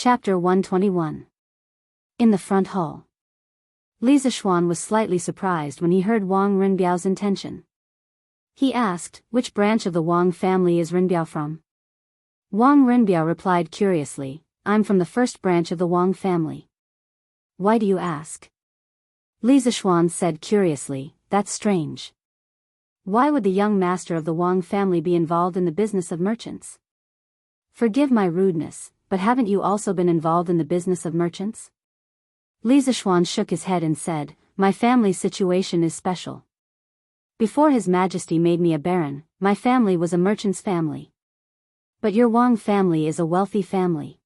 Chapter 121. In the front hall. Li Zixuan was slightly surprised when he heard Wang Renbiao's intention. He asked, which branch of the Wang family is Renbiao from? Wang Renbiao replied curiously, I'm from the first branch of the Wang family. Why do you ask? Li Zixuan said curiously, that's strange. Why would the young master of the Wang family be involved in the business of merchants? Forgive my rudeness, but haven't you also been involved in the business of merchants? Li Zixuan shook his head and said, my family's situation is special. Before His Majesty made me a baron, my family was a merchant's family. But your Wang family is a wealthy family.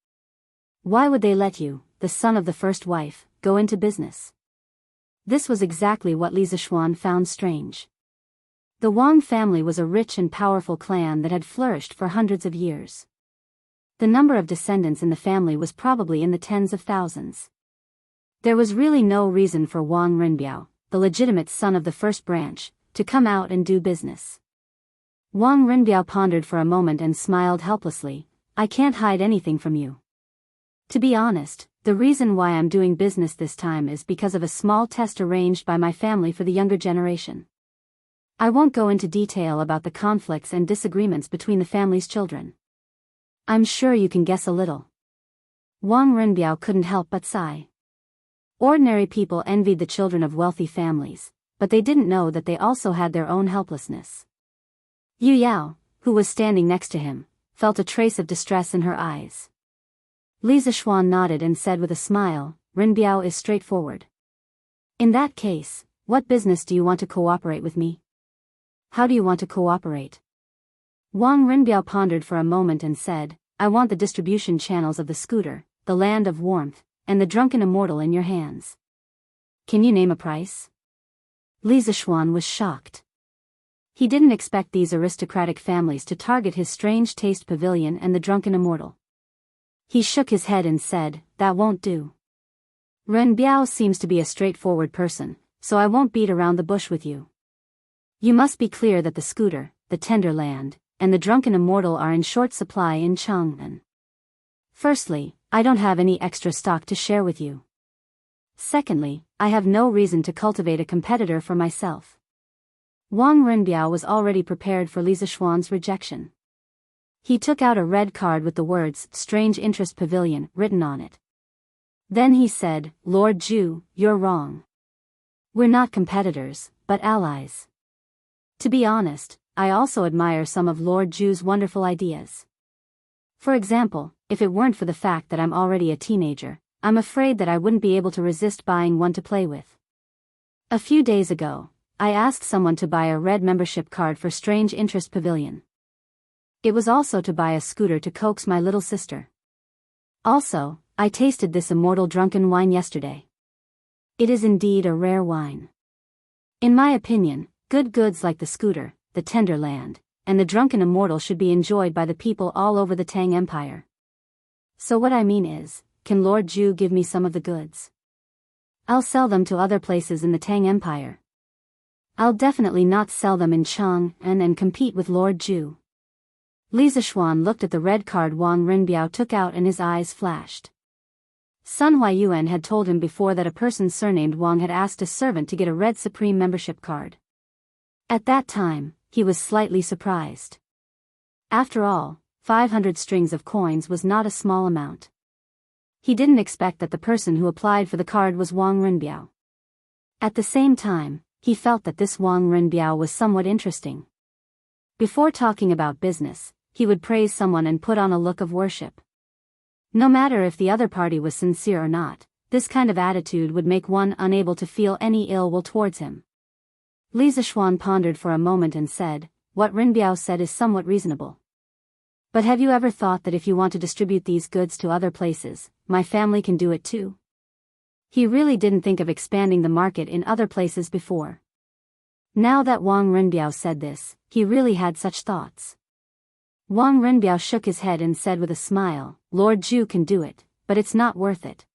Why would they let you, the son of the first wife, go into business? This was exactly what Li Zixuan found strange. The Wang family was a rich and powerful clan that had flourished for hundreds of years. The number of descendants in the family was probably in the tens of thousands. There was really no reason for Wang Renbiao, the legitimate son of the first branch, to come out and do business. Wang Renbiao pondered for a moment and smiled helplessly, I can't hide anything from you. To be honest, the reason why I'm doing business this time is because of a small test arranged by my family for the younger generation. I won't go into detail about the conflicts and disagreements between the family's children. I'm sure you can guess a little. Wang Renbiao couldn't help but sigh. Ordinary people envied the children of wealthy families, but they didn't know that they also had their own helplessness. Yu Yao, who was standing next to him, felt a trace of distress in her eyes. Li Zixuan nodded and said with a smile, Renbiao is straightforward. In that case, what business do you want to cooperate with me? How do you want to cooperate? Wang Renbiao pondered for a moment and said, I want the distribution channels of the scooter, the land of warmth, and the drunken immortal in your hands. Can you name a price? Li Zixuan was shocked. He didn't expect these aristocratic families to target his strange taste pavilion and the drunken immortal. He shook his head and said, that won't do. Renbiao seems to be a straightforward person, so I won't beat around the bush with you. You must be clear that the scooter, the tender land, and the drunken immortal are in short supply in Jianghu. Firstly, I don't have any extra stock to share with you. Secondly, I have no reason to cultivate a competitor for myself. Wang Renbiao was already prepared for Li Zixuan's rejection. He took out a red card with the words, Strange Interest Pavilion, written on it. Then he said, Lord Zhu, you're wrong. We're not competitors, but allies. To be honest, I also admire some of Lord Zhu's wonderful ideas. For example, if it weren't for the fact that I'm already a teenager, I'm afraid that I wouldn't be able to resist buying one to play with. A few days ago, I asked someone to buy a red membership card for Strange Interest Pavilion. It was also to buy a scooter to coax my little sister. Also, I tasted this immortal drunken wine yesterday. It is indeed a rare wine. In my opinion, good goods like the scooter, the tender land, and the drunken immortal should be enjoyed by the people all over the Tang Empire. So what I mean is, can Lord Zhu give me some of the goods? I'll sell them to other places in the Tang Empire. I'll definitely not sell them in Jianghu and compete with Lord Zhu. Li Zixuan looked at the red card Wang Renbiao took out and his eyes flashed. Sun Huayuan had told him before that a person surnamed Wang had asked a servant to get a red Supreme membership card. At that time, he was slightly surprised. After all, 500 strings of coins was not a small amount. He didn't expect that the person who applied for the card was Wang Renbiao. At the same time, he felt that this Wang Renbiao was somewhat interesting. Before talking about business, he would praise someone and put on a look of worship. No matter if the other party was sincere or not, this kind of attitude would make one unable to feel any ill will towards him. Li Zixuan pondered for a moment and said, what Renbiao said is somewhat reasonable. But have you ever thought that if you want to distribute these goods to other places, my family can do it too? He really didn't think of expanding the market in other places before. Now that Wang Renbiao said this, he really had such thoughts. Wang Renbiao shook his head and said with a smile, Lord Zhu can do it, but it's not worth it.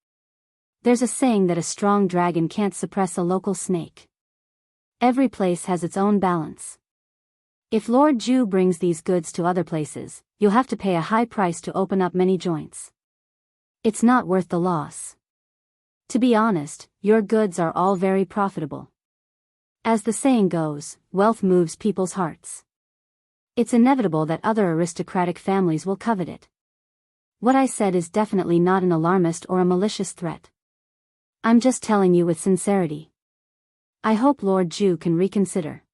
There's a saying that a strong dragon can't suppress a local snake. Every place has its own balance. If Lord Zhu brings these goods to other places, you'll have to pay a high price to open up many joints. It's not worth the loss. To be honest, your goods are all very profitable. As the saying goes, wealth moves people's hearts. It's inevitable that other aristocratic families will covet it. What I said is definitely not an alarmist or a malicious threat. I'm just telling you with sincerity. I hope Lord Zhu can reconsider.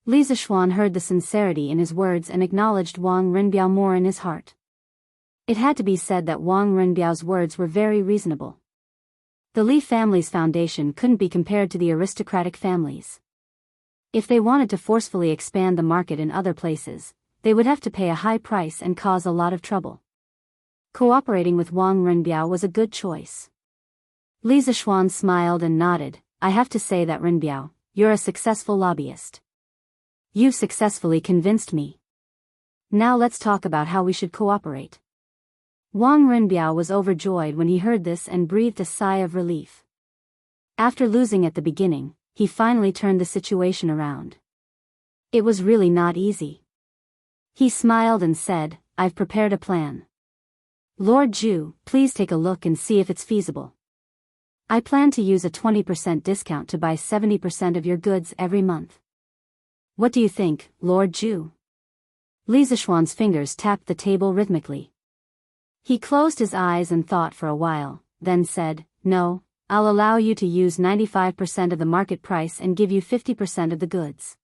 Li Zishuan heard the sincerity in his words and acknowledged Wang Rinbiao more in his heart. It had to be said that Wang Rinbiao's words were very reasonable. The Li family's foundation couldn't be compared to the aristocratic families. If they wanted to forcefully expand the market in other places, they would have to pay a high price and cause a lot of trouble. Cooperating with Wang Rinbiao was a good choice. Li Zishuan smiled and nodded. I have to say that Rinbiao, you're a successful lobbyist. You've successfully convinced me. Now let's talk about how we should cooperate. Wang Rinbiao was overjoyed when he heard this and breathed a sigh of relief. After losing at the beginning, he finally turned the situation around. It was really not easy. He smiled and said, I've prepared a plan. Lord Zhu, please take a look and see if it's feasible. I plan to use a 20% discount to buy 70% of your goods every month. What do you think, Lord Zhu? Li Zishuan's fingers tapped the table rhythmically. He closed his eyes and thought for a while, then said, No, I'll allow you to use 95% of the market price and give you 50% of the goods.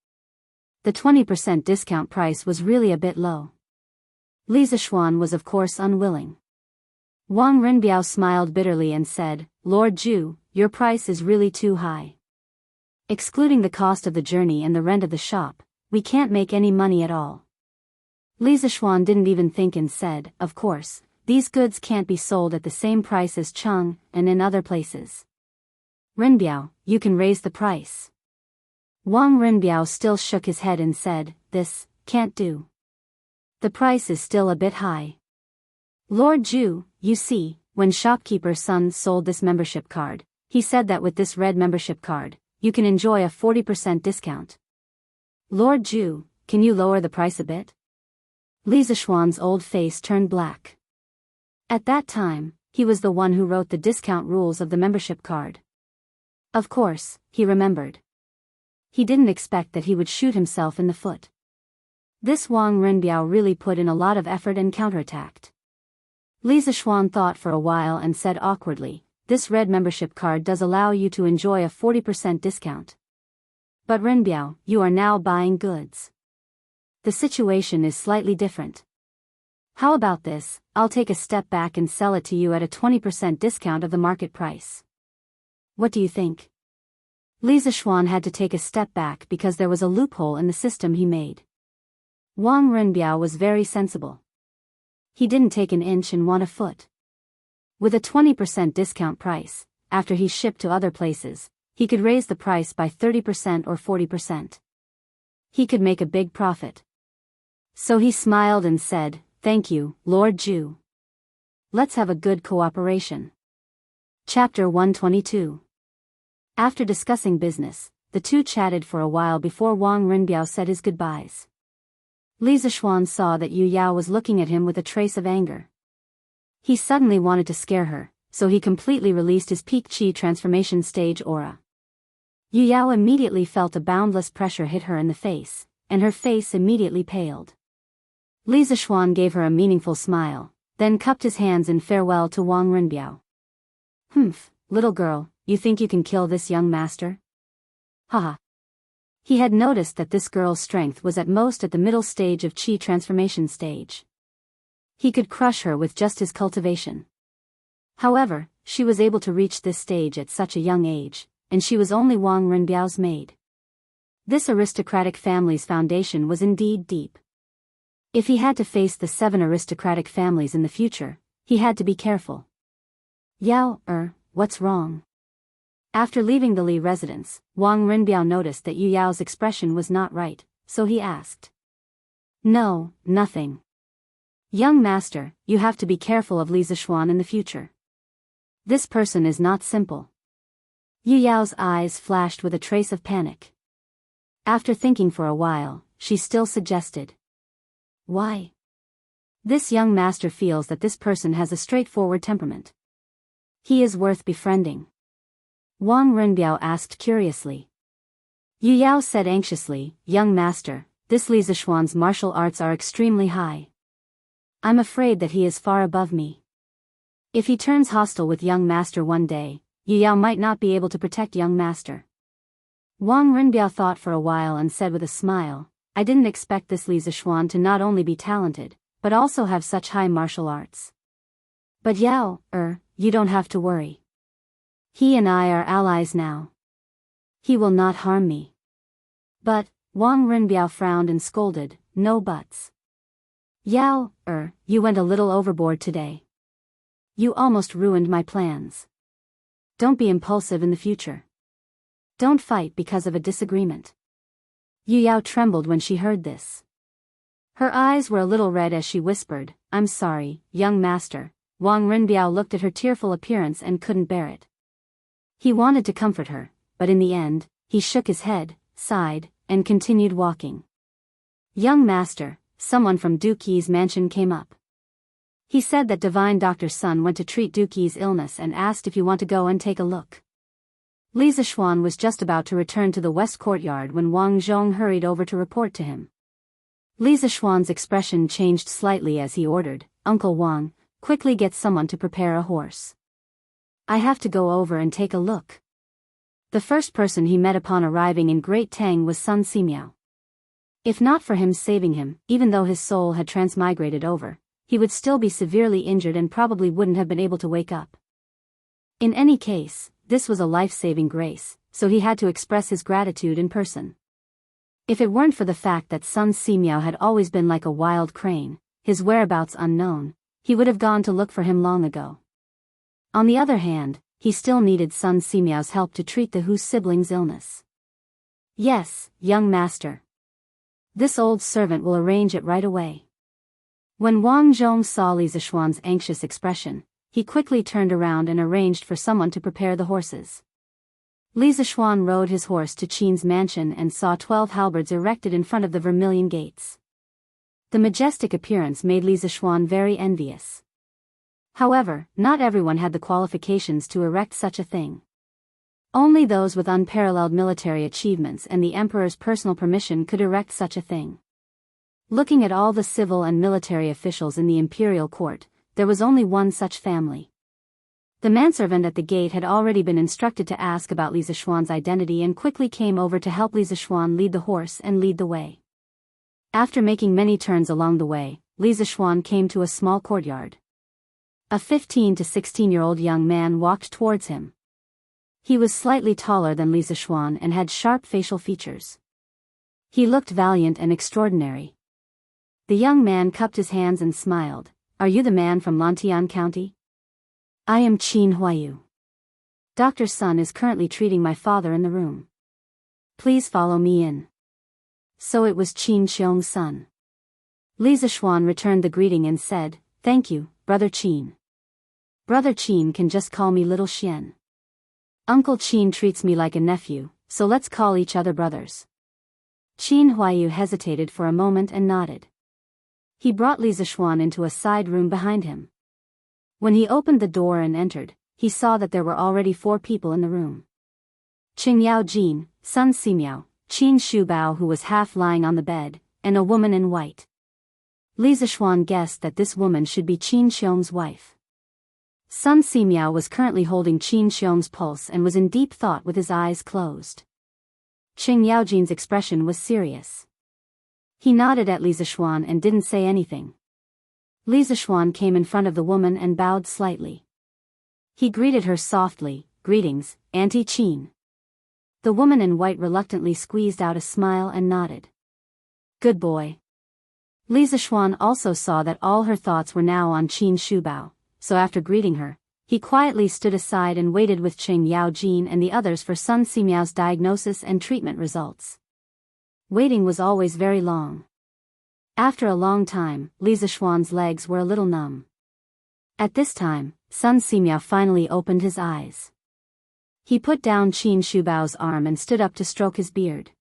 The 20% discount price was really a bit low. Li Zishuan was of course unwilling. Wang Rinbiao smiled bitterly and said, Lord Zhu, your price is really too high. Excluding the cost of the journey and the rent of the shop, we can't make any money at all. Li Zishuan didn't even think and said, Of course, these goods can't be sold at the same price as Cheng and in other places. Rinbiao, you can raise the price. Wang Rinbiao still shook his head and said, This can't do. The price is still a bit high. Lord Zhu, you see, when shopkeeper's son sold this membership card, he said that with this red membership card, you can enjoy a 40% discount. Lord Zhu, can you lower the price a bit? Li Zishuan's old face turned black. At that time, he was the one who wrote the discount rules of the membership card. Of course, he remembered. He didn't expect that he would shoot himself in the foot. This Wang Rinbiao really put in a lot of effort and counterattacked. Li Zishuan thought for a while and said awkwardly, This red membership card does allow you to enjoy a 40% discount. But Rinbiao, you are now buying goods. The situation is slightly different. How about this, I'll take a step back and sell it to you at a 20% discount of the market price. What do you think? Li Zishuan had to take a step back because there was a loophole in the system he made. Wang Rinbiao was very sensible. He didn't take an inch and want a foot. With a 20% discount price, after he shipped to other places, he could raise the price by 30% or 40%. He could make a big profit. So he smiled and said, Thank you, Lord Zhu. Let's have a good cooperation. Chapter 122. After discussing business, the two chatted for a while before Wang Rinbiao said his goodbyes. Li Zishuan saw that Yu Yao was looking at him with a trace of anger. He suddenly wanted to scare her, so he completely released his peak chi transformation stage aura. Yu Yao immediately felt a boundless pressure hit her in the face, and her face immediately paled. Li Zishuan gave her a meaningful smile, then cupped his hands in farewell to Wang Rinbiao. Humph, little girl, you think you can kill this young master? Haha. He had noticed that this girl's strength was at most at the middle stage of chi transformation stage. He could crush her with just his cultivation. However, she was able to reach this stage at such a young age, and she was only Wang Rinbiao's maid. This aristocratic family's foundation was indeed deep. If he had to face the 7 aristocratic families in the future, he had to be careful. Yao, what's wrong? After leaving the Li residence, Wang Rinbiao noticed that Yu Yao's expression was not right, so he asked. No, nothing. Young master, you have to be careful of Li Zishuan in the future. This person is not simple. Yu Yao's eyes flashed with a trace of panic. After thinking for a while, she still suggested. Why? This young master feels that this person has a straightforward temperament. He is worth befriending. Wang Renbiao asked curiously. Yu Yao said anxiously, young master, this Li Zishuan's martial arts are extremely high. I'm afraid that he is far above me. If he turns hostile with young master one day, Yu Yao might not be able to protect young master. Wang Renbiao thought for a while and said with a smile, I didn't expect this Li Zishuan to not only be talented, but also have such high martial arts. But Yao, you don't have to worry. He and I are allies now. He will not harm me. But, Wang Renbiao frowned and scolded, no buts. Yao, you went a little overboard today. You almost ruined my plans. Don't be impulsive in the future. Don't fight because of a disagreement. Yu Yao trembled when she heard this. Her eyes were a little red as she whispered, I'm sorry, young master. Wang Renbiao looked at her tearful appearance and couldn't bear it. He wanted to comfort her, but in the end, he shook his head, sighed, and continued walking. Young master, someone from Duqi's mansion came up. He said that divine doctor's son went to treat Duqi's illness and asked if you want to go and take a look. Li Zishuan was just about to return to the west courtyard when Wang Zhong hurried over to report to him. Li Zishuan's expression changed slightly as he ordered, Uncle Wang, quickly get someone to prepare a horse. I have to go over and take a look. The first person he met upon arriving in Great Tang was Sun Simiao. If not for him saving him, even though his soul had transmigrated over, he would still be severely injured and probably wouldn't have been able to wake up. In any case, this was a life-saving grace, so he had to express his gratitude in person. If it weren't for the fact that Sun Simiao had always been like a wild crane, his whereabouts unknown, he would have gone to look for him long ago. On the other hand, he still needed Sun Simiao's help to treat the Hu siblings' illness. Yes, young master. This old servant will arrange it right away. When Wang Zhong saw Li Zishuan's anxious expression, he quickly turned around and arranged for someone to prepare the horses. Li Zishuan rode his horse to Qin's mansion and saw 12 halberds erected in front of the vermilion gates. The majestic appearance made Li Zishuan very envious. However, not everyone had the qualifications to erect such a thing. Only those with unparalleled military achievements and the emperor's personal permission could erect such a thing. Looking at all the civil and military officials in the imperial court, there was only one such family. The manservant at the gate had already been instructed to ask about Li Zishuan's identity and quickly came over to help Li Zishuan lead the horse and lead the way. After making many turns along the way, Li Zishuan came to a small courtyard. A 15 to 16-year-old young man walked towards him. He was slightly taller than Li Zishuan and had sharp facial features. He looked valiant and extraordinary. The young man cupped his hands and smiled. Are you the man from Lantian County? I am Qin Huayu. Dr. Sun is currently treating my father in the room. Please follow me in. So it was Qin Xiong's son. Li Zishuan returned the greeting and said, Thank you, Brother Qin. Brother Qin can just call me Little Xian. Uncle Qin treats me like a nephew, so let's call each other brothers. Qin Huayu hesitated for a moment and nodded. He brought Li Zishuan into a side room behind him. When he opened the door and entered, he saw that there were already 4 people in the room. Qing Yao Jin, Sun Simiao, Qin Shubao who was half lying on the bed, and a woman in white. Li Zishuan guessed that this woman should be Qin Xiong's wife. Sun Simiao was currently holding Qin Xiong's pulse and was in deep thought with his eyes closed. Qing Yaojin's expression was serious. He nodded at Li Zishuan and didn't say anything. Li Zishuan came in front of the woman and bowed slightly. He greeted her softly, Greetings, Auntie Qin. The woman in white reluctantly squeezed out a smile and nodded. Good boy. Li Zishuan also saw that all her thoughts were now on Qin Shubao, so after greeting her, he quietly stood aside and waited with Qing Yaojin and the others for Sun Simiao's diagnosis and treatment results. Waiting was always very long. After a long time, Li Zishuan's legs were a little numb. At this time, Sun Simiao finally opened his eyes. He put down Qin Shubao's arm and stood up to stroke his beard.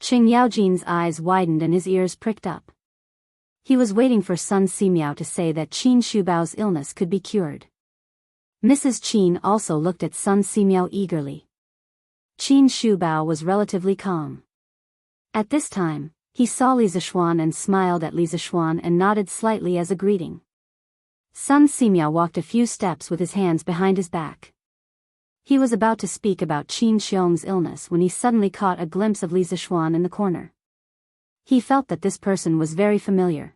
Qing Yaojin's eyes widened and his ears pricked up. He was waiting for Sun Simiao to say that Qin Shubao's illness could be cured. Mrs. Qin also looked at Sun Simiao eagerly. Qin Shubao was relatively calm. At this time, he saw Li Zishuan and smiled at Li Zishuan and nodded slightly as a greeting. Sun Simiao walked a few steps with his hands behind his back. He was about to speak about Qin Xiong's illness when he suddenly caught a glimpse of Li Zishuan in the corner. He felt that this person was very familiar.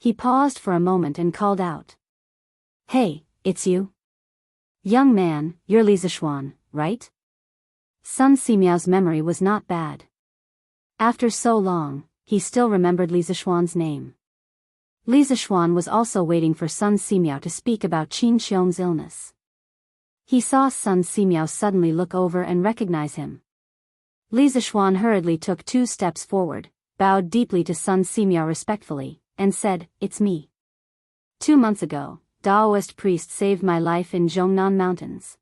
He paused for a moment and called out. "Hey, it's you? Young man, you're Li Zishuan, right?" Sun Simiao's memory was not bad. After so long, he still remembered Li Zishuan's name. Li Zishuan was also waiting for Sun Simiao to speak about Qin Xiong's illness. He saw Sun Simiao suddenly look over and recognize him. Li Zishuan hurriedly took 2 steps forward, bowed deeply to Sun Simiao respectfully, and said, "It's me. 2 months ago, Daoist priest saved my life in Zhongnan Mountains.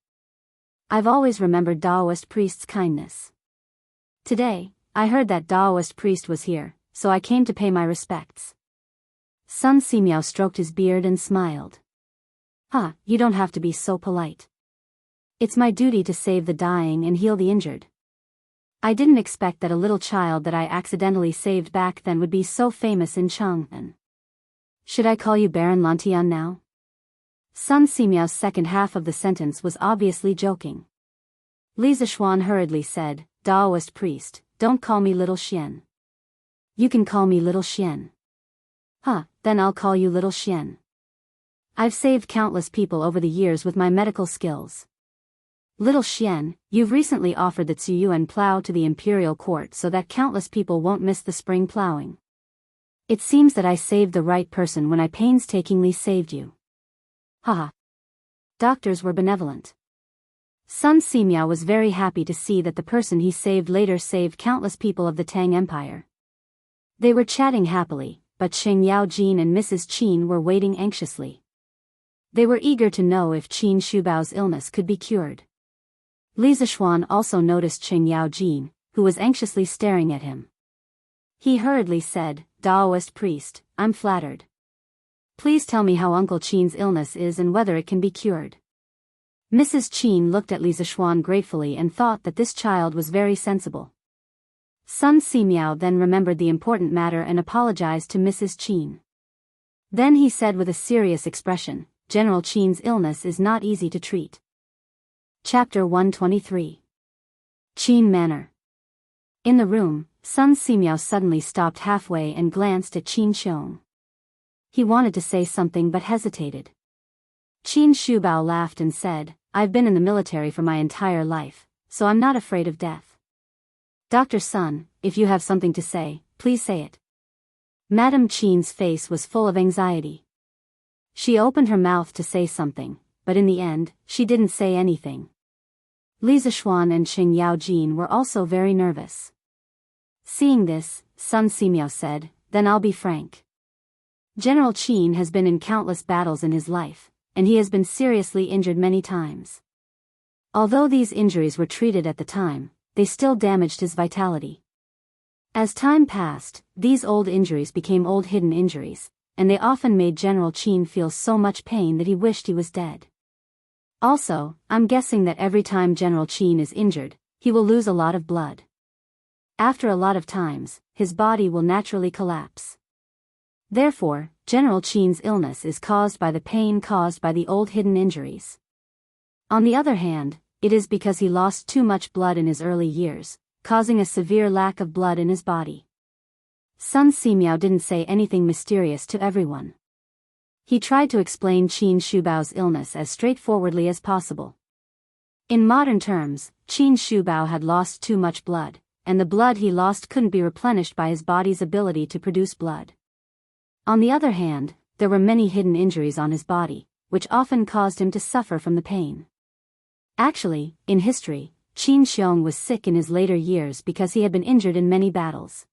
I've always remembered Daoist priest's kindness. Today, I heard that Daoist priest was here, so I came to pay my respects." Sun Simiao stroked his beard and smiled. You don't have to be so polite. It's my duty to save the dying and heal the injured. I didn't expect that a little child that I accidentally saved back then would be so famous in Chang'an. Should I call you Baron Lantian now?" Sun Simiao's second half of the sentence was obviously joking. Li Zishuan hurriedly said, "Daoist priest, don't call me Little Xian. You can call me Little Xian." Then I'll call you Little Xian. I've saved countless people over the years with my medical skills. Little Xian, you've recently offered the Ziyuan plow to the imperial court so that countless people won't miss the spring plowing. It seems that I saved the right person when I painstakingly saved you. Doctors were benevolent. Sun Simiao was very happy to see that the person he saved later saved countless people of the Tang Empire. They were chatting happily, but Sheng Yaojin and Mrs. Qin were waiting anxiously. They were eager to know if Qin Shubao's illness could be cured. Li Zishuan also noticed Sheng Yaojin, who was anxiously staring at him. He hurriedly said, "Daoist priest, I'm flattered. Please tell me how Uncle Qin's illness is and whether it can be cured." Mrs. Qin looked at Li Zishuan gratefully and thought that this child was very sensible. Sun Simiao then remembered the important matter and apologized to Mrs. Qin. Then he said with a serious expression, "General Qin's illness is not easy to treat." Chapter 123. Qin Manor. In the room, Sun Simiao suddenly stopped halfway and glanced at Qin Xiong. He wanted to say something but hesitated. Qin Shubao laughed and said, "I've been in the military for my entire life, so I'm not afraid of death. Dr. Sun, if you have something to say, please say it." Madame Qin's face was full of anxiety. She opened her mouth to say something, but in the end, she didn't say anything. Li Zishuan and Sheng Yaojin were also very nervous. Seeing this, Sun Simiao said, "Then I'll be frank. General Qin has been in countless battles in his life, and he has been seriously injured many times. Although these injuries were treated at the time, they still damaged his vitality. As time passed, these old injuries became old hidden injuries, and they often made General Qin feel so much pain that he wished he was dead. Also, I'm guessing that every time General Qin is injured, he will lose a lot of blood. After a lot of times, his body will naturally collapse. Therefore, General Qin's illness is caused by the pain caused by the old hidden injuries. On the other hand, it is because he lost too much blood in his early years, causing a severe lack of blood in his body." Sun Simiao didn't say anything mysterious to everyone. He tried to explain Qin Shubao's illness as straightforwardly as possible. In modern terms, Qin Shubao had lost too much blood, and the blood he lost couldn't be replenished by his body's ability to produce blood. On the other hand, there were many hidden injuries on his body, which often caused him to suffer from the pain. Actually, in history, Qin Xiong was sick in his later years because he had been injured in many battles.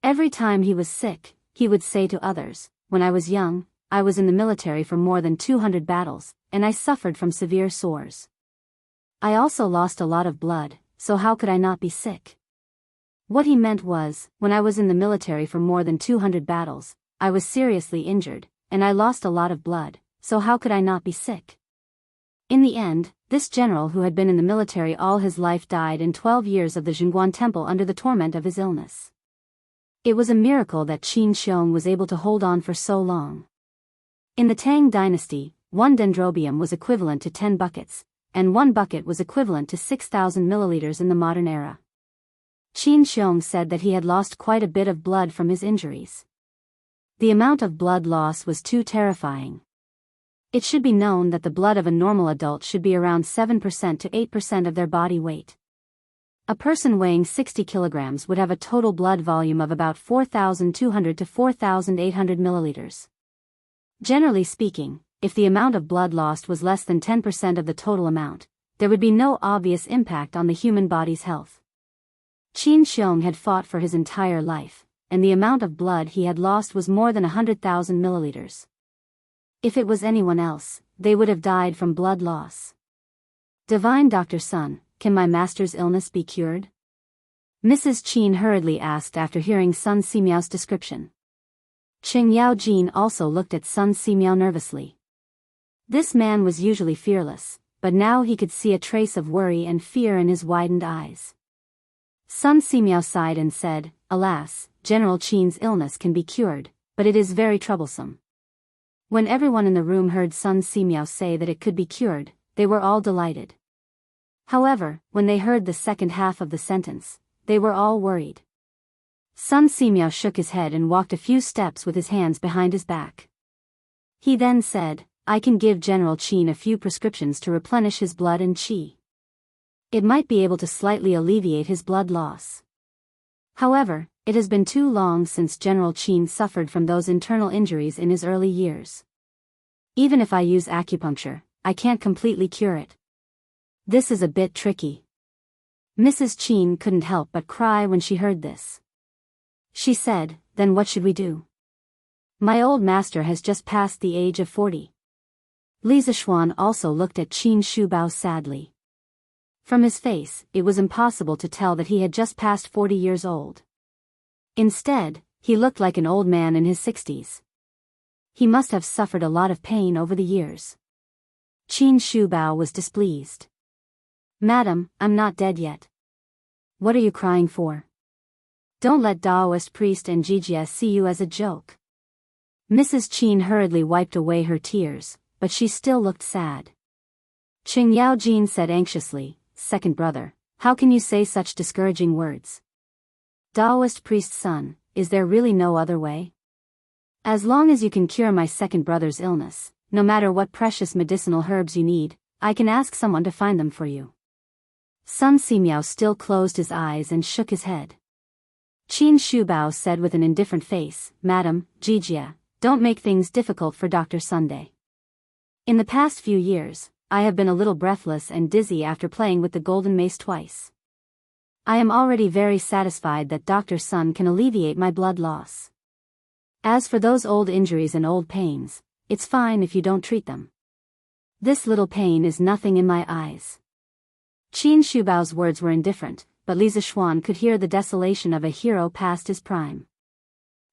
Every time he was sick, he would say to others, "When I was young, I was in the military for more than 200 battles, and I suffered from severe sores. I also lost a lot of blood, so how could I not be sick?" What he meant was, when I was in the military for more than 200 battles, I was seriously injured, and I lost a lot of blood, so how could I not be sick? In the end, this general who had been in the military all his life died in 12 years of the Jianghu temple under the torment of his illness. It was a miracle that Qin Xiong was able to hold on for so long. In the Tang dynasty, one dendrobium was equivalent to 10 buckets, and one bucket was equivalent to 6,000 milliliters in the modern era. Qin Xiong said that he had lost quite a bit of blood from his injuries. The amount of blood loss was too terrifying. It should be known that the blood of a normal adult should be around 7% to 8% of their body weight. A person weighing 60 kilograms would have a total blood volume of about 4,200 to 4,800 milliliters. Generally speaking, if the amount of blood lost was less than 10% of the total amount, there would be no obvious impact on the human body's health. Qin Xiong had fought for his entire life, and the amount of blood he had lost was more than 100,000 milliliters. If it was anyone else, they would have died from blood loss. Divine Dr. Sun, can my master's illness be cured? Mrs. Qin hurriedly asked after hearing Sun Simiao's description. Qing Yao Jin also looked at Sun Simiao nervously. This man was usually fearless, but now he could see a trace of worry and fear in his widened eyes. Sun Simiao sighed and said, "Alas, General Qin's illness can be cured, but it is very troublesome." When everyone in the room heard Sun Simiao say that it could be cured, they were all delighted. However, when they heard the second half of the sentence, they were all worried. Sun Simiao shook his head and walked a few steps with his hands behind his back. He then said, "I can give General Qin a few prescriptions to replenish his blood and qi. It might be able to slightly alleviate his blood loss. However, it has been too long since General Qin suffered from those internal injuries in his early years. Even if I use acupuncture, I can't completely cure it. This is a bit tricky." Mrs. Qin couldn't help but cry when she heard this. She said, "Then what should we do? My old master has just passed the age of 40. Li Zishuan also looked at Qin Shubao sadly. From his face, it was impossible to tell that he had just passed 40 years old. Instead, he looked like an old man in his 60s. He must have suffered a lot of pain over the years. Qin Shubao was displeased. "Madam, I'm not dead yet. What are you crying for? Don't let Taoist priest and Jijia see you as a joke." Mrs. Qin hurriedly wiped away her tears, but she still looked sad. Qing Yao Jin said anxiously, "Second brother, how can you say such discouraging words? Taoist priest's son, is there really no other way? As long as you can cure my second brother's illness, no matter what precious medicinal herbs you need, I can ask someone to find them for you." Sun Simiao still closed his eyes and shook his head. Qin Shubao said with an indifferent face, "Madam, Jijia, don't make things difficult for Dr. Sunday. In the past few years, I have been a little breathless and dizzy after playing with the golden mace twice. I am already very satisfied that Dr. Sun can alleviate my blood loss. As for those old injuries and old pains, it's fine if you don't treat them. This little pain is nothing in my eyes." Qin Shubao's words were indifferent, but Li Zishuan could hear the desolation of a hero past his prime.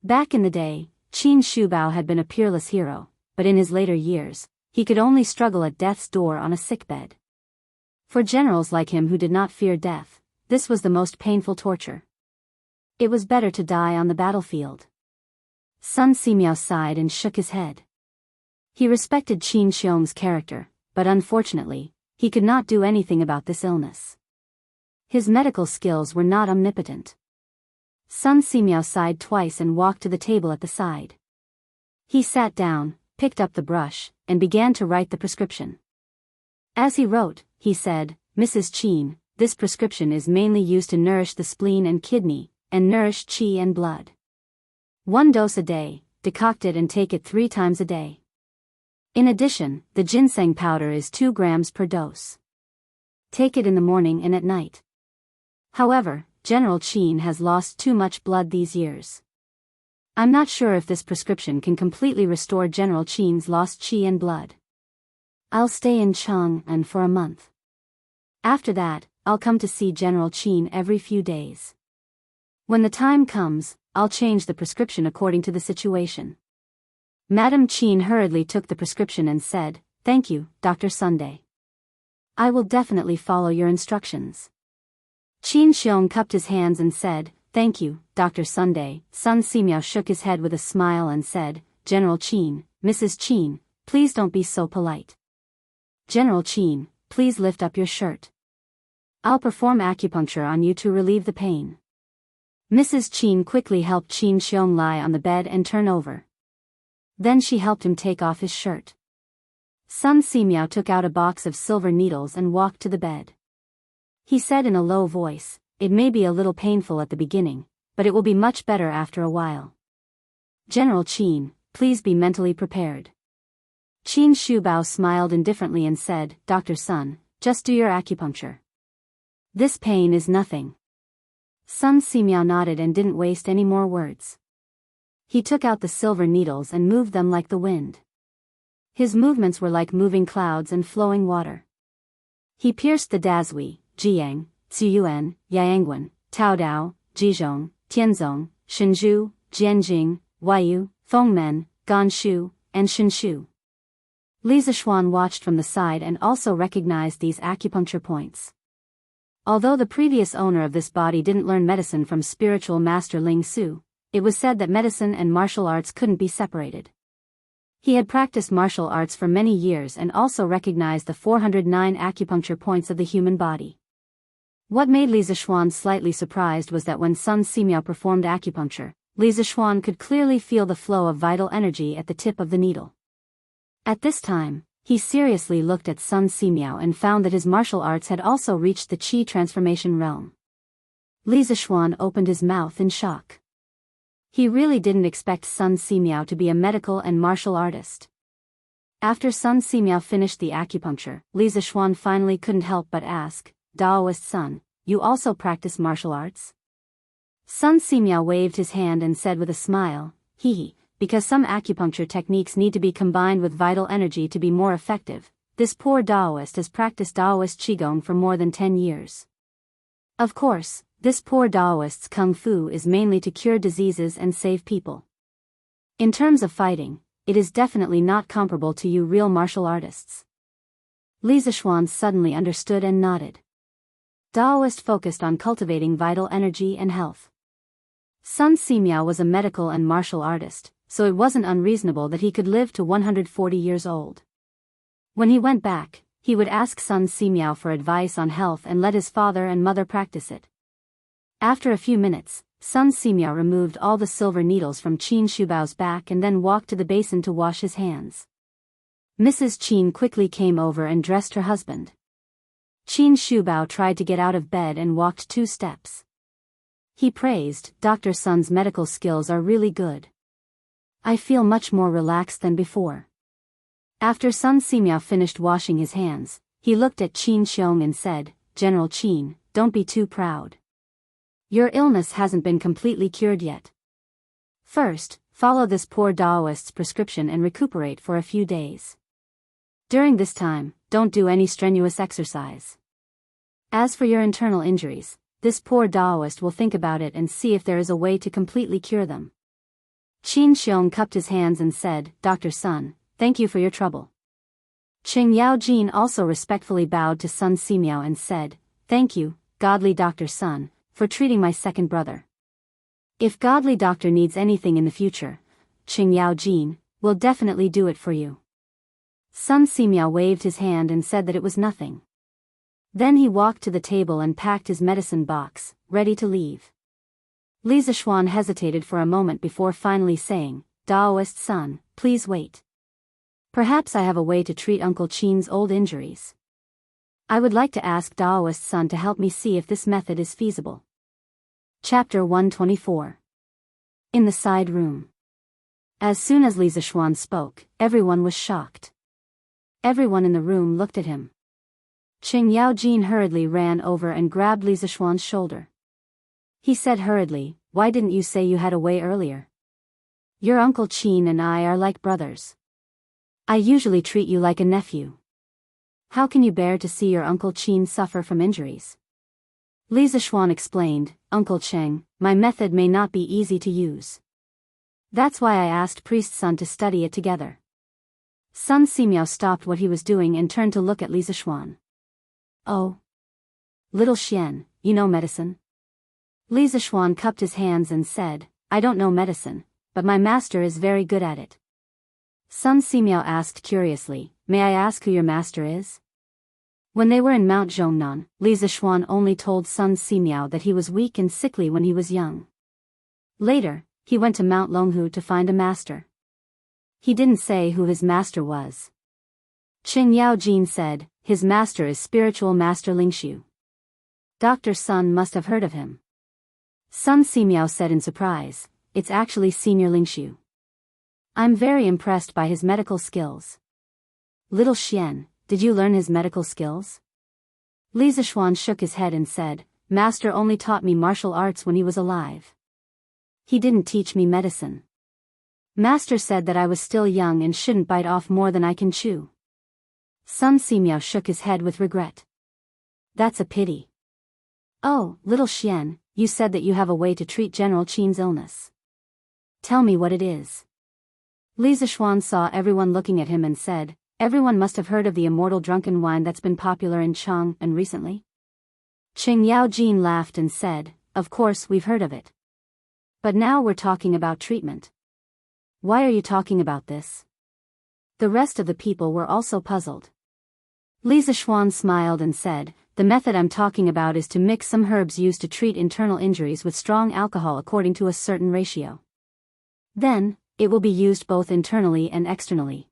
Back in the day, Qin Shubao had been a peerless hero, but in his later years, he could only struggle at death's door on a sickbed. For generals like him who did not fear death, this was the most painful torture. It was better to die on the battlefield. Sun Simiao sighed and shook his head. He respected Qin Xiong's character, but unfortunately, he could not do anything about this illness. His medical skills were not omnipotent. Sun Simiao sighed twice and walked to the table at the side. He sat down, picked up the brush, and began to write the prescription. As he wrote, he said, "Mrs. Qin, this prescription is mainly used to nourish the spleen and kidney, and nourish qi and blood. 1 dose a day, decoct it and take it 3 times a day. In addition, the ginseng powder is 2 grams per dose. Take it in the morning and at night. However, General Qin has lost too much blood these years. I'm not sure if this prescription can completely restore General Qin's lost qi and blood. I'll stay in Chang'an for a month. After that, I'll come to see General Qin every few days. When the time comes, I'll change the prescription according to the situation. Madam Qin hurriedly took the prescription and said, "Thank you, Dr. Sunday. I will definitely follow your instructions." Qin Xiong cupped his hands and said, "Thank you, Dr. Sunday." Sun Simiao shook his head with a smile and said, "General Qin, Mrs. Qin, please don't be so polite. General Qin, please lift up your shirt. I'll perform acupuncture on you to relieve the pain." Mrs. Qin quickly helped Qin Xiong lie on the bed and turn over. Then she helped him take off his shirt. Sun Simiao took out a box of silver needles and walked to the bed. He said in a low voice, "It may be a little painful at the beginning, but it will be much better after a while. General Qin, please be mentally prepared." Qin Shubao smiled indifferently and said, "Dr. Sun, just do your acupuncture. This pain is nothing." Sun Simiao nodded and didn't waste any more words. He took out the silver needles and moved them like the wind. His movements were like moving clouds and flowing water. He pierced the Dazhui, Jiang, Ziyuan, Yangguan, Taodao, Jizhong, Tianzong, Shinzhu, Jianjing, Huayu, Fengmen, Ganshu, and Shinshu. Li Zishuan watched from the side and also recognized these acupuncture points. Although the previous owner of this body didn't learn medicine from spiritual master Ling Su, it was said that medicine and martial arts couldn't be separated. He had practiced martial arts for many years and also recognized the 409 acupuncture points of the human body. What made Li Zishuan slightly surprised was that when Sun Simiao performed acupuncture, Li Zishuan could clearly feel the flow of vital energy at the tip of the needle. At this time, he seriously looked at Sun Simiao and found that his martial arts had also reached the Qi transformation realm. Li Zishuan opened his mouth in shock. He really didn't expect Sun Simiao to be a medical and martial artist. After Sun Simiao finished the acupuncture, Li Zishuan finally couldn't help but ask, "Daoist Sun, you also practice martial arts?" Sun Simiao waved his hand and said with a smile, because some acupuncture techniques need to be combined with vital energy to be more effective. This poor Daoist has practiced Daoist Qigong for more than 10 years. Of course, this poor Daoist's Kung Fu is mainly to cure diseases and save people. In terms of fighting, it is definitely not comparable to you real martial artists. Li Zishuan suddenly understood and nodded. Daoist focused on cultivating vital energy and health. Sun Simiao was a medical and martial artist, so it wasn't unreasonable that he could live to 140 years old. When he went back, he would ask Sun Simiao for advice on health and let his father and mother practice it. After a few minutes, Sun Simiao removed all the silver needles from Qin Shubao's back and then walked to the basin to wash his hands. Mrs. Qin quickly came over and dressed her husband. Qin Shubao tried to get out of bed and walked 2 steps. He praised, "Dr. Sun's medical skills are really good. I feel much more relaxed than before." After Sun Simiao finished washing his hands, he looked at Qin Xiong and said, "General Qin, don't be too proud. Your illness hasn't been completely cured yet. First, follow this poor Daoist's prescription and recuperate for a few days. During this time, don't do any strenuous exercise. As for your internal injuries, this poor Daoist will think about it and see if there is a way to completely cure them." Qin Xiong cupped his hands and said, "Dr. Sun, thank you for your trouble." Qing Yao Jin also respectfully bowed to Sun Simiao and said, "Thank you, godly Dr. Sun, for treating my second brother. If godly doctor needs anything in the future, Qing Yao Jin will definitely do it for you." Sun Simiao waved his hand and said that it was nothing. Then he walked to the table and packed his medicine box, ready to leave. Li Zishuan hesitated for a moment before finally saying, "Daoist Sun, please wait. Perhaps I have a way to treat Uncle Qin's old injuries. I would like to ask Daoist Sun to help me see if this method is feasible." Chapter 124. In the side room. As soon as Li Zishuan spoke, everyone was shocked. Everyone in the room looked at him. Qing Yao Jin hurriedly ran over and grabbed Li Zishuan's shoulder. He said hurriedly, "Why didn't you say you had a way earlier? Your Uncle Qin and I are like brothers. I usually treat you like a nephew. How can you bear to see your Uncle Qin suffer from injuries?" Li Zishuan explained, Uncle Cheng, my method may not be easy to use. That's why I asked Priest Sun to study it together. Sun Simiao stopped what he was doing and turned to look at Li Zishuan. Oh. Little Xian, you know medicine? Li Zishuan cupped his hands and said, I don't know medicine, but my master is very good at it. Sun Simiao asked curiously, may I ask who your master is? When they were in Mount Zhongnan, Li Zishuan only told Sun Simiao that he was weak and sickly when he was young. Later, he went to Mount Longhu to find a master. He didn't say who his master was. Qing Yao Jin said, his master is spiritual master Lingshu. Dr. Sun must have heard of him. Sun Simiao said in surprise, it's actually Senior Lingshu. I'm very impressed by his medical skills. Little Xian, did you learn his medical skills? Li Zishuan shook his head and said, Master only taught me martial arts when he was alive. He didn't teach me medicine. Master said that I was still young and shouldn't bite off more than I can chew. Sun Simiao shook his head with regret. That's a pity. Oh, little Xian, you said that you have a way to treat General Qin's illness. Tell me what it is. Li Zishuan saw everyone looking at him and said, everyone must have heard of the immortal drunken wine that's been popular in Chang and recently. Qing Yao Jin laughed and said, of course we've heard of it. But now we're talking about treatment. Why are you talking about this? The rest of the people were also puzzled. Li Zishuan smiled and said, the method I'm talking about is to mix some herbs used to treat internal injuries with strong alcohol according to a certain ratio. Then, it will be used both internally and externally.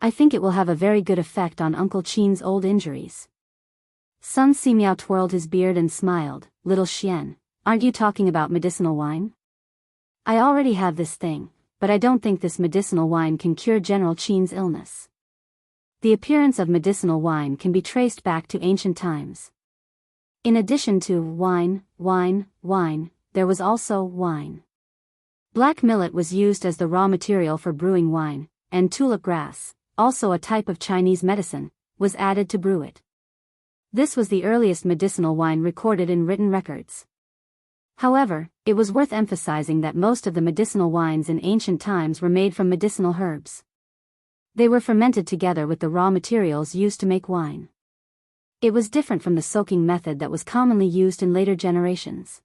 I think it will have a very good effect on Uncle Qin's old injuries. Sun Simiao twirled his beard and smiled, little Xian, aren't you talking about medicinal wine? I already have this thing, but I don't think this medicinal wine can cure General Qin's illness. The appearance of medicinal wine can be traced back to ancient times. In addition to wine, there was also wine. Black millet was used as the raw material for brewing wine, and tulip grass, also a type of Chinese medicine, was added to brew it. This was the earliest medicinal wine recorded in written records. However, it was worth emphasizing that most of the medicinal wines in ancient times were made from medicinal herbs. They were fermented together with the raw materials used to make wine. It was different from the soaking method that was commonly used in later generations.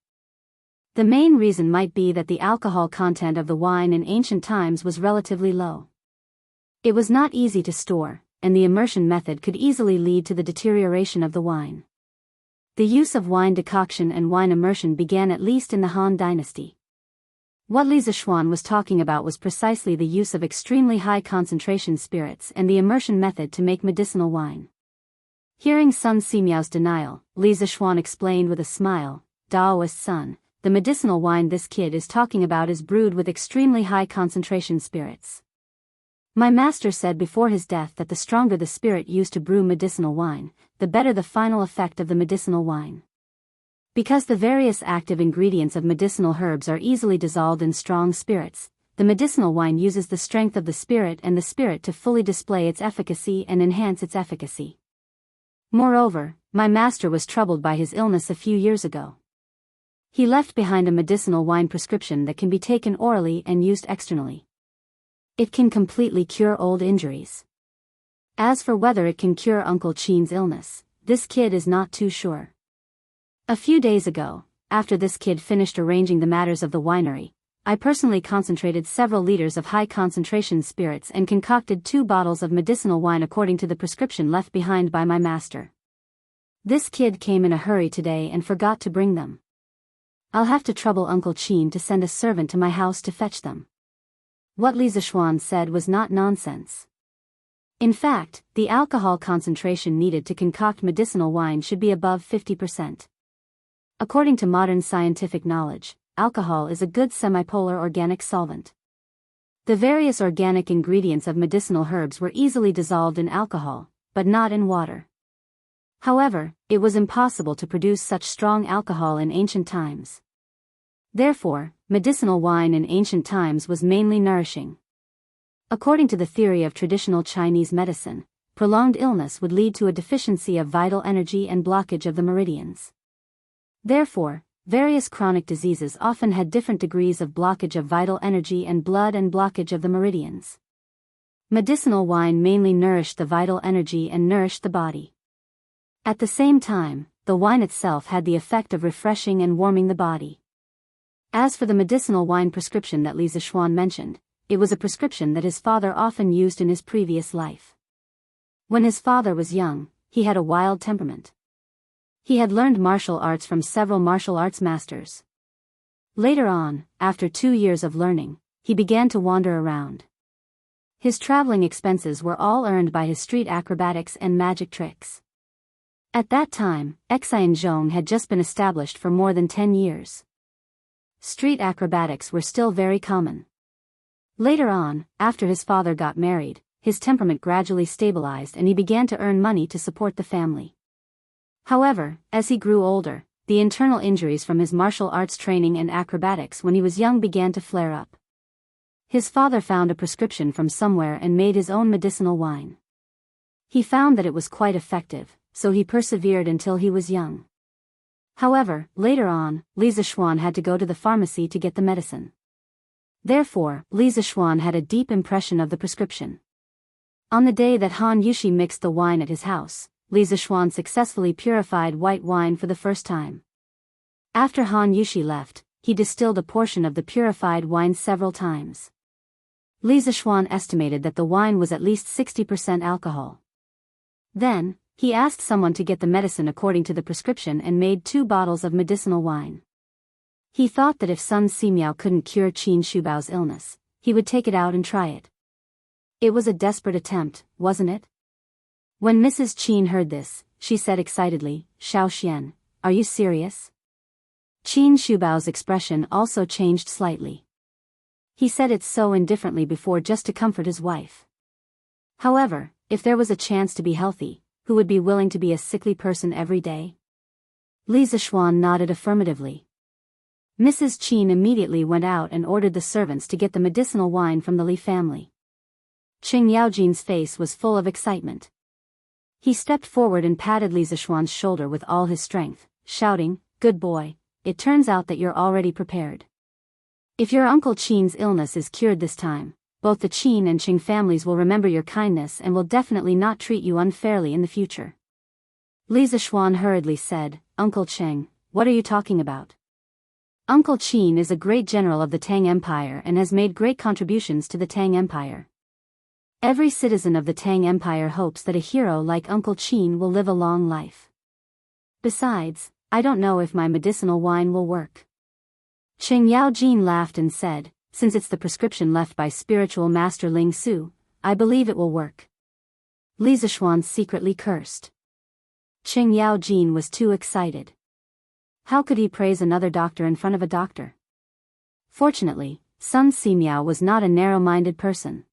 The main reason might be that the alcohol content of the wine in ancient times was relatively low. It was not easy to store, and the immersion method could easily lead to the deterioration of the wine. The use of wine decoction and wine immersion began at least in the Han Dynasty. What Li Zishuan was talking about was precisely the use of extremely high concentration spirits and the immersion method to make medicinal wine. Hearing Sun Simiao's denial, Li Zishuan explained with a smile, Daoist son, the medicinal wine this kid is talking about is brewed with extremely high concentration spirits. My master said before his death that the stronger the spirit used to brew medicinal wine, the better the final effect of the medicinal wine. Because the various active ingredients of medicinal herbs are easily dissolved in strong spirits, the medicinal wine uses the strength of the spirit and the spirit to fully display its efficacy and enhance its efficacy. Moreover, my master was troubled by his illness a few years ago. He left behind a medicinal wine prescription that can be taken orally and used externally. It can completely cure old injuries. As for whether it can cure Uncle Qin's illness, this kid is not too sure. A few days ago, after this kid finished arranging the matters of the winery, I personally concentrated several liters of high concentration spirits and concocted 2 bottles of medicinal wine according to the prescription left behind by my master. This kid came in a hurry today and forgot to bring them. I'll have to trouble Uncle Qin to send a servant to my house to fetch them. What Li Zishuan said was not nonsense. In fact, the alcohol concentration needed to concoct medicinal wine should be above 50%. According to modern scientific knowledge, alcohol is a good semipolar organic solvent. The various organic ingredients of medicinal herbs were easily dissolved in alcohol, but not in water. However, it was impossible to produce such strong alcohol in ancient times. Therefore, medicinal wine in ancient times was mainly nourishing. According to the theory of traditional Chinese medicine, prolonged illness would lead to a deficiency of vital energy and blockage of the meridians. Therefore, various chronic diseases often had different degrees of blockage of vital energy and blood and blockage of the meridians. Medicinal wine mainly nourished the vital energy and nourished the body. At the same time, the wine itself had the effect of refreshing and warming the body. As for the medicinal wine prescription that Li Zixuan mentioned, it was a prescription that his father often used in his previous life. When his father was young, he had a wild temperament. He had learned martial arts from several martial arts masters. Later on, after 2 years of learning, he began to wander around. His traveling expenses were all earned by his street acrobatics and magic tricks. At that time, Xianzhong had just been established for more than 10 years. Street acrobatics were still very common. Later on, after his father got married, his temperament gradually stabilized and he began to earn money to support the family. However, as he grew older, the internal injuries from his martial arts training and acrobatics when he was young began to flare up. His father found a prescription from somewhere and made his own medicinal wine. He found that it was quite effective, so he persevered until he was young. However, later on, Li Zixuan had to go to the pharmacy to get the medicine. Therefore, Li Zixuan had a deep impression of the prescription. On the day that Han Yushi mixed the wine at his house, Li Zixuan successfully purified white wine for the first time. After Han Yushi left, he distilled a portion of the purified wine several times. Li Zixuan estimated that the wine was at least 60% alcohol. Then, he asked someone to get the medicine according to the prescription and made 2 bottles of medicinal wine. He thought that if Sun Simiao couldn't cure Qin Shubao's illness, he would take it out and try it. It was a desperate attempt, wasn't it? When Mrs. Qin heard this, she said excitedly, "Xiao Xian, are you serious?" Qin Shubao's expression also changed slightly. He said it so indifferently before just to comfort his wife. However, if there was a chance to be healthy, who would be willing to be a sickly person every day? Li Zixuan nodded affirmatively. Mrs. Qin immediately went out and ordered the servants to get the medicinal wine from the Li family. Qing Yaojin's face was full of excitement. He stepped forward and patted Li Zixuan's shoulder with all his strength, shouting, "Good boy, it turns out that you're already prepared. If your Uncle Qin's illness is cured this time, both the Qin and Qing families will remember your kindness and will definitely not treat you unfairly in the future." Li Zixuan hurriedly said, "Uncle Qing, what are you talking about? Uncle Qin is a great general of the Tang Empire and has made great contributions to the Tang Empire. Every citizen of the Tang Empire hopes that a hero like Uncle Qin will live a long life. Besides, I don't know if my medicinal wine will work." Qing Yaojin laughed and said, "Since it's the prescription left by spiritual master Ling Su, I believe it will work." Li Zixuan secretly cursed. Qing Yaojin was too excited. How could he praise another doctor in front of a doctor? Fortunately, Sun Simiao was not a narrow-minded person.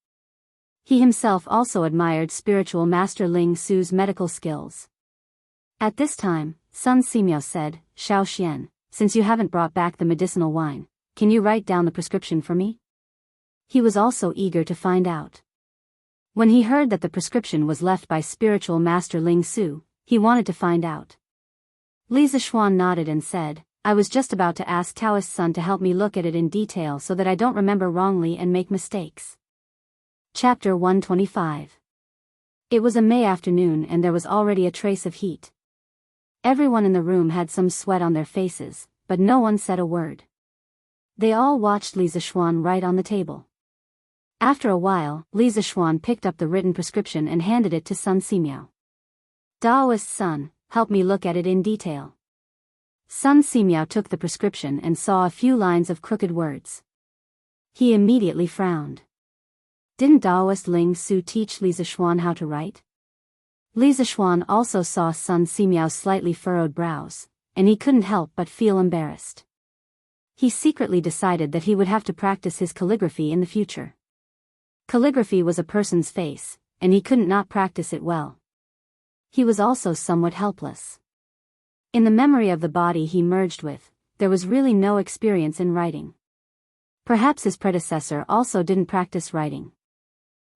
He himself also admired spiritual master Ling Su's medical skills. At this time, Sun Simiao said, "Xiao Xian, since you haven't brought back the medicinal wine, can you write down the prescription for me?" He was also eager to find out. When he heard that the prescription was left by spiritual master Ling Su, he wanted to find out. Li Zixuan nodded and said, "I was just about to ask Taoist Sun to help me look at it in detail so that I don't remember wrongly and make mistakes." Chapter 125. It was a May afternoon and there was already a trace of heat. Everyone in the room had some sweat on their faces, but no one said a word. They all watched Li Zixuan write on the table. After a while, Li Zixuan picked up the written prescription and handed it to Sun Simiao. "Taoist Sun, help me look at it in detail." Sun Simiao took the prescription and saw a few lines of crooked words. He immediately frowned. Didn't Taoist Ling Su teach Li Zixuan how to write? Li Zixuan also saw Sun Simiao's slightly furrowed brows, and he couldn't help but feel embarrassed. He secretly decided that he would have to practice his calligraphy in the future. Calligraphy was a person's face, and he couldn't not practice it well. He was also somewhat helpless. In the memory of the body he merged with, there was really no experience in writing. Perhaps his predecessor also didn't practice writing.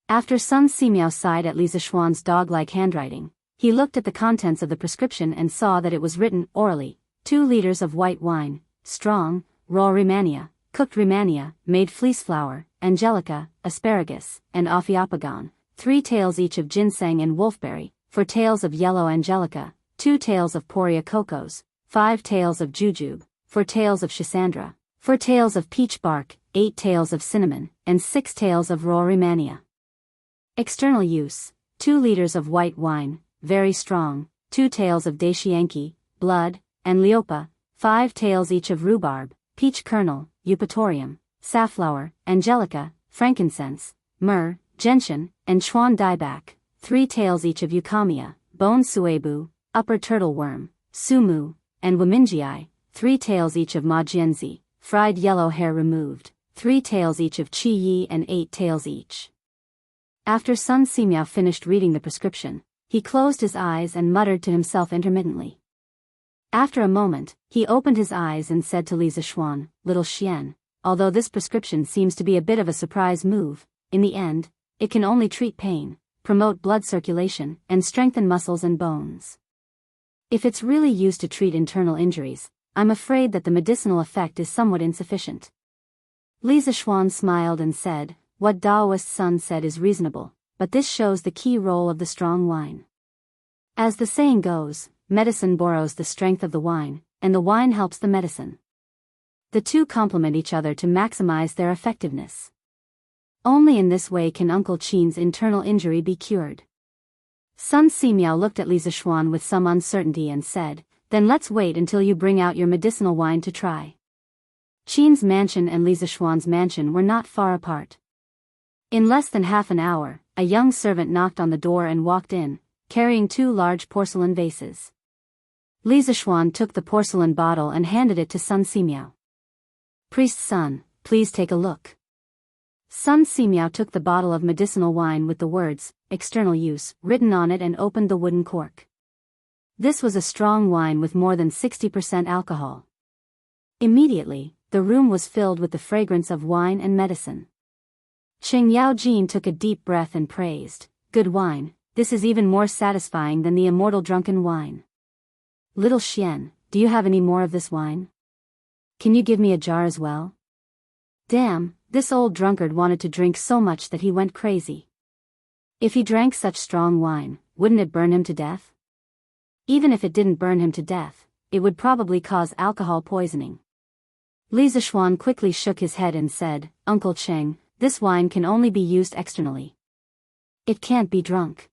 After Sun Simiao sighed at Li Zixuan's dog-like handwriting, he looked at the contents of the prescription and saw that it was written orally, 2 liters of white wine, strong, raw Rehmannia, cooked Rehmannia, made fleece flour, angelica, asparagus, and Ophiophagon, 3 taels each of ginseng and wolfberry, 4 taels of yellow angelica, 2 taels of poria cocos, 5 taels of jujube, 4 taels of schisandra, 4 taels of peach bark, 8 taels of cinnamon, and 6 taels of raw Rehmannia. External use: 2 liters of white wine, very strong, 2 taels of daishianki, blood, and liopa, 5 taels each of rhubarb, peach kernel, eupatorium, safflower, angelica, frankincense, myrrh, gentian, and chuan dieback, 3 taels each of eucamia, bone suebu, upper turtle worm, sumu, and wamingii, 3 taels each of majianzi, fried yellow hair removed, 3 taels each of chi yi, and 8 taels each. After Sun Simiao finished reading the prescription, he closed his eyes and muttered to himself intermittently. After a moment, he opened his eyes and said to Li Zishuan, "Little Xian, although this prescription seems to be a bit of a surprise move, in the end, it can only treat pain, promote blood circulation, and strengthen muscles and bones. If it's really used to treat internal injuries, I'm afraid that the medicinal effect is somewhat insufficient." Li Zishuan smiled and said, "What Daoist Sun said is reasonable, but this shows the key role of the strong wine. As the saying goes, medicine borrows the strength of the wine, and the wine helps the medicine. The two complement each other to maximize their effectiveness. Only in this way can Uncle Qin's internal injury be cured." Sun Simiao looked at Li Zishuan with some uncertainty and said, "Then let's wait until you bring out your medicinal wine to try." Qin's mansion and Li Zishuan's mansion were not far apart. In less than half an hour, a young servant knocked on the door and walked in, carrying 2 large porcelain vases. Li Zishuan took the porcelain bottle and handed it to Sun Simiao. "Priest's son, please take a look." Sun Simiao took the bottle of medicinal wine with the words, "External use," written on it and opened the wooden cork. This was a strong wine with more than 60% alcohol. Immediately, the room was filled with the fragrance of wine and medicine. Qing Yaojin took a deep breath and praised, "Good wine, this is even more satisfying than the immortal drunken wine. Little Xian, do you have any more of this wine? Can you give me a jar as well?" Damn, this old drunkard wanted to drink so much that he went crazy. If he drank such strong wine, wouldn't it burn him to death? Even if it didn't burn him to death, it would probably cause alcohol poisoning. Li Zishuan quickly shook his head and said, "Uncle Cheng, this wine can only be used externally. It can't be drunk.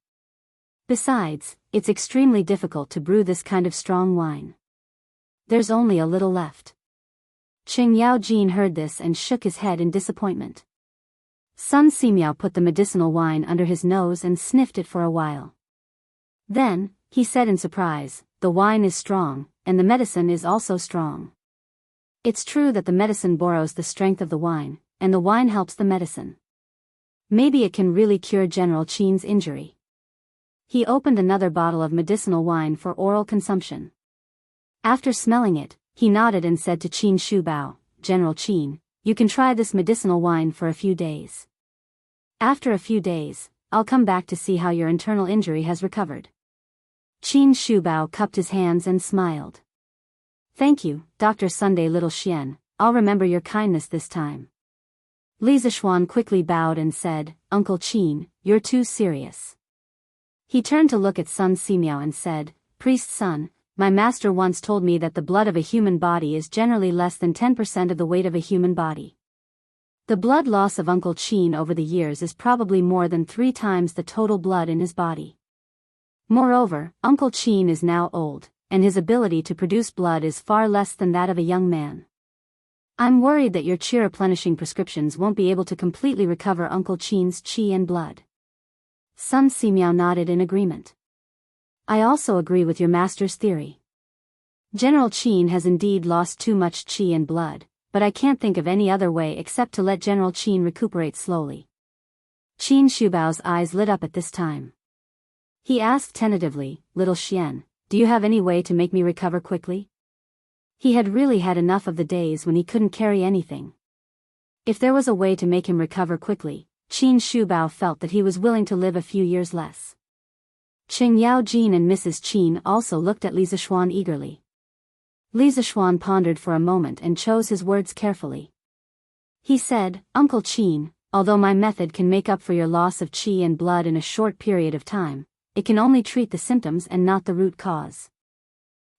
Besides, it's extremely difficult to brew this kind of strong wine. There's only a little left." Qing Yaojin heard this and shook his head in disappointment. Sun Simiao put the medicinal wine under his nose and sniffed it for a while. Then, he said in surprise, "The wine is strong, and the medicine is also strong. It's true that the medicine borrows the strength of the wine, and the wine helps the medicine. Maybe it can really cure General Qin's injury." He opened another bottle of medicinal wine for oral consumption. After smelling it, he nodded and said to Qin Shubao, "General Qin, you can try this medicinal wine for a few days. After a few days, I'll come back to see how your internal injury has recovered." Qin Shubao cupped his hands and smiled. "Thank you, Dr. Sunday Little Xian, I'll remember your kindness this time." Li Zishuan quickly bowed and said, "Uncle Qin, you're too serious." He turned to look at Sun Simiao and said, "Priest's son, my master once told me that the blood of a human body is generally less than 10% of the weight of a human body. The blood loss of Uncle Qin over the years is probably more than 3 times the total blood in his body. Moreover, Uncle Qin is now old, and his ability to produce blood is far less than that of a young man. I'm worried that your qi replenishing prescriptions won't be able to completely recover Uncle Qin's qi and blood." Sun Simiao nodded in agreement. "I also agree with your master's theory. General Qin has indeed lost too much qi and blood, but I can't think of any other way except to let General Qin recuperate slowly." Qin Shubao's eyes lit up at this time. He asked tentatively, "Little Xian, do you have any way to make me recover quickly?" He had really had enough of the days when he couldn't carry anything. If there was a way to make him recover quickly, Qin Shubao felt that he was willing to live a few years less. Qing Yaojin and Mrs. Qin also looked at Li Zishuan eagerly. Li Zishuan pondered for a moment and chose his words carefully. He said, Uncle Qin, although my method can make up for your loss of qi and blood in a short period of time, it can only treat the symptoms and not the root cause.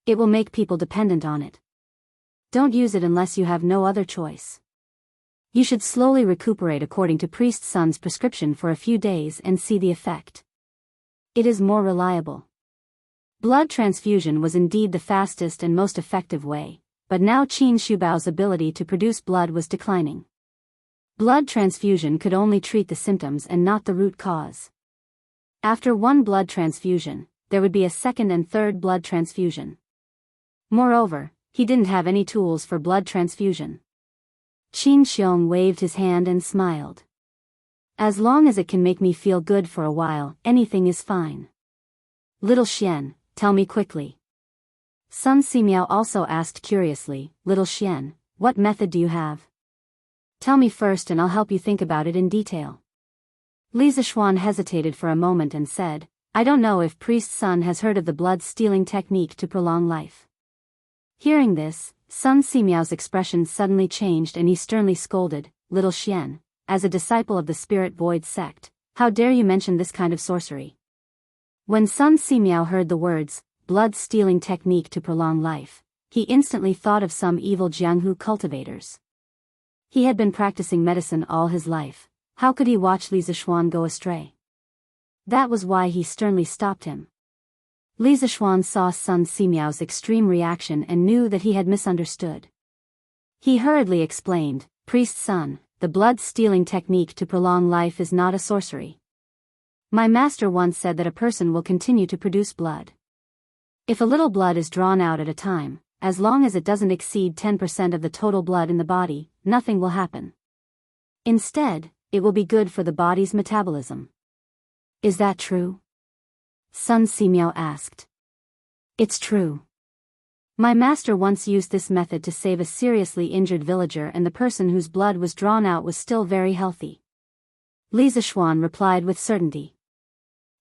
It will make people dependent on it. Don't use it unless you have no other choice. You should slowly recuperate according to Priest Sun's prescription for a few days and see the effect. It is more reliable. Blood transfusion was indeed the fastest and most effective way, but now Qin Shubao's ability to produce blood was declining. Blood transfusion could only treat the symptoms and not the root cause. After one blood transfusion, there would be a second and third blood transfusion. Moreover, he didn't have any tools for blood transfusion. Qin Xiong waved his hand and smiled. As long as it can make me feel good for a while, anything is fine. Little Xian, tell me quickly. Sun Simiao also asked curiously, Little Xian, what method do you have? Tell me first and I'll help you think about it in detail. Li Zishuan hesitated for a moment and said, I don't know if Priest Sun has heard of the blood-stealing technique to prolong life. Hearing this, Sun Simiao's expression suddenly changed and he sternly scolded, Little Xian, as a disciple of the Spirit Void sect, how dare you mention this kind of sorcery? When Sun Simiao heard the words, blood-stealing technique to prolong life, he instantly thought of some evil Jianghu cultivators. He had been practicing medicine all his life, how could he watch Li Zishuan go astray? That was why he sternly stopped him. Li Zishuan saw Sun Simiao's extreme reaction and knew that he had misunderstood. He hurriedly explained, Priest Sun, the blood-stealing technique to prolong life is not a sorcery. My master once said that a person will continue to produce blood. If a little blood is drawn out at a time, as long as it doesn't exceed 10% of the total blood in the body, nothing will happen. Instead, it will be good for the body's metabolism. Is that true? Sun Simiao asked. It's true. My master once used this method to save a seriously injured villager and the person whose blood was drawn out was still very healthy. Li Zishuan replied with certainty.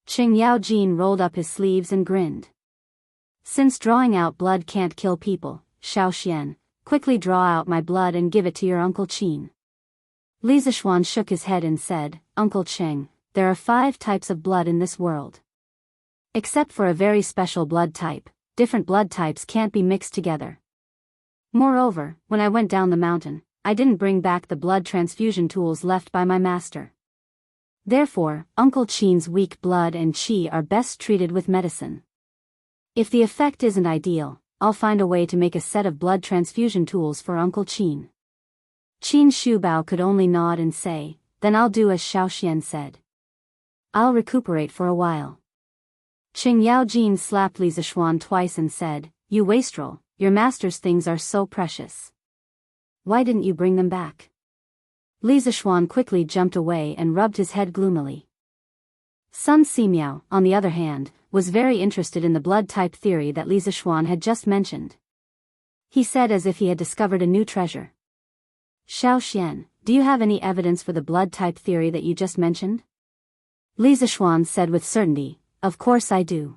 Qing Yaojin rolled up his sleeves and grinned. Since drawing out blood can't kill people, Xiao Xian, quickly draw out my blood and give it to your Uncle Qin. Li Zishuan shook his head and said, Uncle Cheng, there are 5 types of blood in this world. Except for a very special blood type, different blood types can't be mixed together. Moreover, when I went down the mountain, I didn't bring back the blood transfusion tools left by my master. Therefore, Uncle Qin's weak blood and qi are best treated with medicine. If the effect isn't ideal, I'll find a way to make a set of blood transfusion tools for Uncle Qin. Qin Shubao could only nod and say, then I'll do as Xiao Xian said. I'll recuperate for a while. Qing Yaojin slapped Li Zishuan twice and said, You wastrel, your master's things are so precious. Why didn't you bring them back? Li Zishuan quickly jumped away and rubbed his head gloomily. Sun Simiao, on the other hand, was very interested in the blood type theory that Li Zishuan had just mentioned. He said as if he had discovered a new treasure. Xiao Xian, do you have any evidence for the blood type theory that you just mentioned? Li Zishuan said with certainty, Of course I do.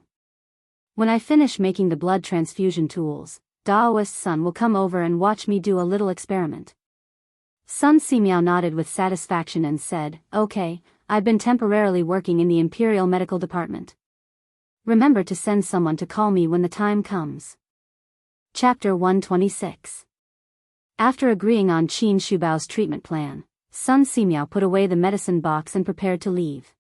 When I finish making the blood transfusion tools, Daoist Sun will come over and watch me do a little experiment. Sun Simiao nodded with satisfaction and said, Okay, I've been temporarily working in the Imperial Medical Department. Remember to send someone to call me when the time comes. Chapter 126. After agreeing on Qin Shubao's treatment plan, Sun Simiao put away the medicine box and prepared to leave.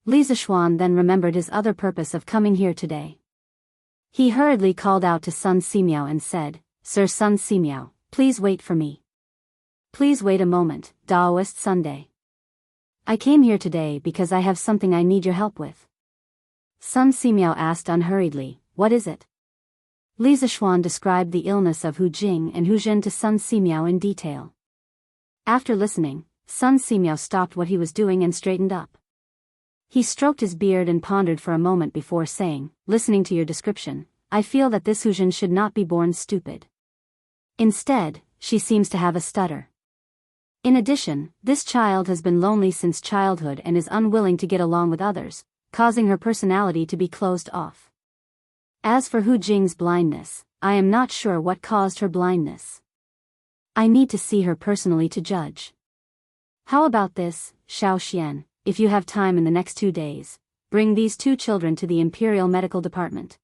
Li Zishuan then remembered his other purpose of coming here today. He hurriedly called out to Sun Simiao and said, Sir Sun Simiao, please wait for me. Please wait a moment, Daoist Sunday. I came here today because I have something I need your help with. Sun Simiao asked unhurriedly, What is it? Li Zishuan described the illness of Hu Jing and Hu Jin to Sun Simiao in detail. After listening, Sun Simiao stopped what he was doing and straightened up. He stroked his beard and pondered for a moment before saying, Listening to your description, I feel that this Hu Jin should not be born stupid. Instead, she seems to have a stutter. In addition, this child has been lonely since childhood and is unwilling to get along with others, causing her personality to be closed off. As for Hu Jing's blindness, I am not sure what caused her blindness. I need to see her personally to judge. How about this, Xiao Xian, if you have time in the next 2 days, bring these 2 children to the Imperial Medical Department.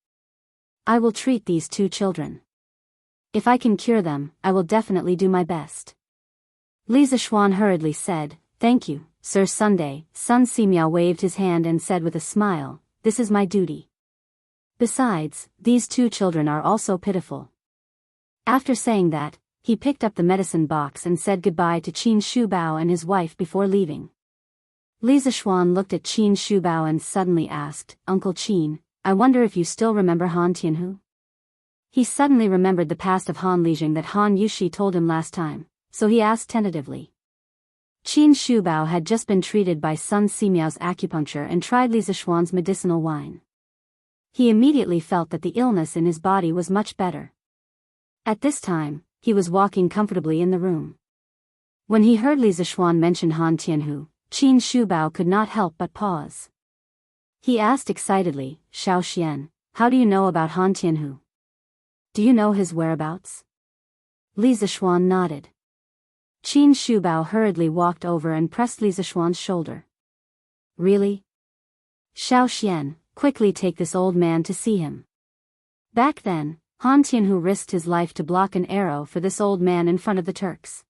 I will treat these 2 children. If I can cure them, I will definitely do my best. Li Zishuan hurriedly said, Thank you, Sir Sunday. Sun Simiao waved his hand and said with a smile, This is my duty. Besides, these 2 children are also pitiful. After saying that, he picked up the medicine box and said goodbye to Qin Shubao and his wife before leaving. Li Zishuan looked at Qin Shubao and suddenly asked, Uncle Qin, I wonder if you still remember Han Tianhu? He suddenly remembered the past of Han Lijing that Han Yushi told him last time, so he asked tentatively. Qin Shubao had just been treated by Sun Simiao's acupuncture and tried Li Zishuan's medicinal wine. He immediately felt that the illness in his body was much better. At this time, he was walking comfortably in the room. When he heard Li Zishuan mention Han Tianhu, Qin Shubao could not help but pause. He asked excitedly, Xiao Xian, how do you know about Han Tianhu? Do you know his whereabouts? Li Zishuan nodded. Qin Shubao hurriedly walked over and pressed Li Zishuan's shoulder. Really? Xiao Xian, quickly take this old man to see him. Back then, Han Tianhu risked his life to block an arrow for this old man in front of the Turks.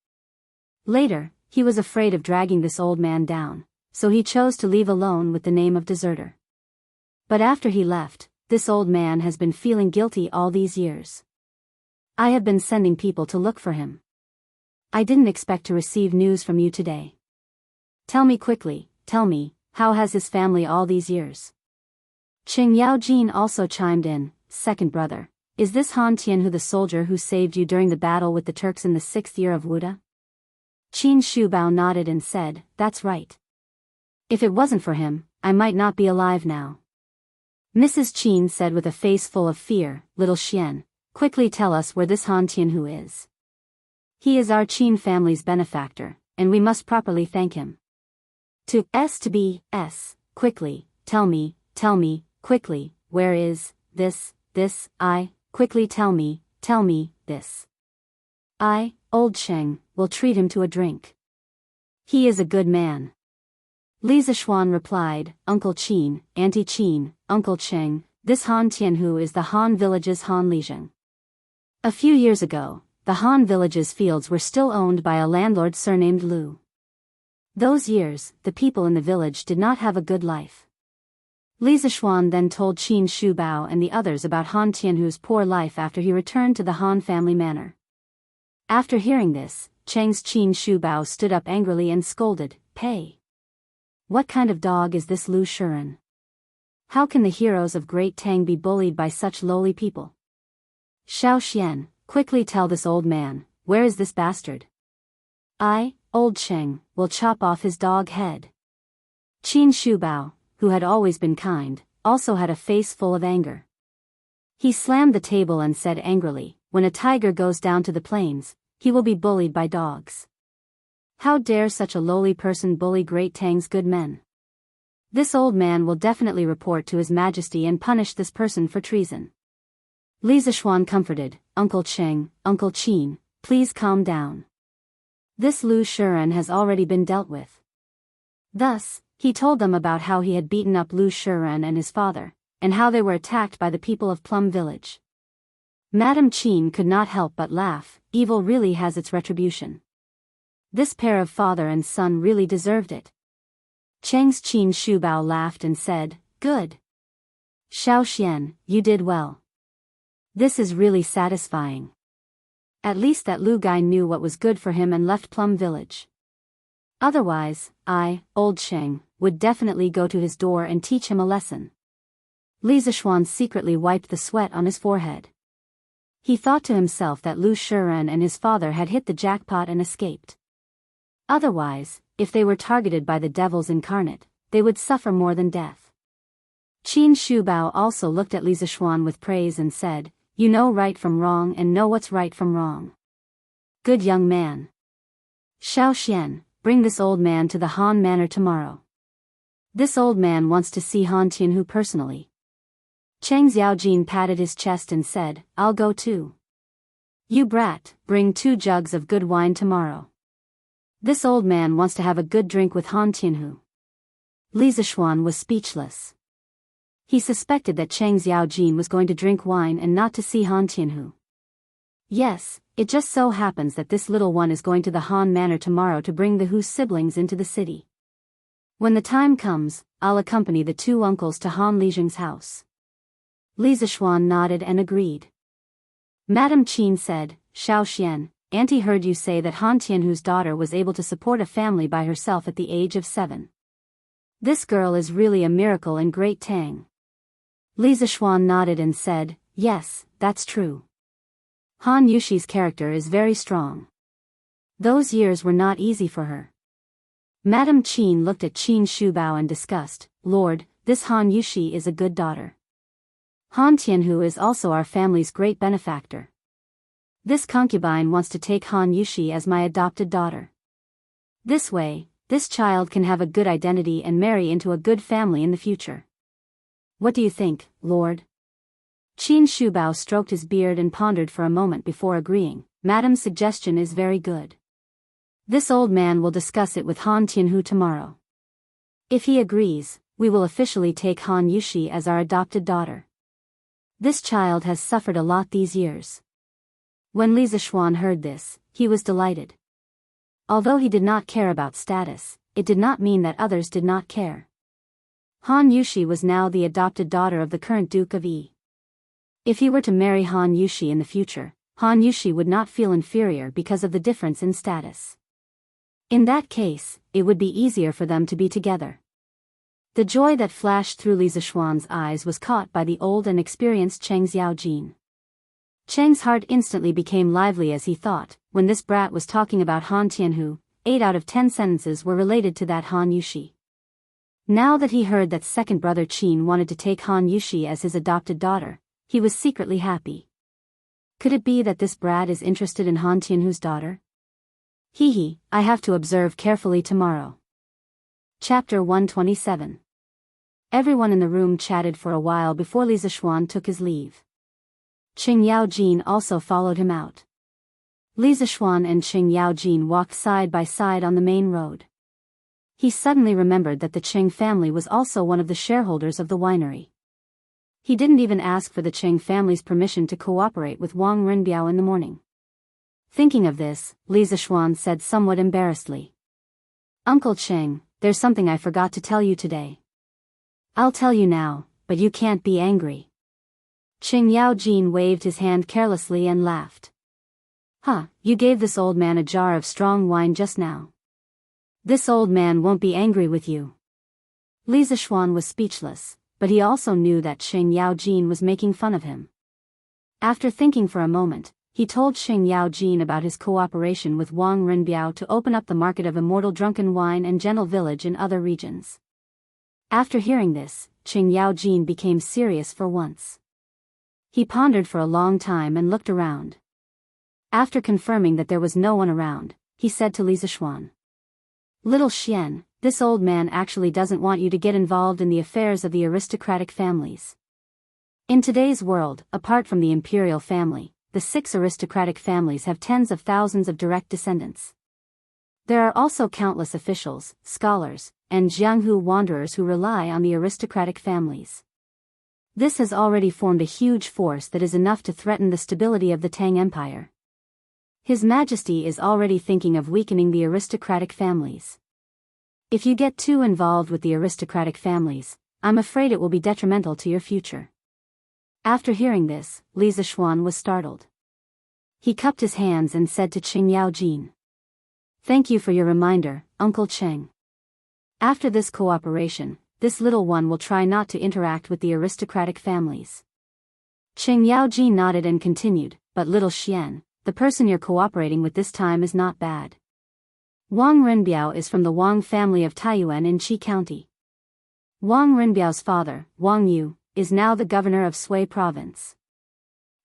Later, he was afraid of dragging this old man down, so he chose to leave alone with the name of deserter. But after he left, this old man has been feeling guilty all these years. I have been sending people to look for him. I didn't expect to receive news from you today. Tell me quickly, tell me, how has his family all these years? Qing Yaojin also chimed in, Second brother, is this Han Tianhu the soldier who saved you during the battle with the Turks in the 6th year of Wuda? Qin Shubao nodded and said, That's right. If it wasn't for him, I might not be alive now. Mrs. Qin said with a face full of fear, Little Xian, quickly tell us where this Han Tianhu is. He is our Qin family's benefactor, and we must properly thank him. To be, quickly, tell me, quickly, where is, this, quickly tell me, this. I, old Cheng, will treat him to a drink. He is a good man. Li Zishuan replied, Uncle Qin, Auntie Qin, Uncle Cheng, this Han Tianhu is the Han village's Han Lijing. A few years ago, the Han village's fields were still owned by a landlord surnamed Lu. Those years, the people in the village did not have a good life. Li Zishuan then told Qin Shubao and the others about Han Tianhu's poor life after he returned to the Han family manor. After hearing this, Cheng's Qin Shubao stood up angrily and scolded, Pay! What kind of dog is this Lu Shuren? How can the heroes of Great Tang be bullied by such lowly people? Xiao Xian, quickly tell this old man, where is this bastard? I, old Cheng, will chop off his dog head. Qin Shubao, who had always been kind, also had a face full of anger. He slammed the table and said angrily, When a tiger goes down to the plains, he will be bullied by dogs. How dare such a lowly person bully Great Tang's good men? This old man will definitely report to His Majesty and punish this person for treason. Li Zishuan comforted, Uncle Cheng, Uncle Qin, please calm down. This Lu Shuren has already been dealt with. Thus, he told them about how he had beaten up Lu Shuren and his father, and how they were attacked by the people of Plum Village. Madame Qin could not help but laugh, evil really has its retribution. This pair of father and son really deserved it. Cheng's Qin Shubao laughed and said, Good. Xiao Xian, you did well. This is really satisfying. At least that Lu guy knew what was good for him and left Plum Village. Otherwise, I, old Cheng, would definitely go to his door and teach him a lesson. Li Zishuan secretly wiped the sweat on his forehead. He thought to himself that Lu Shuren and his father had hit the jackpot and escaped. Otherwise, if they were targeted by the devils incarnate, they would suffer more than death. Qin Shubao also looked at Li Zishuan with praise and said, You know right from wrong and know what's right from wrong. Good young man. Xiao Xian, bring this old man to the Han Manor tomorrow. This old man wants to see Han Tianhu personally. Cheng Xiaojin patted his chest and said, I'll go too. You brat, bring 2 jugs of good wine tomorrow. This old man wants to have a good drink with Han Tianhu. Li Zishuan was speechless. He suspected that Cheng Xiaojin was going to drink wine and not to see Han Tianhu. Yes, it just so happens that this little one is going to the Han Manor tomorrow to bring the Hu siblings into the city. When the time comes, I'll accompany the 2 uncles to Han Lijing's house. Li Zishuan nodded and agreed. Madame Qin said, Xiao Xian, Auntie heard you say that Han Tianhu's daughter was able to support a family by herself at the age of 7. This girl is really a miracle in Great Tang. Li Zishuan nodded and said, yes, that's true. Han Yushi's character is very strong. Those years were not easy for her. Madame Qin looked at Qin Shubao and discussed, Lord, this Han Yushi is a good daughter. Han Tianhu is also our family's great benefactor. This concubine wants to take Han Yushi as my adopted daughter. This way, this child can have a good identity and marry into a good family in the future. What do you think, Lord? Qin Shubao stroked his beard and pondered for a moment before agreeing. Madame's suggestion is very good. This old man will discuss it with Han Tianhu tomorrow. If he agrees, we will officially take Han Yushi as our adopted daughter. This child has suffered a lot these years. When Li Zishuan heard this, he was delighted. Although he did not care about status, it did not mean that others did not care. Han Yushi was now the adopted daughter of the current Duke of Yi. If he were to marry Han Yushi in the future, Han Yushi would not feel inferior because of the difference in status. In that case, it would be easier for them to be together. The joy that flashed through Li Zishuan's eyes was caught by the old and experienced Cheng Xiaojin. Cheng's heart instantly became lively as he thought, when this brat was talking about Han Tianhu, 8 out of 10 sentences were related to that Han Yushi. Now that he heard that second brother Qin wanted to take Han Yushi as his adopted daughter, he was secretly happy. Could it be that this brat is interested in Han Tianhu's daughter? Hee, I have to observe carefully tomorrow. Chapter 127. Everyone in the room chatted for a while before Li Zishuan took his leave. Cheng Yaojin also followed him out. Li Zishuan and Cheng Yaojin walked side by side on the main road. He suddenly remembered that the Cheng family was also one of the shareholders of the winery. He didn't even ask for the Cheng family's permission to cooperate with Wang Renbiao in the morning. Thinking of this, Li Zishuan said somewhat embarrassedly, Uncle Cheng, there's something I forgot to tell you today. I'll tell you now, but you can't be angry. Cheng Yaojin waved his hand carelessly and laughed. You gave this old man a jar of strong wine just now. This old man won't be angry with you. Li Zishuan was speechless, but he also knew that Cheng Yaojin was making fun of him. After thinking for a moment, he told Cheng Yaojin about his cooperation with Wang Renbiao to open up the market of immortal drunken wine and gentle village in other regions. After hearing this, Cheng Yaojin became serious for once. He pondered for a long time and looked around. After confirming that there was no one around, he said to Li Zishuan, Little Xian, this old man actually doesn't want you to get involved in the affairs of the aristocratic families. In today's world, apart from the imperial family, the 6 aristocratic families have tens of thousands of direct descendants. There are also countless officials, scholars, and Jianghu wanderers who rely on the aristocratic families. This has already formed a huge force that is enough to threaten the stability of the Tang Empire. His Majesty is already thinking of weakening the aristocratic families. If you get too involved with the aristocratic families, I'm afraid it will be detrimental to your future. After hearing this, Li Zishuan was startled. He cupped his hands and said to Cheng Yaojin, Thank you for your reminder, Uncle Cheng. After this cooperation, this little one will try not to interact with the aristocratic families. Cheng Yaojin nodded and continued, But little Xian, the person you're cooperating with this time is not bad. Wang Renbiao is from the Wang family of Taiyuan in Qi County. Wang Renbiao's father, Wang Yu, is now the governor of Sui province.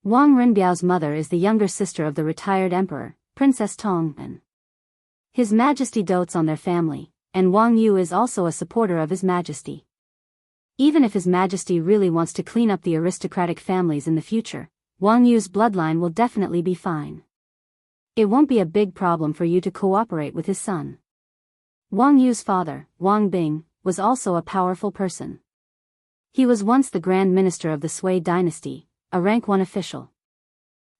Wang Renbiao's mother is the younger sister of the retired emperor, Princess Tong. His Majesty dotes on their family, and Wang Yu is also a supporter of His Majesty. Even if His Majesty really wants to clean up the aristocratic families in the future, Wang Yu's bloodline will definitely be fine. It won't be a big problem for you to cooperate with his son. Wang Yu's father, Wang Bing, was also a powerful person. He was once the Grand Minister of the Sui dynasty, a rank 1 official.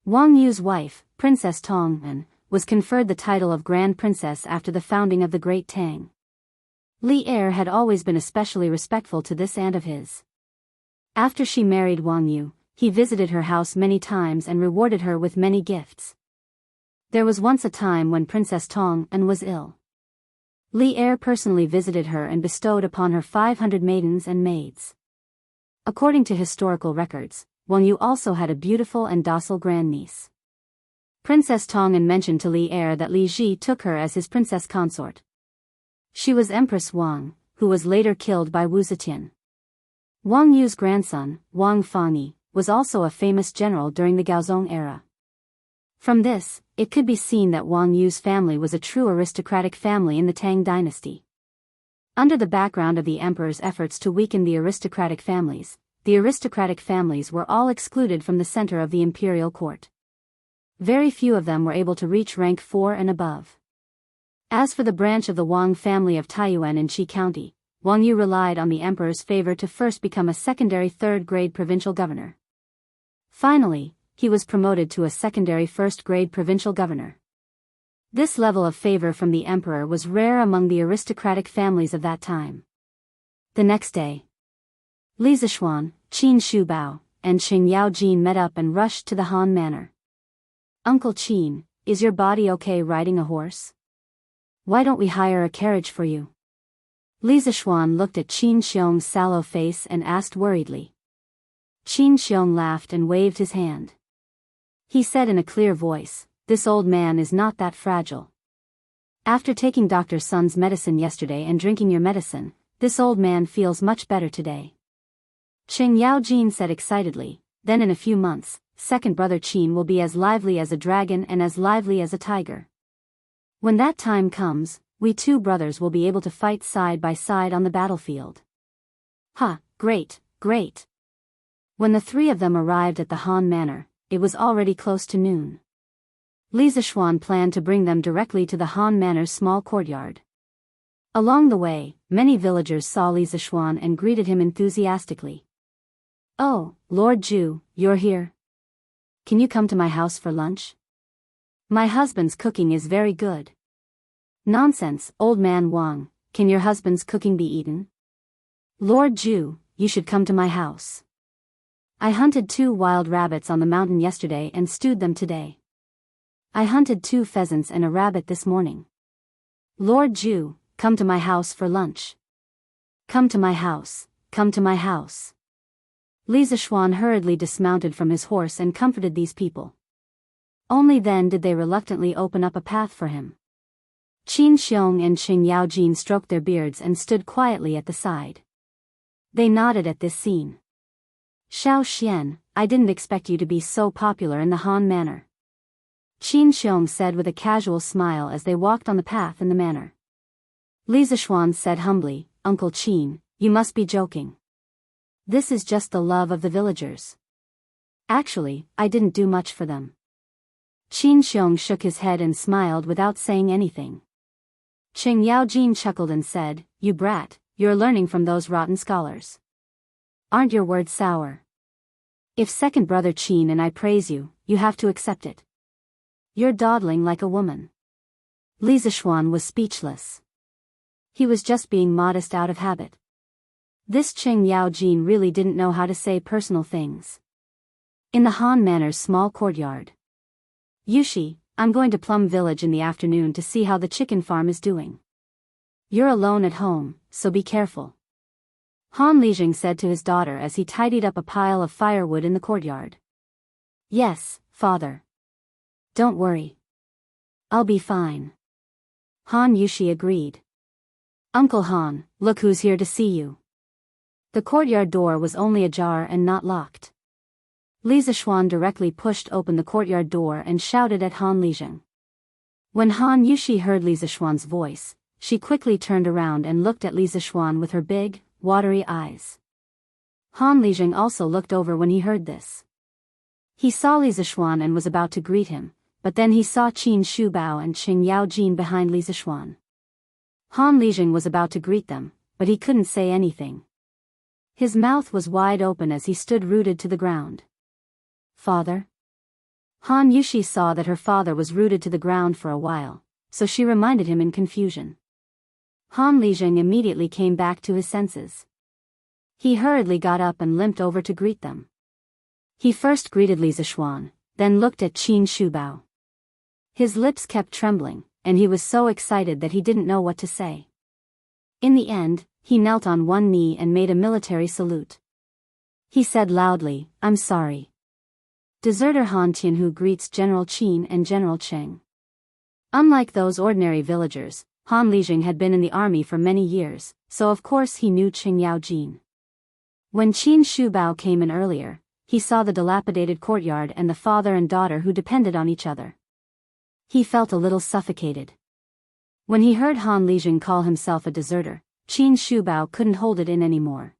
Wang Yu's wife, Princess Tong, was conferred the title of Grand Princess after the founding of the Great Tang. Li Er had always been especially respectful to this aunt of his. After she married Wang Yu, he visited her house many times and rewarded her with many gifts. There was once a time when Princess Tong was ill. Li Er personally visited her and bestowed upon her 500 maidens and maids. According to historical records, Wang Yu also had a beautiful and docile grandniece. Princess Tong mentioned to Li Er that Li Ji took her as his princess consort. She was Empress Wang, who was later killed by Wu Zetian. Wang Yu's grandson, Wang Fangyi, was also a famous general during the Gaozong era. From this, it could be seen that Wang Yu's family was a true aristocratic family in the Tang dynasty. Under the background of the emperor's efforts to weaken the aristocratic families were all excluded from the center of the imperial court. Very few of them were able to reach rank 4 and above. As for the branch of the Wang family of Taiyuan in Qi County, Wang Yu relied on the emperor's favor to first become a secondary third-grade provincial governor. Finally, he was promoted to a secondary first-grade provincial governor. This level of favor from the emperor was rare among the aristocratic families of that time. The next day, Li Zishuan, Qin Shubao, and Qing Yaojin met up and rushed to the Han Manor. "Uncle Qin, is your body okay riding a horse? Why don't we hire a carriage for you?" Li Zishuan looked at Qin Xiong's sallow face and asked worriedly. Qin Xiong laughed and waved his hand. He said in a clear voice, "This old man is not that fragile. After taking Dr. Sun's medicine yesterday and drinking your medicine, this old man feels much better today." Qing Yaojin said excitedly, "Then in a few months, second brother Qin will be as lively as a dragon and as lively as a tiger. When that time comes, we two brothers will be able to fight side by side on the battlefield." "Ha, great, great." When the three of them arrived at the Han Manor, it was already close to noon. Li Zishuan planned to bring them directly to the Han Manor's small courtyard. Along the way, many villagers saw Li Zishuan and greeted him enthusiastically. "Oh, Lord Zhu, you're here. Can you come to my house for lunch? My husband's cooking is very good." "Nonsense, old man Wang, can your husband's cooking be eaten? Lord Zhu, you should come to my house. I hunted 2 wild rabbits on the mountain yesterday and stewed them today. I hunted 2 pheasants and a rabbit this morning. Lord Zhu, come to my house for lunch. Come to my house, come to my house." Li Zishuan hurriedly dismounted from his horse and comforted these people. Only then did they reluctantly open up a path for him. Qin Xiong and Qing Yaojin stroked their beards and stood quietly at the side. They nodded at this scene. "Xiao Xian, I didn't expect you to be so popular in the Han Manor," Qin Xiong said with a casual smile as they walked on the path in the manor. Li Zishuan said humbly, "Uncle Qin, you must be joking. This is just the love of the villagers. Actually, I didn't do much for them." Qin Xiong shook his head and smiled without saying anything. Qing Yaojin chuckled and said, "You brat, you're learning from those rotten scholars. Aren't your words sour? If second brother Qin and I praise you, you have to accept it. You're dawdling like a woman." Li Zishuan was speechless. He was just being modest out of habit. This Qing Yaojin really didn't know how to say personal things. In the Han Manor's small courtyard. "Yushi, I'm going to Plum Village in the afternoon to see how the chicken farm is doing. You're alone at home, so be careful." Han Lijing said to his daughter as he tidied up a pile of firewood in the courtyard. "Yes, father. Don't worry. I'll be fine." Han Yushi agreed. "Uncle Han, look who's here to see you." The courtyard door was only ajar and not locked. Li Zishuan directly pushed open the courtyard door and shouted at Han Lijing. When Han Yushi heard Li Zishuan's voice, she quickly turned around and looked at Li Zishuan with her big, watery eyes. Han Lijing also looked over when he heard this. He saw Li Zishuan and was about to greet him, but then he saw Qin Shubao and Qing Yaojin behind Li Zishuan. Han Lijing was about to greet them, but he couldn't say anything. His mouth was wide open as he stood rooted to the ground. Father? Han Yushi saw that her father was rooted to the ground for a while, so she reminded him in confusion. Han Lijing immediately came back to his senses. He hurriedly got up and limped over to greet them. He first greeted Li Zishuan, then looked at Qin Shubao. His lips kept trembling, and he was so excited that he didn't know what to say. In the end, he knelt on one knee and made a military salute. He said loudly, "I'm sorry." Deserter Han Tianhu greets General Qin and General Cheng. Unlike those ordinary villagers, Han Lijing had been in the army for many years, so of course he knew Qing Yaojin. When Qin Shubao came in earlier, he saw the dilapidated courtyard and the father and daughter who depended on each other. He felt a little suffocated. When he heard Han Lijing call himself a deserter, Qin Shubao couldn't hold it in anymore.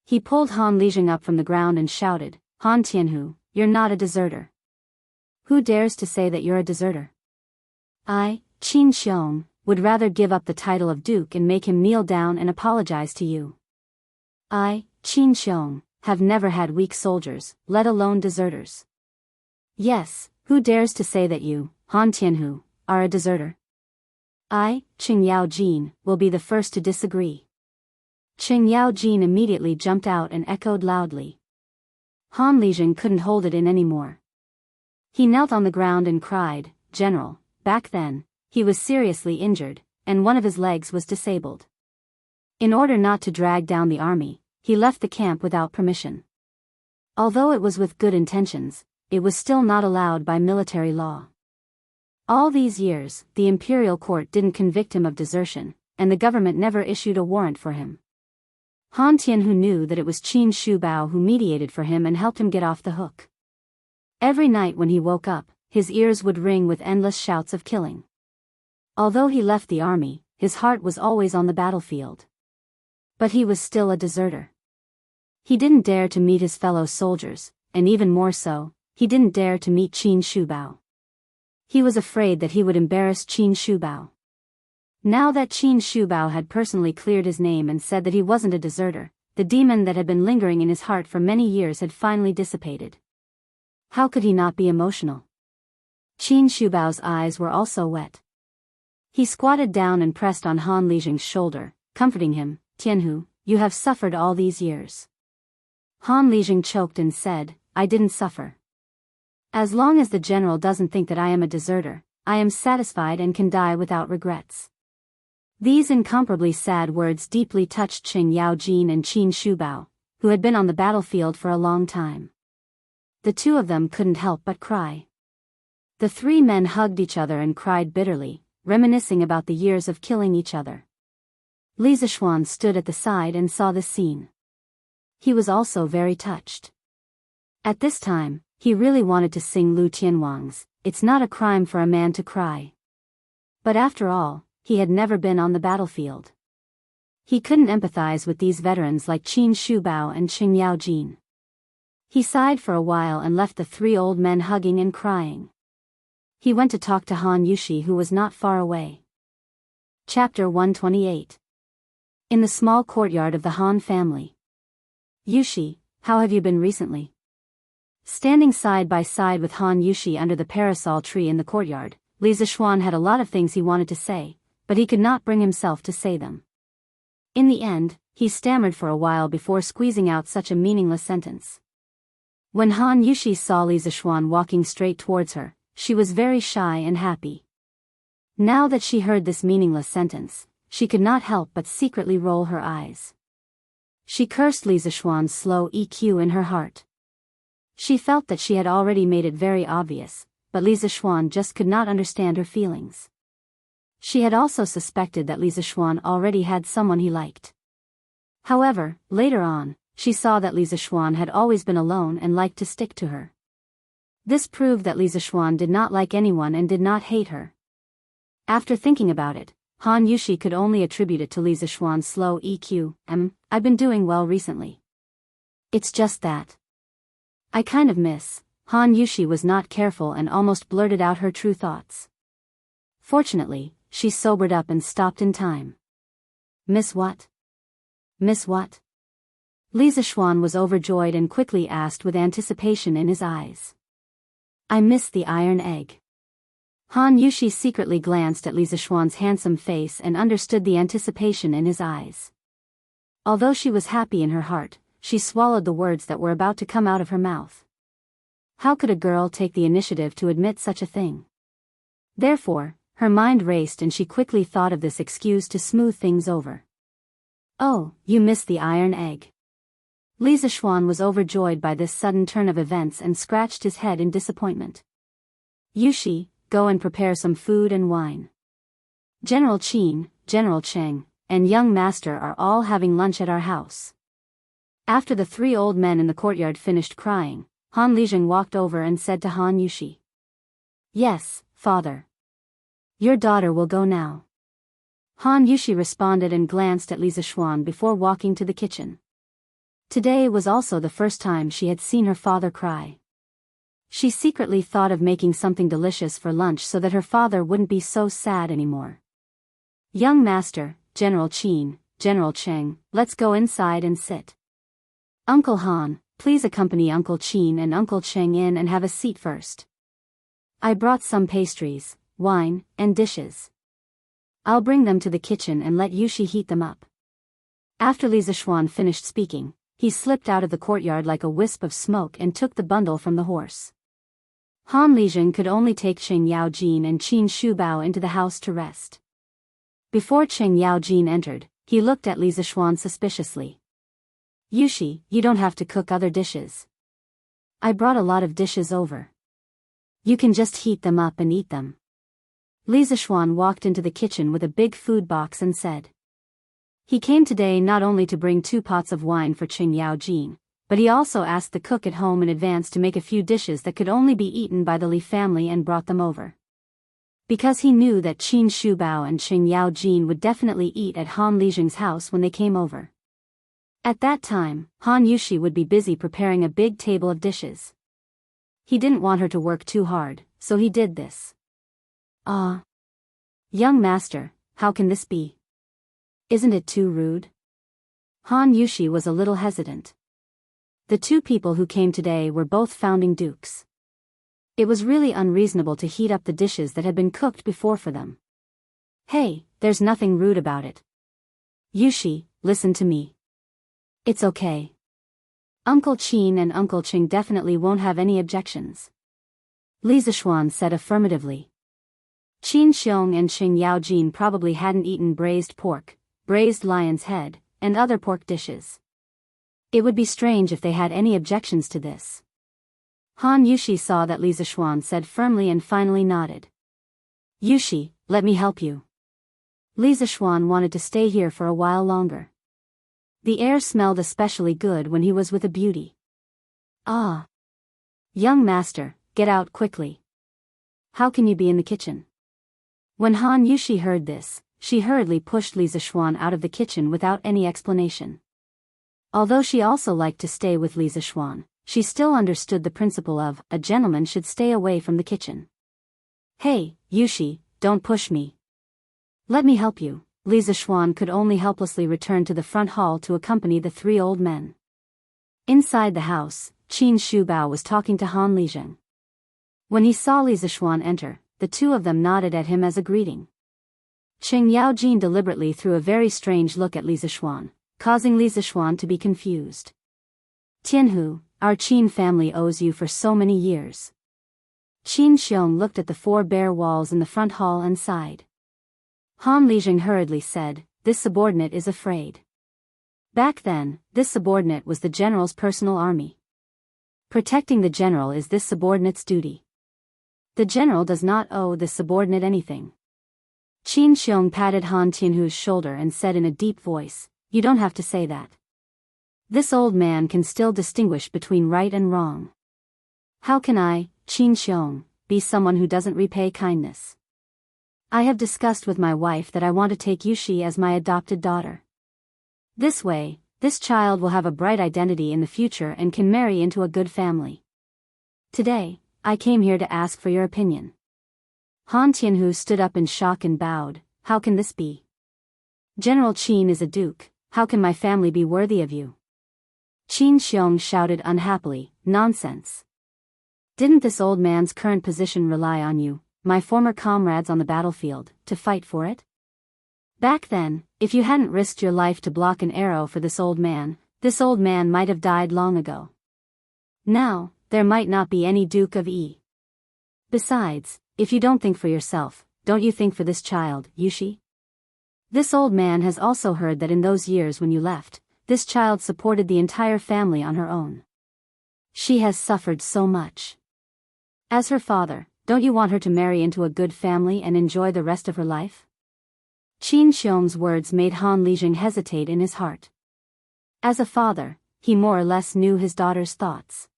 He pulled Han Lijing up from the ground and shouted, "Han Tianhu, you're not a deserter. Who dares to say that you're a deserter? I, Qin Xiong, would rather give up the title of duke and make him kneel down and apologize to you. I, Qin Xiong, have never had weak soldiers, let alone deserters. Yes, who dares to say that you, Han Tianhu, are a deserter? I, Qing Yaojin, will be the first to disagree." Qing Yaojin immediately jumped out and echoed loudly. Han Lijing couldn't hold it in anymore. He knelt on the ground and cried, "General, back then, he was seriously injured, and one of his legs was disabled. In order not to drag down the army, he left the camp without permission. Although it was with good intentions, it was still not allowed by military law. All these years, the imperial court didn't convict him of desertion, and the government never issued a warrant for him." Han Tianhu knew that it was Qin Shubao who mediated for him and helped him get off the hook. Every night when he woke up, his ears would ring with endless shouts of killing. Although he left the army, his heart was always on the battlefield. But he was still a deserter. He didn't dare to meet his fellow soldiers, and even more so, he didn't dare to meet Qin Shubao. He was afraid that he would embarrass Qin Shubao. Now that Qin Shubao had personally cleared his name and said that he wasn't a deserter, the demon that had been lingering in his heart for many years had finally dissipated. How could he not be emotional? Qin Shubao's eyes were also wet. He squatted down and pressed on Han Lijing's shoulder, comforting him, "Tianhu, you have suffered all these years." Han Lijing choked and said, "I didn't suffer. As long as the general doesn't think that I am a deserter, I am satisfied and can die without regrets." These incomparably sad words deeply touched Qing Yaojin and Qin Shubao, who had been on the battlefield for a long time. The two of them couldn't help but cry. The three men hugged each other and cried bitterly, reminiscing about the years of killing each other. Li Zishuan stood at the side and saw this scene. He was also very touched. At this time, he really wanted to sing Lu Tianwang's "It's Not a Crime for a Man to Cry." But after all, he had never been on the battlefield. He couldn't empathize with these veterans like Qin Shubao and Qing Yaojin. He sighed for a while and left the three old men hugging and crying. He went to talk to Han Yushi, who was not far away. Chapter 128. In the small courtyard of the Han family. "Yushi, how have you been recently?" Standing side by side with Han Yushi under the parasol tree in the courtyard, Li Zishuan had a lot of things he wanted to say, but he could not bring himself to say them. In the end, he stammered for a while before squeezing out such a meaningless sentence. When Han Yushi saw Li Zishuan walking straight towards her, she was very shy and happy. Now that she heard this meaningless sentence, she could not help but secretly roll her eyes. She cursed Li Zishuan's slow EQ in her heart. She felt that she had already made it very obvious, but Li Zishuan just could not understand her feelings. She had also suspected that Li Zishuan already had someone he liked. However, later on, she saw that Li Zishuan had always been alone and liked to stick to her. This proved that Li Zishuan did not like anyone and did not hate her. After thinking about it, Han Yushi could only attribute it to Li Zishuan's slow EQ. I've been doing well recently. It's just that I kind of miss. Han Yushi was not careful and almost blurted out her true thoughts. Fortunately, she sobered up and stopped in time. Miss what? Miss what? Li Zishuan was overjoyed and quickly asked with anticipation in his eyes. I miss the iron egg. Han Yushi secretly glanced at Li Zishuan's handsome face and understood the anticipation in his eyes. Although she was happy in her heart, she swallowed the words that were about to come out of her mouth. How could a girl take the initiative to admit such a thing? Therefore, her mind raced and she quickly thought of this excuse to smooth things over. Oh, you missed the iron egg. Li Zishuan was overjoyed by this sudden turn of events and scratched his head in disappointment. Yushi, go and prepare some food and wine. General Qin, General Cheng, and young master are all having lunch at our house. After the three old men in the courtyard finished crying, Han Lijing walked over and said to Han Yushi. Yes, father. Your daughter will go now. Han Yushi responded and glanced at Li Zishuan before walking to the kitchen. Today was also the first time she had seen her father cry. She secretly thought of making something delicious for lunch so that her father wouldn't be so sad anymore. Young master, General Qin, General Cheng, let's go inside and sit. Uncle Han, please accompany Uncle Qin and Uncle Cheng in and have a seat first. I brought some pastries, wine, and dishes. I'll bring them to the kitchen and let Yushi heat them up. After Li Zishuan finished speaking, he slipped out of the courtyard like a wisp of smoke and took the bundle from the horse. Han Lijing could only take Cheng Yaojin and Qin Shubao into the house to rest. Before Cheng Yaojin entered, he looked at Li Zishuan suspiciously. Yushi, you don't have to cook other dishes. I brought a lot of dishes over. You can just heat them up and eat them. Li Zishuan walked into the kitchen with a big food box and said. He came today not only to bring 2 pots of wine for Cheng Yaojin, but he also asked the cook at home in advance to make a few dishes that could only be eaten by the Li family and brought them over. Because he knew that Qin Shubao and Cheng Yaojin would definitely eat at Han Lijing's house when they came over. At that time, Han Yushi would be busy preparing a big table of dishes. He didn't want her to work too hard, so he did this. Ah. Young master, how can this be? Isn't it too rude? Han Yushi was a little hesitant. The 2 people who came today were both founding dukes. It was really unreasonable to heat up the dishes that had been cooked before for them. Hey, there's nothing rude about it. Yushi, listen to me. It's okay. Uncle Qin and Uncle Cheng definitely won't have any objections. Li Zishuan said affirmatively. Qin Xiong and Cheng Yaojin probably hadn't eaten braised pork, braised lion's head, and other pork dishes. It would be strange if they had any objections to this. Han Yushi saw that Li Zishuan said firmly and finally nodded. Yushi, let me help you. Li Zishuan wanted to stay here for a while longer. The air smelled especially good when he was with a beauty. Ah. Young master, get out quickly. How can you be in the kitchen? When Han Yushi heard this, she hurriedly pushed Li Zishuan out of the kitchen without any explanation. Although she also liked to stay with Li Zishuan, she still understood the principle of, a gentleman should stay away from the kitchen. Hey, Yushi, don't push me. Let me help you. Li Zishuan could only helplessly return to the front hall to accompany the 3 old men. Inside the house, Qin Shubao was talking to Han Lijing. When he saw Li Zishuan enter, the 2 of them nodded at him as a greeting. Cheng Yaojin deliberately threw a very strange look at Li Zishuan, causing Li Zishuan to be confused. Tianhu, our Qin family owes you for so many years. Qin Xiong looked at the 4 bare walls in the front hall and sighed. Han Lijing hurriedly said, this subordinate is afraid. Back then, this subordinate was the general's personal army. Protecting the general is this subordinate's duty. The general does not owe this subordinate anything. Qin Xiong patted Han Tianhu's shoulder and said in a deep voice, you don't have to say that. This old man can still distinguish between right and wrong. How can I, Qin Xiong, be someone who doesn't repay kindness? I have discussed with my wife that I want to take Yushi as my adopted daughter. This way, This child will have a bright identity in the future and can marry into a good family. Today, I came here to ask for your opinion. Han Tianhu stood up in shock and bowed. How can this be? General Qin is a duke. How can my family be worthy of you? Qin Xiong shouted unhappily. Nonsense. Didn't this old man's current position rely on you, my former comrades on the battlefield, to fight for it? Back then, if you hadn't risked your life to block an arrow for this old man might have died long ago. Now, there might not be any Duke of E. Besides, if you don't think for yourself, don't you think for this child, Yushi? This old man has also heard that in those years when you left, this child supported the entire family on her own. She has suffered so much. As her father, don't you want her to marry into a good family and enjoy the rest of her life? Qin Xiong's words made Han Lijing hesitate in his heart. As a father, he more or less knew his daughter's thoughts.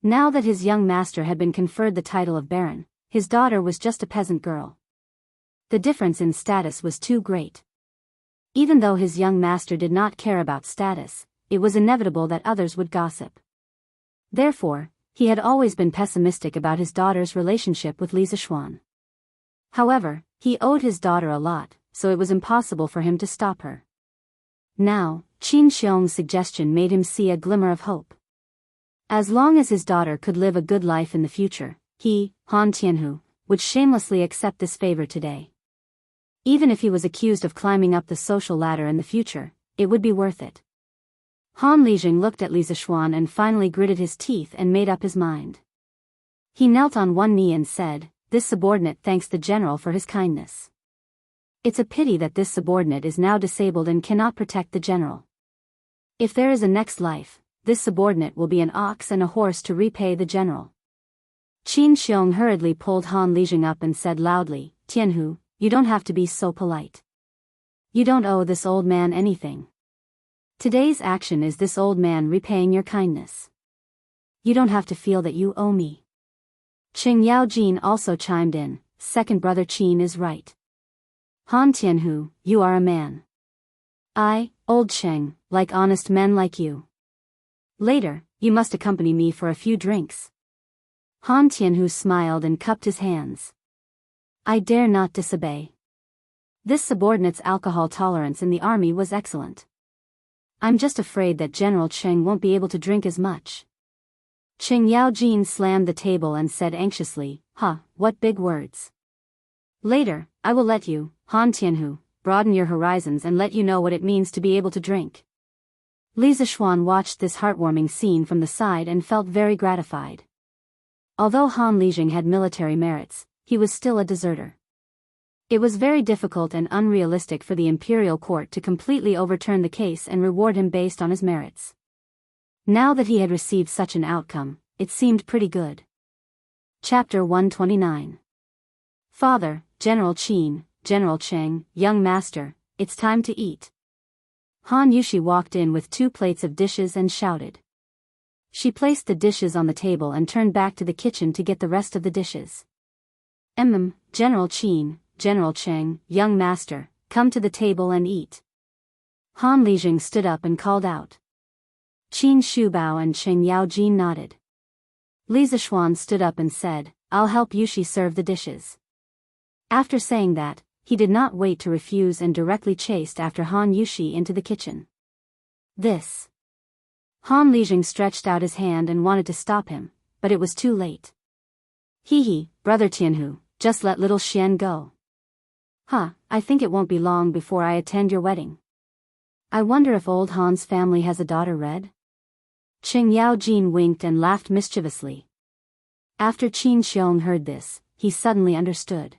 Now that his young master had been conferred the title of Baron, his daughter was just a peasant girl. The difference in status was too great. Even though his young master did not care about status, it was inevitable that others would gossip. Therefore, he had always been pessimistic about his daughter's relationship with Li Zishuan. However, he owed his daughter a lot, so it was impossible for him to stop her. Now, Qin Xiong's suggestion made him see a glimmer of hope. As long as his daughter could live a good life in the future, he, Han Tianhu, would shamelessly accept this favor today. Even if he was accused of climbing up the social ladder in the future, it would be worth it. Han Lijing looked at Li Zishuan and finally gritted his teeth and made up his mind. He knelt on one knee and said, "This subordinate thanks the general for his kindness. It's a pity that this subordinate is now disabled and cannot protect the general. If there is a next life, this subordinate will be an ox and a horse to repay the general." Qin Xiong hurriedly pulled Han Lijing up and said loudly, "Tianhu, you don't have to be so polite. You don't owe this old man anything. Today's action is this old man repaying your kindness. You don't have to feel that you owe me." Qing Yaojin also chimed in, "Second brother Qin is right. Han Tianhu, you are a man. I, old Cheng, like honest men like you. Later, you must accompany me for a few drinks." Han Tianhu smiled and cupped his hands. "I dare not disobey." This subordinate's alcohol tolerance in the army was excellent. "I'm just afraid that General Cheng won't be able to drink as much." Qing Yaojin slammed the table and said anxiously, What big words. Later, I will let you, Han Tianhu, broaden your horizons and let you know what it means to be able to drink." Li Zishuan watched this heartwarming scene from the side and felt very gratified. Although Han Lijing had military merits, he was still a deserter. It was very difficult and unrealistic for the imperial court to completely overturn the case and reward him based on his merits. Now that he had received such an outcome, it seemed pretty good. Chapter 129. "Father, General Qin, General Cheng, young master, it's time to eat." Han Yushi walked in with 2 plates of dishes and shouted. She placed the dishes on the table and turned back to the kitchen to get the rest of the dishes. General Qin, General Cheng, young master, come to the table and eat." Han Lijing stood up and called out. Qin Shubao and Qing Yaojin nodded. Li Zishuan stood up and said, "I'll help Yushi serve the dishes." After saying that, he did not wait to refuse and directly chased after Han Yushi into the kitchen. "This." Han Lijing stretched out his hand and wanted to stop him, but it was too late. Brother Tianhu, just let little Xian go." I think it won't be long before I attend your wedding. I wonder if old Han's family has a daughter Red?" Qing Yaojin winked and laughed mischievously. After Qin Xiong heard this, he suddenly understood.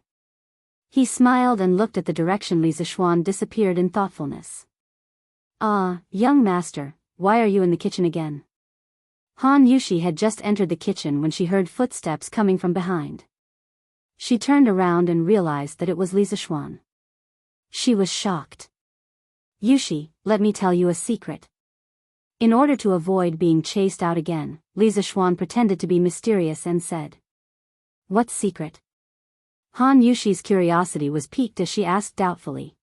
He smiled and looked at the direction Li Zishuan disappeared in thoughtfulness. Young master, why are you in the kitchen again?" Han Yushi had just entered the kitchen when she heard footsteps coming from behind. She turned around and realized that it was Li Zishuan. She was shocked. "Yushi, let me tell you a secret." In order to avoid being chased out again, Li Zishuan pretended to be mysterious and said, "What secret?" Han Yushi's curiosity was piqued as she asked doubtfully.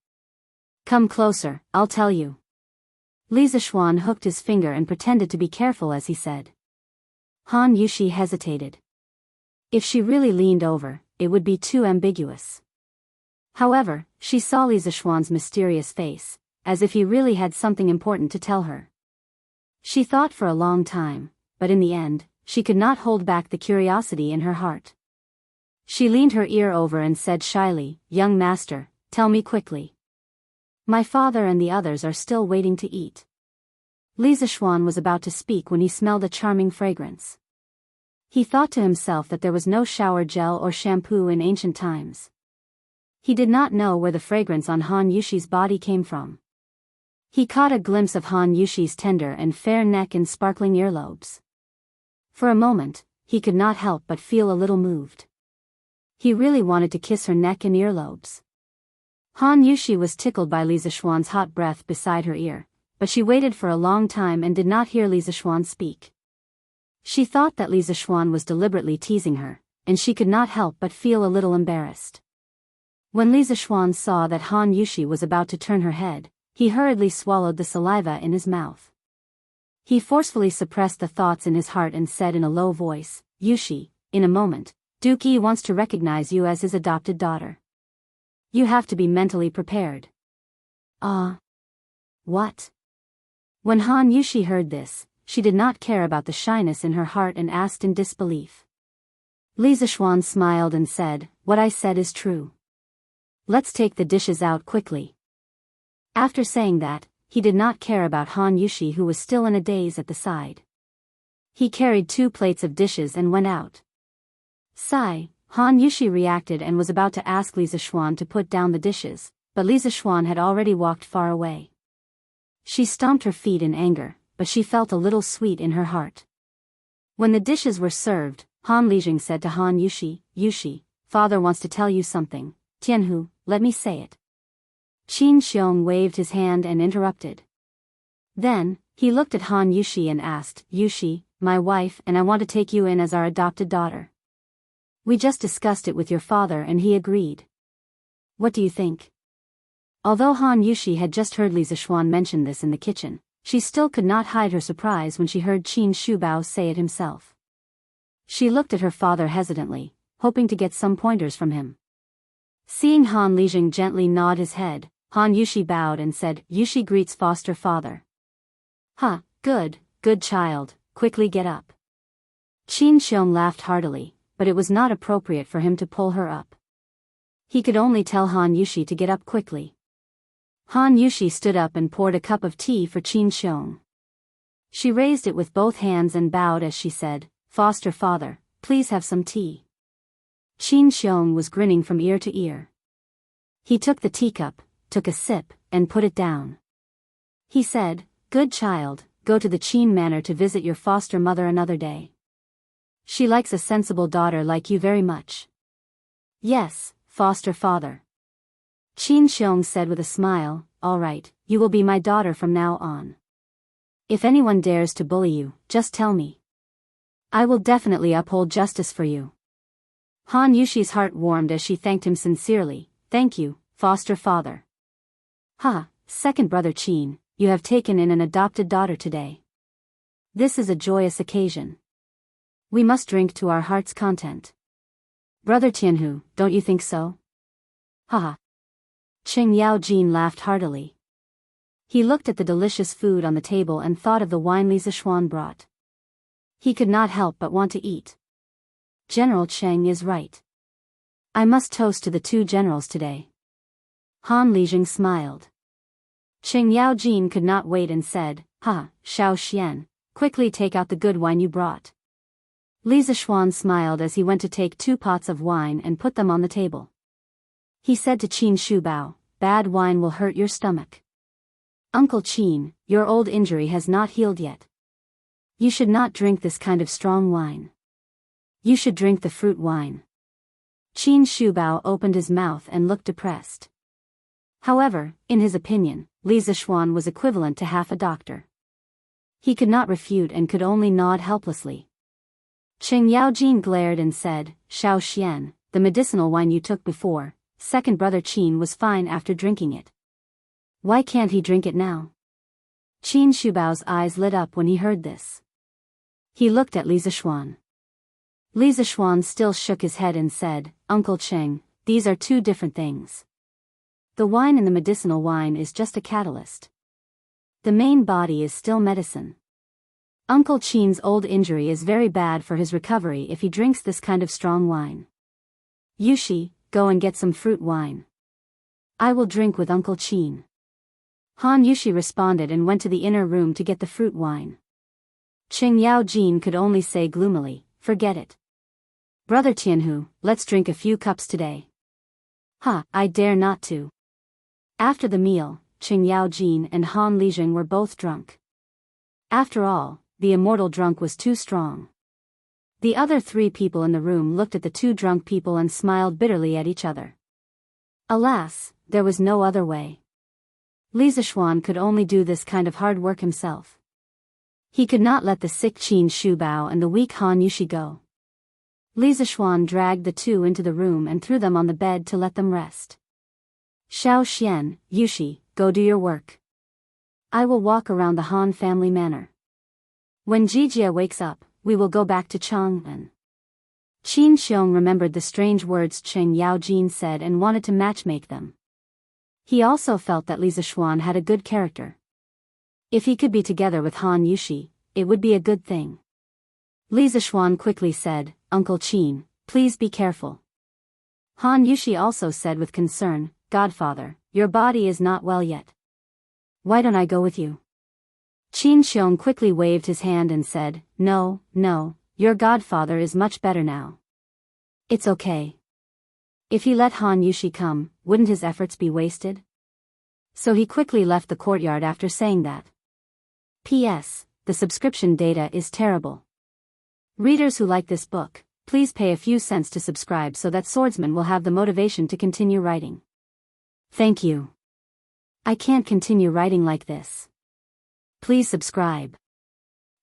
"Come closer, I'll tell you." Li Zishuan hooked his finger and pretended to be careful as he said. Han Yushi hesitated. If she really leaned over, it would be too ambiguous. However, she saw Li Zishuan's mysterious face, as if he really had something important to tell her. She thought for a long time, but in the end, she could not hold back the curiosity in her heart. She leaned her ear over and said shyly, "Young master, tell me quickly. My father and the others are still waiting to eat." Li Zishuan was about to speak when he smelled a charming fragrance. He thought to himself that there was no shower gel or shampoo in ancient times. He did not know where the fragrance on Han Yushi's body came from. He caught a glimpse of Han Yushi's tender and fair neck and sparkling earlobes. For a moment, he could not help but feel a little moved. He really wanted to kiss her neck and earlobes. Han Yushi was tickled by Li Zishuan's hot breath beside her ear, but she waited for a long time and did not hear Li Zishuan speak. She thought that Li Zishuan was deliberately teasing her, and she could not help but feel a little embarrassed. When Li Zishuan saw that Han Yushi was about to turn her head, he hurriedly swallowed the saliva in his mouth. He forcefully suppressed the thoughts in his heart and said in a low voice, "Yushi, in a moment, Duke Yi wants to recognize you as his adopted daughter. You have to be mentally prepared." What? When Han Yushi heard this, she did not care about the shyness in her heart and asked in disbelief. Li Zishuan smiled and said, "What I said is true. Let's take the dishes out quickly." After saying that, he did not care about Han Yushi, who was still in a daze at the side. He carried 2 plates of dishes and went out. Sigh, Han Yushi reacted and was about to ask Li Zishuan to put down the dishes, but Li Zishuan had already walked far away. She stomped her feet in anger, but she felt a little sweet in her heart. When the dishes were served, Han Lijing said to Han Yushi, "Yushi, father wants to tell you something. Tianhu, let me say it." Qin Xiong waved his hand and interrupted. Then, he looked at Han Yushi and asked, "Yushi, my wife and I want to take you in as our adopted daughter. We just discussed it with your father and he agreed. What do you think?" Although Han Yushi had just heard Li Zishuan mention this in the kitchen, she still could not hide her surprise when she heard Qin Shubao say it himself. She looked at her father hesitantly, hoping to get some pointers from him. Seeing Han Lijing gently nod his head, Han Yushi bowed and said, "Yushi greets foster father." Good child, quickly get up." Qin Xiong laughed heartily, but it was not appropriate for him to pull her up. He could only tell Han Yushi to get up quickly. Han Yushi stood up and poured a cup of tea for Qin Xiong. She raised it with both hands and bowed as she said, "Foster father, please have some tea." Qin Xiong was grinning from ear to ear. He took the teacup, took a sip, and put it down. He said, "Good child, go to the Qin manor to visit your foster mother another day. She likes a sensible daughter like you very much." "Yes, foster father." Qin Xiong said with a smile, "All right, you will be my daughter from now on. If anyone dares to bully you, just tell me. I will definitely uphold justice for you." Han Yushi's heart warmed as she thanked him sincerely, "Thank you, foster father." Second brother Qin, you have taken in an adopted daughter today. This is a joyous occasion. We must drink to our heart's content. Brother Tianhu, don't you think so? Qing Yaojin laughed heartily. He looked at the delicious food on the table and thought of the wine Li Zishuan brought. He could not help but want to eat. General Cheng is right. I must toast to the 2 generals today. Han Lijing smiled. Qing Yaojin could not wait and said, Xiao Xian, quickly take out the good wine you brought." Li Zishuan smiled as he went to take 2 pots of wine and put them on the table. He said to Qin Shubao, "Bad wine will hurt your stomach. Uncle Qin, your old injury has not healed yet. You should not drink this kind of strong wine. You should drink the fruit wine." Qin Shubao opened his mouth and looked depressed. However, in his opinion, Li Zishuan was equivalent to half a doctor. He could not refute and could only nod helplessly. Qing Yaojin glared and said, "Xiao Xian, the medicinal wine you took before, second brother Qin was fine after drinking it. Why can't he drink it now?" Qin Shubao's eyes lit up when he heard this. He looked at Li Zishuan. Li Zishuan still shook his head and said, Uncle Cheng, these are two different things. The wine in the medicinal wine is just a catalyst. The main body is still medicine. Uncle Qin's old injury is very bad for his recovery if he drinks this kind of strong wine. Yushi, go and get some fruit wine. I will drink with Uncle Qin. Han Yushi responded and went to the inner room to get the fruit wine. Qing Yao Jin could only say gloomily, forget it. Brother Tianhu, let's drink a few cups today. I dare not to. After the meal, Qing Yao Jin and Han Lijing were both drunk. After all, the immortal drunk was too strong. The other three people in the room looked at the two drunk people and smiled bitterly at each other. Alas, there was no other way. Li Zishuan could only do this kind of hard work himself. He could not let the sick Qin Shubao and the weak Han Yushi go. Li Zishuan dragged the two into the room and threw them on the bed to let them rest. Xiao Xian, Yushi, go do your work. I will walk around the Han family manor. When Jijia wakes up, we will go back to Chang'an. Qin Xiong remembered the strange words Qing Yao Jin said and wanted to matchmake them. He also felt that Li Zishuan had a good character. If he could be together with Han Yushi, it would be a good thing. Li Zishuan quickly said, Uncle Qin, please be careful. Han Yushi also said with concern, Godfather, your body is not well yet. Why don't I go with you? Qin Xiong quickly waved his hand and said, No, your godfather is much better now. It's okay. If he let Han Yushi come, wouldn't his efforts be wasted? So he quickly left the courtyard after saying that. P.S. The subscription data is terrible. Readers who like this book, please pay a few cents to subscribe so that Swordsman will have the motivation to continue writing. Thank you. I can't continue writing like this. Please subscribe.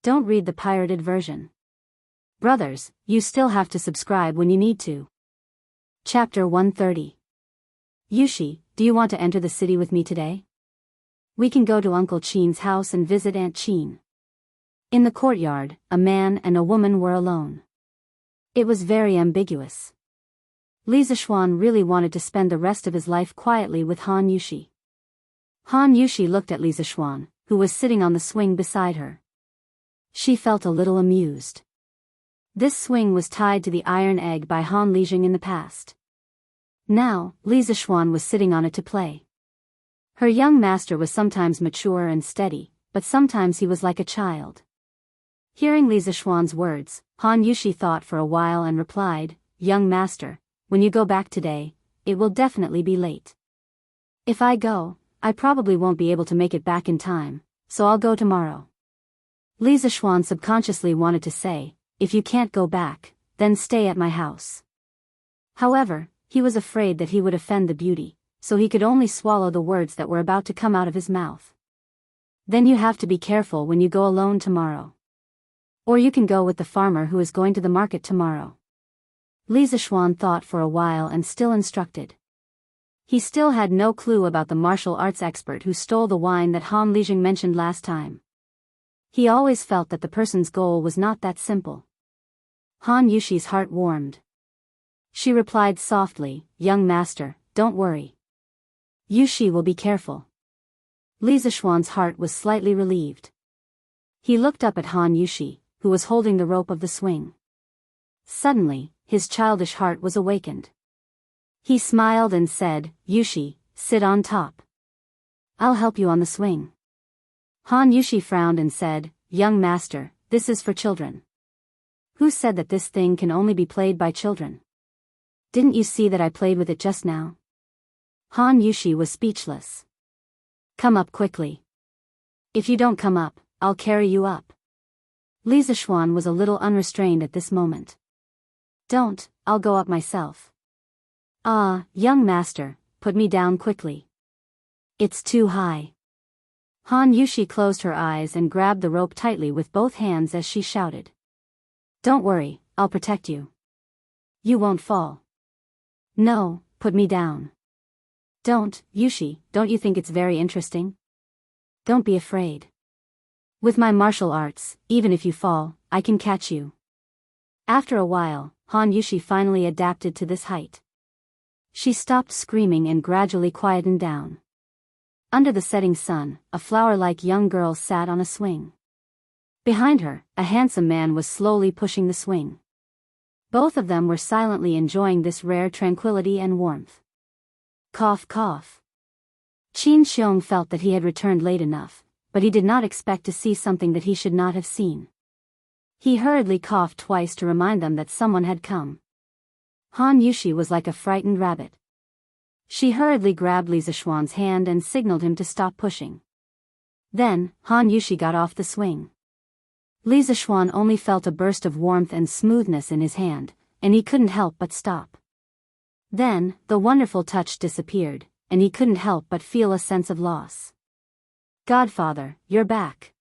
Don't read the pirated version. Brothers, you still have to subscribe when you need to. Chapter 130. Yushi, do you want to enter the city with me today? We can go to Uncle Qin's house and visit Aunt Qin. In the courtyard, a man and a woman were alone. It was very ambiguous. Li Zishuan really wanted to spend the rest of his life quietly with Han Yushi. Han Yushi looked at Li Zishuan, who was sitting on the swing beside her. She felt a little amused. This swing was tied to the iron egg by Han Lijing in the past. Now, Li Zishuan was sitting on it to play. Her young master was sometimes mature and steady, but sometimes he was like a child. Hearing Li Zishuan's words, Han Yushi thought for a while and replied, Young master, when you go back today, it will definitely be late. If I go, I probably won't be able to make it back in time, so I'll go tomorrow. Li Zishuan subconsciously wanted to say, if you can't go back, then stay at my house. However, he was afraid that he would offend the beauty, so he could only swallow the words that were about to come out of his mouth. Then you have to be careful when you go alone tomorrow. Or you can go with the farmer who is going to the market tomorrow. Li Zishuan thought for a while and still instructed. He still had no clue about the martial arts expert who stole the wine that Han Lijing mentioned last time. He always felt that the person's goal was not that simple. Han Yushi's heart warmed. She replied softly, Young master, don't worry. Yushi will be careful. Li Zishuan's heart was slightly relieved. He looked up at Han Yushi, who was holding the rope of the swing. Suddenly, his childish heart was awakened. He smiled and said, Yushi, sit on top. I'll help you on the swing. Han Yushi frowned and said, Young master, this is for children. Who said that this thing can only be played by children? Didn't you see that I played with it just now? Han Yushi was speechless. Come up quickly. If you don't come up, I'll carry you up. Li Zishuan was a little unrestrained at this moment. Don't, I'll go up myself. Young master, put me down quickly. It's too high. Han Yushi closed her eyes and grabbed the rope tightly with both hands as she shouted. Don't worry, I'll protect you. You won't fall. No, put me down. Don't, Yushi, don't you think it's very interesting? Don't be afraid. With my martial arts, even if you fall, I can catch you. After a while, Han Yushi finally adapted to this height. She stopped screaming and gradually quietened down. Under the setting sun, a flower-like young girl sat on a swing. Behind her, a handsome man was slowly pushing the swing. Both of them were silently enjoying this rare tranquility and warmth. Cough cough. Qin Xiong felt that he had returned late enough, but he did not expect to see something that he should not have seen. He hurriedly coughed twice to remind them that someone had come. Han Yushi was like a frightened rabbit. She hurriedly grabbed Li Zishuan's hand and signaled him to stop pushing. Then, Han Yushi got off the swing. Li Zishuan only felt a burst of warmth and smoothness in his hand, and he couldn't help but stop. Then, the wonderful touch disappeared, and he couldn't help but feel a sense of loss. Godfather, you're back.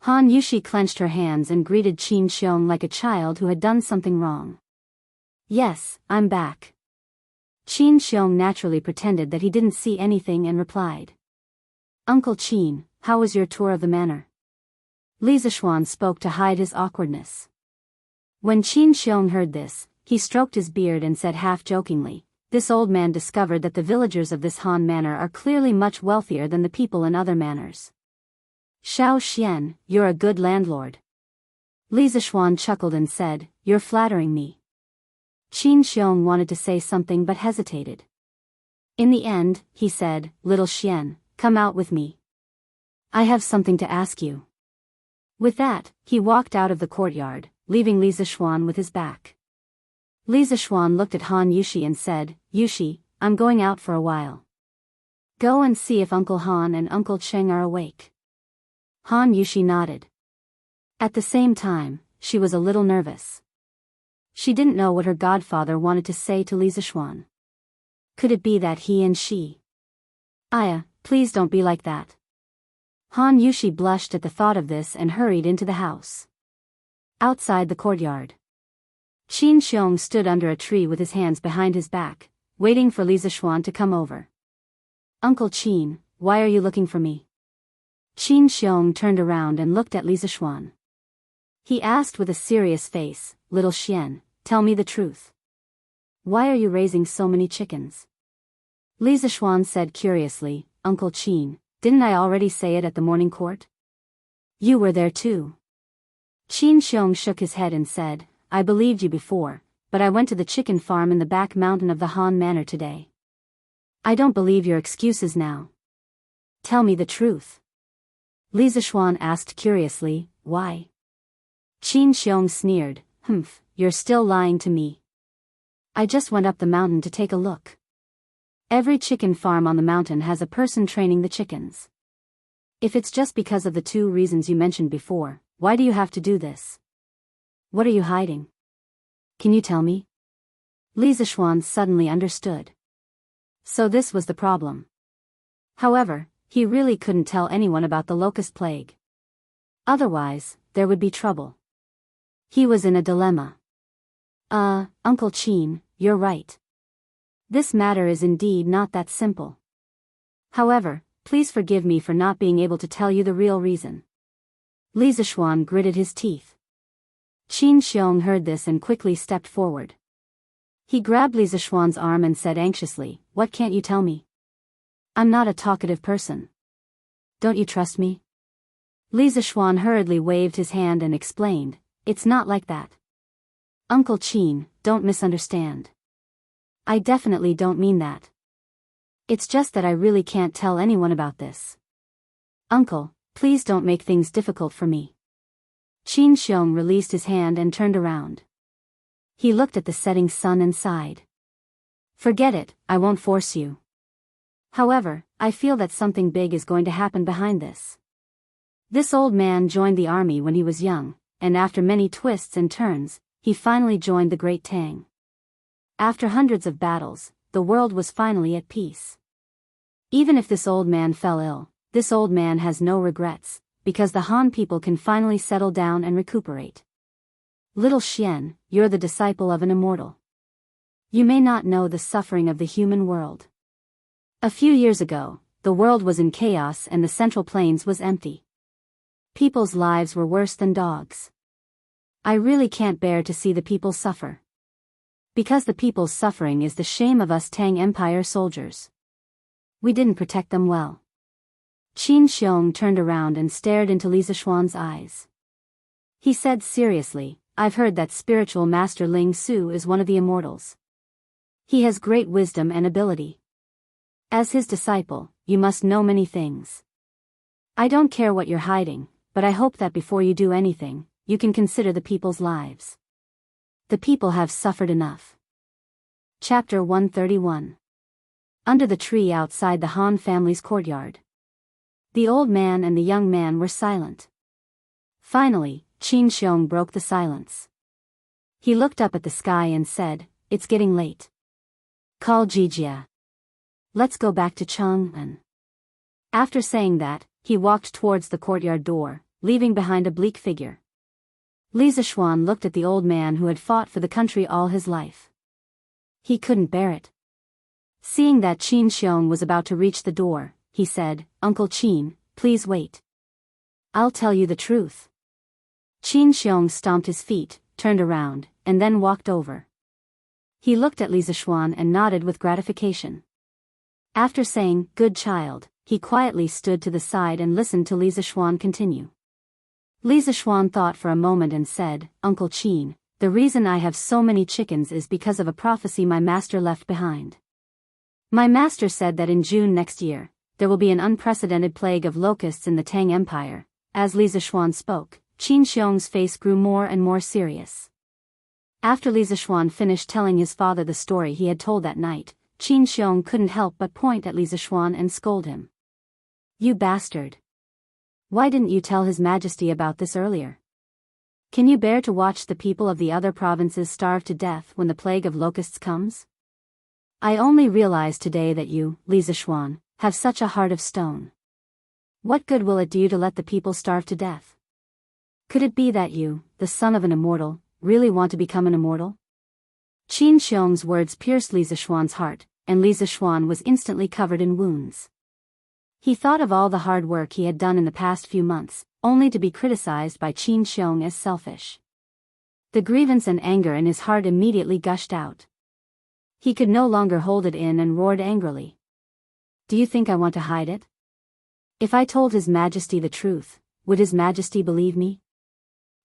Han Yushi clenched her hands and greeted Qin Xiong like a child who had done something wrong. Yes, I'm back. Qin Xiong naturally pretended that he didn't see anything and replied. Uncle Qin, how was your tour of the manor? Li Zishuan spoke to hide his awkwardness. When Qin Xiong heard this, he stroked his beard and said half-jokingly, this old man discovered that the villagers of this Han manor are clearly much wealthier than the people in other manors. Xiao Xian, you're a good landlord. Li Zishuan chuckled and said, you're flattering me. Qin Xiong wanted to say something but hesitated. In the end, he said, little Xian, come out with me. I have something to ask you. With that, he walked out of the courtyard, leaving Li Zishuan with his back. Li Zishuan looked at Han Yushi and said, Yushi, I'm going out for a while. Go and see if Uncle Han and Uncle Cheng are awake. Han Yushi nodded. At the same time, she was a little nervous. She didn't know what her godfather wanted to say to Li Zishuan. Could it be that he and she? Aya, please don't be like that. Han Yushi blushed at the thought of this and hurried into the house. Outside the courtyard, Qin Xiong stood under a tree with his hands behind his back, waiting for Li Zishuan to come over. Uncle Qin, why are you looking for me? Qin Xiong turned around and looked at Li Zishuan. He asked with a serious face, little Xian, tell me the truth. Why are you raising so many chickens? Li Zishuan said curiously, Uncle Qin, didn't I already say it at the morning court? You were there too. Qin Xiong shook his head and said, I believed you before, but I went to the chicken farm in the back mountain of the Han Manor today. I don't believe your excuses now. Tell me the truth. Li Zishuan asked curiously, why? Qin Xiong sneered, you're still lying to me. I just went up the mountain to take a look. Every chicken farm on the mountain has a person training the chickens. If it's just because of the two reasons you mentioned before, why do you have to do this? What are you hiding? Can you tell me? Li Zishuan suddenly understood. So this was the problem. However, he really couldn't tell anyone about the locust plague. Otherwise, there would be trouble. He was in a dilemma. Uncle Qin, you're right. This matter is indeed not that simple. However, please forgive me for not being able to tell you the real reason. Li Zishuan gritted his teeth. Qin Xiong heard this and quickly stepped forward. He grabbed Li Zishuan's arm and said anxiously, what can't you tell me? I'm not a talkative person. Don't you trust me? Li Zishuan hurriedly waved his hand and explained, it's not like that. Uncle Qin, don't misunderstand. I definitely don't mean that. It's just that I really can't tell anyone about this. Uncle, please don't make things difficult for me. Qin Xiong released his hand and turned around. He looked at the setting sun and sighed. Forget it, I won't force you. However, I feel that something big is going to happen behind this. This old man joined the army when he was young, and after many twists and turns, he finally joined the Great Tang. After hundreds of battles, the world was finally at peace. Even if this old man fell ill, this old man has no regrets, because the Han people can finally settle down and recuperate. Little Xian, you're the disciple of an immortal. You may not know the suffering of the human world. A few years ago, the world was in chaos and the Central Plains was empty. People's lives were worse than dogs. I really can't bear to see the people suffer. Because the people's suffering is the shame of us Tang Empire soldiers. We didn't protect them well. Qin Xiong turned around and stared into Li Zishuan's eyes. He said seriously, I've heard that spiritual master Ling Su is one of the immortals. He has great wisdom and ability. As his disciple, you must know many things. I don't care what you're hiding, but I hope that before you do anything, you can consider the people's lives. The people have suffered enough. Chapter 131. Under the tree outside the Han family's courtyard. The old man and the young man were silent. Finally, Qin Xiong broke the silence. He looked up at the sky and said, It's getting late. Call Jijia. Let's go back to Chang'an. After saying that, he walked towards the courtyard door, leaving behind a bleak figure. Li Zishuan looked at the old man who had fought for the country all his life. He couldn't bear it. Seeing that Qin Xiong was about to reach the door, he said, Uncle Qin, please wait. I'll tell you the truth. Qin Xiong stomped his feet, turned around, and then walked over. He looked at Li Zishuan and nodded with gratification. After saying, Good child, he quietly stood to the side and listened to Li Zishuan continue. Li Zishuan thought for a moment and said, Uncle Qin, the reason I have so many chickens is because of a prophecy my master left behind. My master said that in June next year, there will be an unprecedented plague of locusts in the Tang Empire. As Li Zishuan spoke, Qin Xiong's face grew more and more serious. After Li Zishuan finished telling his father the story he had told that night, Qin Xiong couldn't help but point at Li Zishuan and scold him. You bastard! Why didn't you tell His Majesty about this earlier? Can you bear to watch the people of the other provinces starve to death when the plague of locusts comes? I only realized today that you, Li Zishuan, have such a heart of stone. What good will it do you to let the people starve to death? Could it be that you, the son of an immortal, really want to become an immortal? Qin Xiong's words pierced Li Zishuan's heart, and Li Zishuan was instantly covered in wounds. He thought of all the hard work he had done in the past few months, only to be criticized by Qin Xiong as selfish. The grievance and anger in his heart immediately gushed out. He could no longer hold it in and roared angrily. Do you think I want to hide it? If I told His Majesty the truth, would His Majesty believe me?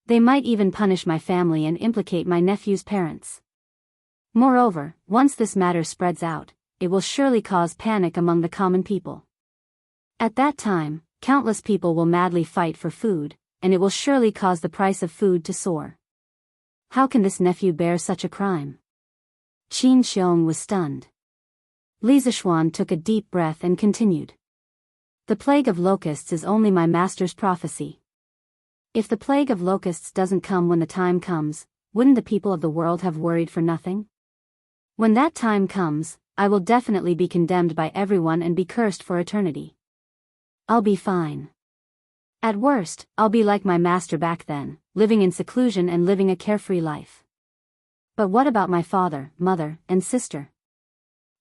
They might even punish my family and implicate my nephew's parents. Moreover, once this matter spreads out, it will surely cause panic among the common people. At that time, countless people will madly fight for food, and it will surely cause the price of food to soar. How can this nephew bear such a crime? Qin Xiong was stunned. Li Zishuan took a deep breath and continued. The plague of locusts is only my master's prophecy. If the plague of locusts doesn't come when the time comes, wouldn't the people of the world have worried for nothing? When that time comes, I will definitely be condemned by everyone and be cursed for eternity. I'll be fine. At worst, I'll be like my master back then, living in seclusion and living a carefree life. But what about my father, mother, and sister?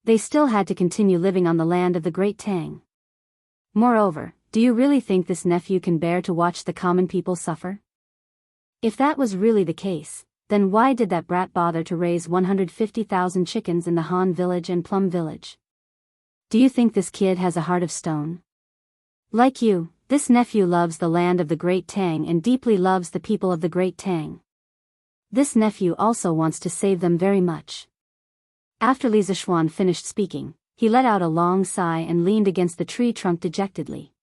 They still had to continue living on the land of the Great Tang. Moreover, do you really think this nephew can bear to watch the common people suffer? If that was really the case, then why did that brat bother to raise 150,000 chickens in the Han village and Plum village? Do you think this kid has a heart of stone? Like you, this nephew loves the land of the Great Tang and deeply loves the people of the Great Tang. This nephew also wants to save them very much. After Li Zishuan finished speaking, he let out a long sigh and leaned against the tree trunk dejectedly.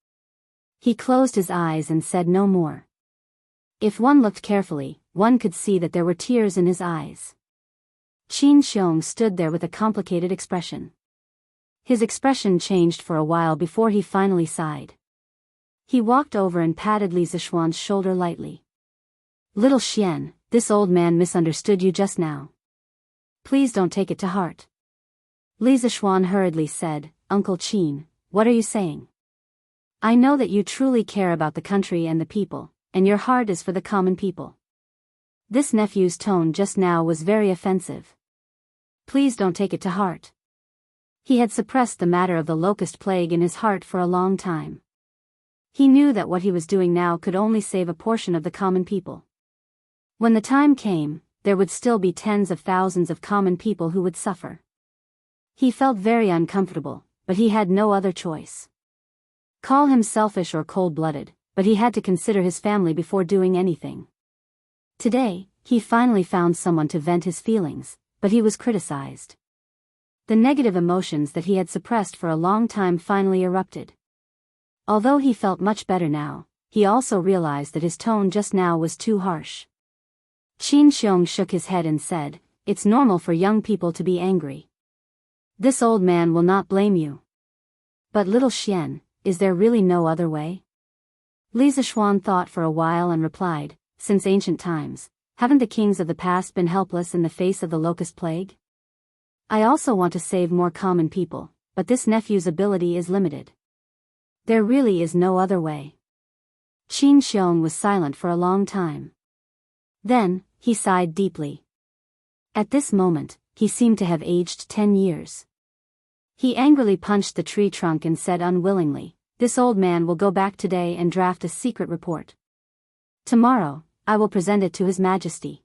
He closed his eyes and said no more. If one looked carefully, one could see that there were tears in his eyes. Qin Xiong stood there with a complicated expression. His expression changed for a while before he finally sighed. He walked over and patted Li Zishuan's shoulder lightly. Little Xian, this old man misunderstood you just now. Please don't take it to heart. Li Zishuan hurriedly said, Uncle Qin, what are you saying? I know that you truly care about the country and the people, and your heart is for the common people. This nephew's tone just now was very offensive. Please don't take it to heart. He had suppressed the matter of the locust plague in his heart for a long time. He knew that what he was doing now could only save a portion of the common people. When the time came, there would still be tens of thousands of common people who would suffer. He felt very uncomfortable, but he had no other choice. Call him selfish or cold-blooded, but he had to consider his family before doing anything. Today, he finally found someone to vent his feelings, but he was criticized. The negative emotions that he had suppressed for a long time finally erupted. Although he felt much better now, he also realized that his tone just now was too harsh. Qin Xiong shook his head and said, "It's normal for young people to be angry. This old man will not blame you. But little Xian, is there really no other way?" Li Zishuan thought for a while and replied, "Since ancient times, haven't the kings of the past been helpless in the face of the locust plague? I also want to save more common people, but this nephew's ability is limited. There really is no other way." Qin Xiong was silent for a long time. Then, he sighed deeply. At this moment, he seemed to have aged 10 years. He angrily punched the tree trunk and said unwillingly, "This old man will go back today and draft a secret report. Tomorrow, I will present it to His Majesty.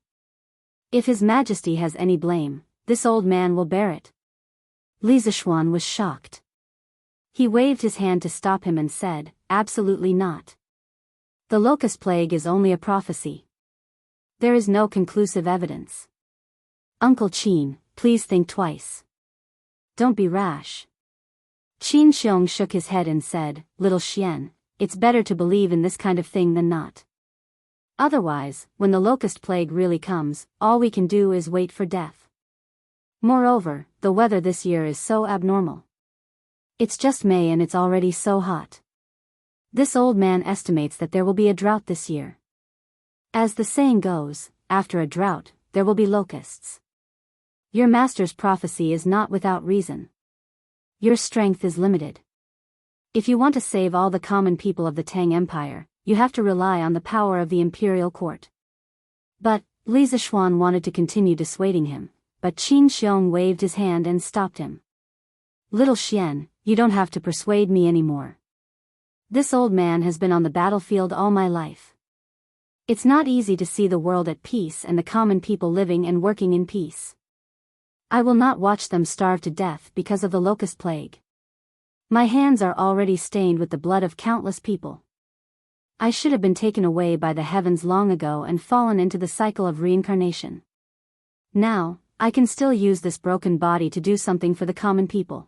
If His Majesty has any blame, this old man will bear it." Li Zishuan was shocked. He waved his hand to stop him and said, "Absolutely not. The locust plague is only a prophecy. There is no conclusive evidence. Uncle Qin, please think twice. Don't be rash." Qin Xiong shook his head and said, "Little Xian, it's better to believe in this kind of thing than not. Otherwise, when the locust plague really comes, all we can do is wait for death. Moreover, the weather this year is so abnormal. It's just May and it's already so hot. This old man estimates that there will be a drought this year. As the saying goes, after a drought, there will be locusts. Your master's prophecy is not without reason. Your strength is limited. If you want to save all the common people of the Tang Empire, you have to rely on the power of the imperial court." But, Li Zishuan wanted to continue dissuading him, but Qin Xiong waved his hand and stopped him. "Little Xian, you don't have to persuade me anymore. This old man has been on the battlefield all my life. It's not easy to see the world at peace and the common people living and working in peace. I will not watch them starve to death because of the locust plague. My hands are already stained with the blood of countless people. I should have been taken away by the heavens long ago and fallen into the cycle of reincarnation. Now, I can still use this broken body to do something for the common people.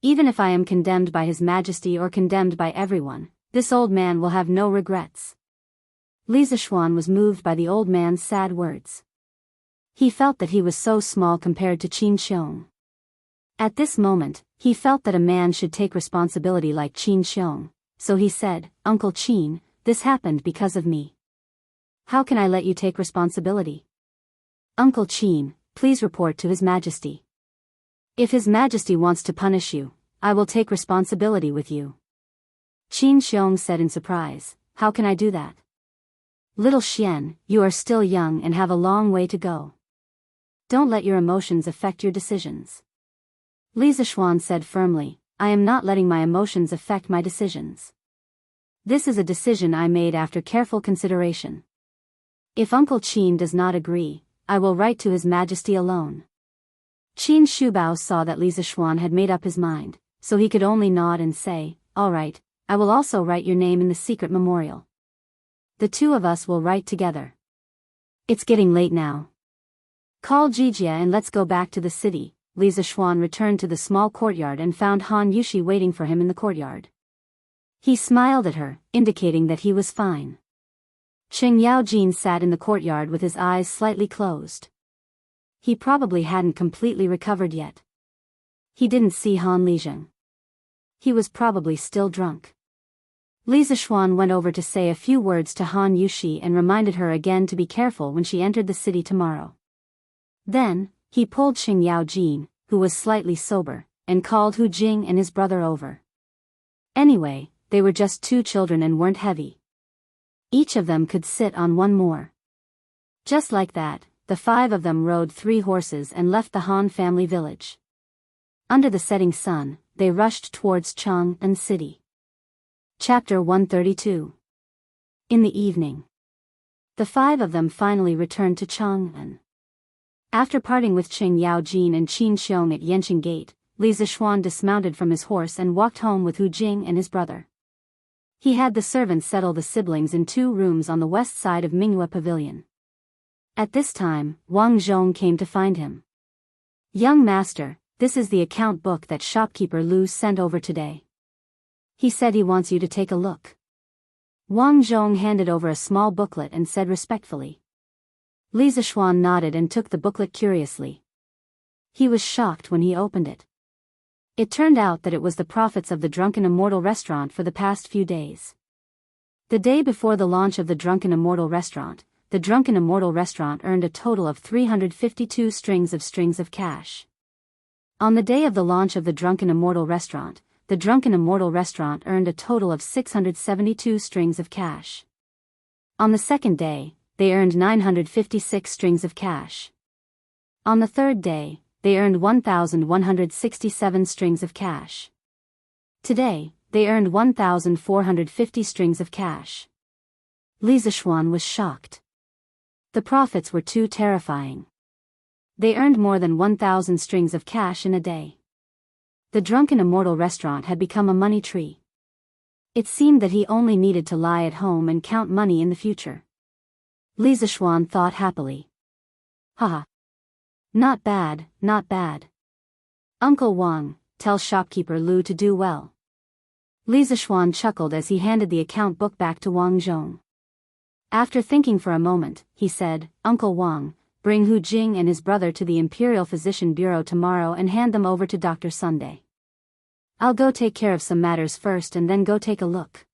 Even if I am condemned by His Majesty or condemned by everyone, this old man will have no regrets." Li Zishuan was moved by the old man's sad words. He felt that he was so small compared to Qin Xiong. At this moment, he felt that a man should take responsibility like Qin Xiong, so he said, "Uncle Qin, this happened because of me. How can I let you take responsibility? Uncle Qin, please report to His Majesty. If His Majesty wants to punish you, I will take responsibility with you." Qin Xiong said in surprise, "How can I do that? Little Xian, you are still young and have a long way to go. Don't let your emotions affect your decisions." Li Zishuan said firmly, "I am not letting my emotions affect my decisions. This is a decision I made after careful consideration. If Uncle Qin does not agree, I will write to His Majesty alone." Qin Shubao saw that Li Zishuan had made up his mind, so he could only nod and say, "All right, I will also write your name in the secret memorial. The two of us will write together. It's getting late now. Call Jijia and let's go back to the city." Li Zishuan returned to the small courtyard and found Han Yushi waiting for him in the courtyard. He smiled at her, indicating that he was fine. Cheng Yaojin sat in the courtyard with his eyes slightly closed. He probably hadn't completely recovered yet. He didn't see Han Lizheng. He was probably still drunk. Li Zishuan went over to say a few words to Han Yushi and reminded her again to be careful when she entered the city tomorrow. Then, he pulled Cheng Yaojin, who was slightly sober, and called Hu Jing and his brother over. Anyway, they were just 2 children and weren't heavy. Each of them could sit on one more. Just like that, the 5 of them rode 3 horses and left the Han family village. Under the setting sun, they rushed towards Chang'an City. Chapter 132. In the evening. The five of them finally returned to Chang'an. After parting with Qing Yaojin and Qin Xiong at Yanqing Gate, Li Zixuan dismounted from his horse and walked home with Hu Jing and his brother. He had the servants settle the siblings in 2 rooms on the west side of Minghua Pavilion. At this time, Wang Zhong came to find him. "Young master, this is the account book that shopkeeper Lu sent over today. He said he wants you to take a look." Wang Zhong handed over a small booklet and said respectfully. Li Zixuan nodded and took the booklet curiously. He was shocked when he opened it. It turned out that it was the profits of the Drunken Immortal restaurant for the past few days. The day before the launch of the Drunken Immortal restaurant, the Drunken Immortal restaurant earned a total of 352 strings of cash. On the day of the launch of the Drunken Immortal restaurant, the Drunken Immortal restaurant earned a total of 672 strings of cash. On the second day, they earned 956 strings of cash. On the third day, they earned 1,167 strings of cash. Today, they earned 1,450 strings of cash. Li Zixuan was shocked. The profits were too terrifying. They earned more than 1,000 strings of cash in a day. The Drunken Immortal restaurant had become a money tree. It seemed that he only needed to lie at home and count money in the future. Li Zixuan thought happily. Haha. Not bad, not bad. Uncle Wang, tell shopkeeper Lu to do well. Li Zixuan chuckled as he handed the account book back to Wang Zhong. After thinking for a moment, he said, "Uncle Wang, bring Hu Jing and his brother to the Imperial Physician Bureau tomorrow and hand them over to Dr. Sunday. I'll go take care of some matters first and then go take a look."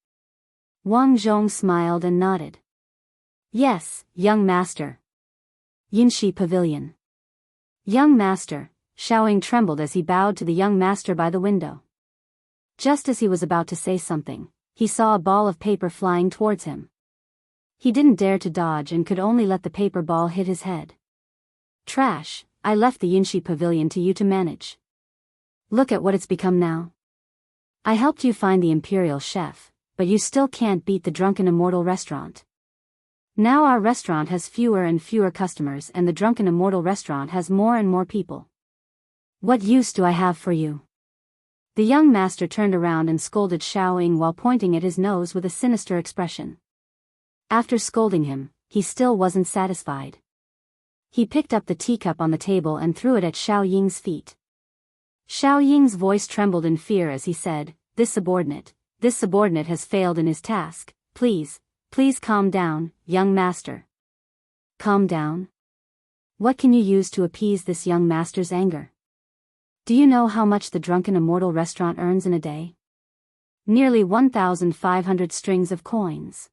Wang Zhong smiled and nodded. "Yes, young master." Yinshi Pavilion. "Young master." Xiaoying trembled as he bowed to the young master by the window. Just as he was about to say something, he saw a ball of paper flying towards him. He didn't dare to dodge and could only let the paper ball hit his head. "Trash, I left the Yinshi Pavilion to you to manage. Look at what it's become now. I helped you find the Imperial Chef, but you still can't beat the Drunken Immortal restaurant. Now our restaurant has fewer and fewer customers and the Drunken Immortal restaurant has more and more people. What use do I have for you?" The young master turned around and scolded Xiaoying while pointing at his nose with a sinister expression. After scolding him, he still wasn't satisfied. He picked up the teacup on the table and threw it at Xiaoying's feet. Xiaoying's voice trembled in fear as he said, this subordinate has failed in his task. Please calm down, young master." "Calm down? What can you use to appease this young master's anger? Do you know how much the Drunken Immortal restaurant earns in a day? Nearly 1,500 strings of coins.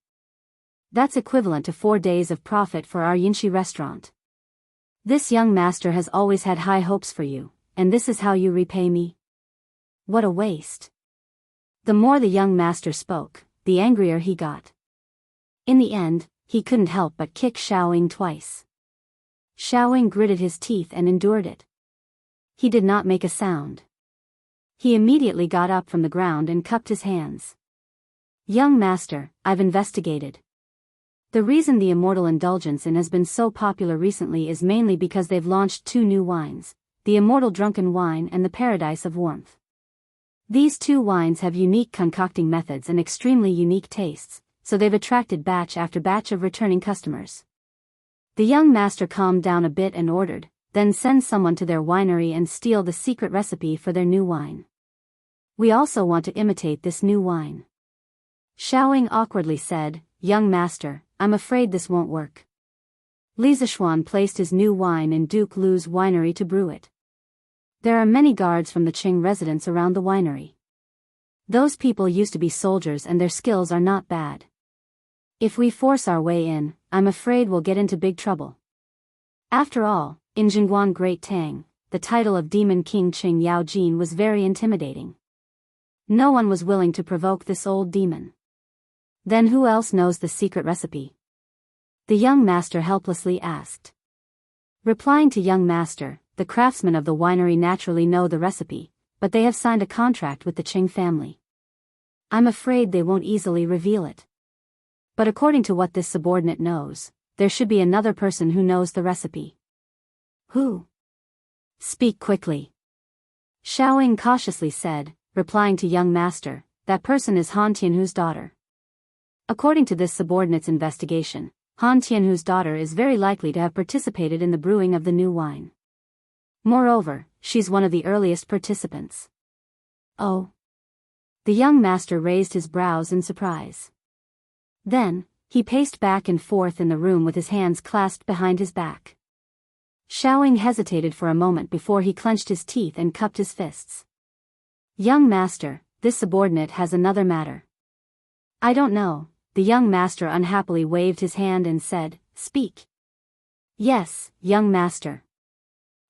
That's equivalent to 4 days of profit for our Yinshi restaurant. This young master has always had high hopes for you, and this is how you repay me? What a waste." The more the young master spoke, the angrier he got. In the end, he couldn't help but kick Xiaoying twice. Xiaoying gritted his teeth and endured it. He did not make a sound. He immediately got up from the ground and cupped his hands. "Young master, I've investigated. The reason the Immortal Indulgence Inn has been so popular recently is mainly because they've launched 2 new wines, the Immortal Drunken Wine and the Paradise of Warmth. These 2 wines have unique concocting methods and extremely unique tastes, so they've attracted batch after batch of returning customers." The young master calmed down a bit and ordered, "Then send someone to their winery and steal the secret recipe for their new wine. We also want to imitate this new wine." Xiaoying awkwardly said, "Young master, I'm afraid this won't work." Li Zixuan placed his new wine in Duke Lu's winery to brew it. There are many guards from the Qing residents around the winery. Those people used to be soldiers and their skills are not bad. If we force our way in, I'm afraid we'll get into big trouble. After all, in Jingguan Great Tang, the title of Demon King Qing Yaojin was very intimidating. No one was willing to provoke this old demon. Then who else knows the secret recipe? The young master helplessly asked. Replying to young master, the craftsmen of the winery naturally know the recipe, but they have signed a contract with the Qing family. I'm afraid they won't easily reveal it. But according to what this subordinate knows, there should be another person who knows the recipe. Who? Speak quickly. Xiaoying cautiously said, replying to young master, that person is Han Tianhu's daughter. According to this subordinate's investigation, Han Tianhu's daughter is very likely to have participated in the brewing of the new wine. Moreover, she's one of the earliest participants. Oh. The young master raised his brows in surprise. Then, he paced back and forth in the room with his hands clasped behind his back. Xiaoying hesitated for a moment before he clenched his teeth and cupped his fists. Young master, this subordinate has another matter. I don't know. The young master unhappily waved his hand and said, speak. Yes, young master.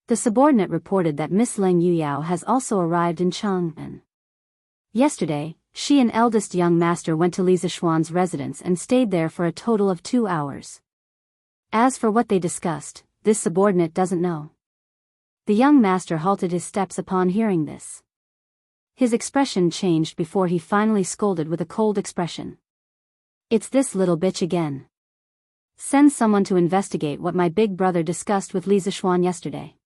The subordinate reported that Miss Leng Yuyao has also arrived in Chang'an. Yesterday, she and eldest young master went to Li Zishuan's residence and stayed there for a total of 2 hours. As for what they discussed, this subordinate doesn't know. The young master halted his steps upon hearing this. His expression changed before he finally scolded with a cold expression. It's this little bitch again. Send someone to investigate what my big brother discussed with Li Zishuan yesterday.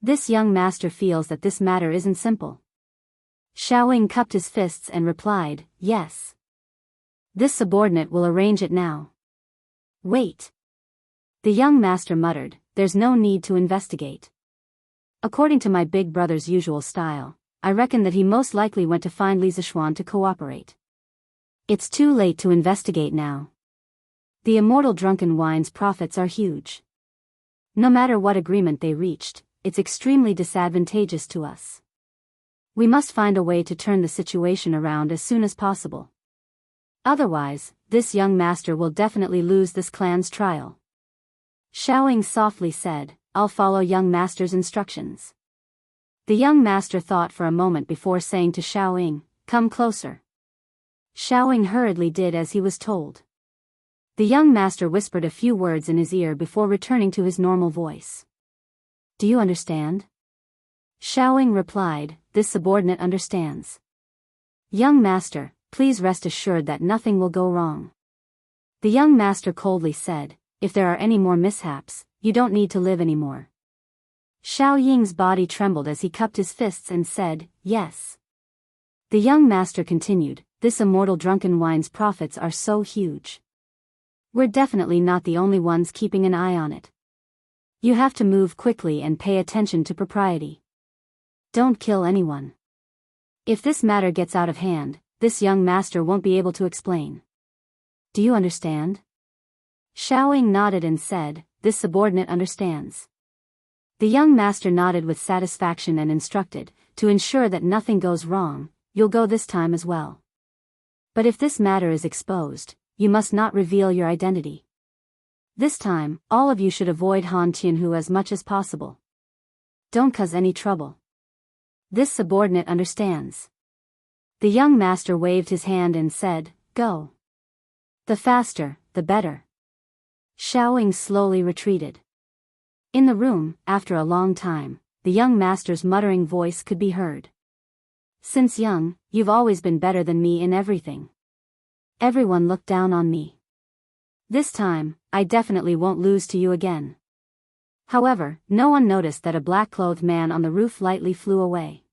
This young master feels that this matter isn't simple. Xiaoying cupped his fists and replied, yes. This subordinate will arrange it now. Wait. The young master muttered, there's no need to investigate. According to my big brother's usual style, I reckon that he most likely went to find Li Zishuan to cooperate. It's too late to investigate now. The immortal drunken wine's profits are huge. No matter what agreement they reached, it's extremely disadvantageous to us. We must find a way to turn the situation around as soon as possible. Otherwise, this young master will definitely lose this clan's trial. Xiaoying softly said, I'll follow young master's instructions. The young master thought for a moment before saying to Xiaoying, come closer. Xiaoying hurriedly did as he was told. The young master whispered a few words in his ear before returning to his normal voice. Do you understand? Xiaoying replied, this subordinate understands. Young master, please rest assured that nothing will go wrong. The young master coldly said, if there are any more mishaps, you don't need to live anymore. Xiaoying's body trembled as he cupped his fists and said, yes. The young master continued, this immortal drunken wine's profits are so huge. We're definitely not the only ones keeping an eye on it. You have to move quickly and pay attention to propriety. Don't kill anyone. If this matter gets out of hand, this young master won't be able to explain. Do you understand? Xiaoying nodded and said, this subordinate understands. The young master nodded with satisfaction and instructed, to ensure that nothing goes wrong, you'll go this time as well. But if this matter is exposed, you must not reveal your identity. This time, all of you should avoid Han Tianhu as much as possible. Don't cause any trouble. This subordinate understands. The young master waved his hand and said, go. The faster, the better. Xiaoying slowly retreated. In the room, after a long time, the young master's muttering voice could be heard. Since young, you've always been better than me in everything. Everyone looked down on me. This time, I definitely won't lose to you again. However, no one noticed that a black-clothed man on the roof lightly flew away.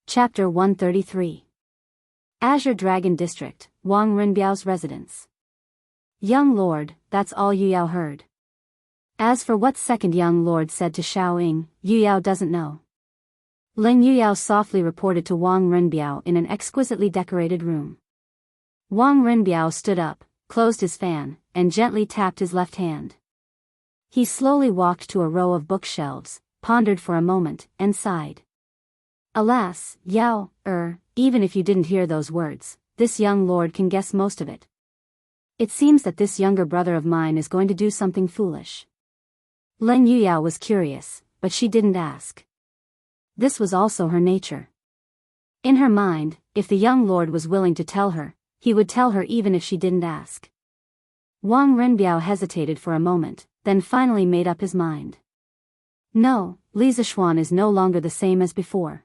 Chapter 133. Azure Dragon District, Wang Renbiao's residence. Young lord, that's all Yuyao heard. As for what second young lord said to Xiaoying, Yuyao doesn't know. Leng Yuyao softly reported to Wang Renbiao in an exquisitely decorated room. Wang Renbiao stood up, closed his fan, and gently tapped his left hand. He slowly walked to a row of bookshelves, pondered for a moment, and sighed. Alas, Yao, even if you didn't hear those words, this young lord can guess most of it. It seems that this younger brother of mine is going to do something foolish. Leng Yuyao was curious, but she didn't ask. This was also her nature. In her mind, if the young lord was willing to tell her, he would tell her even if she didn't ask. Wang Renbiao hesitated for a moment, then finally made up his mind. No, Li Zishuan is no longer the same as before.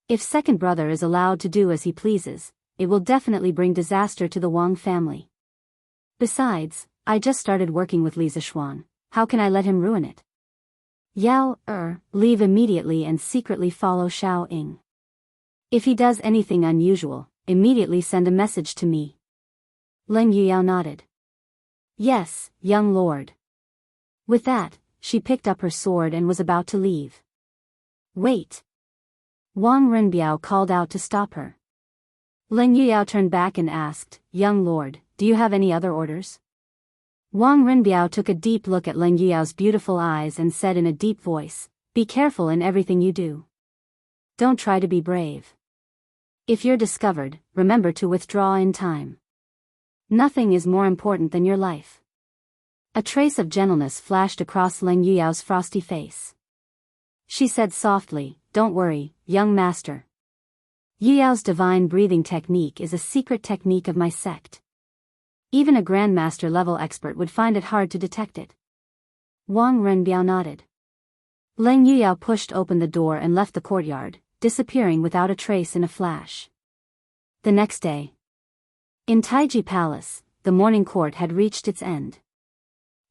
If second brother is allowed to do as he pleases, it will definitely bring disaster to the Wang family. Besides, I just started working with Li Zishuan. How can I let him ruin it? Yao, leave immediately and secretly follow Xiao Ying. If he does anything unusual, immediately send a message to me. Leng Yuyao nodded. Yes, young lord. With that, she picked up her sword and was about to leave. Wait. Wang Renbiao called out to stop her. Leng Yuyao turned back and asked, Young lord, do you have any other orders? Wang Renbiao took a deep look at Leng Yuyao's beautiful eyes and said in a deep voice, Be careful in everything you do. Don't try to be brave. If you're discovered, remember to withdraw in time. Nothing is more important than your life. A trace of gentleness flashed across Leng Yuyao's frosty face. She said softly, Don't worry, young master. Yuyao's divine breathing technique is a secret technique of my sect. Even a grandmaster-level expert would find it hard to detect it. Wang Renbiao nodded. Leng Yuyao pushed open the door and left the courtyard, disappearing without a trace in a flash. The next day. In Taiji Palace, the morning court had reached its end.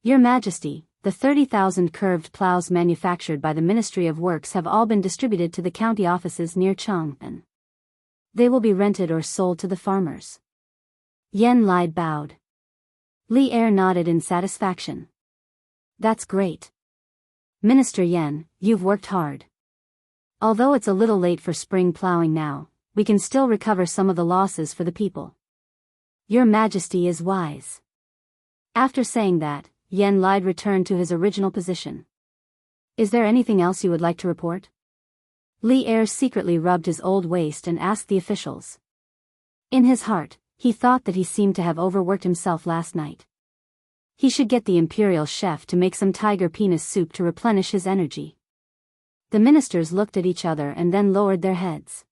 Your Majesty, the 30,000 curved plows manufactured by the Ministry of Works have all been distributed to the county offices near Chang'an. They will be rented or sold to the farmers. Yan Lai bowed. Li Er nodded in satisfaction. That's great. Minister Yan, you've worked hard. Although it's a little late for spring plowing now, we can still recover some of the losses for the people. Your Majesty is wise. After saying that, Yan Lai returned to his original position. Is there anything else you would like to report? Li Er secretly rubbed his old waist and asked the officials. In his heart, he thought that he seemed to have overworked himself last night. He should get the imperial chef to make some tiger penis soup to replenish his energy. The ministers looked at each other and then lowered their heads.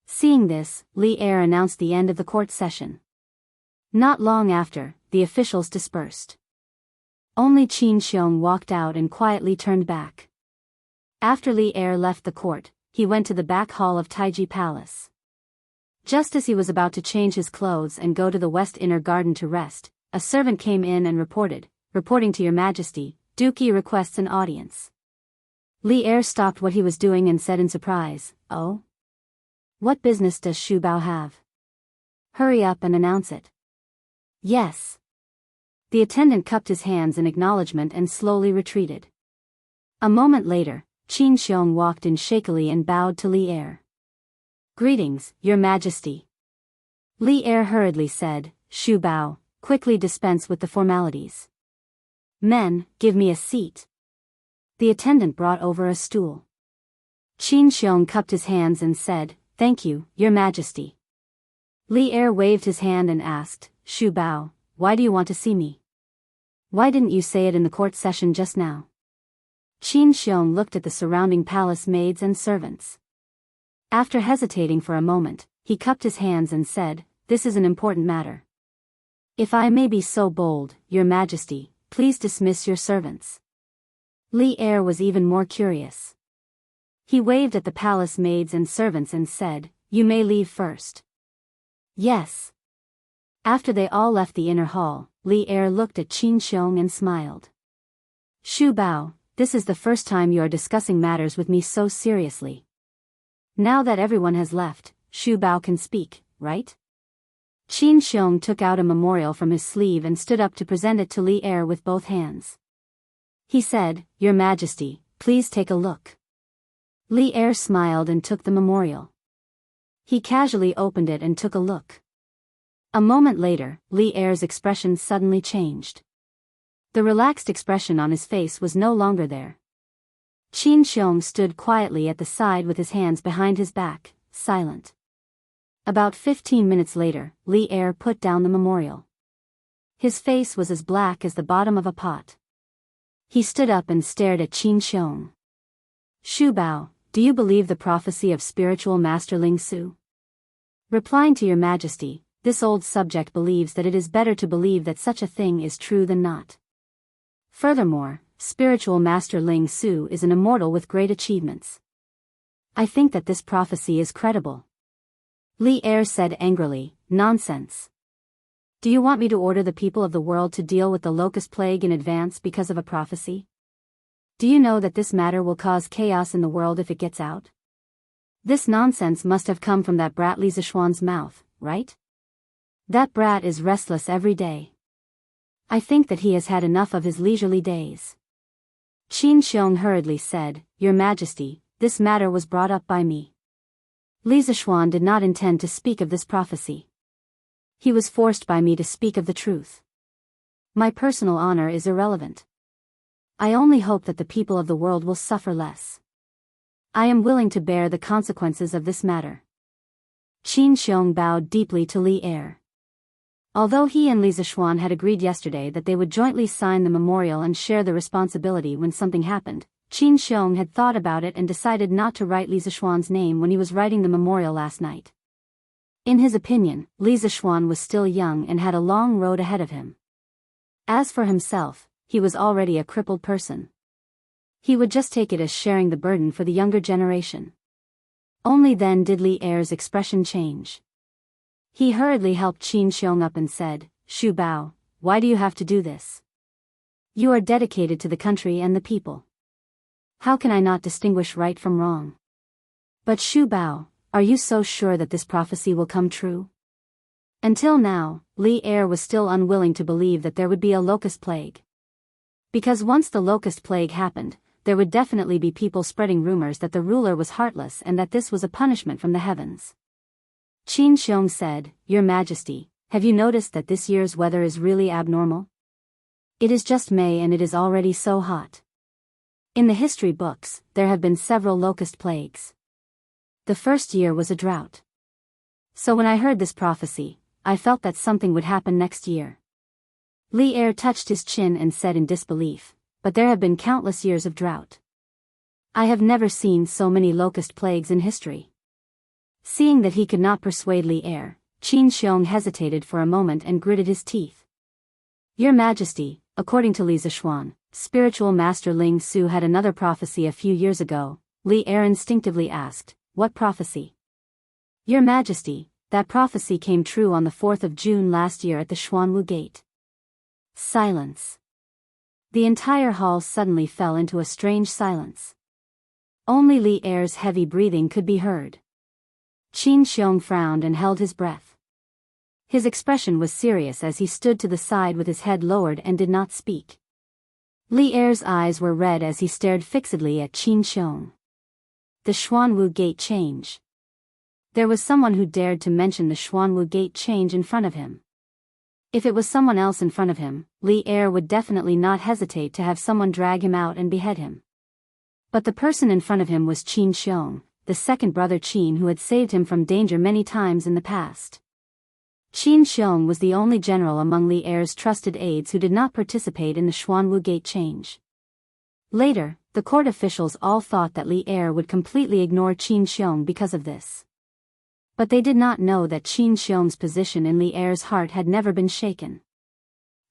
Seeing this, Li Er announced the end of the court session. Not long after, the officials dispersed. Only Qin Xiong walked out and quietly turned back. After Li Er left the court, he went to the back hall of Taiji Palace. Just as he was about to change his clothes and go to the west inner garden to rest, a servant came in and reporting to your Majesty, Duke requests an audience. Li Er stopped what he was doing and said in surprise, Oh? What business does Shu Bao have? Hurry up and announce it. Yes. The attendant cupped his hands in acknowledgement and slowly retreated. A moment later, Qin Xiong walked in shakily and bowed to Li Er. Greetings, Your Majesty. Li Er hurriedly said, Shu Bao, quickly dispense with the formalities. Men, give me a seat. The attendant brought over a stool. Qin Xiong cupped his hands and said, Thank you, Your Majesty. Li Er waved his hand and asked, Shu Bao, why do you want to see me? Why didn't you say it in the court session just now? Qin Xiong looked at the surrounding palace maids and servants. After hesitating for a moment, he cupped his hands and said, This is an important matter. If I may be so bold, Your Majesty, please dismiss your servants. Li Er was even more curious. He waved at the palace maids and servants and said, You may leave first. Yes. After they all left the inner hall, Li Er looked at Qin Xiong and smiled. Shu Bao, this is the first time you are discussing matters with me so seriously. Now that everyone has left, Shu Bao can speak, right? Qin Xiong took out a memorial from his sleeve and stood up to present it to Li Er with both hands. He said, Your Majesty, please take a look. Li Er smiled and took the memorial. He casually opened it and took a look. A moment later, Li Er's expression suddenly changed. The relaxed expression on his face was no longer there. Qin Xiong stood quietly at the side with his hands behind his back, silent. About 15 minutes later, Li Er put down the memorial. His face was as black as the bottom of a pot. He stood up and stared at Qin Xiong. Shu Bao, do you believe the prophecy of spiritual master Ling Su? Replying to Your Majesty, this old subject believes that it is better to believe that such a thing is true than not. Furthermore, spiritual master Ling Su is an immortal with great achievements. I think that this prophecy is credible. Li Er said angrily, "Nonsense. Do you want me to order the people of the world to deal with the locust plague in advance because of a prophecy? Do you know that this matter will cause chaos in the world if it gets out? This nonsense must have come from that brat Li Zishuan's mouth, right? That brat is restless every day. I think that he has had enough of his leisurely days." Qin Xiong hurriedly said, "Your Majesty, this matter was brought up by me. Li Zishuan did not intend to speak of this prophecy. He was forced by me to speak of the truth. My personal honor is irrelevant. I only hope that the people of the world will suffer less. I am willing to bear the consequences of this matter." Qin Xiong bowed deeply to Li Er. Although he and Li Zishuan had agreed yesterday that they would jointly sign the memorial and share the responsibility when something happened, Qin Xiong had thought about it and decided not to write Li Zishuan's name when he was writing the memorial last night. In his opinion, Li Zishuan was still young and had a long road ahead of him. As for himself, he was already a crippled person. He would just take it as sharing the burden for the younger generation. Only then did Li Er's expression change. He hurriedly helped Qin Xiong up and said, "Shu Bao, why do you have to do this? You are dedicated to the country and the people. How can I not distinguish right from wrong? But Shu Bao, are you so sure that this prophecy will come true?" Until now, Li Er was still unwilling to believe that there would be a locust plague. Because once the locust plague happened, there would definitely be people spreading rumors that the ruler was heartless and that this was a punishment from the heavens. Qin Xiong said, "Your Majesty, have you noticed that this year's weather is really abnormal? It is just May and it is already so hot. In the history books, there have been several locust plagues. The first year was a drought. So when I heard this prophecy, I felt that something would happen next year." Li Er touched his chin and said in disbelief, "But there have been countless years of drought. I have never seen so many locust plagues in history." Seeing that he could not persuade Li Er, Qin Xiong hesitated for a moment and gritted his teeth. "Your Majesty, according to Li Zishuan, spiritual master Ling Su had another prophecy a few years ago." Li Er instinctively asked, "What prophecy?" "Your Majesty, that prophecy came true on the 4th of June last year at the Xuanwu Gate." Silence. The entire hall suddenly fell into a strange silence. Only Li Er's heavy breathing could be heard. Qin Xiong frowned and held his breath. His expression was serious as he stood to the side with his head lowered and did not speak. Li Er's eyes were red as he stared fixedly at Qin Xiong. The Xuanwu Gate change. There was someone who dared to mention the Xuanwu Gate change in front of him. If it was someone else in front of him, Li Er would definitely not hesitate to have someone drag him out and behead him. But the person in front of him was Qin Xiong, the second brother Qin who had saved him from danger many times in the past. Qin Xiong was the only general among Li Er's trusted aides who did not participate in the Xuanwu Gate change. Later, the court officials all thought that Li Er would completely ignore Qin Xiong because of this. But they did not know that Qin Xiong's position in Li Er's heart had never been shaken.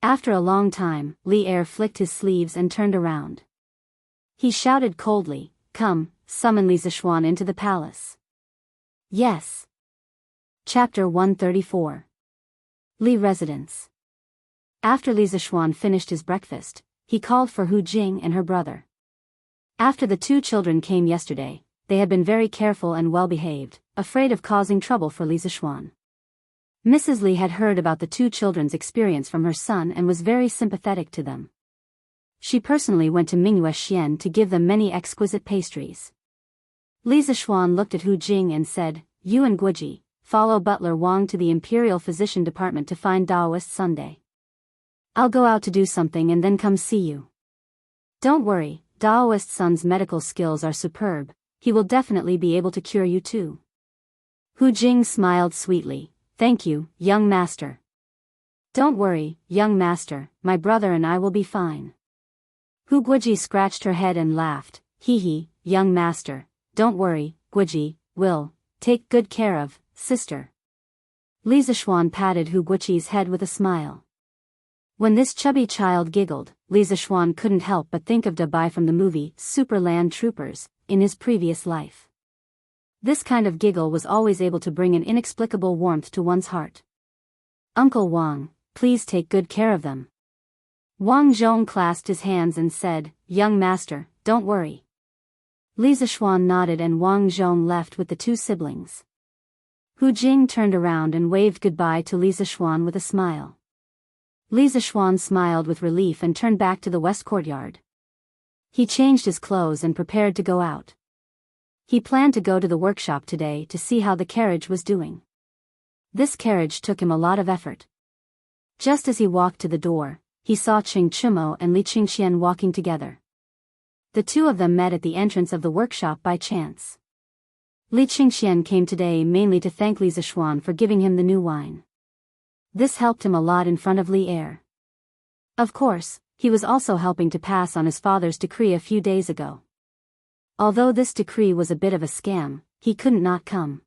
After a long time, Li Er flicked his sleeves and turned around. He shouted coldly, "Come, summon Li Zishuan into the palace." "Yes." Chapter 134. Li Residence. After Li Zishuan finished his breakfast, he called for Hu Jing and her brother. After the two children came yesterday, they had been very careful and well-behaved, afraid of causing trouble for Li Zishuan. Mrs. Li had heard about the two children's experience from her son and was very sympathetic to them. She personally went to Mingyue Xian to give them many exquisite pastries. Li Zishuan looked at Hu Jing and said, "You and Guoji, follow Butler Wang to the Imperial Physician Department to find Daoist Sunday. I'll go out to do something and then come see you. Don't worry, Daoist Sun's medical skills are superb, he will definitely be able to cure you too." Hu Jing smiled sweetly, "Thank you, young master." "Don't worry, young master, my brother and I will be fine." Hu Guoji scratched her head and laughed, "Hee, young master, don't worry, Guoji, will take good care of, sister." Li Zishuan patted Hu Guoji's head with a smile. When this chubby child giggled, Li Zishuan couldn't help but think of Da Bai from the movie Superland Troopers, in his previous life. This kind of giggle was always able to bring an inexplicable warmth to one's heart. "Uncle Wang, please take good care of them." Wang Zhong clasped his hands and said, "Young master, don't worry." Li Zishuan nodded and Wang Zhong left with the two siblings. Hu Jing turned around and waved goodbye to Li Zishuan with a smile. Li Zishuan smiled with relief and turned back to the west courtyard. He changed his clothes and prepared to go out. He planned to go to the workshop today to see how the carriage was doing. This carriage took him a lot of effort. Just as he walked to the door, he saw Qing Chumo and Li Qingxian walking together. The two of them met at the entrance of the workshop by chance. Li Qingxian came today mainly to thank Li Zishuan for giving him the new wine. This helped him a lot in front of Li Er. Of course, he was also helping to pass on his father's decree a few days ago. Although this decree was a bit of a scam, he couldn't not come.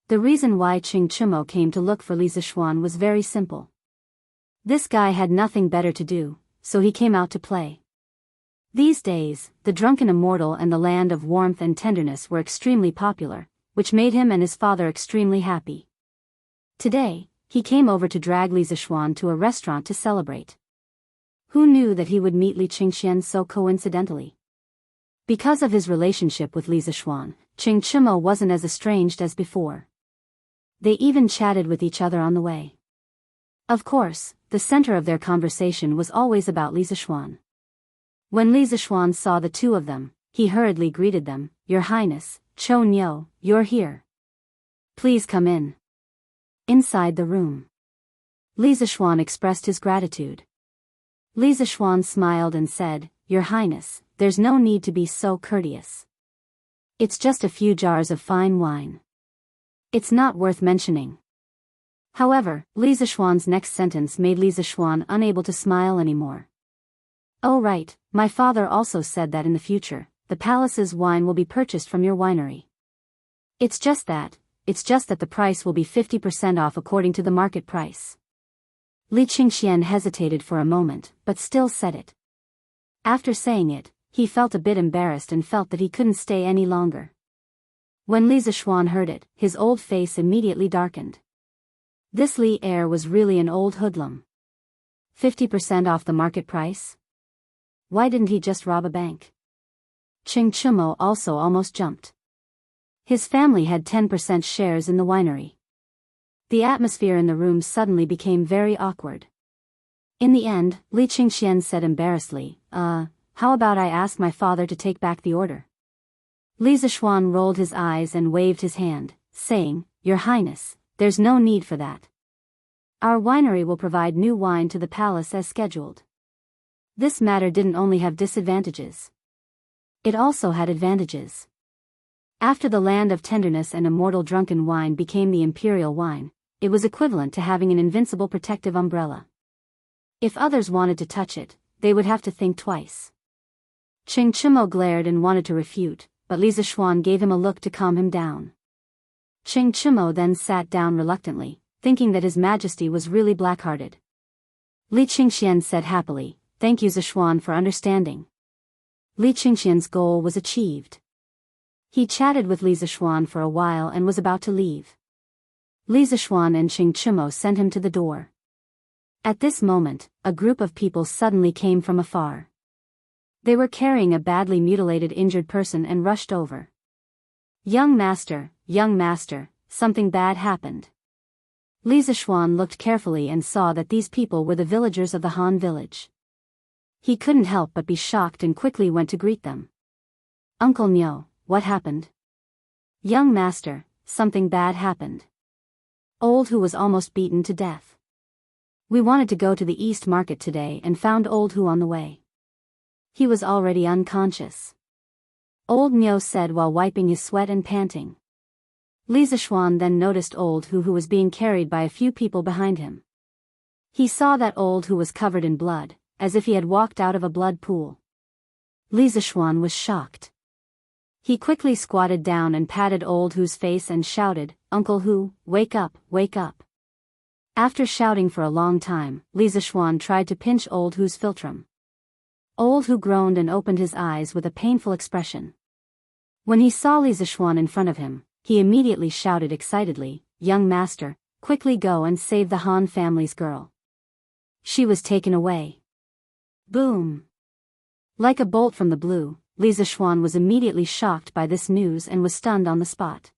The reason why Qing Chumo came to look for Li Zishuan was very simple. This guy had nothing better to do, so he came out to play. These days, the Drunken Immortal and the Land of Warmth and Tenderness were extremely popular, which made him and his father extremely happy. Today, he came over to drag Li Zishuan to a restaurant to celebrate. Who knew that he would meet Li Qingxian so coincidentally? Because of his relationship with Li Zishuan, Qing Chumo wasn't as estranged as before. They even chatted with each other on the way. Of course, the center of their conversation was always about Li Zishuan. When Li Zishuan saw the two of them, he hurriedly greeted them, "Your Highness, Cho Nyo, you're here. Please come in." Inside the room, Li Zishuan expressed his gratitude. Li Zishuan smiled and said, "Your Highness, there's no need to be so courteous. It's just a few jars of fine wine. It's not worth mentioning." However, Li Zishuan's next sentence made Li Zishuan unable to smile anymore. "Oh right, my father also said that in the future, the palace's wine will be purchased from your winery. It's just that the price will be 50% off according to the market price." Li Qingxian hesitated for a moment, but still said it. After saying it, he felt a bit embarrassed and felt that he couldn't stay any longer. When Li Zishuan heard it, his old face immediately darkened. This Li Er was really an old hoodlum. 50% off the market price? Why didn't he just rob a bank? Qing Chumo also almost jumped. His family had 10% shares in the winery. The atmosphere in the room suddenly became very awkward. In the end, Li Qingxian said embarrassedly, how about I ask my father to take back the order?" Li Zishuan rolled his eyes and waved his hand, saying, "Your Highness, there's no need for that. Our winery will provide new wine to the palace as scheduled." This matter didn't only have disadvantages. It also had advantages. After the Land of Tenderness and Immortal Drunken Wine became the imperial wine, it was equivalent to having an invincible protective umbrella. If others wanted to touch it, they would have to think twice. Qing Chumo glared and wanted to refute, but Li Zishuan gave him a look to calm him down. Qing Chumo then sat down reluctantly, thinking that His Majesty was really black-hearted. Li Qingxian said happily, "Thank you Zishuan for understanding." Li Qingxian's goal was achieved. He chatted with Li Zishuan for a while and was about to leave. Li Zishuan and Qing Chumo sent him to the door. At this moment, a group of people suddenly came from afar. They were carrying a badly mutilated injured person and rushed over. Young master, something bad happened." Li Zishuan looked carefully and saw that these people were the villagers of the Han village. He couldn't help but be shocked and quickly went to greet them. "Uncle Nyo, what happened?" "Young master, something bad happened. Old Hu was almost beaten to death. We wanted to go to the East Market today and found Old Hu on the way. He was already unconscious," Old Nyo said while wiping his sweat and panting. Li Zishuan then noticed Old Hu was being carried by a few people behind him. He saw that Old Hu was covered in blood, as if he had walked out of a blood pool. Li Zishuan was shocked. He quickly squatted down and patted Old Hu's face and shouted, "Uncle Hu, wake up, wake up." After shouting for a long time, Li Zishuan tried to pinch Old Hu's philtrum. Old Hu groaned and opened his eyes with a painful expression. When he saw Li Zixuan in front of him, he immediately shouted excitedly, "Young master, quickly go and save the Han family's girl. She was taken away." Boom! Like a bolt from the blue, Li Zixuan was immediately shocked by this news and was stunned on the spot.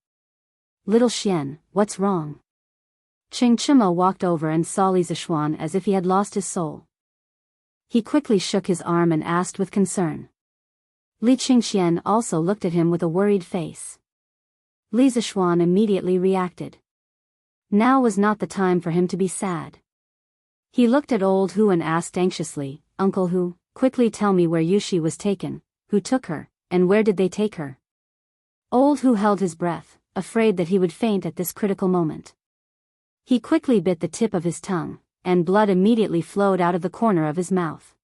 "Little Xian, what's wrong?" Ching Chimo walked over and saw Li Zixuan as if he had lost his soul. He quickly shook his arm and asked with concern. Li Qingxian also looked at him with a worried face. Li Zixuan immediately reacted. Now was not the time for him to be sad. He looked at old Hu and asked anxiously, "Uncle Hu, quickly tell me where Yushi was taken, who took her, and where did they take her?" Old Hu held his breath, afraid that he would faint at this critical moment. He quickly bit the tip of his tongue, and blood immediately flowed out of the corner of his mouth.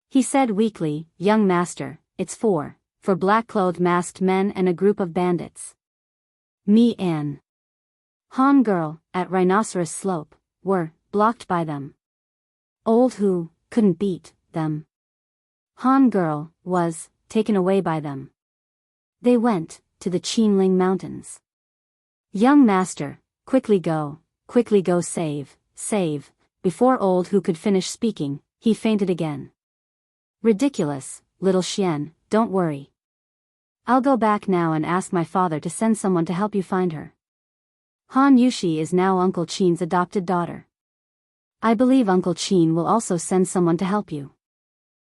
He said weakly, "Young master, it's four black-clothed masked men and a group of bandits. Me and Han girl, at Rhinoceros Slope, were blocked by them. Old Hu couldn't beat them. Han girl was taken away by them. They went to the Qinling Mountains. Young master, quickly go save." Before old Hu could finish speaking, he fainted again. "Ridiculous, little Xian, don't worry. I'll go back now and ask my father to send someone to help you find her. Han Yushi is now Uncle Qin's adopted daughter. I believe Uncle Qin will also send someone to help you."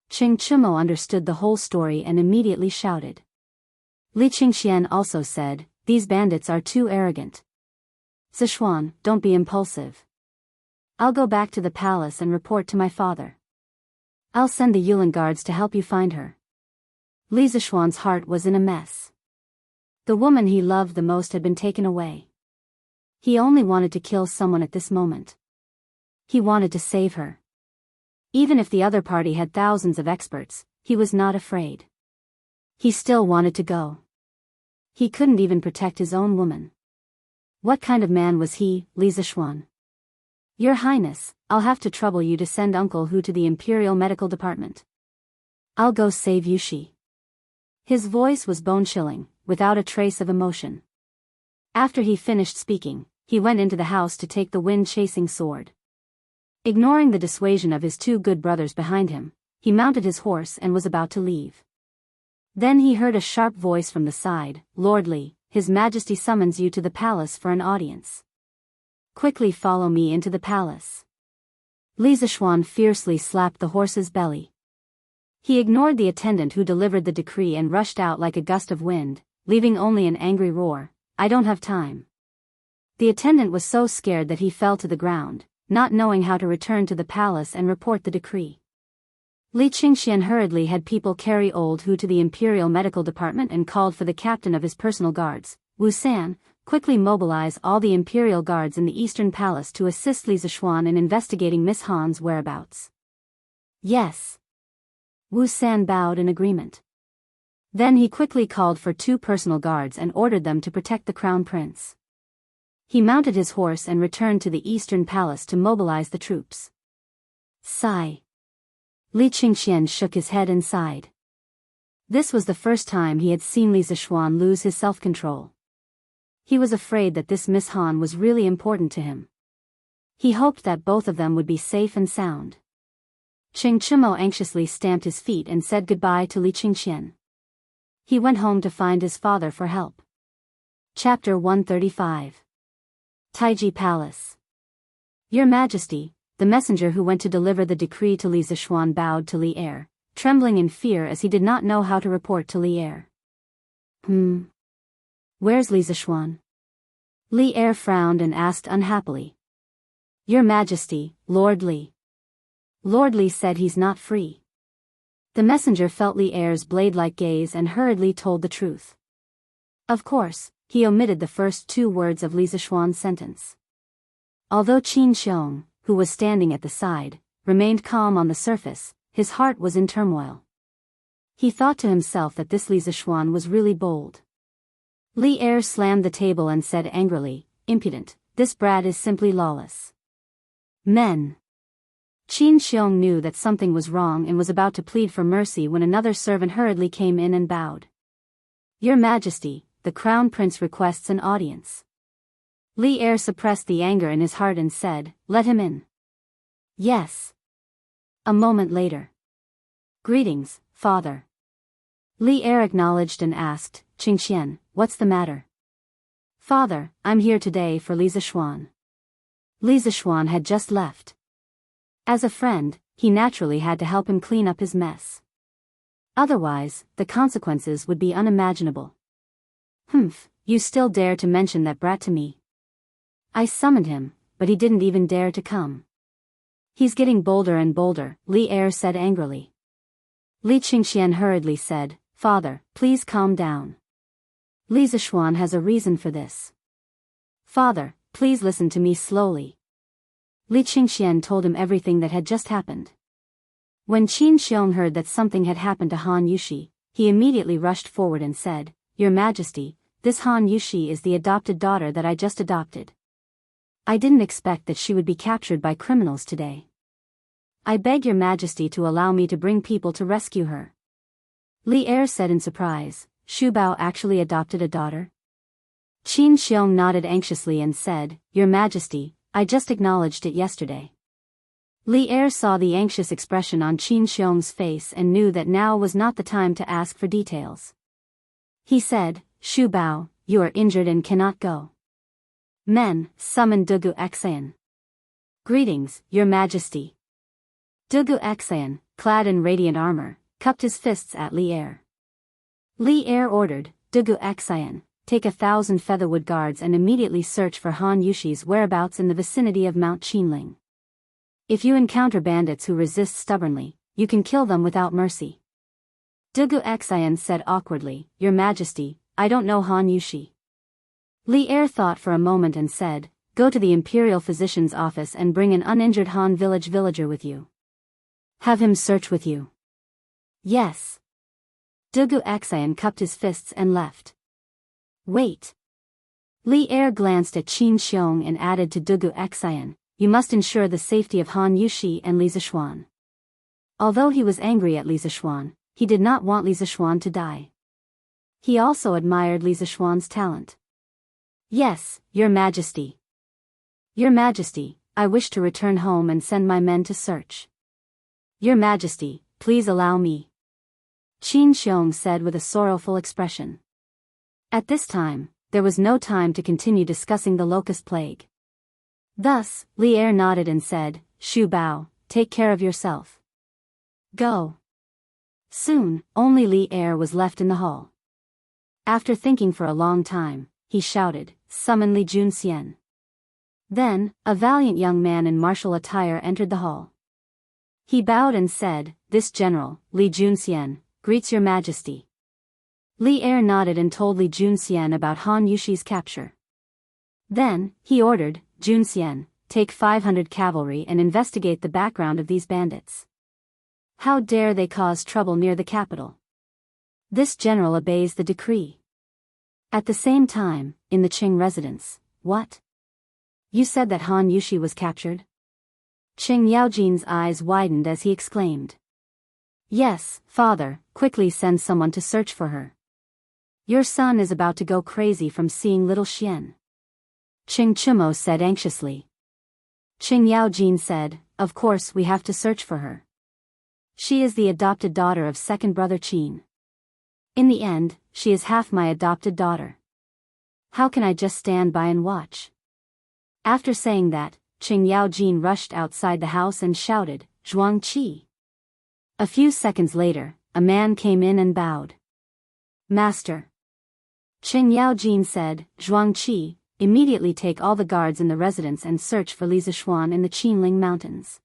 Ching Chimo understood the whole story and immediately shouted. Li Qingxian also said, "These bandits are too arrogant. Zixuan, don't be impulsive. I'll go back to the palace and report to my father. I'll send the Yulin guards to help you find her." Li Zixuan's heart was in a mess. The woman he loved the most had been taken away. He only wanted to kill someone at this moment. He wanted to save her. Even if the other party had thousands of experts, he was not afraid. He still wanted to go. He couldn't even protect his own woman. What kind of man was he, Li Zixuan? "Your Highness, I'll have to trouble you to send Uncle Hu to the Imperial Medical Department. I'll go save Yushi." His voice was bone-chilling, without a trace of emotion. After he finished speaking, he went into the house to take the wind-chasing sword. Ignoring the dissuasion of his two good brothers behind him, he mounted his horse and was about to leave. Then he heard a sharp voice from the side, "Lord Li, His Majesty summons you to the palace for an audience. Quickly follow me into the palace." Li Zixuan fiercely slapped the horse's belly. He ignored the attendant who delivered the decree and rushed out like a gust of wind, leaving only an angry roar, "I don't have time." The attendant was so scared that he fell to the ground, not knowing how to return to the palace and report the decree. Li Qingxian hurriedly had people carry old Hu to the Imperial Medical Department and called for the captain of his personal guards, Wu San. Quickly mobilize all the Imperial guards in the Eastern Palace to assist Li Zixuan in investigating Miss Han's whereabouts. "Yes." Wu San bowed in agreement. Then he quickly called for 2 personal guards and ordered them to protect the Crown Prince. He mounted his horse and returned to the Eastern Palace to mobilize the troops. Sigh. Li Qingxian shook his head and sighed. This was the first time he had seen Li Zixuan lose his self-control. He was afraid that this Miss Han was really important to him. He hoped that both of them would be safe and sound. Ching Chimo anxiously stamped his feet and said goodbye to Li Qingxian. He went home to find his father for help. Chapter 135. Taiji Palace. Your Majesty, the messenger who went to deliver the decree to Li Zixuan bowed to Li Er, trembling in fear as he did not know how to report to Li Er. Where's Li Zixuan? Li Er frowned and asked unhappily. Your Majesty, Lord Li. Lord Li said he's not free. The messenger felt Li Er's blade-like gaze and hurriedly told the truth. Of course, he omitted the first 2 words of Li Zixuan's sentence. Although Qin Xiong, who was standing at the side, remained calm on the surface, his heart was in turmoil. He thought to himself that this Li Zixuan was really bold. Li Er slammed the table and said angrily, impudent, this brat is simply lawless. Men. Qin Xiong knew that something was wrong and was about to plead for mercy when another servant hurriedly came in and bowed. Your Majesty, the Crown Prince requests an audience. Li Er suppressed the anger in his heart and said, "Let him in." "Yes." A moment later. "Greetings, Father." Li Er acknowledged and asked, "Qingxian, what's the matter?" "Father, I'm here today for Li Zishuan." Li Zishuan had just left. As a friend, he naturally had to help him clean up his mess. Otherwise, the consequences would be unimaginable. "Humph, you still dare to mention that brat to me." "I summoned him, but he didn't even dare to come." "He's getting bolder and bolder," Li Er said angrily. Li Qingxian hurriedly said, "Father, please calm down. Li Zishuan has a reason for this." "Father, please listen to me slowly." Li Qingxian told him everything that had just happened. When Qin Xiong heard that something had happened to Han Yushi, he immediately rushed forward and said, "Your Majesty, this Han Yushi is the adopted daughter that I just adopted. I didn't expect that she would be captured by criminals today. I beg your Majesty to allow me to bring people to rescue her." Li Er said in surprise, "Shu Bao actually adopted a daughter?" Qin Xiong nodded anxiously and said, "Your Majesty, I just acknowledged it yesterday." Li Er saw the anxious expression on Qin Xiong's face and knew that now was not the time to ask for details. He said, "Shu Bao, you are injured and cannot go. Men, summon Dugu Xan." "Greetings, Your Majesty." Dugu Xan, clad in radiant armor, cupped his fists at Li Er. Li Er ordered, "Dugu Xan, take 1,000 featherwood guards and immediately search for Han Yushi's whereabouts in the vicinity of Mount Qinling. If you encounter bandits who resist stubbornly, you can kill them without mercy." Dugu Xan said awkwardly, "Your Majesty, I don't know Han Yushi." Li Er thought for a moment and said, "Go to the Imperial Physician's office and bring an uninjured Han village villager with you. Have him search with you." "Yes." Dugu Xan cupped his fists and left. "Wait." Li Er glanced at Qin Xiong and added to Dugu Xan, "You must ensure the safety of Han Yushi and Li Zishuan." Although he was angry at Li Zishuan, he did not want Li Zishuan to die. He also admired Li Zishuan's talent. "Yes, Your Majesty." "Your Majesty, I wish to return home and send my men to search." "Your Majesty, please allow me," Qin Xiong said with a sorrowful expression. At this time, there was no time to continue discussing the locust plague. Thus, Li Er nodded and said, "Shu Bao, take care of yourself. Go." Soon, only Li Er was left in the hall. After thinking for a long time, he shouted, "Summon Li Junxian." Then, a valiant young man in martial attire entered the hall. He bowed and said, "This general, Li Junxian, greets Your Majesty." Li Er nodded and told Li Junxian about Han Yushi's capture. Then, he ordered, "Junxian, take 500 cavalry and investigate the background of these bandits. How dare they cause trouble near the capital?" This general obeys the decree. At the same time, in the Qing residence, "What? You said that Han Yushi was captured?" Qing Yaojin's eyes widened as he exclaimed. "Yes, father, quickly send someone to search for her. Your son is about to go crazy from seeing little Xian." Qing Chumo said anxiously. Qing Yaojin said, "Of course we have to search for her. She is the adopted daughter of second brother Qin. In the end, she is half my adopted daughter. How can I just stand by and watch?" After saying that, Qing Yaojin rushed outside the house and shouted, "Zhuang Qi." A few seconds later, a man came in and bowed. "Master." Qing Yaojin said, "Zhuang Qi, immediately take all the guards in the residence and search for Li Zishuan in the Qinling Mountains.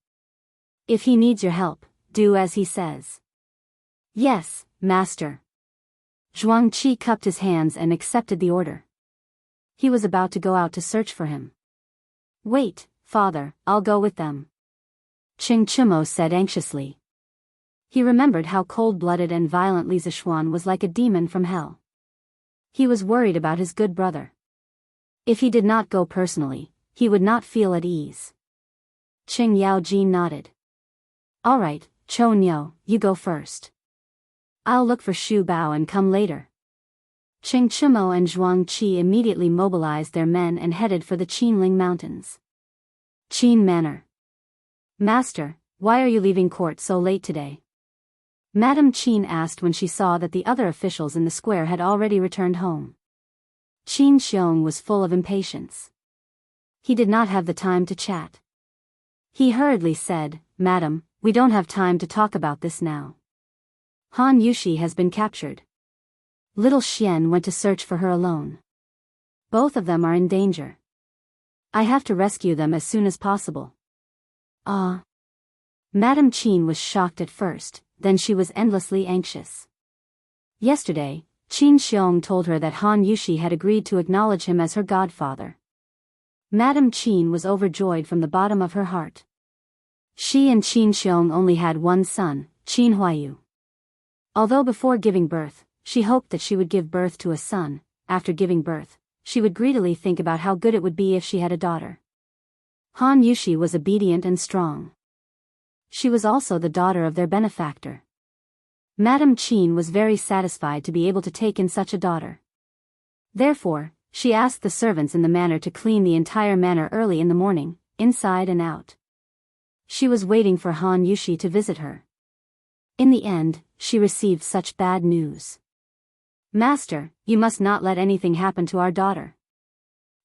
If he needs your help, do as he says." "Yes, master." Zhuang Qi cupped his hands and accepted the order. He was about to go out to search for him. "Wait, father, I'll go with them," Qing Chumo said anxiously. He remembered how cold-blooded and violent Li Zishuan was, like a demon from hell. He was worried about his good brother. If he did not go personally, he would not feel at ease. Qing Yaojin nodded. "All right, Chou Niu, you go first. I'll look for Shu Bao and come later." Qing Chimo and Zhuang Qi immediately mobilized their men and headed for the Qinling Mountains. Qin Manor. Master, why are you leaving court so late today? Madame Qin asked when she saw that the other officials in the square had already returned home. Qin Xiong was full of impatience. He did not have the time to chat. He hurriedly said, Madam, we don't have time to talk about this now. Han Yushi has been captured. Little Xian went to search for her alone. Both of them are in danger. I have to rescue them as soon as possible. Ah. Madame Qin was shocked at first, then she was endlessly anxious. Yesterday, Qin Xiong told her that Han Yushi had agreed to acknowledge him as her godfather. Madame Qin was overjoyed from the bottom of her heart. She and Qin Xiong only had one son, Qin Huayu. Although before giving birth, she hoped that she would give birth to a son, after giving birth, she would greedily think about how good it would be if she had a daughter. Han Yushi was obedient and strong. She was also the daughter of their benefactor. Madame Qin was very satisfied to be able to take in such a daughter. Therefore, she asked the servants in the manor to clean the entire manor early in the morning, inside and out. She was waiting for Han Yushi to visit her. In the end, she received such bad news. Master, you must not let anything happen to our daughter.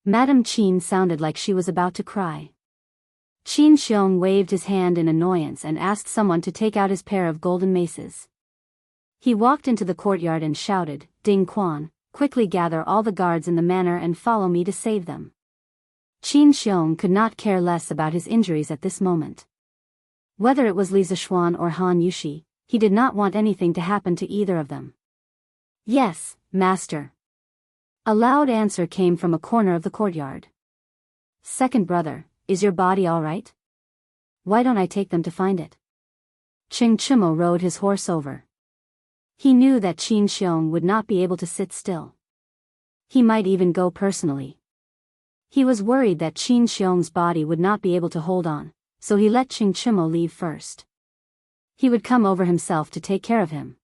Madame Qin sounded like she was about to cry. Qin Xiong waved his hand in annoyance and asked someone to take out his pair of golden maces. He walked into the courtyard and shouted, Ding Quan, quickly gather all the guards in the manor and follow me to save them. Qin Xiong could not care less about his injuries at this moment. Whether it was Li Zishuan or Han Yushi, he did not want anything to happen to either of them. Yes, master. A loud answer came from a corner of the courtyard. Second brother, is your body all right? Why don't I take them to find it? Qing Chimo rode his horse over. He knew that Qin Xiong would not be able to sit still. He might even go personally. He was worried that Qin Xiong's body would not be able to hold on, so he let Qing Chimo leave first. He would come over himself to take care of him.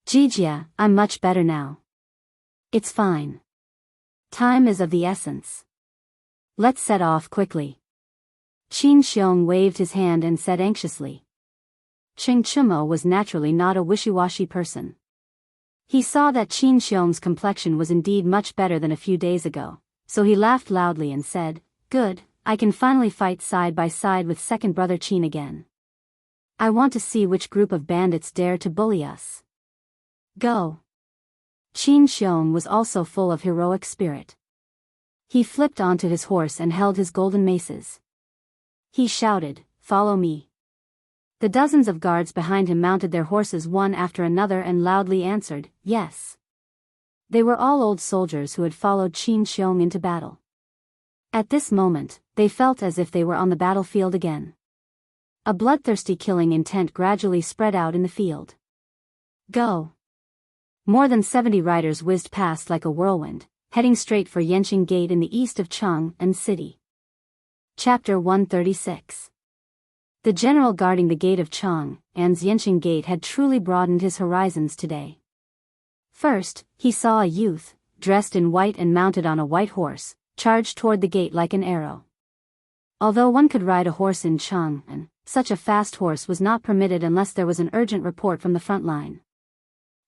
Jijia, I'm much better now. It's fine. Time is of the essence. Let's set off quickly. Qin Xiong waved his hand and said anxiously. Qing Chimo was naturally not a wishy-washy person. He saw that Qin Xiong's complexion was indeed much better than a few days ago, so he laughed loudly and said, Good, I can finally fight side by side with second brother Qin again. I want to see which group of bandits dare to bully us. Go. Qin Xiong was also full of heroic spirit. He flipped onto his horse and held his golden maces. He shouted, Follow me. The dozens of guards behind him mounted their horses one after another and loudly answered, Yes. They were all old soldiers who had followed Qin Xiong into battle. At this moment, they felt as if they were on the battlefield again. A bloodthirsty killing intent gradually spread out in the field. Go. More than 70 riders whizzed past like a whirlwind, heading straight for Yanqing Gate in the east of Chang'an City. Chapter 136. The general guarding the gate of Chang'an's Yanqing Gate had truly broadened his horizons today. First, he saw a youth, dressed in white and mounted on a white horse, charge toward the gate like an arrow. Although one could ride a horse in Chang'an, such a fast horse was not permitted unless there was an urgent report from the front line.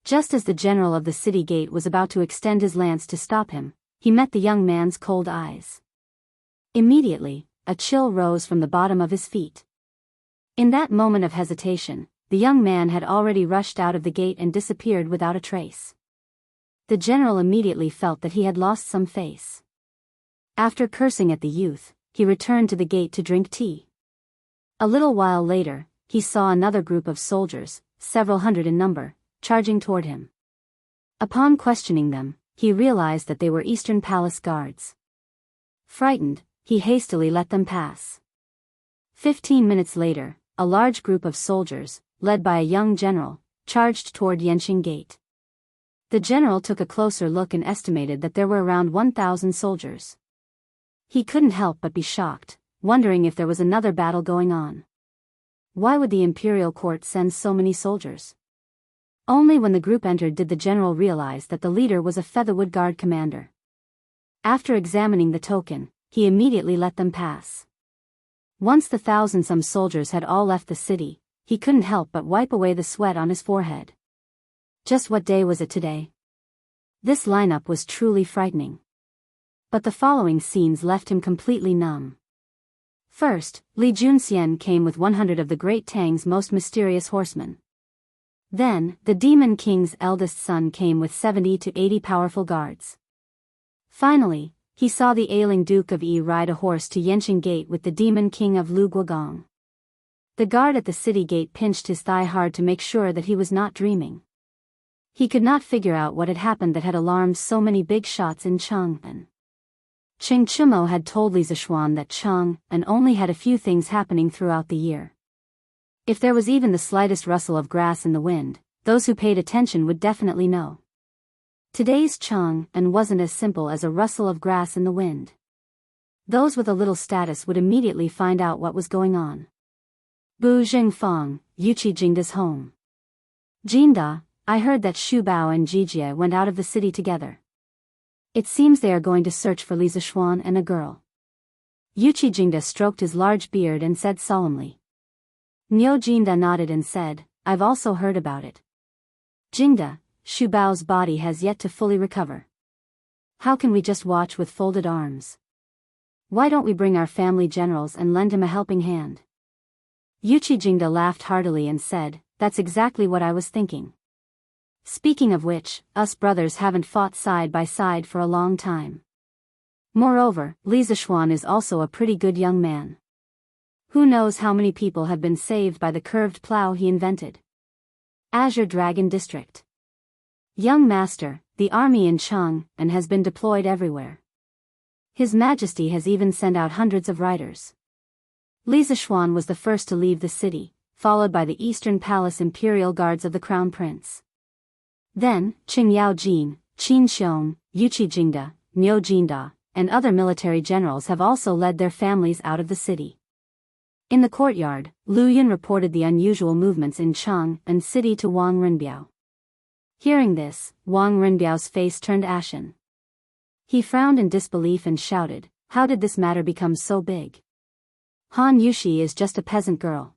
Just as the general of the city gate was about to extend his lance to stop him, he met the young man's cold eyes. Immediately, a chill rose from the bottom of his feet. In that moment of hesitation, the young man had already rushed out of the gate and disappeared without a trace. The general immediately felt that he had lost some face. After cursing at the youth, he returned to the gate to drink tea. A little while later, he saw another group of soldiers, several hundred in number, charging toward him. Upon questioning them, he realized that they were Eastern Palace guards. Frightened, he hastily let them pass. 15 minutes later, a large group of soldiers, led by a young general, charged toward Yanqing Gate. The general took a closer look and estimated that there were around 1,000 soldiers. He couldn't help but be shocked, wondering if there was another battle going on. Why would the imperial court send so many soldiers? Only when the group entered did the general realize that the leader was a Featherwood Guard commander. After examining the token, he immediately let them pass. Once the thousand-some soldiers had all left the city, he couldn't help but wipe away the sweat on his forehead. Just what day was it today? This lineup was truly frightening. But the following scenes left him completely numb. First, Li Junxian came with 100 of the Great Tang's most mysterious horsemen. Then, the Demon King's eldest son came with 70 to 80 powerful guards. Finally, he saw the ailing Duke of Yi ride a horse to Yanqing Gate with the Demon King of Lu Guogong. The guard at the city gate pinched his thigh hard to make sure that he was not dreaming. He could not figure out what had happened that had alarmed so many big shots in Chang'an. Cheng Chumo had told Li Zishuan that Chang'an only had a few things happening throughout the year. If there was even the slightest rustle of grass in the wind, those who paid attention would definitely know. Today's Chang'an wasn't as simple as a rustle of grass in the wind. Those with a little status would immediately find out what was going on. Bu Jingfang, Yuqi Jingda's home. Jinda, I heard that Xu Bao and Jijie went out of the city together. It seems they are going to search for Li Zishuan and a girl. Yuqi Jingda stroked his large beard and said solemnly. Niu Jinda nodded and said, I've also heard about it. Jingda, Xu Bao's body has yet to fully recover. How can we just watch with folded arms? Why don't we bring our family generals and lend him a helping hand? Yuqi Jingda laughed heartily and said, That's exactly what I was thinking. Speaking of which, us brothers haven't fought side by side for a long time. Moreover, Li Zishuan is also a pretty good young man. Who knows how many people have been saved by the curved plow he invented? Azure Dragon District. Young Master, the army in Chang'an has been deployed everywhere. His Majesty has even sent out hundreds of riders. Li Zishuan was the first to leave the city, followed by the Eastern Palace Imperial Guards of the Crown Prince. Then, Qing Yaojin, Qin Xiong, Yuqi Jingda, Niu Jinda, and other military generals have also led their families out of the city. In the courtyard, Lu Yun reported the unusual movements in Chang'an city to Wang Renbiao. Hearing this, Wang Renbiao's face turned ashen. He frowned in disbelief and shouted, How did this matter become so big? Han Yushi is just a peasant girl.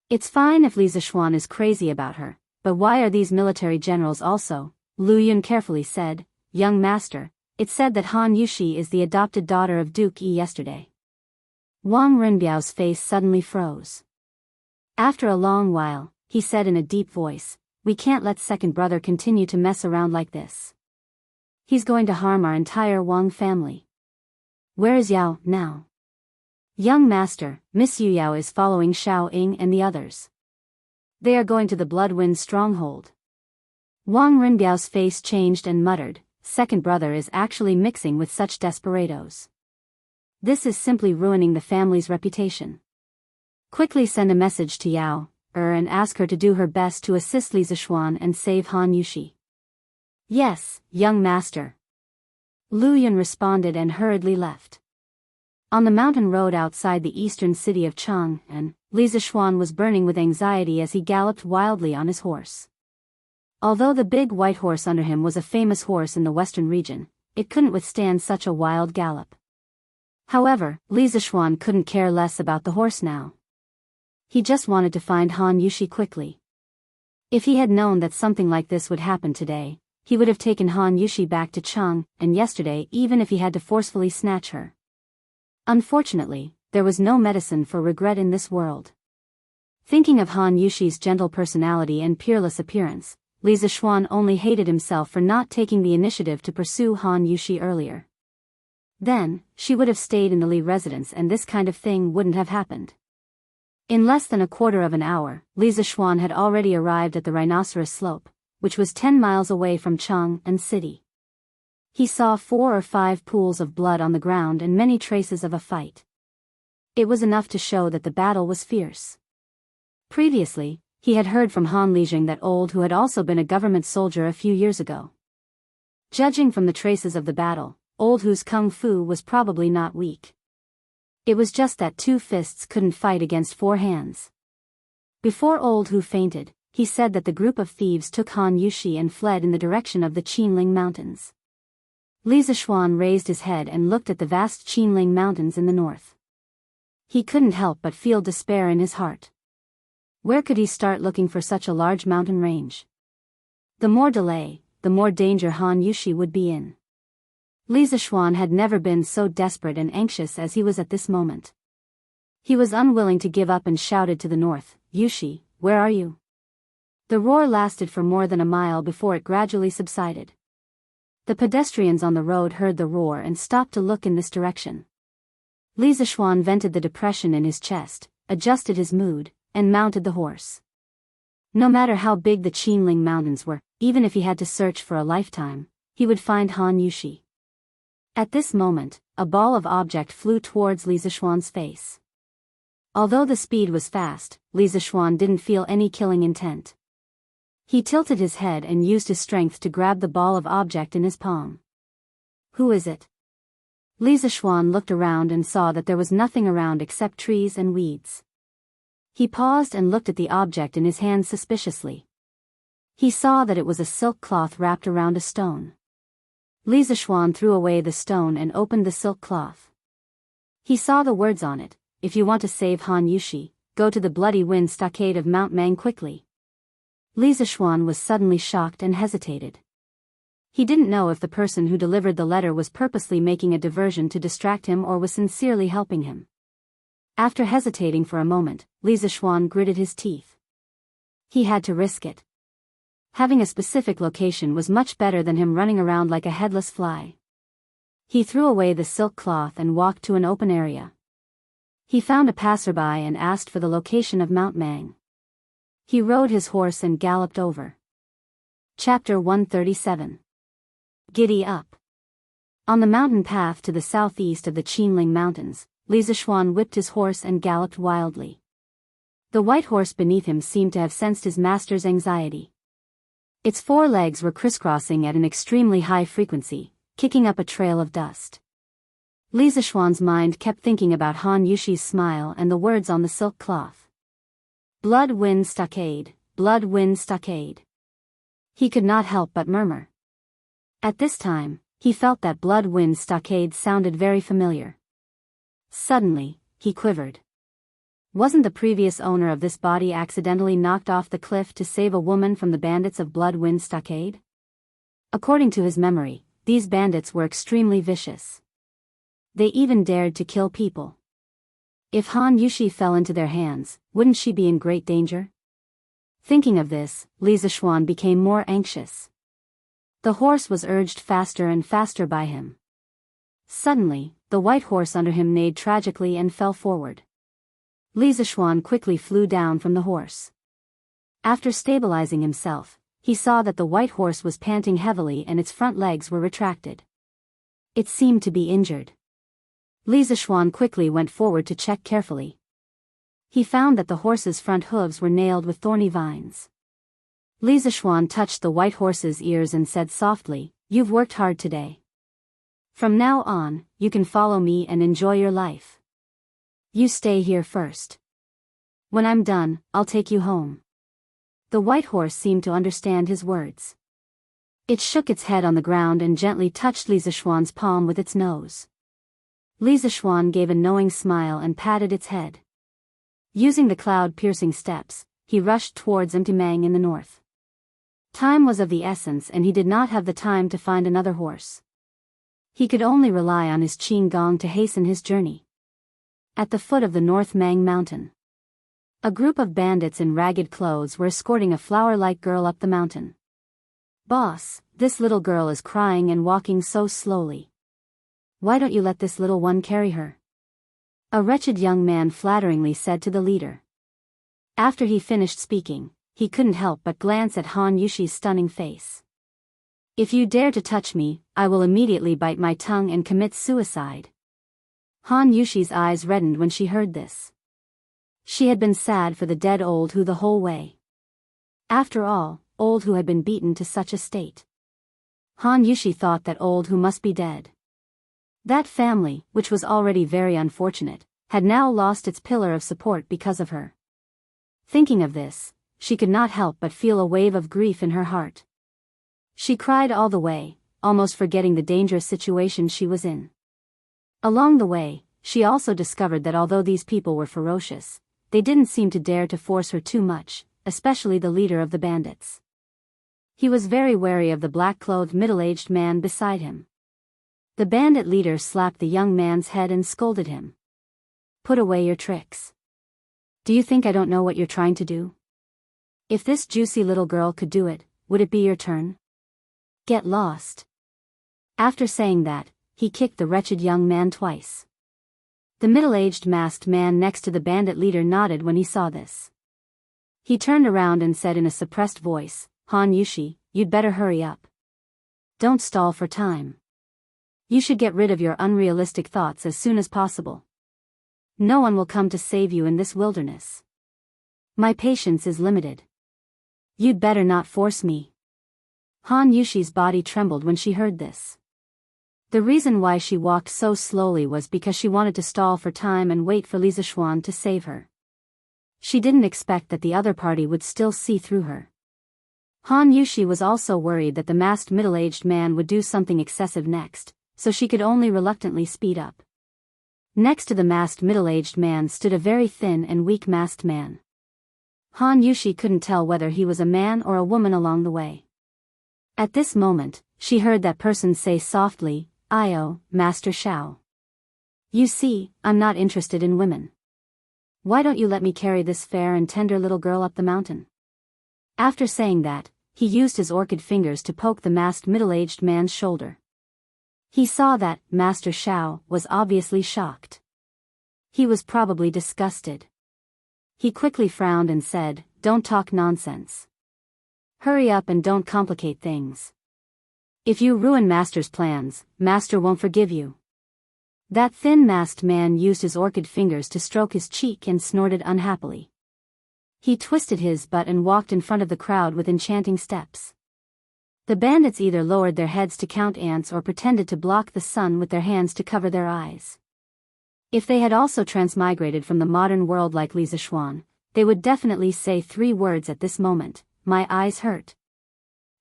It's fine if Li Zishuan is crazy about her, but why are these military generals also? Lu Yun carefully said, Young Master, it said that Han Yushi is the adopted daughter of Duke Yi yesterday. Wang Renbiao's face suddenly froze. After a long while, he said in a deep voice, We can't let second brother continue to mess around like this. He's going to harm our entire Wang family. Where is Yao now? Young Master, Miss Yu Yao is following Xiao Ying and the others. They are going to the Bloodwind stronghold. Wang Renbiao's face changed and muttered, Second brother is actually mixing with such desperados. This is simply ruining the family's reputation. Quickly send a message to Yao and ask her to do her best to assist Li Zishuan and save Han Yushi. Yes, young master. Lu Yun responded and hurriedly left. On the mountain road outside the eastern city of Chang'an, Li Zishuan was burning with anxiety as he galloped wildly on his horse. Although the big white horse under him was a famous horse in the western region, it couldn't withstand such a wild gallop. However, Li Zishuan couldn't care less about the horse now. He just wanted to find Han Yushi quickly. If he had known that something like this would happen today, he would have taken Han Yushi back to Chang'an yesterday even if he had to forcefully snatch her. Unfortunately, there was no medicine for regret in this world. Thinking of Han Yushi's gentle personality and peerless appearance, Li Zishuan only hated himself for not taking the initiative to pursue Han Yushi earlier. Then, she would have stayed in the Li residence and this kind of thing wouldn't have happened. In less than a quarter of an hour, Li Zishuan had already arrived at the Rhinoceros Slope, which was 10 miles away from Chang'an city. He saw 4 or 5 pools of blood on the ground and many traces of a fight. It was enough to show that the battle was fierce. Previously, he had heard from Han Lijing that Old who had also been a government soldier a few years ago. Judging from the traces of the battle, Old who's kung fu was probably not weak. It was just that 2 fists couldn't fight against 4 hands. Before Old who fainted, he said that the group of thieves took Han Yushi and fled in the direction of the Qinling Mountains. Li Zishuan raised his head and looked at the vast Qinling Mountains in the north. He couldn't help but feel despair in his heart. Where could he start looking for such a large mountain range? The more delay, the more danger Han Yushi would be in. Li Zishuan had never been so desperate and anxious as he was at this moment. He was unwilling to give up and shouted to the north, "Yushi, where are you?" The roar lasted for more than a mile before it gradually subsided. The pedestrians on the road heard the roar and stopped to look in this direction. Li Zishuan vented the depression in his chest, adjusted his mood, and mounted the horse. No matter how big the Qinling Mountains were, even if he had to search for a lifetime, he would find Han Yushi. At this moment, a ball of object flew towards Li Zishuan's face. Although the speed was fast, Li Zishuan didn't feel any killing intent. He tilted his head and used his strength to grab the ball of object in his palm. Who is it? Li Zishuan looked around and saw that there was nothing around except trees and weeds. He paused and looked at the object in his hand suspiciously. He saw that it was a silk cloth wrapped around a stone. Li Zishuan threw away the stone and opened the silk cloth. He saw the words on it, "If you want to save Han Yushi, go to the Bloody Wind Stockade of Mount Mang quickly." Li Zishuan was suddenly shocked and hesitated. He didn't know if the person who delivered the letter was purposely making a diversion to distract him or was sincerely helping him. After hesitating for a moment, Li Zishuan gritted his teeth. He had to risk it. Having a specific location was much better than him running around like a headless fly. He threw away the silk cloth and walked to an open area. He found a passerby and asked for the location of Mount Mang. He rode his horse and galloped over. Chapter 137. Giddy up. On the mountain path to the southeast of the Qinling Mountains, Li Zishuan whipped his horse and galloped wildly. The white horse beneath him seemed to have sensed his master's anxiety. Its four legs were crisscrossing at an extremely high frequency, kicking up a trail of dust. Li Zishuan's mind kept thinking about Han Yushi's smile and the words on the silk cloth. Blood Wind Stockade, Blood Wind Stockade. He could not help but murmur. At this time, he felt that Blood Wind Stockade sounded very familiar. Suddenly, he quivered. Wasn't the previous owner of this body accidentally knocked off the cliff to save a woman from the bandits of Blood Wind Stockade? According to his memory, these bandits were extremely vicious. They even dared to kill people. If Han Yushi fell into their hands, wouldn't she be in great danger? Thinking of this, Li Zishuan became more anxious. The horse was urged faster and faster by him. Suddenly, the white horse under him neighed tragically and fell forward. Li Zishuan quickly flew down from the horse. After stabilizing himself, he saw that the white horse was panting heavily and its front legs were retracted. It seemed to be injured. Li Zishuan quickly went forward to check carefully. He found that the horse's front hooves were nailed with thorny vines. Li Zishuan touched the white horse's ears and said softly, "You've worked hard today. From now on, you can follow me and enjoy your life. You stay here first. When I'm done, I'll take you home." The white horse seemed to understand his words. It shook its head on the ground and gently touched Li Zishuan's palm with its nose. Li Zishuan gave a knowing smile and patted its head. Using the cloud-piercing steps, he rushed towards Mang in the north. Time was of the essence and he did not have the time to find another horse. He could only rely on his Qinggong to hasten his journey. At the foot of the North Mang Mountain, a group of bandits in ragged clothes were escorting a flower-like girl up the mountain. "Boss, this little girl is crying and walking so slowly. Why don't you let this little one carry her?" A wretched young man flatteringly said to the leader. After he finished speaking, he couldn't help but glance at Han Yushi's stunning face. "If you dare to touch me, I will immediately bite my tongue and commit suicide." Han Yushi's eyes reddened when she heard this. She had been sad for the dead old Hu the whole way. After all, old Hu had been beaten to such a state. Han Yushi thought that old Hu must be dead. That family, which was already very unfortunate, had now lost its pillar of support because of her. Thinking of this, she could not help but feel a wave of grief in her heart. She cried all the way, almost forgetting the dangerous situation she was in. Along the way, she also discovered that although these people were ferocious, they didn't seem to dare to force her too much, especially the leader of the bandits. He was very wary of the black-clothed middle-aged man beside him. The bandit leader slapped the young man's head and scolded him. "Put away your tricks. Do you think I don't know what you're trying to do? If this juicy little girl could do it, would it be your turn? Get lost." After saying that, he kicked the wretched young man twice. The middle-aged masked man next to the bandit leader nodded when he saw this. He turned around and said in a suppressed voice, "Han Yushi, you'd better hurry up. Don't stall for time. You should get rid of your unrealistic thoughts as soon as possible. No one will come to save you in this wilderness. My patience is limited. You'd better not force me." Han Yushi's body trembled when she heard this. The reason why she walked so slowly was because she wanted to stall for time and wait for Li Zishuan to save her. She didn't expect that the other party would still see through her. Han Yushi was also worried that the masked middle-aged man would do something excessive next, so she could only reluctantly speed up. Next to the masked middle-aged man stood a very thin and weak masked man. Han Yushi couldn't tell whether he was a man or a woman along the way. At this moment, she heard that person say softly, "Io, Master Shao. You see, I'm not interested in women. Why don't you let me carry this fair and tender little girl up the mountain?" After saying that, he used his orchid fingers to poke the masked middle-aged man's shoulder. He saw that Master Shao was obviously shocked. He was probably disgusted. He quickly frowned and said, "Don't talk nonsense. Hurry up and don't complicate things. If you ruin Master's plans, Master won't forgive you." That thin masked man used his orchid fingers to stroke his cheek and snorted unhappily. He twisted his butt and walked in front of the crowd with enchanting steps. The bandits either lowered their heads to count ants or pretended to block the sun with their hands to cover their eyes. If they had also transmigrated from the modern world like Li Zishuan, they would definitely say 3 words at this moment: "My eyes hurt."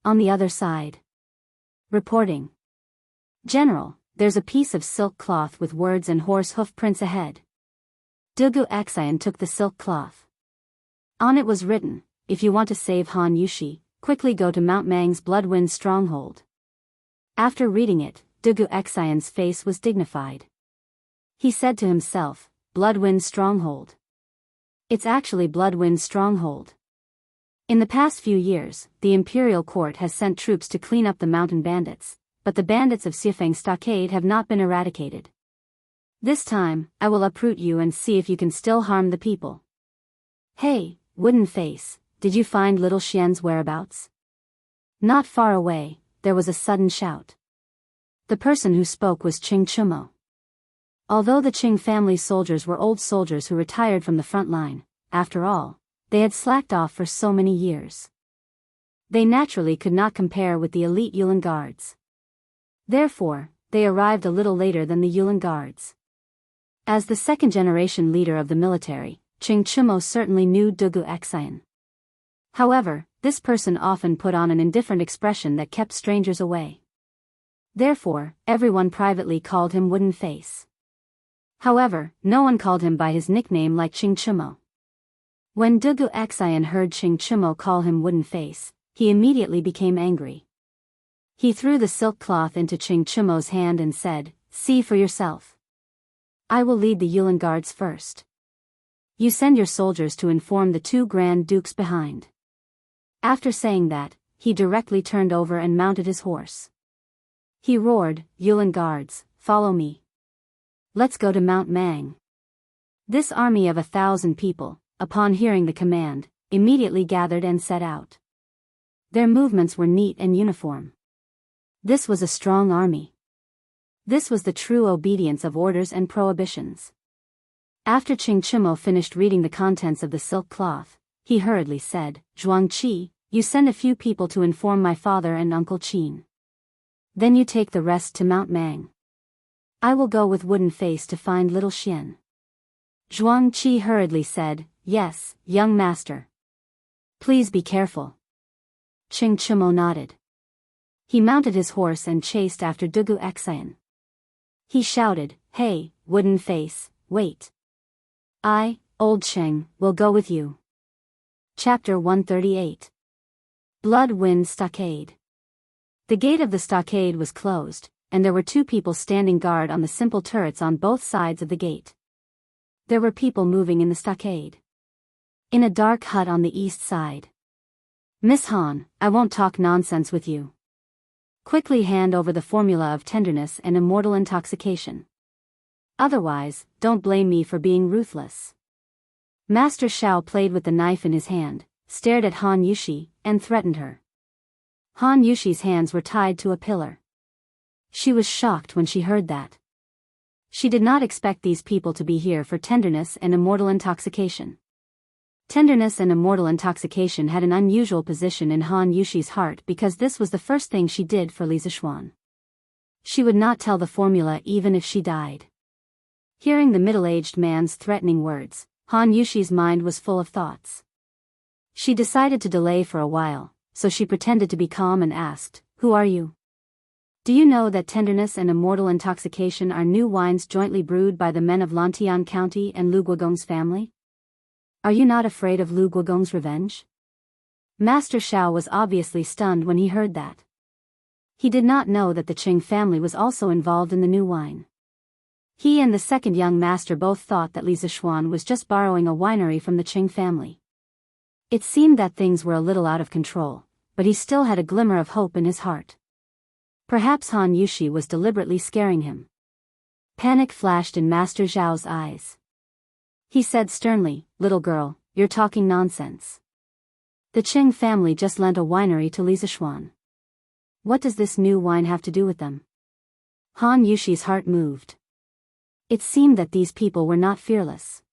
On the other side. Reporting. "General, there's a piece of silk cloth with words and horse hoof prints ahead." Dugu Xian took the silk cloth. On it was written, "If you want to save Han Yushi, quickly go to Mount Mang's Bloodwind stronghold." After reading it, Dugu Xian's face was dignified. He said to himself, "Bloodwind stronghold. It's actually Bloodwind stronghold." In the past few years, the imperial court has sent troops to clean up the mountain bandits, but the bandits of Xifeng Stockade have not been eradicated. This time, I will uproot you and see if you can still harm the people. "Hey, Wooden Face, did you find little Xian's whereabouts?" Not far away, there was a sudden shout. The person who spoke was Qing Chumo. Although the Qing family soldiers were old soldiers who retired from the front line, after all, they had slacked off for so many years. They naturally could not compare with the elite Yulin Guards. Therefore, they arrived a little later than the Yulin Guards. As the second-generation leader of the military, Qing Chumo certainly knew Dugu Xian. However, this person often put on an indifferent expression that kept strangers away. Therefore, everyone privately called him Wooden Face. However, no one called him by his nickname like Qing Chumo. When Dugu Xian heard Qing Chumo call him Wooden Face, he immediately became angry. He threw the silk cloth into Qing Chumo's hand and said, "See for yourself. I will lead the Yulin Guards first. You send your soldiers to inform the 2 Grand Dukes behind." After saying that, he directly turned over and mounted his horse. He roared, "Yulin Guards, follow me. Let's go to Mount Mang." This army of 1,000 people, upon hearing the command, immediately gathered and set out. Their movements were neat and uniform. This was a strong army. This was the true obedience of orders and prohibitions. After Qing Chumo finished reading the contents of the silk cloth, he hurriedly said, "Zhuangqi, you send a few people to inform my father and Uncle Qin. Then you take the rest to Mount Mang. I will go with Wooden Face to find little Xian." Zhuangqi hurriedly said, "Yes, young master." Please be careful. Ching Chumo nodded. He mounted his horse and chased after Dugu Xian. He shouted, "Hey, wooden face, wait. I, Old Cheng, will go with you." Chapter 138. Blood Wind Stockade. The gate of the stockade was closed, and there were 2 people standing guard on the simple turrets on both sides of the gate. There were people moving in the stockade. In a dark hut on the east side. "Miss Han, I won't talk nonsense with you. Quickly hand over the formula of tenderness and immortal intoxication. Otherwise, don't blame me for being ruthless." Master Shao played with the knife in his hand, stared at Han Yushi, and threatened her. Han Yushi's hands were tied to a pillar. She was shocked when she heard that. She did not expect these people to be here for tenderness and immortal intoxication. Tenderness and immortal intoxication had an unusual position in Han Yushi's heart because this was the first thing she did for Li Zishuan. She would not tell the formula even if she died. Hearing the middle-aged man's threatening words, Han Yushi's mind was full of thoughts. She decided to delay for a while, so she pretended to be calm and asked, "Who are you? Do you know that tenderness and immortal intoxication are new wines jointly brewed by the men of Lantian County and Lu Guogong's family? Are you not afraid of Lu Guogong's revenge?" Master Shao was obviously stunned when he heard that. He did not know that the Qing family was also involved in the new wine. He and the second young master both thought that Li Zishuan was just borrowing a winery from the Qing family. It seemed that things were a little out of control, but he still had a glimmer of hope in his heart. Perhaps Han Yushi was deliberately scaring him. Panic flashed in Master Zhao's eyes. He said sternly, "Little girl, you're talking nonsense. The Qing family just lent a winery to Li Zishuan. What does this new wine have to do with them?" Han Yushi's heart moved. It seemed that these people were not fearless.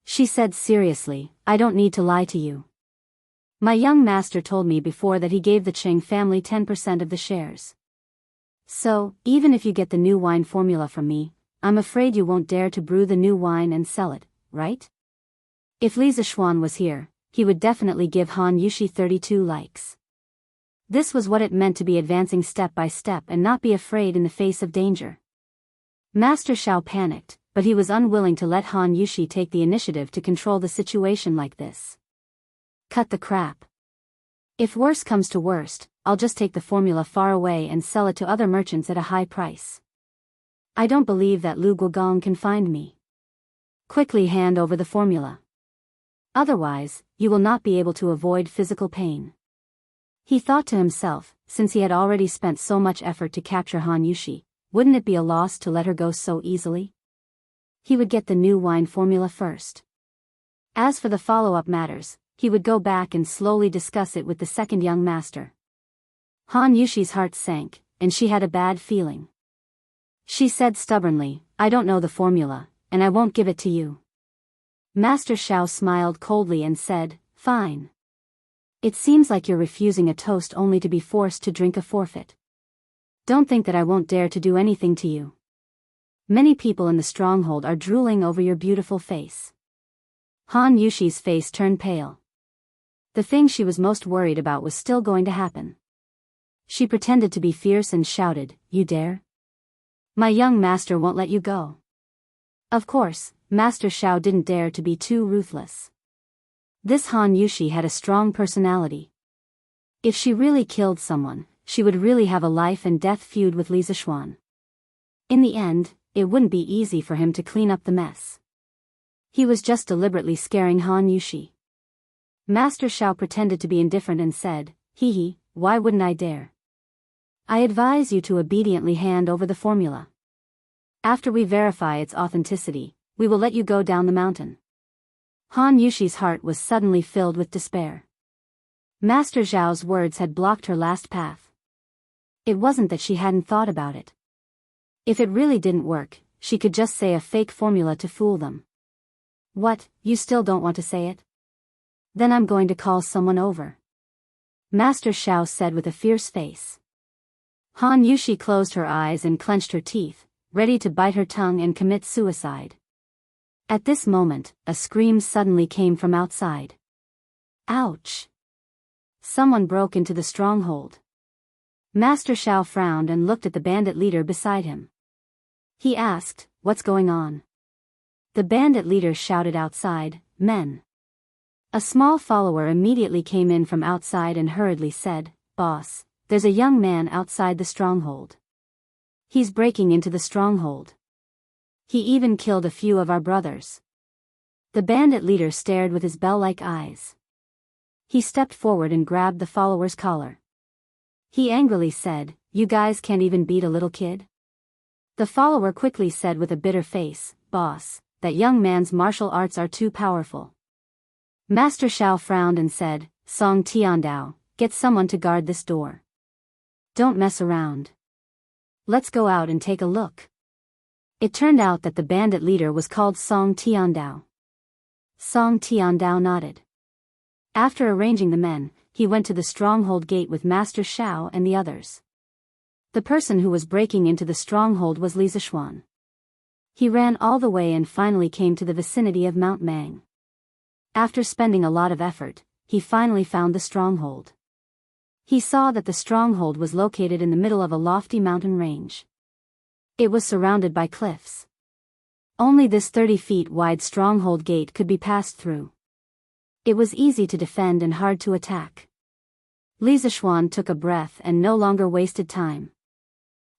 She said seriously, "I don't need to lie to you. My young master told me before that he gave the Qing family 10% of the shares. So, even if you get the new wine formula from me, I'm afraid you won't dare to brew the new wine and sell it, right?" If Li Zishuan was here, he would definitely give Han Yushi 32 likes. This was what it meant to be advancing step by step and not be afraid in the face of danger. Master Shao panicked, but he was unwilling to let Han Yushi take the initiative to control the situation like this. Cut the crap. If worse comes to worst, I'll just take the formula far away and sell it to other merchants at a high price. I don't believe that Lu Guogong can find me. Quickly hand over the formula. Otherwise, you will not be able to avoid physical pain. He thought to himself, since he had already spent so much effort to capture Han Yushi, wouldn't it be a loss to let her go so easily? He would get the new wine formula first. As for the follow-up matters, he would go back and slowly discuss it with the second young master. Han Yushi's heart sank, and she had a bad feeling. She said stubbornly, "I don't know the formula, and I won't give it to you." Master Shao smiled coldly and said, "Fine. It seems like you're refusing a toast only to be forced to drink a forfeit. Don't think that I won't dare to do anything to you. Many people in the stronghold are drooling over your beautiful face." Han Yushi's face turned pale. The thing she was most worried about was still going to happen. She pretended to be fierce and shouted, "You dare? My young master won't let you go." Of course, Master Shao didn't dare to be too ruthless. This Han Yushi had a strong personality. If she really killed someone, she would really have a life and death feud with Li Zishuan. In the end, it wouldn't be easy for him to clean up the mess. He was just deliberately scaring Han Yushi. Master Shao pretended to be indifferent and said, "Hee, why wouldn't I dare? I advise you to obediently hand over the formula. After we verify its authenticity, we will let you go down the mountain." Han Yushi's heart was suddenly filled with despair. Master Zhao's words had blocked her last path. It wasn't that she hadn't thought about it. If it really didn't work, she could just say a fake formula to fool them. "What, you still don't want to say it? Then I'm going to call someone over," Master Shao said with a fierce face. Han Yushi closed her eyes and clenched her teeth, ready to bite her tongue and commit suicide. At this moment, a scream suddenly came from outside. Ouch! Someone broke into the stronghold. Master Shao frowned and looked at the bandit leader beside him. He asked, "What's going on?" The bandit leader shouted outside, "Men." A small follower immediately came in from outside and hurriedly said, "Boss, there's a young man outside the stronghold. He's breaking into the stronghold. He even killed a few of our brothers." The bandit leader stared with his bell-like eyes. He stepped forward and grabbed the follower's collar. He angrily said, "You guys can't even beat a little kid?" The follower quickly said with a bitter face, "Boss, that young man's martial arts are too powerful." Master Shao frowned and said, "Song Tiandao, get someone to guard this door. Don't mess around. Let's go out and take a look." It turned out that the bandit leader was called Song Tiandao. Song Tiandao nodded. After arranging the men, he went to the stronghold gate with Master Shao and the others. The person who was breaking into the stronghold was Li Zishuan. He ran all the way and finally came to the vicinity of Mount Mang. After spending a lot of effort, he finally found the stronghold. He saw that the stronghold was located in the middle of a lofty mountain range. It was surrounded by cliffs. Only this 30 feet wide stronghold gate could be passed through. It was easy to defend and hard to attack. Li Zishuan took a breath and no longer wasted time.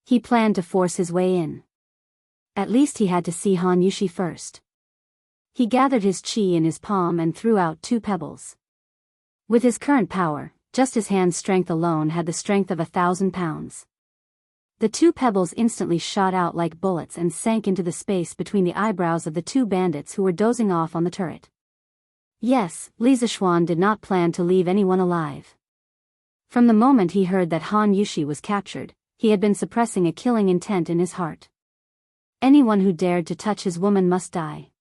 He planned to force his way in. At least he had to see Han Yushi first. He gathered his chi in his palm and threw out 2 pebbles. With his current power, just his hand's strength alone had the strength of 1,000 pounds. The 2 pebbles instantly shot out like bullets and sank into the space between the eyebrows of the 2 bandits who were dozing off on the turret. Yes, Li Zishuan did not plan to leave anyone alive. From the moment he heard that Han Yushi was captured, he had been suppressing a killing intent in his heart. Anyone who dared to touch his woman must die.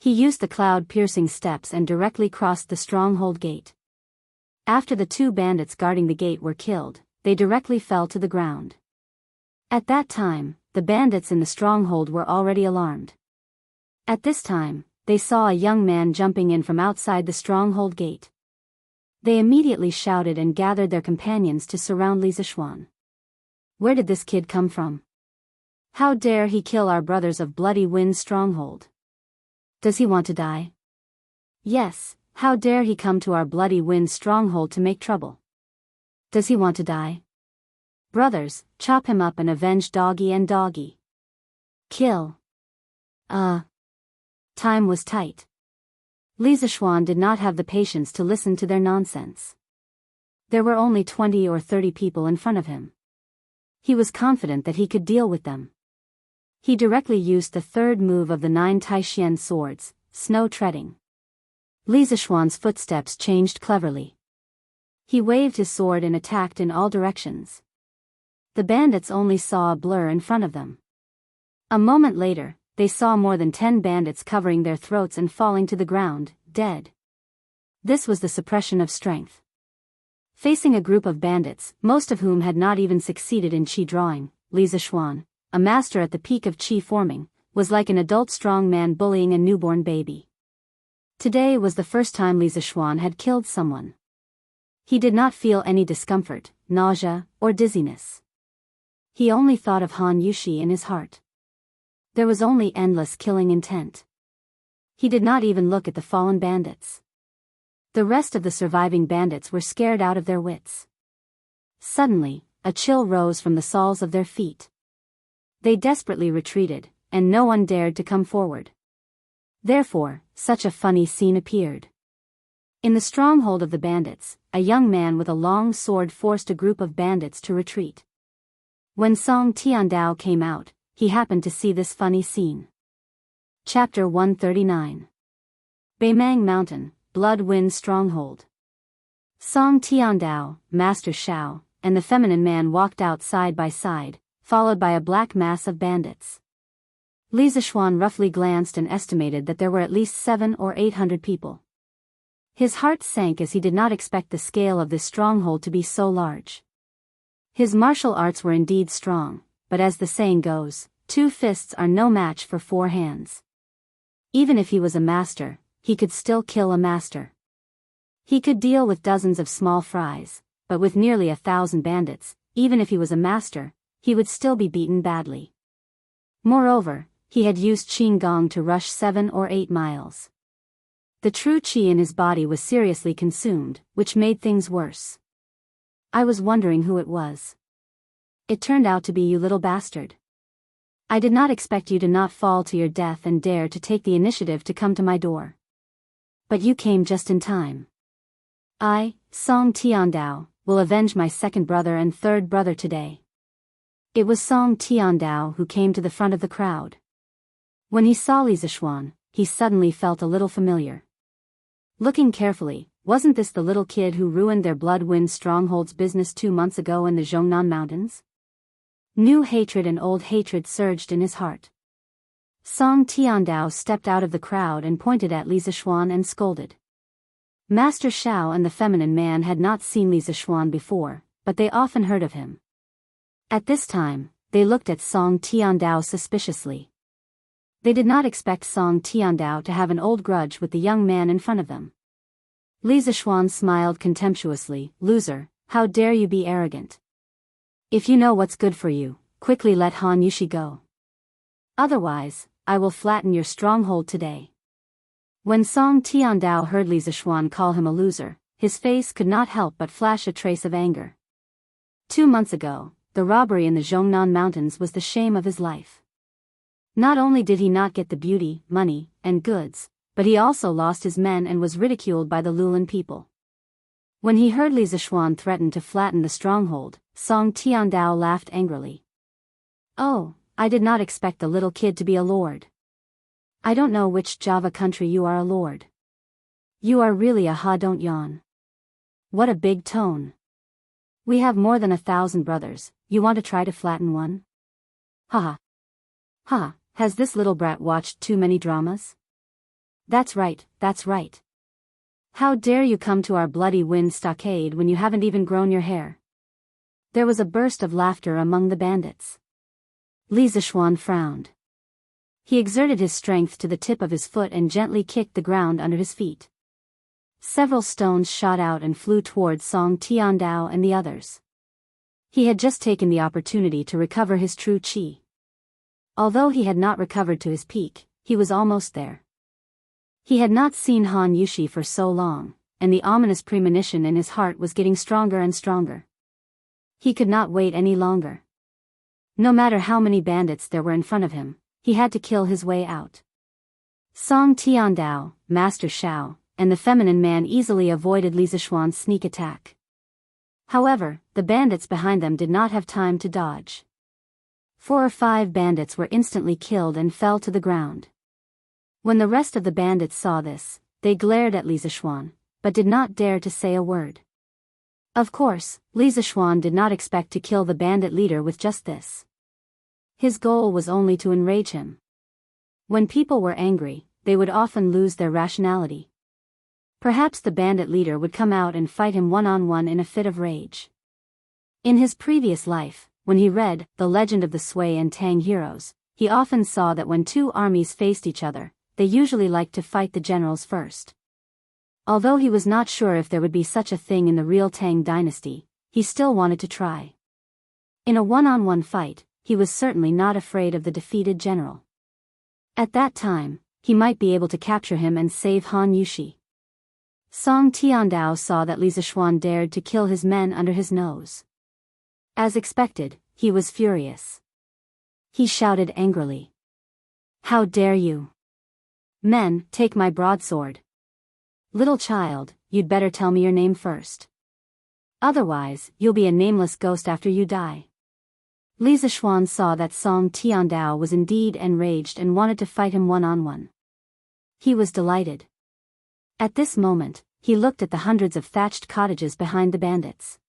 He used the cloud-piercing steps and directly crossed the stronghold gate. After the 2 bandits guarding the gate were killed, they directly fell to the ground. At that time, the bandits in the stronghold were already alarmed. At this time, they saw a young man jumping in from outside the stronghold gate. They immediately shouted and gathered their companions to surround Li Zishuan. Where did this kid come from? How dare he kill our brothers of Bloody Wind's stronghold? Does he want to die? Yes, how dare he come to our Bloody Wind's stronghold to make trouble? Does he want to die? Brothers, chop him up and avenge Doggy and Doggy. Kill. Time was tight. Li Zishuan did not have the patience to listen to their nonsense. There were only 20 or 30 people in front of him. He was confident that he could deal with them. He directly used the 3rd move of the 9 Taishian swords, snow treading. Li Zishuan's footsteps changed cleverly. He waved his sword and attacked in all directions. The bandits only saw a blur in front of them. A moment later, they saw more than 10 bandits covering their throats and falling to the ground, dead. This was the suppression of strength. Facing a group of bandits, most of whom had not even succeeded in chi drawing, Li Zishuan, a master at the peak of chi forming, was like an adult strong man bullying a newborn baby. Today was the first time Li Zishuan had killed someone. He did not feel any discomfort, nausea, or dizziness. He only thought of Han Yushi in his heart. There was only endless killing intent. He did not even look at the fallen bandits. The rest of the surviving bandits were scared out of their wits. Suddenly, a chill rose from the soles of their feet. They desperately retreated, and no one dared to come forward. Therefore, such a funny scene appeared. In the stronghold of the bandits, a young man with a long sword forced a group of bandits to retreat. When Song Tiandao came out, he happened to see this funny scene. Chapter 139. Beimang Mountain, Blood Wind Stronghold. Song Tiandao, Master Shao, and the feminine man walked out side by side, followed by a black mass of bandits. Li Zishuan roughly glanced and estimated that there were at least 700 or 800 people. His heart sank as he did not expect the scale of this stronghold to be so large. His martial arts were indeed strong, but as the saying goes, 2 fists are no match for 4 hands. Even if he was a master, he could still kill a master. He could deal with dozens of small fries, but with nearly 1,000 bandits, even if he was a master, he would still be beaten badly. Moreover, he had used Qinggong to rush 7 or 8 miles. The true qi in his body was seriously consumed, which made things worse. I was wondering who it was. It turned out to be you, little bastard. I did not expect you to not fall to your death and dare to take the initiative to come to my door. But you came just in time. I, Song Tiandao, will avenge my second brother and third brother today. It was Song Tiandao who came to the front of the crowd. When he saw Li Zishuan, he suddenly felt a little familiar. Looking carefully, wasn't this the little kid who ruined their Blood-Wind stronghold's business 2 months ago in the Zhongnan Mountains? New hatred and old hatred surged in his heart. Song Tiandao stepped out of the crowd and pointed at Li Zishuan and scolded. Master Xiao and the feminine man had not seen Li Zishuan before, but they often heard of him. At this time, they looked at Song Tiandao suspiciously. They did not expect Song Tiandao to have an old grudge with the young man in front of them. Li Zishuan smiled contemptuously. Loser, how dare you be arrogant? If you know what's good for you, quickly let Han Yushi go. Otherwise, I will flatten your stronghold today. When Song Tiandao heard Li Zishuan call him a loser, his face could not help but flash a trace of anger. 2 months ago, the robbery in the Zhongnan Mountains was the shame of his life. Not only did he not get the beauty, money, and goods, but he also lost his men and was ridiculed by the Lulan people. When he heard Li Zishuan threaten to flatten the stronghold, Song Tiandao laughed angrily. Oh, I did not expect the little kid to be a lord. I don't know which Java country you are a lord. You are really a ha, don't yawn. What a big tone. We have more than 1,000 brothers, you want to try to flatten one? Ha ha. Ha, has this little brat watched too many dramas? That's right, that's right. How dare you come to our bloody wind stockade when you haven't even grown your hair? There was a burst of laughter among the bandits. Li Zishuan frowned. He exerted his strength to the tip of his foot and gently kicked the ground under his feet. Several stones shot out and flew towards Song Tiandao and the others. He had just taken the opportunity to recover his true qi. Although he had not recovered to his peak, he was almost there. He had not seen Han Yushi for so long, and the ominous premonition in his heart was getting stronger and stronger. He could not wait any longer. No matter how many bandits there were in front of him, he had to kill his way out. Song Tiandao, Master Xiao, and the feminine man easily avoided Li Zishuan's sneak attack. However, the bandits behind them did not have time to dodge. 4 or 5 bandits were instantly killed and fell to the ground. When the rest of the bandits saw this, they glared at Li Zishuan, but did not dare to say a word. Of course, Li Zishuan did not expect to kill the bandit leader with just this. His goal was only to enrage him. When people were angry, they would often lose their rationality. Perhaps the bandit leader would come out and fight him one-on-one in a fit of rage. In his previous life, when he read The Legend of the Sui and Tang Heroes, he often saw that when 2 armies faced each other, they usually liked to fight the generals first. Although he was not sure if there would be such a thing in the real Tang dynasty, he still wanted to try. In a one-on-one fight, he was certainly not afraid of the defeated general. At that time, he might be able to capture him and save Han Yushi. Song Tiandao saw that Li Zishuan dared to kill his men under his nose. As expected, he was furious. He shouted angrily. How dare you? Men, take my broadsword. Little child, you'd better tell me your name first. Otherwise, you'll be a nameless ghost after you die. Li Zishuan saw that Song Tiandao was indeed enraged and wanted to fight him one-on-one. He was delighted. At this moment, he looked at the hundreds of thatched cottages behind the bandits.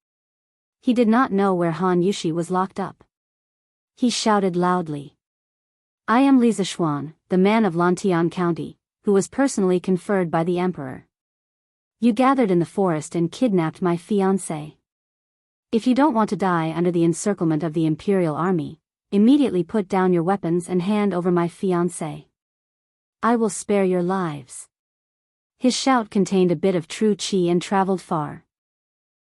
He did not know where Han Yushi was locked up. He shouted loudly. I am Li Zishuan, the man of Lantian County, who was personally conferred by the emperor. You gathered in the forest and kidnapped my fiancé. If you don't want to die under the encirclement of the imperial army, immediately put down your weapons and hand over my fiancé. I will spare your lives. His shout contained a bit of true qi and traveled far.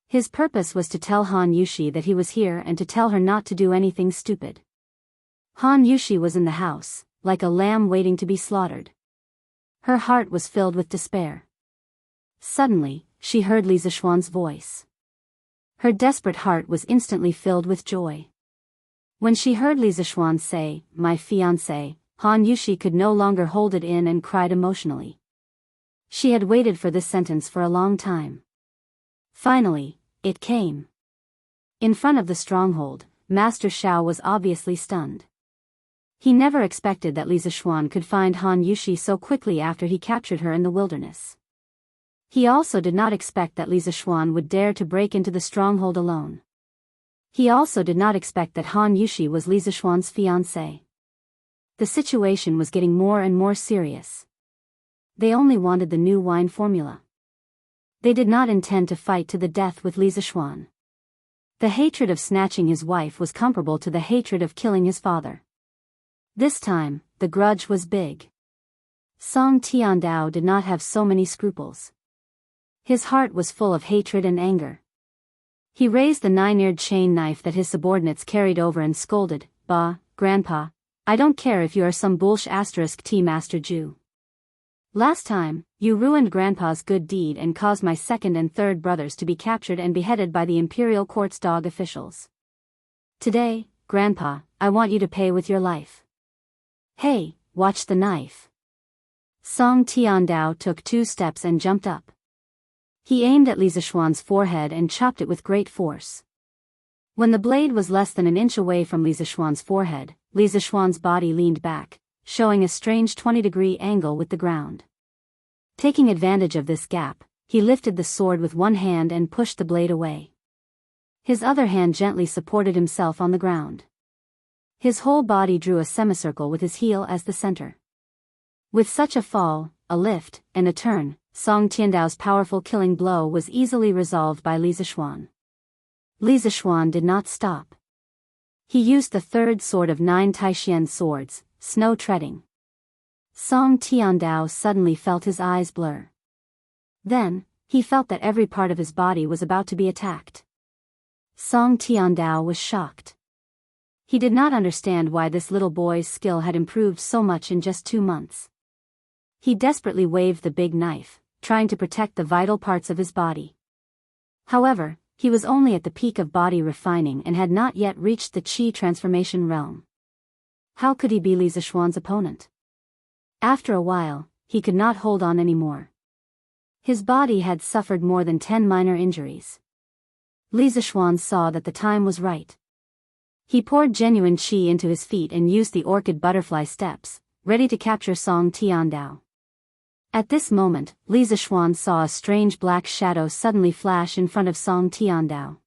His purpose was to tell Han Yushi that he was here and to tell her not to do anything stupid. Han Yushi was in the house, like a lamb waiting to be slaughtered. Her heart was filled with despair. Suddenly, she heard Li Zishuan's voice. Her desperate heart was instantly filled with joy. When she heard Li Zishuan say, "My fiancé," Han Yushi could no longer hold it in and cried emotionally. She had waited for this sentence for a long time. Finally, it came. In front of the stronghold, Master Shao was obviously stunned. He never expected that Li Zishuan could find Han Yushi so quickly after he captured her in the wilderness. He also did not expect that Li Zishuan would dare to break into the stronghold alone. He also did not expect that Han Yushi was Li Zishuan's fiancé. The situation was getting more and more serious. They only wanted the new wine formula. They did not intend to fight to the death with Li Zishuan. The hatred of snatching his wife was comparable to the hatred of killing his father. This time, the grudge was big. Song Tiandao did not have so many scruples. His heart was full of hatred and anger. He raised the 9-eared chain knife that his subordinates carried over and scolded, "Bah, Grandpa, I don't care if you are some bullsh** tea master Jew. Last time, you ruined Grandpa's good deed and caused my second and third brothers to be captured and beheaded by the imperial court's dog officials. Today, Grandpa, I want you to pay with your life. Hey, watch the knife." Song Tiandao took 2 steps and jumped up. He aimed at Li Zishuan's forehead and chopped it with great force. When the blade was less than an inch away from Li Zishuan's forehead, Li Zishuan's body leaned back, showing a strange 20-degree angle with the ground. Taking advantage of this gap, he lifted the sword with one hand and pushed the blade away. His other hand gently supported himself on the ground. His whole body drew a semicircle with his heel as the center. With such a fall, a lift, and a turn, Song Tiandao's powerful killing blow was easily resolved by Li Zishuan. Li Zishuan did not stop. He used the third sword of 9 Taishian swords, Snow Treading. Song Tiandao suddenly felt his eyes blur. Then, he felt that every part of his body was about to be attacked. Song Tiandao was shocked. He did not understand why this little boy's skill had improved so much in just 2 months. He desperately waved the big knife, trying to protect the vital parts of his body. However, he was only at the peak of body refining and had not yet reached the Qi transformation realm. How could he be Li Zishuan's opponent? After a while, he could not hold on anymore. His body had suffered more than 10 minor injuries. Li Zishuan saw that the time was right. He poured genuine qi into his feet and used the orchid butterfly steps, ready to capture Song Tiandao. At this moment, Li Zishuan saw a strange black shadow suddenly flash in front of Song Tiandao.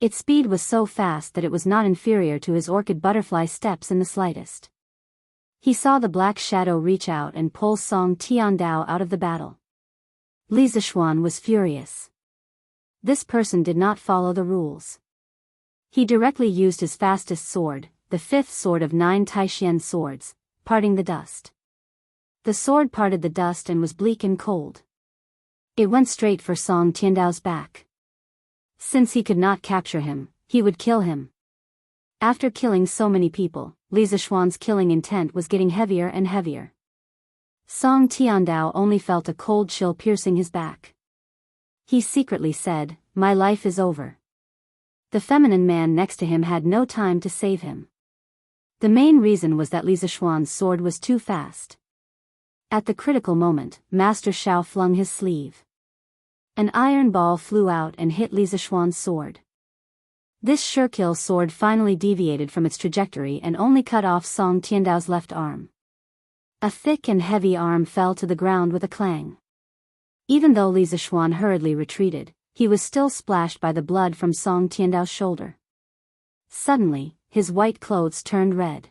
Its speed was so fast that it was not inferior to his orchid butterfly steps in the slightest. He saw the black shadow reach out and pull Song Tiandao out of the battle. Li Zishuan was furious. This person did not follow the rules. He directly used his fastest sword, the 5th sword of 9 Taishian swords, parting the dust. The sword parted the dust and was bleak and cold. It went straight for Song Tiandao's back. Since he could not capture him, he would kill him. After killing so many people, Li Zishuan's killing intent was getting heavier and heavier. Song Tiandao only felt a cold chill piercing his back. He secretly said, "My life is over." The feminine man next to him had no time to save him. The main reason was that Li Zishuan's sword was too fast. At the critical moment, Master Shao flung his sleeve. An iron ball flew out and hit Li Zishuan's sword. This sure-kill sword finally deviated from its trajectory and only cut off Song Tiandao's left arm. A thick and heavy arm fell to the ground with a clang. Even though Li Zishuan hurriedly retreated, he was still splashed by the blood from Song Tiandao's shoulder. Suddenly, his white clothes turned red.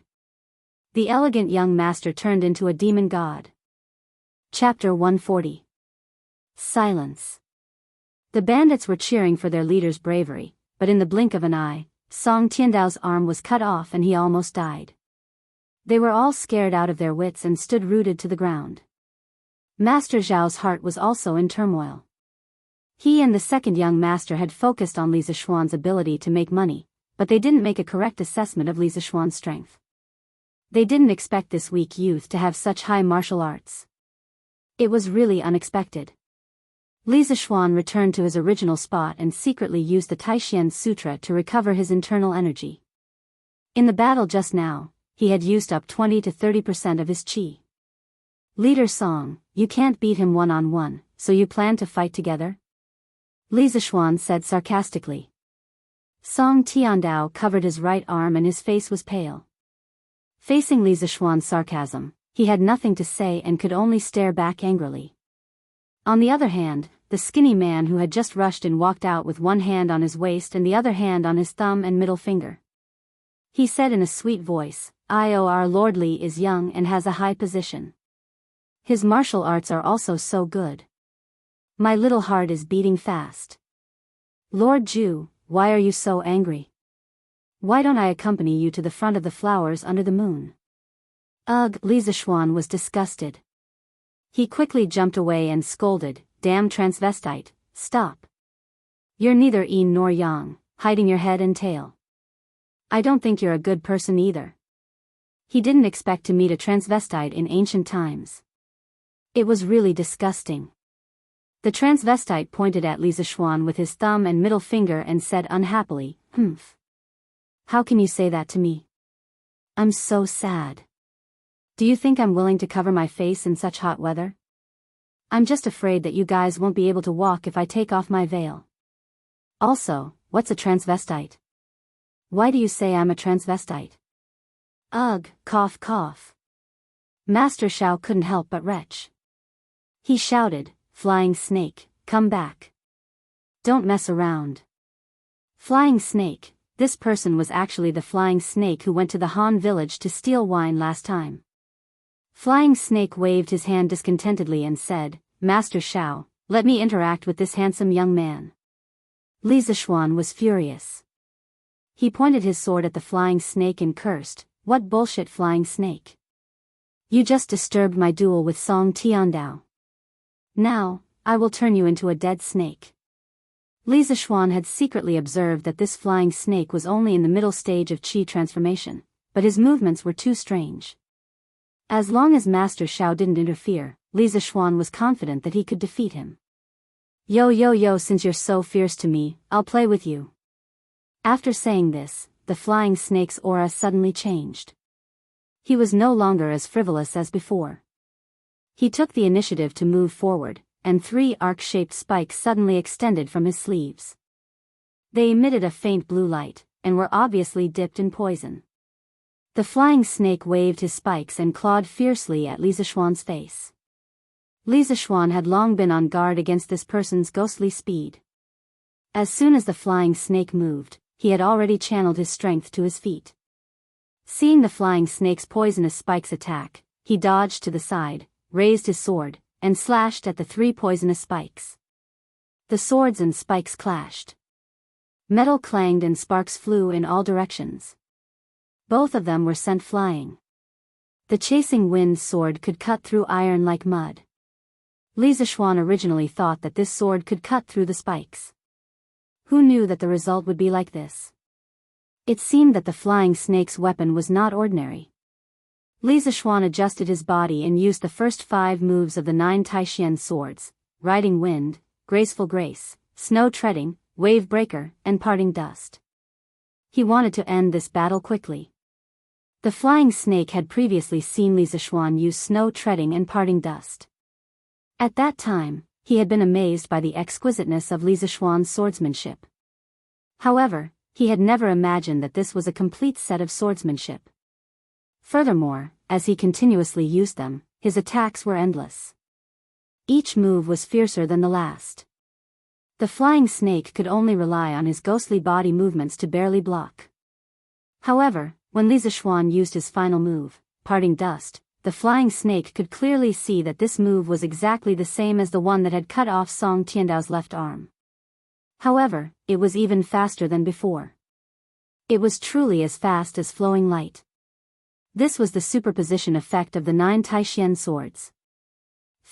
The elegant young master turned into a demon god. Chapter 140. Silence. The bandits were cheering for their leader's bravery, but in the blink of an eye, Song Tiandao's arm was cut off and he almost died. They were all scared out of their wits and stood rooted to the ground. Master Zhao's heart was also in turmoil. He and the second young master had focused on Li Zishuan's ability to make money, but they didn't make a correct assessment of Li Zishuan's strength. They didn't expect this weak youth to have such high martial arts. It was really unexpected. Li Zishuan returned to his original spot and secretly used the Taishian Sutra to recover his internal energy. In the battle just now, he had used up 20 to 30% of his qi. Leader Song, you can't beat him one-on-one, so you plan to fight together? Li Zishuan said sarcastically. Song Tiandao covered his right arm and his face was pale. Facing Li Zishuan's sarcasm, he had nothing to say and could only stare back angrily. On the other hand, the skinny man who had just rushed in walked out with one hand on his waist and the other hand on his thumb and middle finger. He said in a sweet voice, our Lord Li is young and has a high position. His martial arts are also so good. My little heart is beating fast. Lord Ju, why are you so angry? Why don't I accompany you to the front of the flowers under the moon? Ugh, Li Zishuan was disgusted. He quickly jumped away and scolded, damn transvestite, stop. You're neither yin nor yang, hiding your head and tail. I don't think you're a good person either. He didn't expect to meet a transvestite in ancient times. It was really disgusting. The transvestite pointed at Li Zishuan with his thumb and middle finger and said unhappily, humph. How can you say that to me? I'm so sad. Do you think I'm willing to cover my face in such hot weather? I'm just afraid that you guys won't be able to walk if I take off my veil. Also, what's a transvestite? Why do you say I'm a transvestite? Ugh, cough cough. Master Shao couldn't help but retch. He shouted, Flying Snake, come back. Don't mess around. Flying Snake, this person was actually the Flying Snake who went to the Han village to steal wine last time. Flying Snake waved his hand discontentedly and said, Master Shao, let me interact with this handsome young man. Li Zishuan was furious. He pointed his sword at the Flying Snake and cursed, what bullshit Flying Snake. You just disturbed my duel with Song Tiandao. Now, I will turn you into a dead snake. Li Zishuan had secretly observed that this Flying Snake was only in the middle stage of qi transformation, but his movements were too strange. As long as Master Shao didn't interfere, Li Zishuan was confident that he could defeat him. Yo, since you're so fierce to me, I'll play with you. After saying this, the Flying Snake's aura suddenly changed. He was no longer as frivolous as before. He took the initiative to move forward, and 3 arc-shaped spikes suddenly extended from his sleeves. They emitted a faint blue light, and were obviously dipped in poison. The Flying Snake waved his spikes and clawed fiercely at Li Zishuan's face. Li Zishuan had long been on guard against this person's ghostly speed. As soon as the Flying Snake moved, he had already channeled his strength to his feet. Seeing the Flying Snake's poisonous spikes attack, he dodged to the side, raised his sword, and slashed at the 3 poisonous spikes. The swords and spikes clashed. Metal clanged and sparks flew in all directions. Both of them were sent flying. The chasing wind's sword could cut through iron like mud. Li Zishuan originally thought that this sword could cut through the spikes. Who knew that the result would be like this? It seemed that the Flying Snake's weapon was not ordinary. Li Zishuan adjusted his body and used the first 5 moves of the 9 Taishian swords, Riding Wind, Graceful Grace, Snow Treading, Wave Breaker, and Parting Dust. He wanted to end this battle quickly. The Flying Snake had previously seen Li Zishuan use Snow Treading and Parting Dust. At that time, he had been amazed by the exquisiteness of Li Zishuan's swordsmanship. However, he had never imagined that this was a complete set of swordsmanship. Furthermore, as he continuously used them, his attacks were endless. Each move was fiercer than the last. The Flying Snake could only rely on his ghostly body movements to barely block. However, when Li Zishuan used his final move, Parting Dust, the Flying Snake could clearly see that this move was exactly the same as the one that had cut off Song Tiandao's left arm. However, it was even faster than before. It was truly as fast as flowing light. This was the superposition effect of the 9 Taishian swords.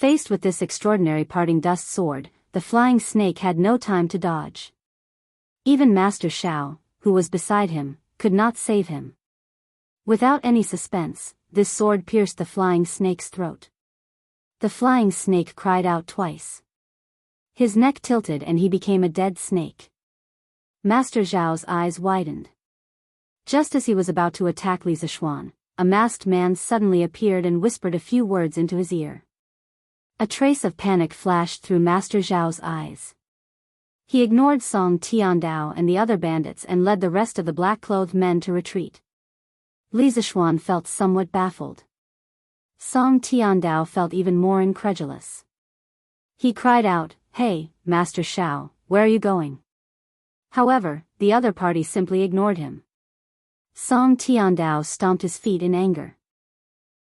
Faced with this extraordinary parting dust sword, the flying snake had no time to dodge. Even Master Shao, who was beside him, could not save him. Without any suspense, this sword pierced the flying snake's throat. The flying snake cried out twice. His neck tilted and he became a dead snake. Master Zhao's eyes widened. Just as he was about to attack Li Zishuan, a masked man suddenly appeared and whispered a few words into his ear. A trace of panic flashed through Master Zhao's eyes. He ignored Song Tiandao and the other bandits and led the rest of the black-clothed men to retreat. Li Zishuan felt somewhat baffled. Song Tiandao felt even more incredulous. He cried out, "Hey, Master Shao, where are you going?" However, the other party simply ignored him. Song Tiandao stomped his feet in anger.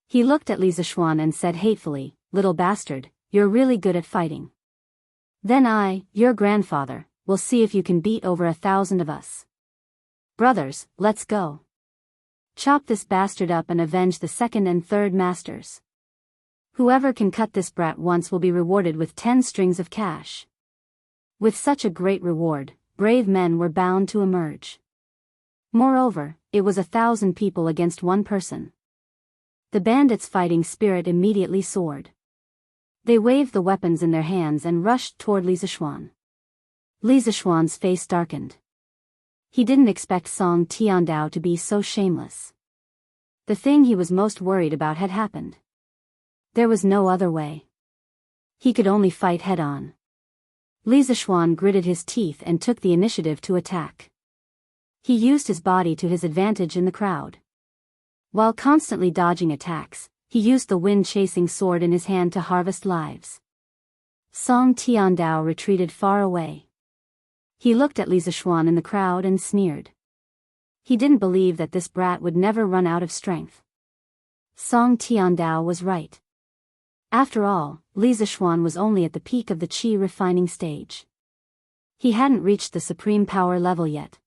He looked at Li Zishuan and said hatefully, "Little bastard, you're really good at fighting. Then I, your grandfather, will see if you can beat over 1,000 of us. Brothers, let's go. Chop this bastard up and avenge the second and third masters. Whoever can cut this brat once will be rewarded with 10 strings of cash." With such a great reward, brave men were bound to emerge. Moreover, it was 1,000 people against one person. The bandits' fighting spirit immediately soared. They waved the weapons in their hands and rushed toward Li Zishuan. Li Zishuan's face darkened. He didn't expect Song Tiandao to be so shameless. The thing he was most worried about had happened. There was no other way. He could only fight head-on. Li Zishuan gritted his teeth and took the initiative to attack. He used his body to his advantage in the crowd. While constantly dodging attacks, he used the wind-chasing sword in his hand to harvest lives. Song Tiandao retreated far away. He looked at Li Zishuan in the crowd and sneered. He didn't believe that this brat would never run out of strength. Song Tiandao was right. After all, Li Zishuan was only at the peak of the qi refining stage. He hadn't reached the supreme power level yet.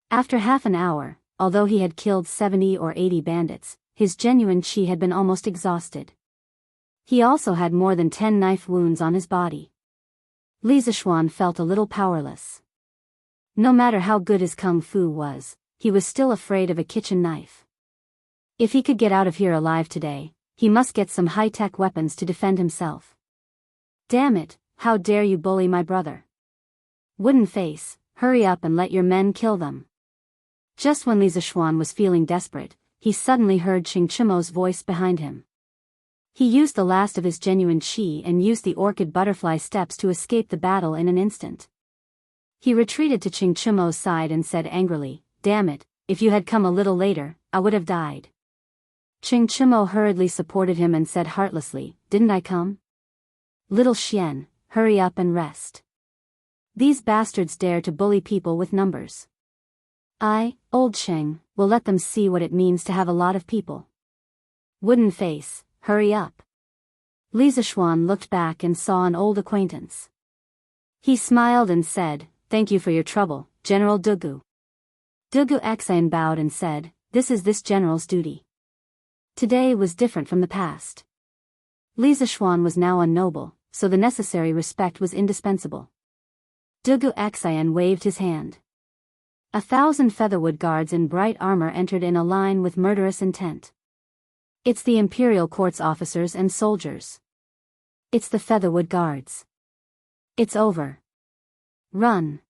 After half an hour, although he had killed 70 or 80 bandits, his genuine qi had been almost exhausted. He also had more than 10 knife wounds on his body. Li Zishuan felt a little powerless. No matter how good his kung fu was, he was still afraid of a kitchen knife. If he could get out of here alive today, he must get some high-tech weapons to defend himself. Damn it, how dare you bully my brother? Wooden face, hurry up and let your men kill them. Just when Li Zishuan was feeling desperate, he suddenly heard Qing Chimo's voice behind him. He used the last of his genuine qi and used the orchid butterfly steps to escape the battle in an instant. He retreated to Qing Chimo's side and said angrily, "Damn it, if you had come a little later, I would have died." Qing Chimo hurriedly supported him and said heartlessly, "Didn't I come? Little Xian, hurry up and rest. These bastards dare to bully people with numbers. I, old Cheng, will let them see what it means to have a lot of people. Wooden face, hurry up." Li Zishuan looked back and saw an old acquaintance. He smiled and said, "Thank you for your trouble, General Dugu." Dugu Xian bowed and said, "This is this general's duty." Today was different from the past. Li Zishuan was now a noble, so the necessary respect was indispensable. Dugu Xian waved his hand. 1,000 featherwood guards in bright armor entered in a line with murderous intent. It's the imperial court's officers and soldiers. It's the featherwood guards. It's over. Run.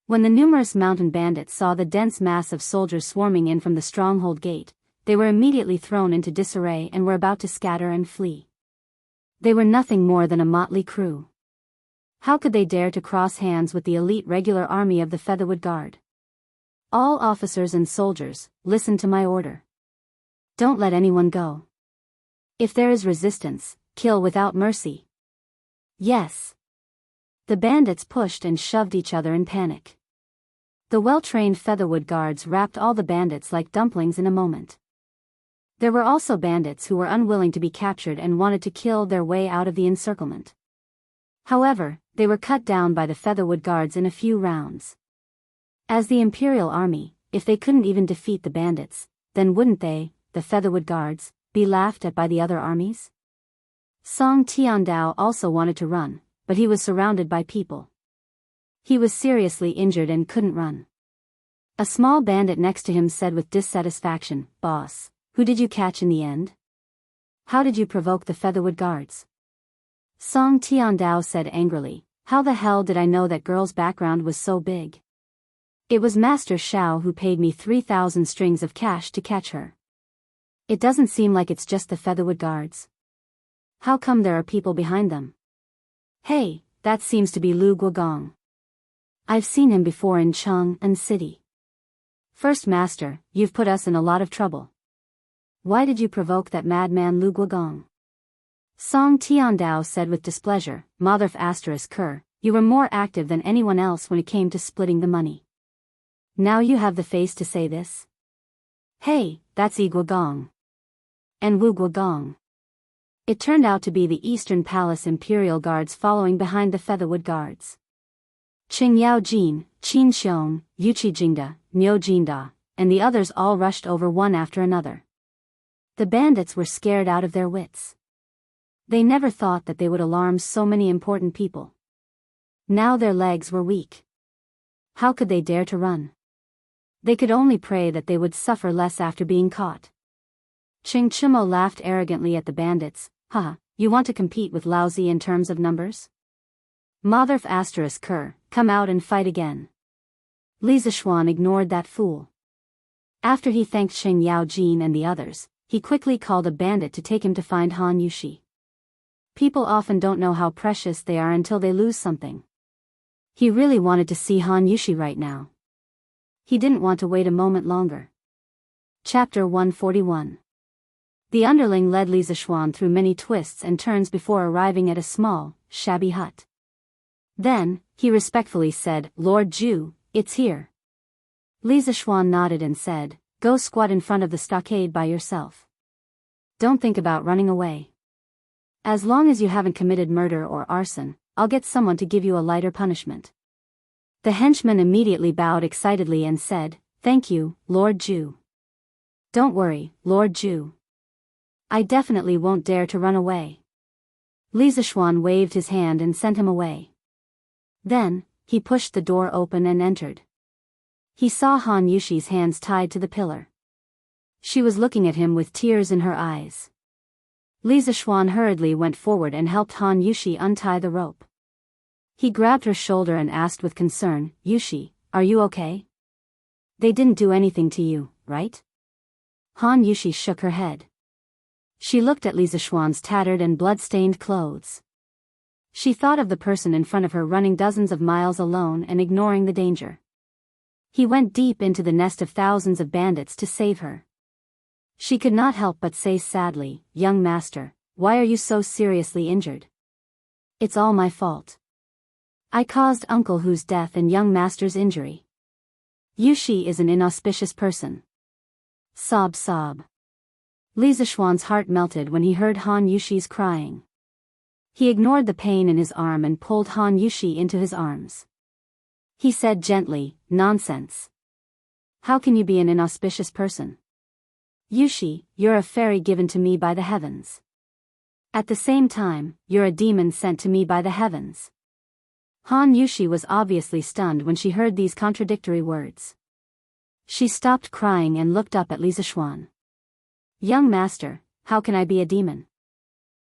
When the numerous mountain bandits saw the dense mass of soldiers swarming in from the stronghold gate, they were immediately thrown into disarray and were about to scatter and flee. They were nothing more than a motley crew. How could they dare to cross hands with the elite regular army of the Featherwood Guard? All officers and soldiers, listen to my order. Don't let anyone go. If there is resistance, kill without mercy. Yes. The bandits pushed and shoved each other in panic. The well-trained Featherwood Guards wrapped all the bandits like dumplings in a moment. There were also bandits who were unwilling to be captured and wanted to kill their way out of the encirclement. However, they were cut down by the Featherwood Guards in a few rounds. As the Imperial Army, if they couldn't even defeat the bandits, then wouldn't they, the Featherwood Guards, be laughed at by the other armies? Song Tiandao also wanted to run, but he was surrounded by people. He was seriously injured and couldn't run. A small bandit next to him said with dissatisfaction, "Boss, who did you catch in the end? How did you provoke the Featherwood Guards?" Song Tiandao said angrily, "How the hell did I know that girl's background was so big? It was Master Shao who paid me 3,000 strings of cash to catch her. It doesn't seem like it's just the Featherwood Guards. How come there are people behind them? Hey, that seems to be Lu Guogong. I've seen him before in Chang'an City. First Master, you've put us in a lot of trouble. Why did you provoke that madman Lu Guogong?" Song Tiandao said with displeasure, "Motherf Ker, you were more active than anyone else when it came to splitting the money. Now you have the face to say this? Hey, that's Yi Guogong. And Wu Guogong." It turned out to be the Eastern Palace Imperial Guards following behind the Featherwood Guards. Qing Yao Jin, Qin Xiong, Yuqi Jingda, Niu Jinda, and the others all rushed over one after another. The bandits were scared out of their wits. They never thought that they would alarm so many important people. Now their legs were weak. How could they dare to run? They could only pray that they would suffer less after being caught. Ching Chimo laughed arrogantly at the bandits. "Haha, you want to compete with Laozi in terms of numbers? Motherf Ker, come out and fight again." Li Zishuan ignored that fool. After he thanked Qing Yao Jin and the others, he quickly called a bandit to take him to find Han Yushi. People often don't know how precious they are until they lose something. He really wanted to see Han Yushi right now. He didn't want to wait a moment longer. Chapter 141. The underling led Li Zishuan through many twists and turns before arriving at a small, shabby hut. Then, he respectfully said, "Lord Zhu, it's here." Li Zishuan nodded and said, "Go squat in front of the stockade by yourself. Don't think about running away. As long as you haven't committed murder or arson, I'll get someone to give you a lighter punishment." The henchman immediately bowed excitedly and said, "Thank you, Lord Zhu." "Don't worry, Lord Zhu. I definitely won't dare to run away." Li Zishuan waved his hand and sent him away. Then, he pushed the door open and entered. He saw Han Yushi's hands tied to the pillar. She was looking at him with tears in her eyes. Li Zishuan hurriedly went forward and helped Han Yushi untie the rope. He grabbed her shoulder and asked with concern, "Yushi, are you okay? They didn't do anything to you, right?" Han Yushi shook her head. She looked at Li Zishuan's tattered and blood-stained clothes. She thought of the person in front of her running dozens of miles alone and ignoring the danger. He went deep into the nest of thousands of bandits to save her. She could not help but say sadly, "Young master, why are you so seriously injured?" "It's all my fault. I caused Uncle Hu's death and young master's injury. Yushi is an inauspicious person." Sob sob. Li Zishuan's heart melted when he heard Han Yushi's crying. He ignored the pain in his arm and pulled Han Yushi into his arms. He said gently, "Nonsense. How can you be an inauspicious person? Yushi, you're a fairy given to me by the heavens. At the same time, you're a demon sent to me by the heavens." Han Yushi was obviously stunned when she heard these contradictory words. She stopped crying and looked up at Li Zishuan. "Young master, how can I be a demon?"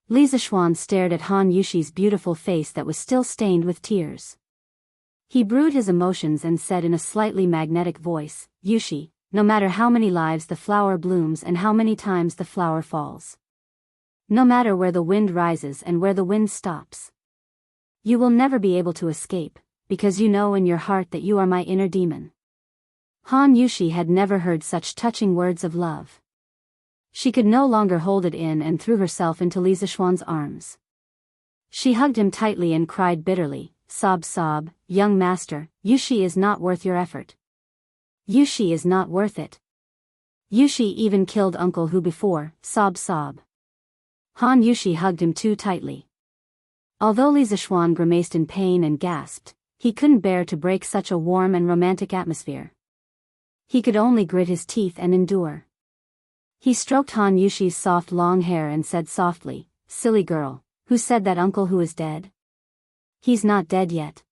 Li Zishuan stared at Han Yushi's beautiful face that was still stained with tears. He brewed his emotions and said in a slightly magnetic voice, "Yushi, no matter how many lives the flower blooms and how many times the flower falls. No matter where the wind rises and where the wind stops. You will never be able to escape, because you know in your heart that you are my inner demon." Han Yushi had never heard such touching words of love. She could no longer hold it in and threw herself into Li Zishuan's arms. She hugged him tightly and cried bitterly, sob sob, "Young master, Yushi is not worth your effort. Yushi is not worth it. Yushi even killed Uncle Hu before," sob sob. Han Yushi hugged him too tightly. Although Li Zishuan grimaced in pain and gasped, he couldn't bear to break such a warm and romantic atmosphere. He could only grit his teeth and endure. He stroked Han Yushi's soft long hair and said softly, "Silly girl, Who said that Uncle Hu is dead? He's not dead yet.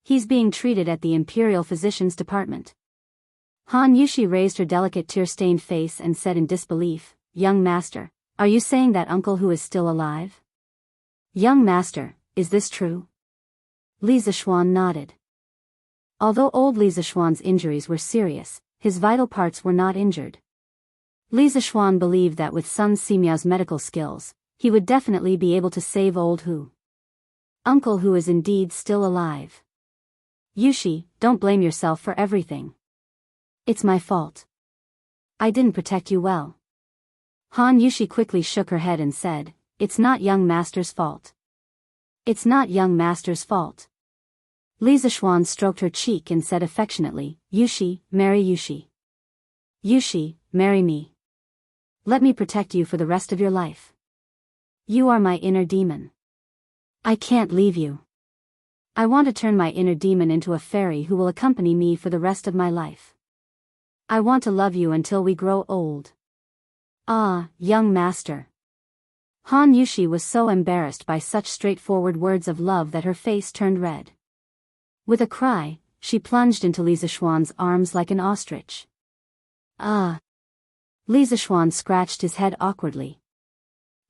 He's being treated at the Imperial Physician's Department. Han Yushi raised her delicate tear-stained face and said in disbelief, Young master, are you saying that Uncle Hu is still alive? Young master, is this true? Li Zishuan nodded. Although old Li Zishuan's injuries were serious, his vital parts were not injured. Li Zishuan believed that with Sun Simiao's medical skills, he would definitely be able to save old Hu. Uncle Hu is indeed still alive. Yushi, don't blame yourself for everything. It's my fault. I didn't protect you well. Han Yushi quickly shook her head and said, It's not young master's fault. It's not young master's fault. Li Zishuan stroked her cheek and said affectionately, Yushi, marry Yushi. Yushi, marry me. Let me protect you for the rest of your life. You are my inner demon. I can't leave you. I want to turn my inner demon into a fairy who will accompany me for the rest of my life. I want to love you until we grow old. Ah, young master. Han Yushi was so embarrassed by such straightforward words of love that her face turned red. With a cry, she plunged into Li Zishuan's arms like an ostrich. Ah. Li Zishuan scratched his head awkwardly.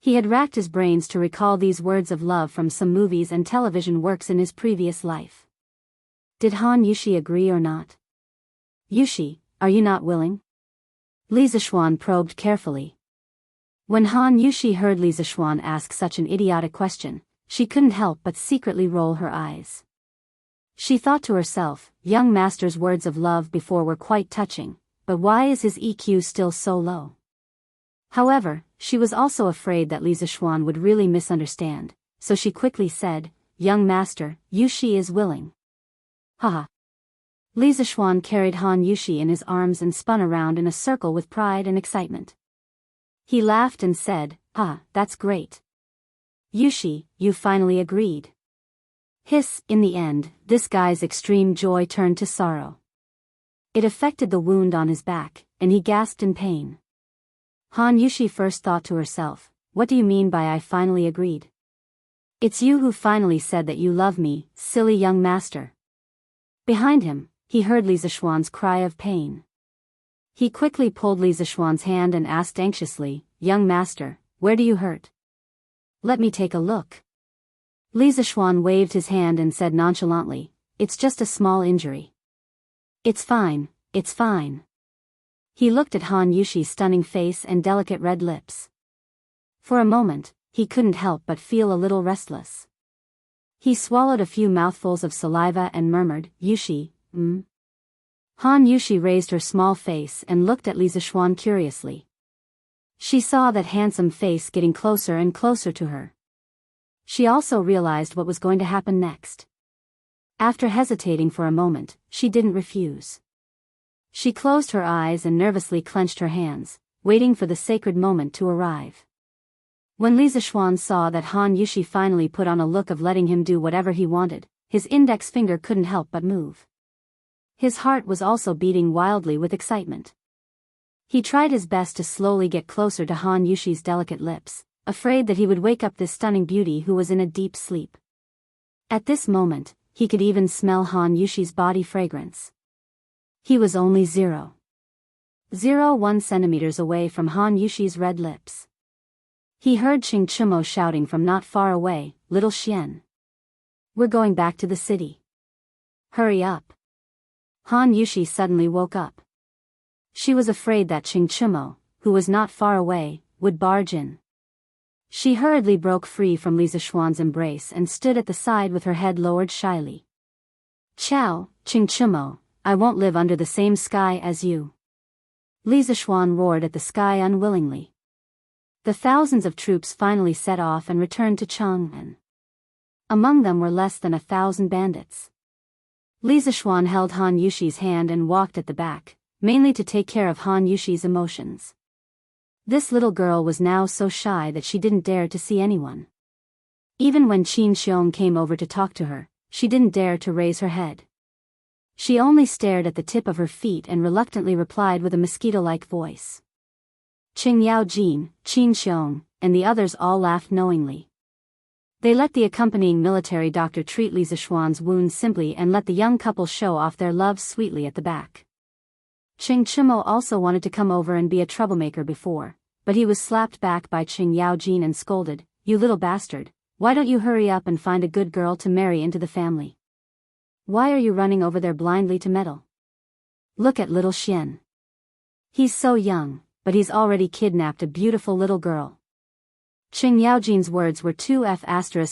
He had racked his brains to recall these words of love from some movies and television works in his previous life. Did Han Yushi agree or not? Yushi, are you not willing? Li Zishuan probed carefully. When Han Yushi heard Li Zishuan ask such an idiotic question, she couldn't help but secretly roll her eyes. She thought to herself, young master's words of love before were quite touching, but why is his EQ still so low? However, she was also afraid that Li Zishuan would really misunderstand, so she quickly said, Young master, Yushi is willing. Haha. Li Zishuan carried Han Yushi in his arms and spun around in a circle with pride and excitement. He laughed and said, that's great. Yushi, you finally agreed. Hiss, in the end, this guy's extreme joy turned to sorrow. It affected the wound on his back, and he gasped in pain. Han Yushi first thought to herself, what do you mean by I finally agreed? It's you who finally said that you love me, silly young master. Behind him, he heard Li Zishuan's cry of pain. He quickly pulled Li Zishuan's hand and asked anxiously, Young master, where do you hurt? Let me take a look. Li Zishuan waved his hand and said nonchalantly, It's just a small injury. It's fine, it's fine. He looked at Han Yushi's stunning face and delicate red lips. For a moment, he couldn't help but feel a little restless. He swallowed a few mouthfuls of saliva and murmured, Yushi, Han Yushi raised her small face and looked at Li Zishuan curiously. She saw that handsome face getting closer and closer to her. She also realized what was going to happen next. After hesitating for a moment, she didn't refuse. She closed her eyes and nervously clenched her hands, waiting for the sacred moment to arrive. When Li Zishuan saw that Han Yushi finally put on a look of letting him do whatever he wanted, his index finger couldn't help but move. His heart was also beating wildly with excitement. He tried his best to slowly get closer to Han Yushi's delicate lips, afraid that he would wake up this stunning beauty who was in a deep sleep. At this moment, he could even smell Han Yushi's body fragrance. He was only 0.01 centimeters away from Han Yushi's red lips. He heard Qing Chumo shouting from not far away, Little Xian. We're going back to the city. Hurry up. Han Yushi suddenly woke up. She was afraid that Qing Chumo, who was not far away, would barge in. She hurriedly broke free from Li Zishuan's embrace and stood at the side with her head lowered shyly. Ciao, Qing Chumo. I won't live under the same sky as you. Li Zishuan roared at the sky unwillingly. The thousands of troops finally set off and returned to Chang'an. Among them were less than 1,000 bandits. Li Zishuan held Han Yushi's hand and walked at the back, mainly to take care of Han Yushi's emotions. This little girl was now so shy that she didn't dare to see anyone. Even when Qin Xiong came over to talk to her, she didn't dare to raise her head. She only stared at the tip of her feet and reluctantly replied with a mosquito-like voice. Qing Yao Jin, Qin Xiong, and the others all laughed knowingly. They let the accompanying military doctor treat Li Zishuan's wounds simply and let the young couple show off their love sweetly at the back. Qing Chimo also wanted to come over and be a troublemaker before, but he was slapped back by Qing Yaojin and scolded, "You little bastard, why don't you hurry up and find a good girl to marry into the family? Why are you running over there blindly to meddle? Look at little Xian. He's so young, but he's already kidnapped a beautiful little girl." Qing Yaojin's words were too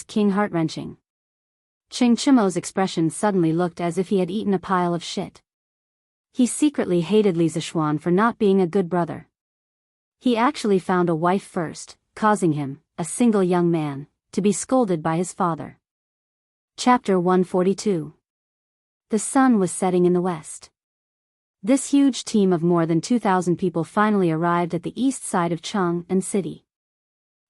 king heart-wrenching. Qing Chimo's expression suddenly looked as if he had eaten a pile of shit. He secretly hated Li Zishuan for not being a good brother. He actually found a wife first, causing him, a single young man, to be scolded by his father. Chapter 142. The sun was setting in the west. This huge team of more than 2,000 people finally arrived at the east side of Chang'an City.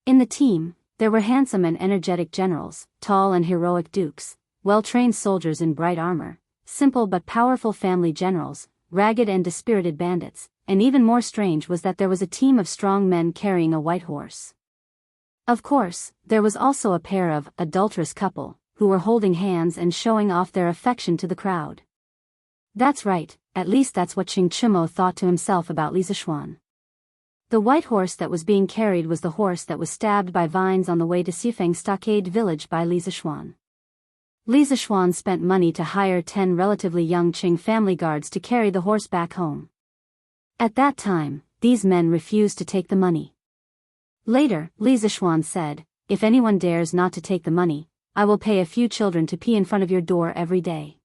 In the team, there were handsome and energetic generals, tall and heroic dukes, well-trained soldiers in bright armor, simple but powerful family generals, ragged and dispirited bandits, and even more strange was that there was a team of strong men carrying a white horse. Of course, there was also a pair of adulterous couple, who were holding hands and showing off their affection to the crowd. That's right, at least that's what Qing Chimo thought to himself about Li Zishuan. The white horse that was being carried was the horse that was stabbed by vines on the way to Xifeng Stockade village by Li Zishuan. Li Zishuan spent money to hire 10 relatively young Qing family guards to carry the horse back home. At that time, these men refused to take the money. Later, Li Zishuan said, "If anyone dares not to take the money, I will pay a few children to pee in front of your door every day."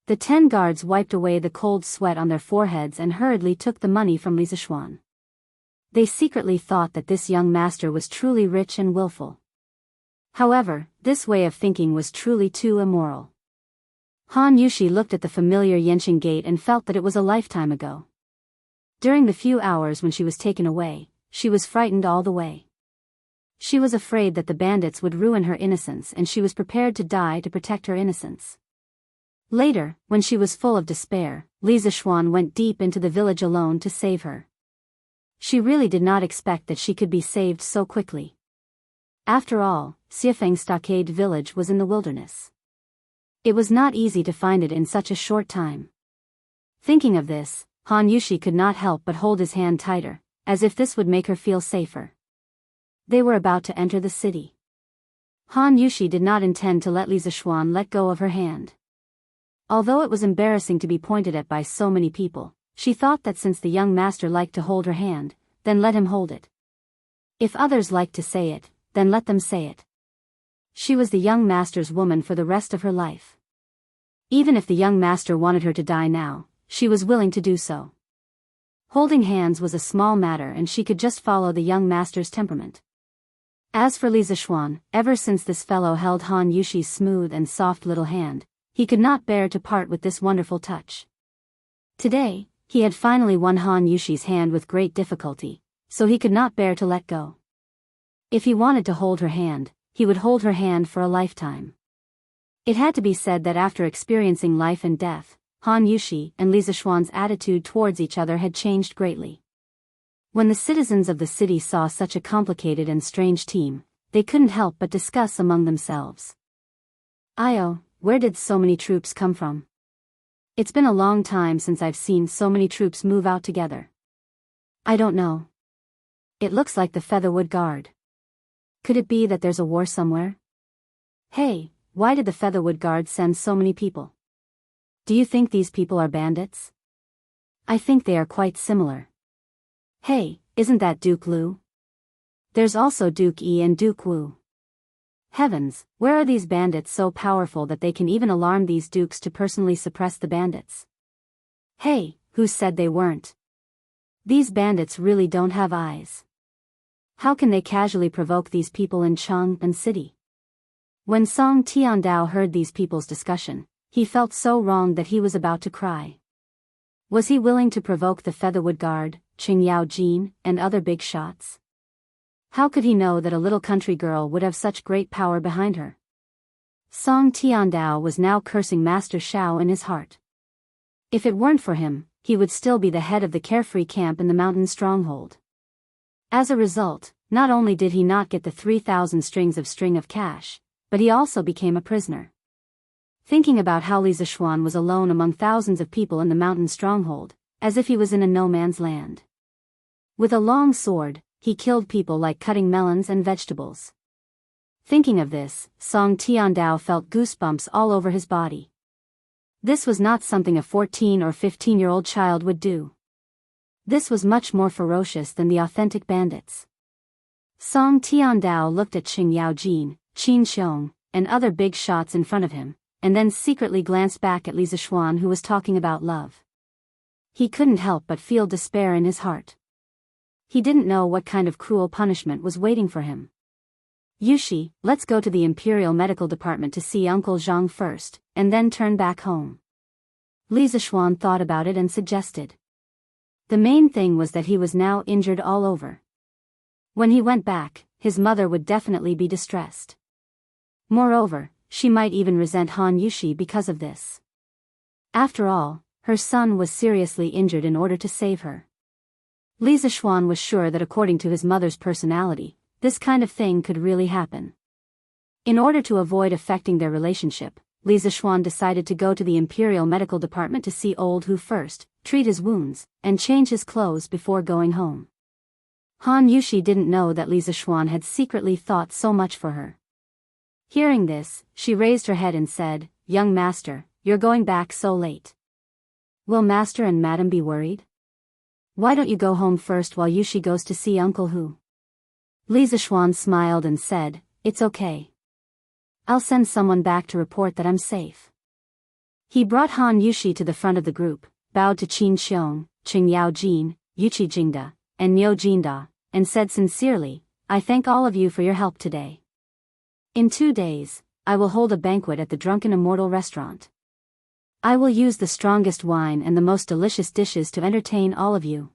The 10 guards wiped away the cold sweat on their foreheads and hurriedly took the money from Li Zishuan. They secretly thought that this young master was truly rich and willful. However, this way of thinking was truly too immoral. Han Yushi looked at the familiar Yanqing gate and felt that it was a lifetime ago. During the few hours when she was taken away, she was frightened all the way. She was afraid that the bandits would ruin her innocence and she was prepared to die to protect her innocence. Later, when she was full of despair, Li Zishuan went deep into the village alone to save her. She really did not expect that she could be saved so quickly. After all, Xifeng Stockade village was in the wilderness. It was not easy to find it in such a short time. Thinking of this, Han Yushi could not help but hold his hand tighter, as if this would make her feel safer. They were about to enter the city. Han Yushi did not intend to let Li Zishuan let go of her hand. Although it was embarrassing to be pointed at by so many people, she thought that since the young master liked to hold her hand, then let him hold it. If others liked to say it, then let them say it. She was the young master's woman for the rest of her life. Even if the young master wanted her to die now, she was willing to do so. Holding hands was a small matter and she could just follow the young master's temperament. As for Li Zishuan, ever since this fellow held Han Yushi's smooth and soft little hand, he could not bear to part with this wonderful touch. Today, he had finally won Han Yushi's hand with great difficulty, so he could not bear to let go. If he wanted to hold her hand, he would hold her hand for a lifetime. It had to be said that after experiencing life and death, Han Yushi and Li Zishuan's attitude towards each other had changed greatly. When the citizens of the city saw such a complicated and strange team, they couldn't help but discuss among themselves. "Io, where did so many troops come from? It's been a long time since I've seen so many troops move out together. I don't know. It looks like the Featherwood Guard. Could it be that there's a war somewhere? Hey, why did the Featherwood Guard send so many people? Do you think these people are bandits? I think they are quite similar. Hey, isn't that Duke Lu? There's also Duke Yi and Duke Wu. Heavens, where are these bandits so powerful that they can even alarm these dukes to personally suppress the bandits? Hey, who said they weren't? These bandits really don't have eyes. How can they casually provoke these people in Chang'an City?" When Song Tiandao heard these people's discussion, he felt so wrong that he was about to cry. Was he willing to provoke the Featherwood Guard, Qing Yaojin, and other big shots? How could he know that a little country girl would have such great power behind her? Song Tiandao was now cursing Master Shao in his heart. If it weren't for him, he would still be the head of the carefree camp in the mountain stronghold. As a result, not only did he not get the 3,000 strings of string of cash, but he also became a prisoner. Thinking about how Li Zishuan was alone among thousands of people in the mountain stronghold, as if he was in a no-man's land. With a long sword, he killed people like cutting melons and vegetables. Thinking of this, Song Tiandao felt goosebumps all over his body. This was not something a 14 or 15-year-old child would do. This was much more ferocious than the authentic bandits. Song Tiandao looked at Qing Yaojin, Qin Xiong, and other big shots in front of him, and then secretly glanced back at Li Zishuan, who was talking about love. He couldn't help but feel despair in his heart. He didn't know what kind of cruel punishment was waiting for him. Yushi, let's go to the Imperial Medical Department to see Uncle Zhang first, and then turn back home. Li Zishuan thought about it and suggested. The main thing was that he was now injured all over. When he went back, his mother would definitely be distressed. Moreover, she might even resent Han Yushi because of this. After all, her son was seriously injured in order to save her. Li Zishuan was sure that according to his mother's personality, this kind of thing could really happen. In order to avoid affecting their relationship, Li Zishuan decided to go to the Imperial Medical Department to see Old Hu first, treat his wounds, and change his clothes before going home. Han Yushi didn't know that Li Zishuan had secretly thought so much for her. Hearing this, she raised her head and said, "Young master, you're going back so late. Will master and madam be worried? Why don't you go home first while Yushi goes to see Uncle Hu?" Li Zishuan smiled and said, "It's okay. I'll send someone back to report that I'm safe." He brought Han Yushi to the front of the group, bowed to Qin Xiong, Qing Yaojin, Yuqi Jingda, and Niu Jinda, and said sincerely, "I thank all of you for your help today. In 2 days, I will hold a banquet at the Drunken Immortal restaurant. I will use the strongest wine and the most delicious dishes to entertain all of you."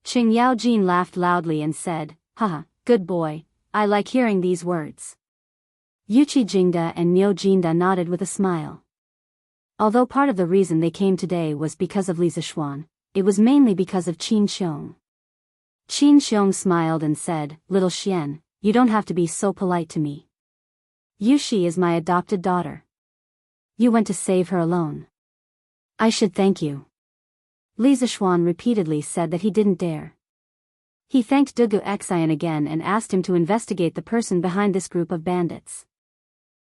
Qing Yaojin laughed loudly and said, "Haha, good boy, I like hearing these words." Yuqi Jingda and Niu Jinda nodded with a smile. Although part of the reason they came today was because of Li Zishuan, it was mainly because of Qin Xiong. Qin Xiong smiled and said, "Little Xian, you don't have to be so polite to me. Yushi is my adopted daughter. You went to save her alone. I should thank you." Li Zishuan repeatedly said that he didn't dare. He thanked Dugu Xian again and asked him to investigate the person behind this group of bandits.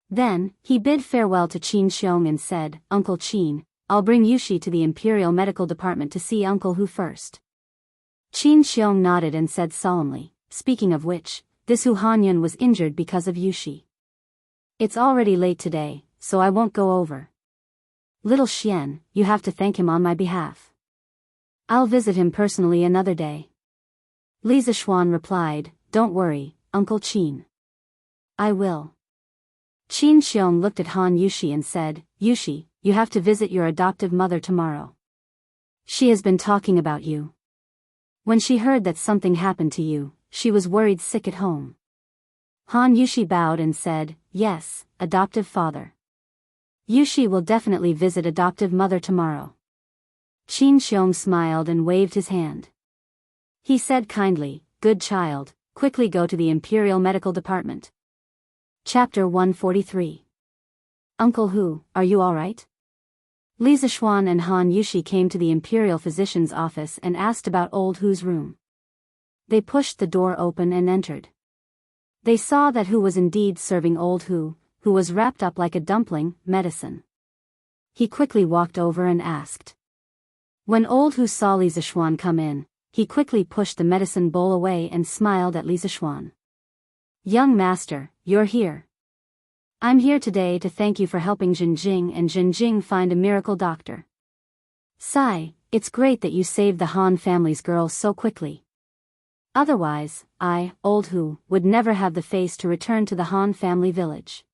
Then, he bid farewell to Qin Xiong and said, "Uncle Qin, I'll bring Yushi to the Imperial Medical Department to see Uncle Hu first." Qin Xiong nodded and said solemnly, "Speaking of which, this Hu Hanyun was injured because of Yushi. It's already late today, so I won't go over. Little Xian, you have to thank him on my behalf. I'll visit him personally another day." Li Zishuan replied, "Don't worry, Uncle Qin. I will." Qin Xiong looked at Han Yushi and said, "Yushi, you have to visit your adoptive mother tomorrow. She has been talking about you. When she heard that something happened to you, she was worried sick at home." Han Yushi bowed and said, "Yes, adoptive father. Yushi will definitely visit adoptive mother tomorrow." Qin Xiong smiled and waved his hand. He said kindly, "Good child, quickly go to the Imperial Medical Department." Chapter 143. "Uncle Hu, are you alright?" Li Zishuan and Han Yushi came to the Imperial Physician's office and asked about Old Hu's room. They pushed the door open and entered. They saw that Hu was indeed serving Old Hu, who was wrapped up like a dumpling, medicine. He quickly walked over and asked. When Old Hu saw Li Zishuan come in, he quickly pushed the medicine bowl away and smiled at Li Zishuan. "Young master, you're here. I'm here today to thank you for helping Jinjing and Jinjing find a miracle doctor. Sai, it's great that you saved the Han family's girl so quickly. Otherwise, I, Old Hu, would never have the face to return to the Han family village."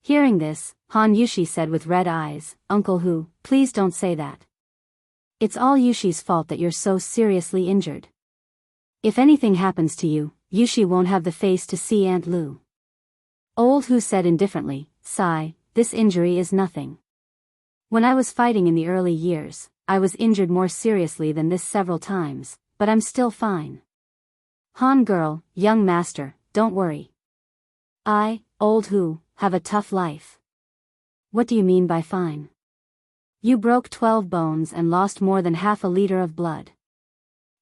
Hearing this, Han Yushi said with red eyes, "Uncle Hu, please don't say that. It's all Yushi's fault that you're so seriously injured. If anything happens to you, Yushi won't have the face to see Aunt Lu." Old Hu said indifferently, "Sai, this injury is nothing. When I was fighting in the early years, I was injured more seriously than this several times, but I'm still fine. Han girl, young master, don't worry. I, old Hu, have a tough life. What do you mean by fine? You broke 12 bones and lost more than half a liter of blood.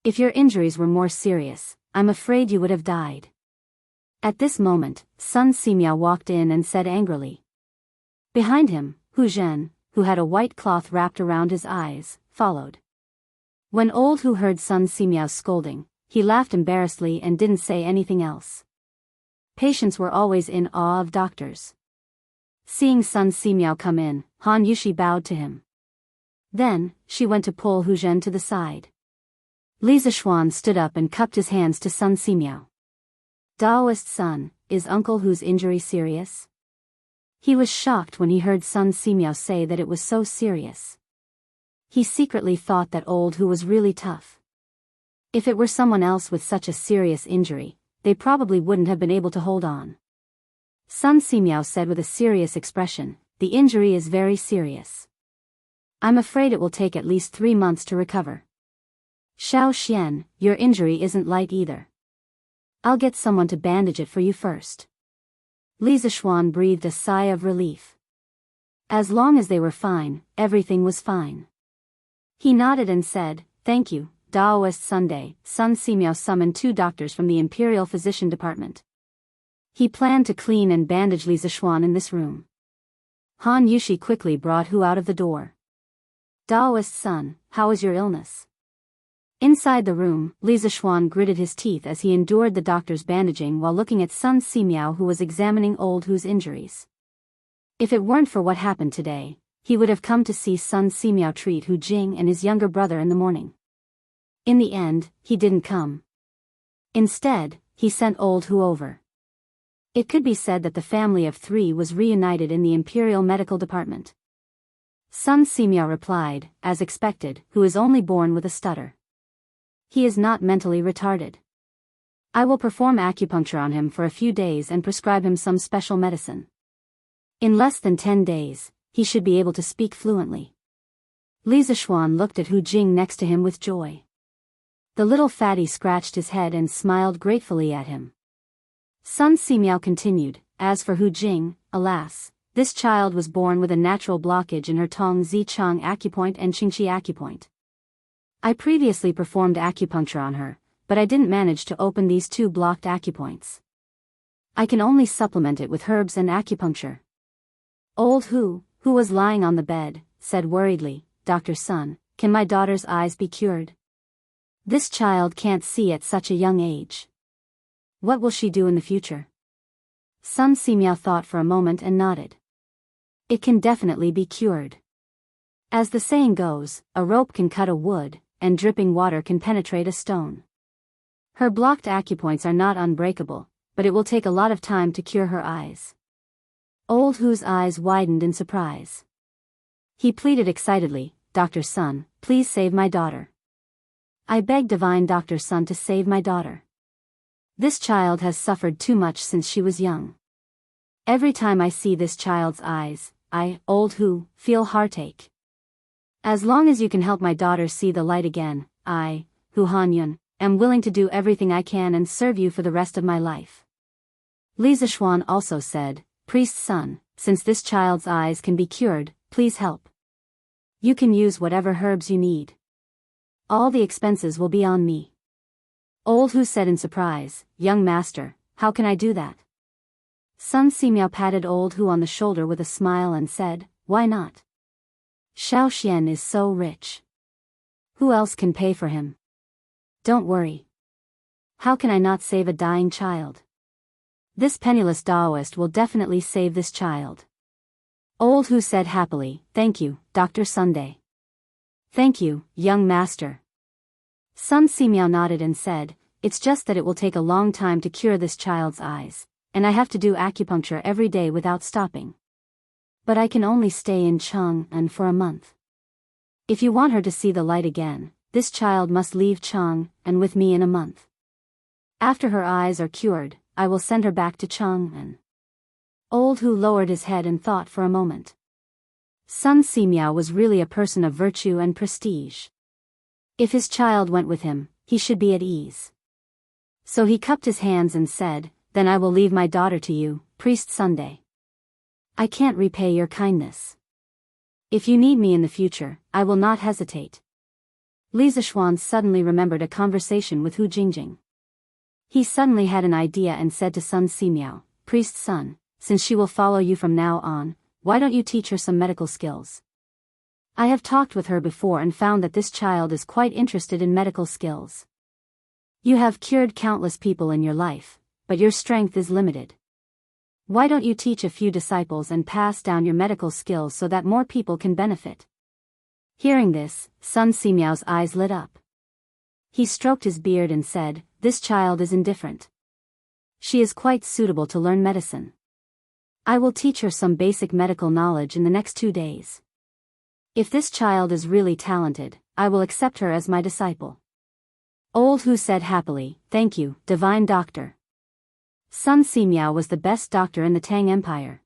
If your injuries were more serious, I'm afraid you would have died. At this moment, Sun Simiao walked in and said angrily. Behind him, Hu Zhen, who had a white cloth wrapped around his eyes, followed. When old Hu heard Sun Simiao's scolding, he laughed embarrassedly and didn't say anything else. Patients were always in awe of doctors. Seeing Sun Simiao come in, Han Yushi bowed to him. Then, she went to pull Hu Zhen to the side. Li Zishuan stood up and cupped his hands to Sun Simiao. Daoist son, is Uncle Hu's injury serious? He was shocked when he heard Sun Simiao say that it was so serious. He secretly thought that old Hu was really tough. If it were someone else with such a serious injury, they probably wouldn't have been able to hold on. Sun Simiao said with a serious expression, the injury is very serious. I'm afraid it will take at least 3 months to recover. Xiao Xian, your injury isn't light either. I'll get someone to bandage it for you first. Li Zishuan breathed a sigh of relief. As long as they were fine, everything was fine. He nodded and said, thank you, Daoist Sunday. Sun Simiao summoned 2 doctors from the Imperial Physician Department. He planned to clean and bandage Li Zishuan in this room. Han Yushi quickly brought Hu out of the door. Daoist son, how is your illness? Inside the room, Li Zishuan gritted his teeth as he endured the doctor's bandaging while looking at Sun Simiao, who was examining old Hu's injuries. If it weren't for what happened today, he would have come to see Sun Simiao treat Hu Jing and his younger brother in the morning. In the end, he didn't come. Instead, he sent old Hu over. It could be said that the family of 3 was reunited in the Imperial Medical Department. Sun Simiao replied, as expected, Hu is only born with a stutter. He is not mentally retarded. I will perform acupuncture on him for a few days and prescribe him some special medicine. In less than 10 days, he should be able to speak fluently. Li Zishuan looked at Hu Jing next to him with joy. The little fatty scratched his head and smiled gratefully at him. Sun Simiao continued, as for Hu Jing, alas, this child was born with a natural blockage in her Tong Zi Chang acupoint and Qingqi acupoint. I previously performed acupuncture on her, but I didn't manage to open these 2 blocked acupoints. I can only supplement it with herbs and acupuncture. Old Hu, who was lying on the bed, said worriedly, Dr. Sun, can my daughter's eyes be cured? This child can't see at such a young age. What will she do in the future? Sun Simiao thought for a moment and nodded. It can definitely be cured. As the saying goes, a rope can cut a wood, and dripping water can penetrate a stone. Her blocked acupoints are not unbreakable, but it will take a lot of time to cure her eyes. Old Hu's eyes widened in surprise. He pleaded excitedly, Dr. Sun, please save my daughter. I beg divine Dr. Sun to save my daughter. This child has suffered too much since she was young. Every time I see this child's eyes, I, old Hu, feel heartache. As long as you can help my daughter see the light again, I, Hu Hanyun, am willing to do everything I can and serve you for the rest of my life. Li Zishuan also said, Priest's son, since this child's eyes can be cured, please help. You can use whatever herbs you need. All the expenses will be on me. Old Hu said in surprise, young master, how can I do that? Sun Simiao patted old Hu on the shoulder with a smile and said, why not? Xiao Xian is so rich. Who else can pay for him? Don't worry. How can I not save a dying child? This penniless Daoist will definitely save this child. Old Hu said happily, thank you, Dr. Sunday. Thank you, young master. Sun Simiao nodded and said, it's just that it will take a long time to cure this child's eyes, and I have to do acupuncture every day without stopping. But I can only stay in Chang'an for a month. If you want her to see the light again, this child must leave Chang'an with me in a month. After her eyes are cured, I will send her back to Chang'an. Old Hu lowered his head and thought for a moment. Sun Simiao was really a person of virtue and prestige. If his child went with him, he should be at ease. So he cupped his hands and said, "Then I will leave my daughter to you, Priest Sunday. I can't repay your kindness. If you need me in the future, I will not hesitate." Li Zishuan suddenly remembered a conversation with Hu Jingjing. He suddenly had an idea and said to Sun Simiao, "Priest's son, since she will follow you from now on, why don't you teach her some medical skills? I have talked with her before and found that this child is quite interested in medical skills. You have cured countless people in your life, but your strength is limited. Why don't you teach a few disciples and pass down your medical skills so that more people can benefit?" Hearing this, Sun Simiao's eyes lit up. He stroked his beard and said, "This child is indifferent. She is quite suitable to learn medicine. I will teach her some basic medical knowledge in the next 2 days. If this child is really talented, I will accept her as my disciple." Old Hu said happily, "Thank you, divine doctor." Sun Simiao was the best doctor in the Tang Empire.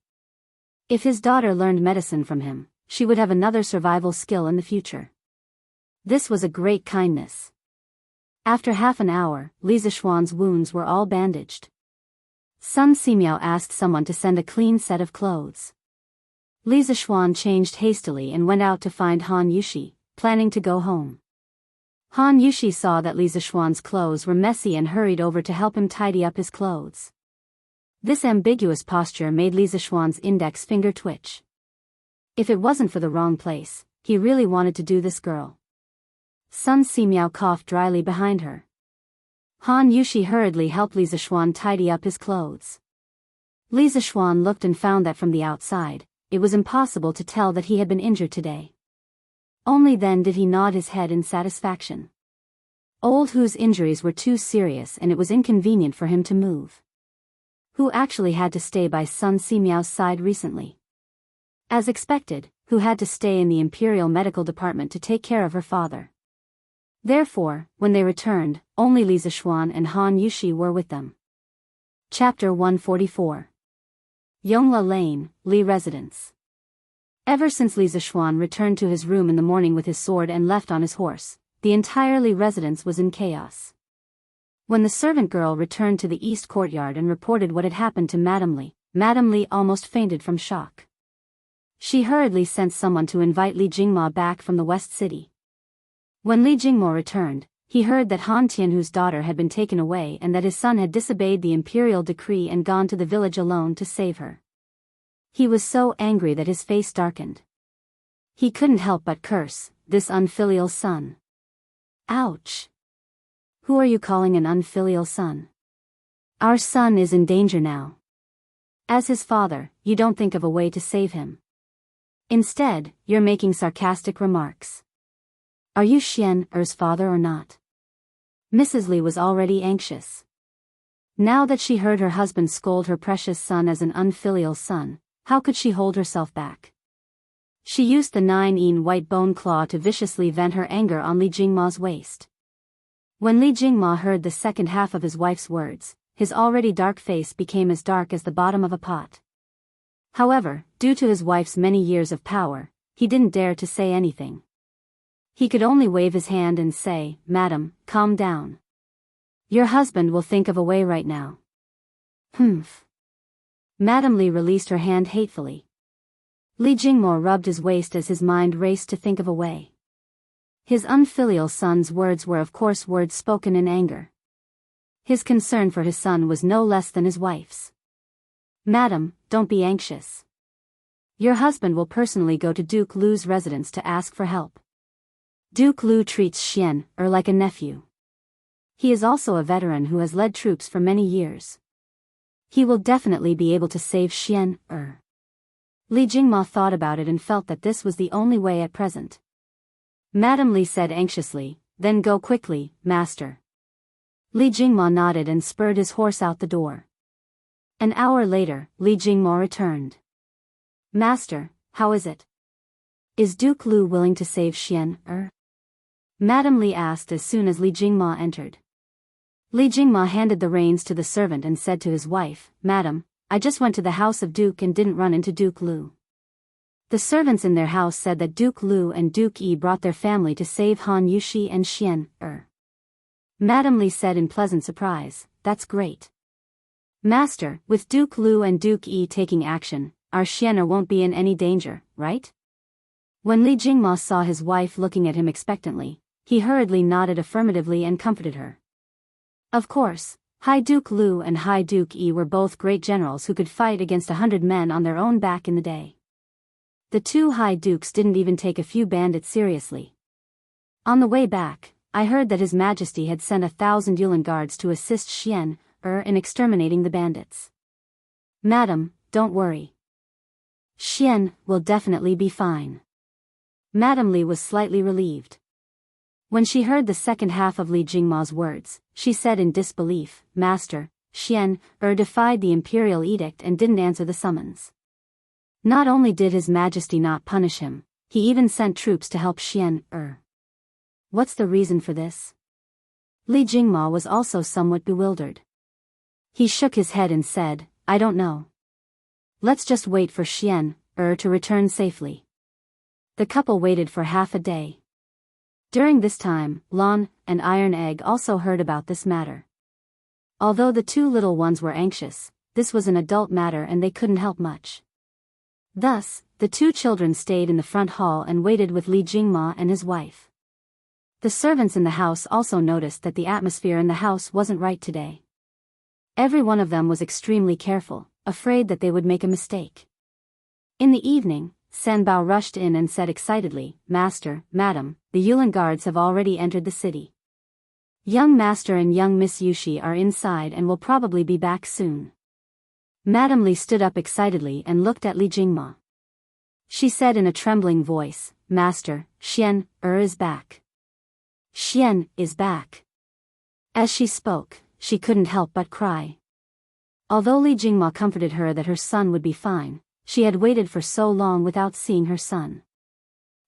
If his daughter learned medicine from him, she would have another survival skill in the future. This was a great kindness. After half an hour, Li Zishuan's wounds were all bandaged. Sun Simiao asked someone to send a clean set of clothes. Li Zishuan changed hastily and went out to find Han Yushi, planning to go home. Han Yushi saw that Li Zishuan's clothes were messy and hurried over to help him tidy up his clothes. This ambiguous posture made Li Zishuan's index finger twitch. If it wasn't for the wrong place, he really wanted to do this girl. Sun Simiao coughed dryly behind her. Han Yushi hurriedly helped Li Zishuan tidy up his clothes. Li Zishuan looked and found that from the outside, it was impossible to tell that he had been injured today. Only then did he nod his head in satisfaction. Old Hu's injuries were too serious and it was inconvenient for him to move. Hu actually had to stay by Sun Simiao's side recently. As expected, Hu had to stay in the Imperial Medical Department to take care of her father. Therefore, when they returned, only Li Zishuan and Han Yushi were with them. Chapter 144. Yongla Lane, Li Residence. Ever since Li Zishuan returned to his room in the morning with his sword and left on his horse, the entire Li residence was in chaos. When the servant girl returned to the east courtyard and reported what had happened to Madame Li almost fainted from shock. She hurriedly sent someone to invite Li Jingma back from the West City. When Li Jingmo returned, he heard that Han Tianhu's daughter had been taken away and that his son had disobeyed the imperial decree and gone to the village alone to save her. He was so angry that his face darkened. He couldn't help but curse, this unfilial son. Ouch! Who are you calling an unfilial son? Our son is in danger now. As his father, you don't think of a way to save him. Instead, you're making sarcastic remarks. Are you Xian Er's father or not? Mrs. Li was already anxious. Now that she heard her husband scold her precious son as an unfilial son, how could she hold herself back? She used the 9-in white bone claw to viciously vent her anger on Li Jingma's waist. When Li Jingma heard the second half of his wife's words, his already dark face became as dark as the bottom of a pot. However, due to his wife's many years of power, he didn't dare to say anything. He could only wave his hand and say, "Madam, calm down. Your husband will think of a way right now." Humph. Madame Li released her hand hatefully. Li Jingmo rubbed his waist as his mind raced to think of a way. His unfilial son's words were of course words spoken in anger. His concern for his son was no less than his wife's. "Madam, don't be anxious. Your husband will personally go to Duke Lu's residence to ask for help. Duke Lu treats Xian like a nephew. He is also a veteran who has led troops for many years. He will definitely be able to save Xian Li Jingma thought about it and felt that this was the only way at present. Madame Li said anxiously, "Then go quickly, master." Li Jingma nodded and spurred his horse out the door. An hour later, Li Jingmo returned. "Master, how is it? Is Duke Lu willing to save Xian Madame Li asked as soon as Li Jingma entered. Li Jingma handed the reins to the servant and said to his wife, "Madam, I just went to the house of Duke and didn't run into Duke Lu." The servants in their house said that Duke Lu and Duke Yi brought their family to save Han Yushi and Xian Madame Li said in pleasant surprise, that's great. Master, with Duke Lu and Duke Yi taking action, our Xian won't be in any danger, right? When Li Jingma saw his wife looking at him expectantly, he hurriedly nodded affirmatively and comforted her. Of course, High Duke Lu and High Duke Yi were both great generals who could fight against 100 men on their own back in the day. The two High Dukes didn't even take a few bandits seriously. On the way back, I heard that His Majesty had sent 1,000 Yulin guards to assist Xian in exterminating the bandits. Madam, don't worry. Xian will definitely be fine. Madam Li was slightly relieved. When she heard the second half of Li Jingma's words, she said in disbelief, Master, Xian defied the imperial edict and didn't answer the summons. Not only did His Majesty not punish him, he even sent troops to help Xian What's the reason for this? Li Jingma was also somewhat bewildered. He shook his head and said, I don't know. Let's just wait for Xian to return safely. The couple waited for half a day. During this time, Lon and Iron Egg also heard about this matter. Although the two little ones were anxious, this was an adult matter and they couldn't help much. Thus, the two children stayed in the front hall and waited with Li Jingma and his wife. The servants in the house also noticed that the atmosphere in the house wasn't right today. Every one of them was extremely careful, afraid that they would make a mistake. In the evening, San Bao rushed in and said excitedly, Master, Madam, the Yulin guards have already entered the city. Young Master and young Miss Yushi are inside and will probably be back soon. Madam Li stood up excitedly and looked at Li Jingma. She said in a trembling voice, Master, Xian is back. Xian is back. As she spoke, she couldn't help but cry. Although Li Jingma comforted her that her son would be fine, she had waited for so long without seeing her son.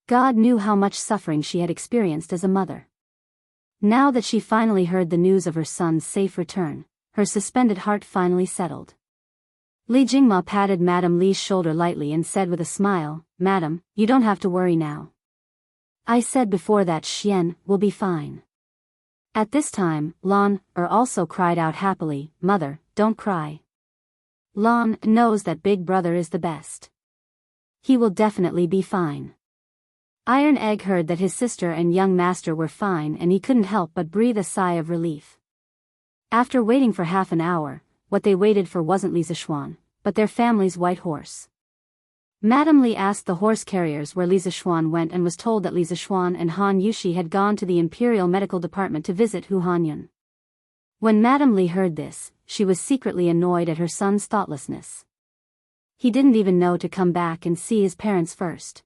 God knew how much suffering she had experienced as a mother. Now that she finally heard the news of her son's safe return, her suspended heart finally settled. Li Jingma patted Madam Li's shoulder lightly and said with a smile, Madam, you don't have to worry now. I said before that Xian will be fine. At this time, Lon also cried out happily, Mother, don't cry. Lon knows that Big Brother is the best. He will definitely be fine. Iron Egg heard that his sister and young master were fine and he couldn't help but breathe a sigh of relief. After waiting for half an hour, what they waited for wasn't Li Zishuan, but their family's white horse. Madam Li asked the horse carriers where Li Zishuan went and was told that Li Zishuan and Han Yushi had gone to the Imperial Medical Department to visit Hu Hanyun. When Madam Li heard this, she was secretly annoyed at her son's thoughtlessness. He didn't even know to come back and see his parents first.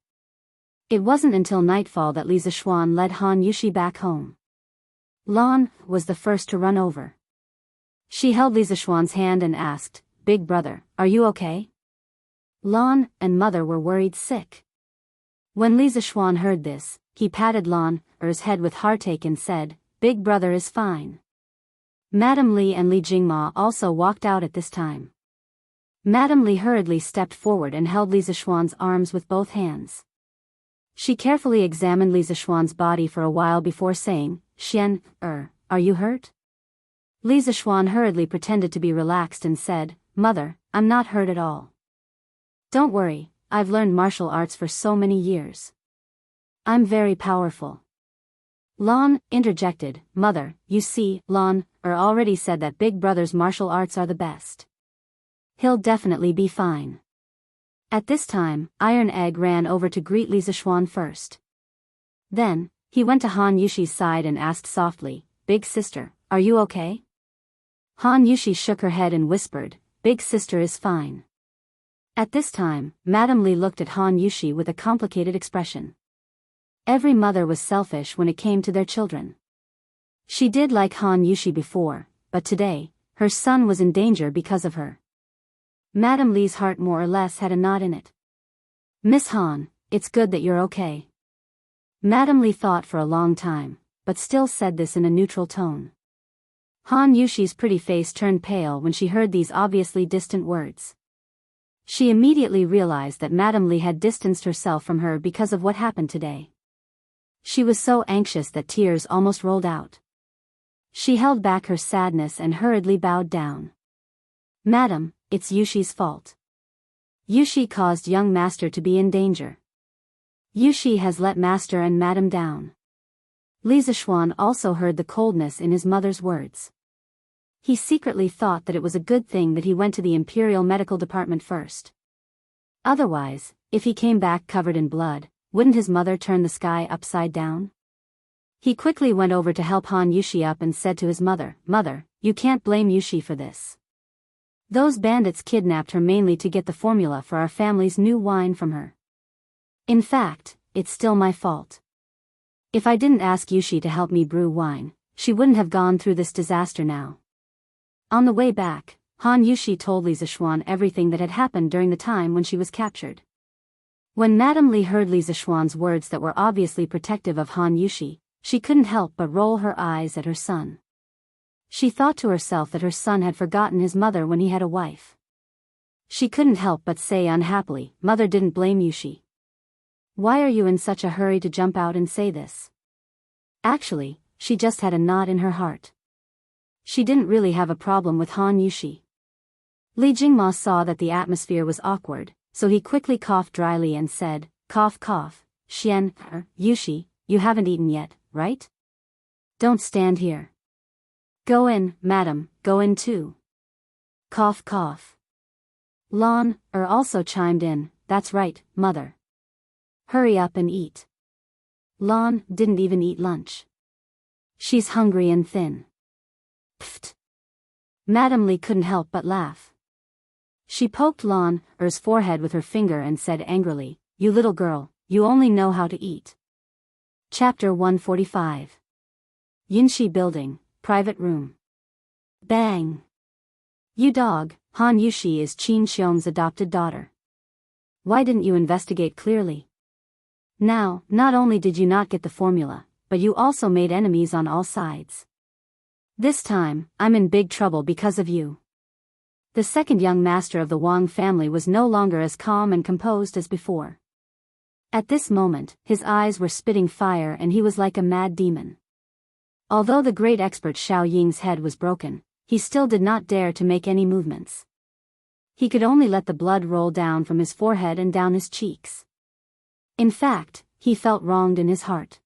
It wasn't until nightfall that Li Zishuan led Han Yushi back home. Lon was the first to run over. She held Li Zishuan's hand and asked, Big Brother, are you okay? Lon and Mother were worried sick. When Li Zishuan heard this, he patted Lon's head with heartache and said, Big Brother is fine. Madam Li and Li Jingma also walked out at this time. Madam Li hurriedly stepped forward and held Li Zishuan's arms with both hands. She carefully examined Li Zishuan's body for a while before saying, Xian, are you hurt? Li Zishuan hurriedly pretended to be relaxed and said, Mother, I'm not hurt at all. Don't worry, I've learned martial arts for so many years. I'm very powerful. Lon interjected, Mother, you see, Lon already said that Big Brother's martial arts are the best. He'll definitely be fine. At this time, Iron Egg ran over to greet Li Zishuan first. Then, he went to Han Yushi's side and asked softly, Big sister, are you okay? Han Yushi shook her head and whispered, Big sister is fine. At this time, Madam Li looked at Han Yushi with a complicated expression. Every mother was selfish when it came to their children. She did like Han Yushi before, but today, her son was in danger because of her. Madam Li's heart more or less had a knot in it. Miss Han, it's good that you're okay. Madam Li thought for a long time, but still said this in a neutral tone. Han Yushi's pretty face turned pale when she heard these obviously distant words. She immediately realized that Madam Li had distanced herself from her because of what happened today. She was so anxious that tears almost rolled out. She held back her sadness and hurriedly bowed down. Madam, it's Yushi's fault. Yushi caused young master to be in danger. Yushi has let master and madam down. Li Zishuan also heard the coldness in his mother's words. He secretly thought that it was a good thing that he went to the Imperial Medical Department first. Otherwise, if he came back covered in blood, wouldn't his mother turn the sky upside down? He quickly went over to help Han Yushi up and said to his mother, "Mother, you can't blame Yushi for this. Those bandits kidnapped her mainly to get the formula for our family's new wine from her. In fact, it's still my fault. If I didn't ask Yushi to help me brew wine, she wouldn't have gone through this disaster now." On the way back, Han Yushi told Li Zishuan everything that had happened during the time when she was captured. When Madame Li heard Li Zishuan's words that were obviously protective of Han Yushi, she couldn't help but roll her eyes at her son. She thought to herself that her son had forgotten his mother when he had a wife. She couldn't help but say unhappily, "Mother didn't blame Yushi. Why are you in such a hurry to jump out and say this?" Actually, she just had a knot in her heart. She didn't really have a problem with Han Yushi. Li Jingma saw that the atmosphere was awkward, so he quickly coughed dryly and said, "Cough cough, Xian, Yushi, you haven't eaten yet, right? Don't stand here. Go in, madam, go in too." Cough cough. Lan also chimed in, "That's right, mother. Hurry up and eat." Lan didn't even eat lunch. She's hungry and thin. Pfft. Madame Li couldn't help but laugh. She poked Lan's forehead with her finger and said angrily, "You little girl, you only know how to eat." Chapter 145. Yinshi Building, Private Room. Bang! You dog, Han Yushi is Qin Xiong's adopted daughter. Why didn't you investigate clearly? Now, not only did you not get the formula, but you also made enemies on all sides. This time, I'm in big trouble because of you. The second young master of the Wang family was no longer as calm and composed as before. At this moment, his eyes were spitting fire and he was like a mad demon. Although the great expert Xiao Ying's head was broken, he still did not dare to make any movements. He could only let the blood roll down from his forehead and down his cheeks. In fact, he felt wronged in his heart.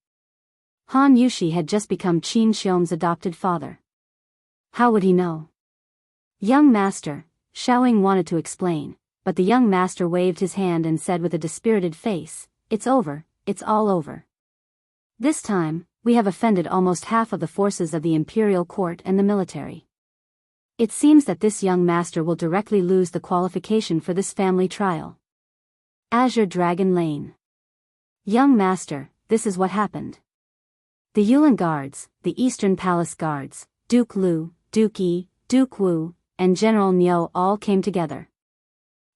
Han Yushi had just become Qin Xiong's adopted father. How would he know? "Young master," Xiaoying wanted to explain, but the young master waved his hand and said with a dispirited face, "It's over, it's all over. This time, we have offended almost half of the forces of the imperial court and the military. It seems that this young master will directly lose the qualification for this family trial." Azure Dragon Lane. "Young master, this is what happened. The Yulin Guards, the Eastern Palace Guards, Duke Lu, Duke Yi, Duke Wu, and General Niu all came together.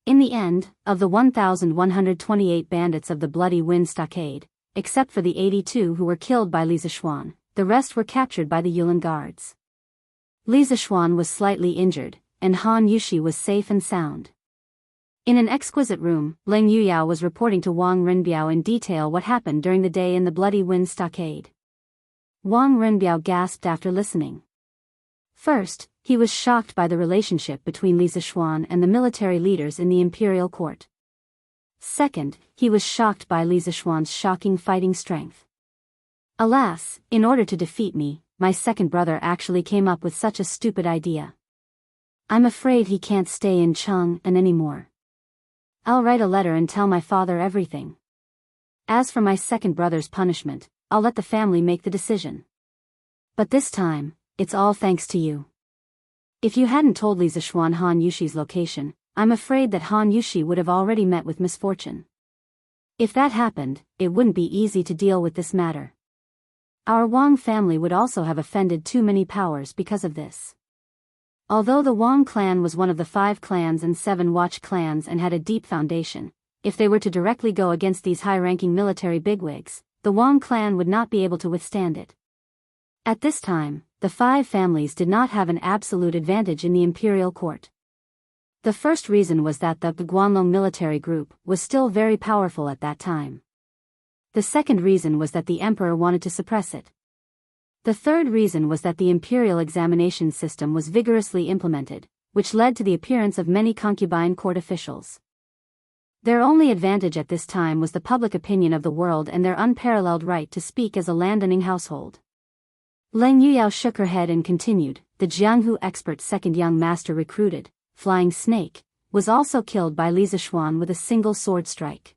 In the end, of the 1,128 bandits of the Bloody Wind Stockade, except for the 82 who were killed by Li Zishuan, the rest were captured by the Yulin Guards. Li Zishuan was slightly injured, and Han Yushi was safe and sound. In an exquisite room, Leng Yuyao was reporting to Wang Rinbiao in detail what happened during the day in the Bloody Wind Stockade. Wang Rinbiao gasped after listening. First, he was shocked by the relationship between Li Zishuan and the military leaders in the imperial court. Second, he was shocked by Li Zishuan's shocking fighting strength. Alas, in order to defeat me, my second brother actually came up with such a stupid idea. I'm afraid he can't stay in Chang'an anymore. I'll write a letter and tell my father everything. As for my second brother's punishment, I'll let the family make the decision. But this time, it's all thanks to you. If you hadn't told Li Zishuan Han Yushi's location, I'm afraid that Han Yushi would have already met with misfortune. If that happened, it wouldn't be easy to deal with this matter. Our Wang family would also have offended too many powers because of this. Although the Wang clan was one of the 5 clans and 7 watch clans and had a deep foundation, if they were to directly go against these high-ranking military bigwigs, the Wang clan would not be able to withstand it. At this time, the 5 families did not have an absolute advantage in the imperial court. The first reason was that the Guanlong military group was still very powerful at that time. The second reason was that the emperor wanted to suppress it. The third reason was that the imperial examination system was vigorously implemented, which led to the appearance of many concubine court officials. Their only advantage at this time was the public opinion of the world and their unparalleled right to speak as a landowning household. Leng Yuyao shook her head and continued, the Jianghu expert second young master recruited, Flying Snake, was also killed by Li Zishuan with a single sword strike.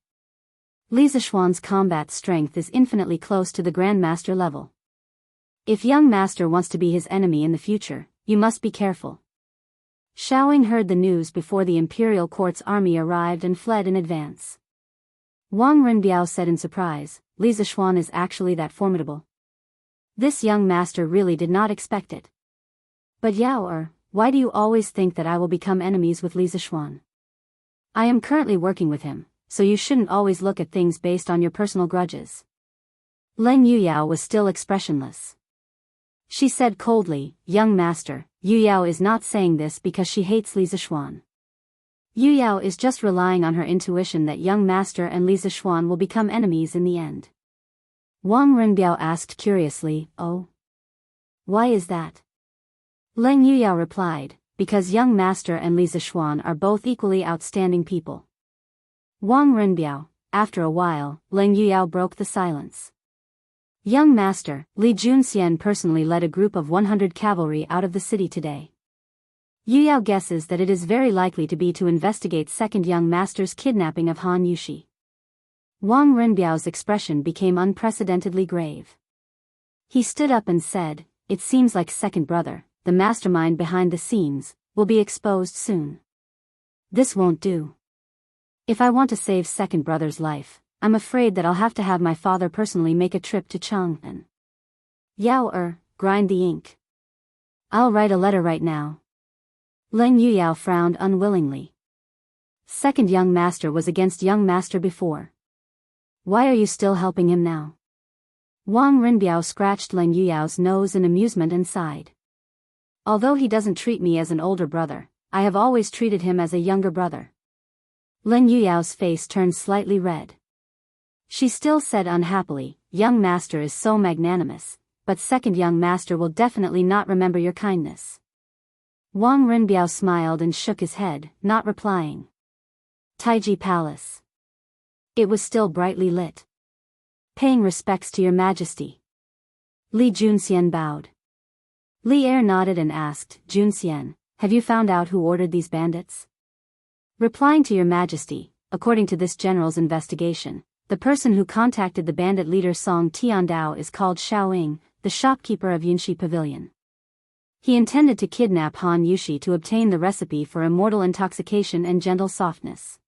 Li Zishuan's combat strength is infinitely close to the Grandmaster level. If young master wants to be his enemy in the future, you must be careful. Xiaoying heard the news before the imperial court's army arrived and fled in advance. Wang Rinbiao said in surprise, Li Zishuan is actually that formidable. This young master really did not expect it. But Yao, why do you always think that I will become enemies with Li Zishuan? I am currently working with him, so you shouldn't always look at things based on your personal grudges. Leng Yuyao was still expressionless. She said coldly, young master, Yuyao is not saying this because she hates Li Zishuan. Yuyao is just relying on her intuition that young master and Li Zishuan will become enemies in the end. Wang Rinbiao asked curiously, oh? Why is that? Leng Yuyao replied, because young master and Li Zishuan are both equally outstanding people. Wang Rinbiao, after a while, Leng Yuyao broke the silence. Young master, Li Junxian personally led a group of 100 cavalry out of the city today. Yuyao guesses that it is very likely to be to investigate second young master's kidnapping of Han Yushi. Wang Rinbiao's expression became unprecedentedly grave. He stood up and said, it seems like second brother, the mastermind behind the scenes, will be exposed soon. This won't do. If I want to save second brother's life, I'm afraid that I'll have to have my father personally make a trip to Chang'an. Yao grind the ink. I'll write a letter right now. Leng Yuyao frowned unwillingly. Second young master was against young master before. Why are you still helping him now? Wang Rinbiao scratched Leng Yuyao's nose in amusement and sighed. Although he doesn't treat me as an older brother, I have always treated him as a younger brother. Leng Yuyao's face turned slightly red. She still said unhappily, young master is so magnanimous, but second young master will definitely not remember your kindness. Wang Rinbiao smiled and shook his head, not replying. Taiji Palace. It was still brightly lit. Paying respects to your majesty. Li Junxian bowed. Li Er nodded and asked, Junxian, have you found out who ordered these bandits? Replying to your majesty, according to this general's investigation, the person who contacted the bandit leader Song Tiandao is called Xiaoying, the shopkeeper of Yunshi Pavilion. He intended to kidnap Han Yushi to obtain the recipe for immortal intoxication and gentle softness.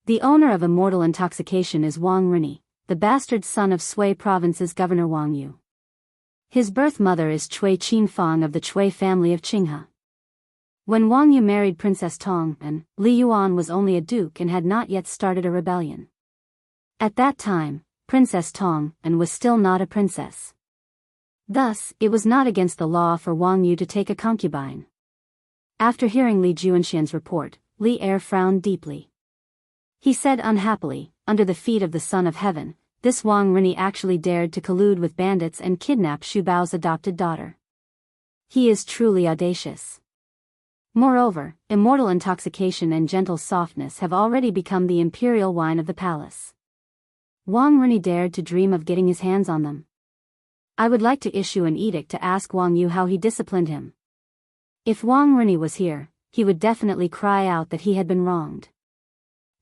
The owner of immortal intoxication is Wang Rini, the bastard son of Sui Province's governor Wang Yu. His birth mother is Cui Qinfang of the Cui family of Qinghe. When Wang Yu married Princess Tong, Li Yuan was only a duke and had not yet started a rebellion. At that time, Princess Tong was still not a princess. Thus, it was not against the law for Wang Yu to take a concubine. After hearing Li Junxian's report, Li Er frowned deeply. He said unhappily, under the feet of the Son of Heaven, this Wang Rini actually dared to collude with bandits and kidnap Xu Bao's adopted daughter. He is truly audacious. Moreover, immortal intoxication and gentle softness have already become the imperial wine of the palace. Wang Rini dared to dream of getting his hands on them. I would like to issue an edict to ask Wang Yu how he disciplined him. If Wang Rini was here, he would definitely cry out that he had been wronged.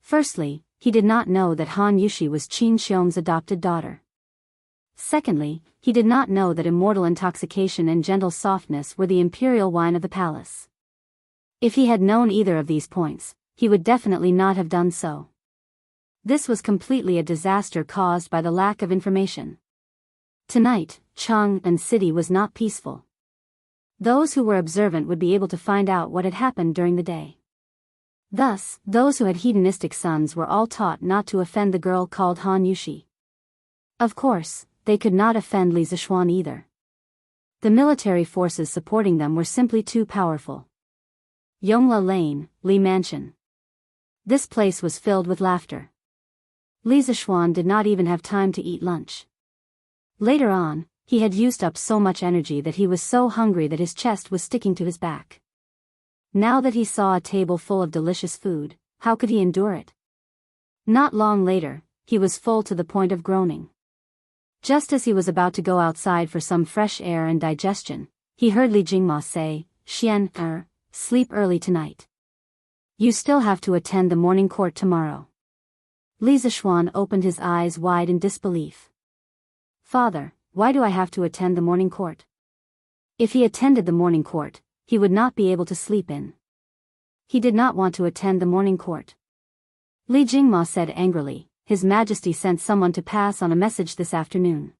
Firstly, he did not know that Han Yushi was Qin Xiong's adopted daughter. Secondly, he did not know that immortal intoxication and gentle softness were the imperial wine of the palace. If he had known either of these points, he would definitely not have done so. This was completely a disaster caused by the lack of information. Tonight, Chang'an City was not peaceful. Those who were observant would be able to find out what had happened during the day. Thus, those who had hedonistic sons were all taught not to offend the girl called Han Yushi. Of course, they could not offend Li Zishuan either. The military forces supporting them were simply too powerful. Yongla Lane, Li Mansion. This place was filled with laughter. Li Zishuan did not even have time to eat lunch. Later on, He had used up so much energy that he was so hungry that his chest was sticking to his back. Now that he saw a table full of delicious food, how could he endure it? Not long later, he was full to the point of groaning. Just as he was about to go outside for some fresh air and digestion, he heard Li Jingma say, "Xian, sleep early tonight. You still have to attend the morning court tomorrow." Li Zishuan opened his eyes wide in disbelief. "Father, why do I have to attend the morning court?" If he attended the morning court, he would not be able to sleep in. He did not want to attend the morning court. Li Jingma said angrily, "His Majesty sent someone to pass on a message this afternoon.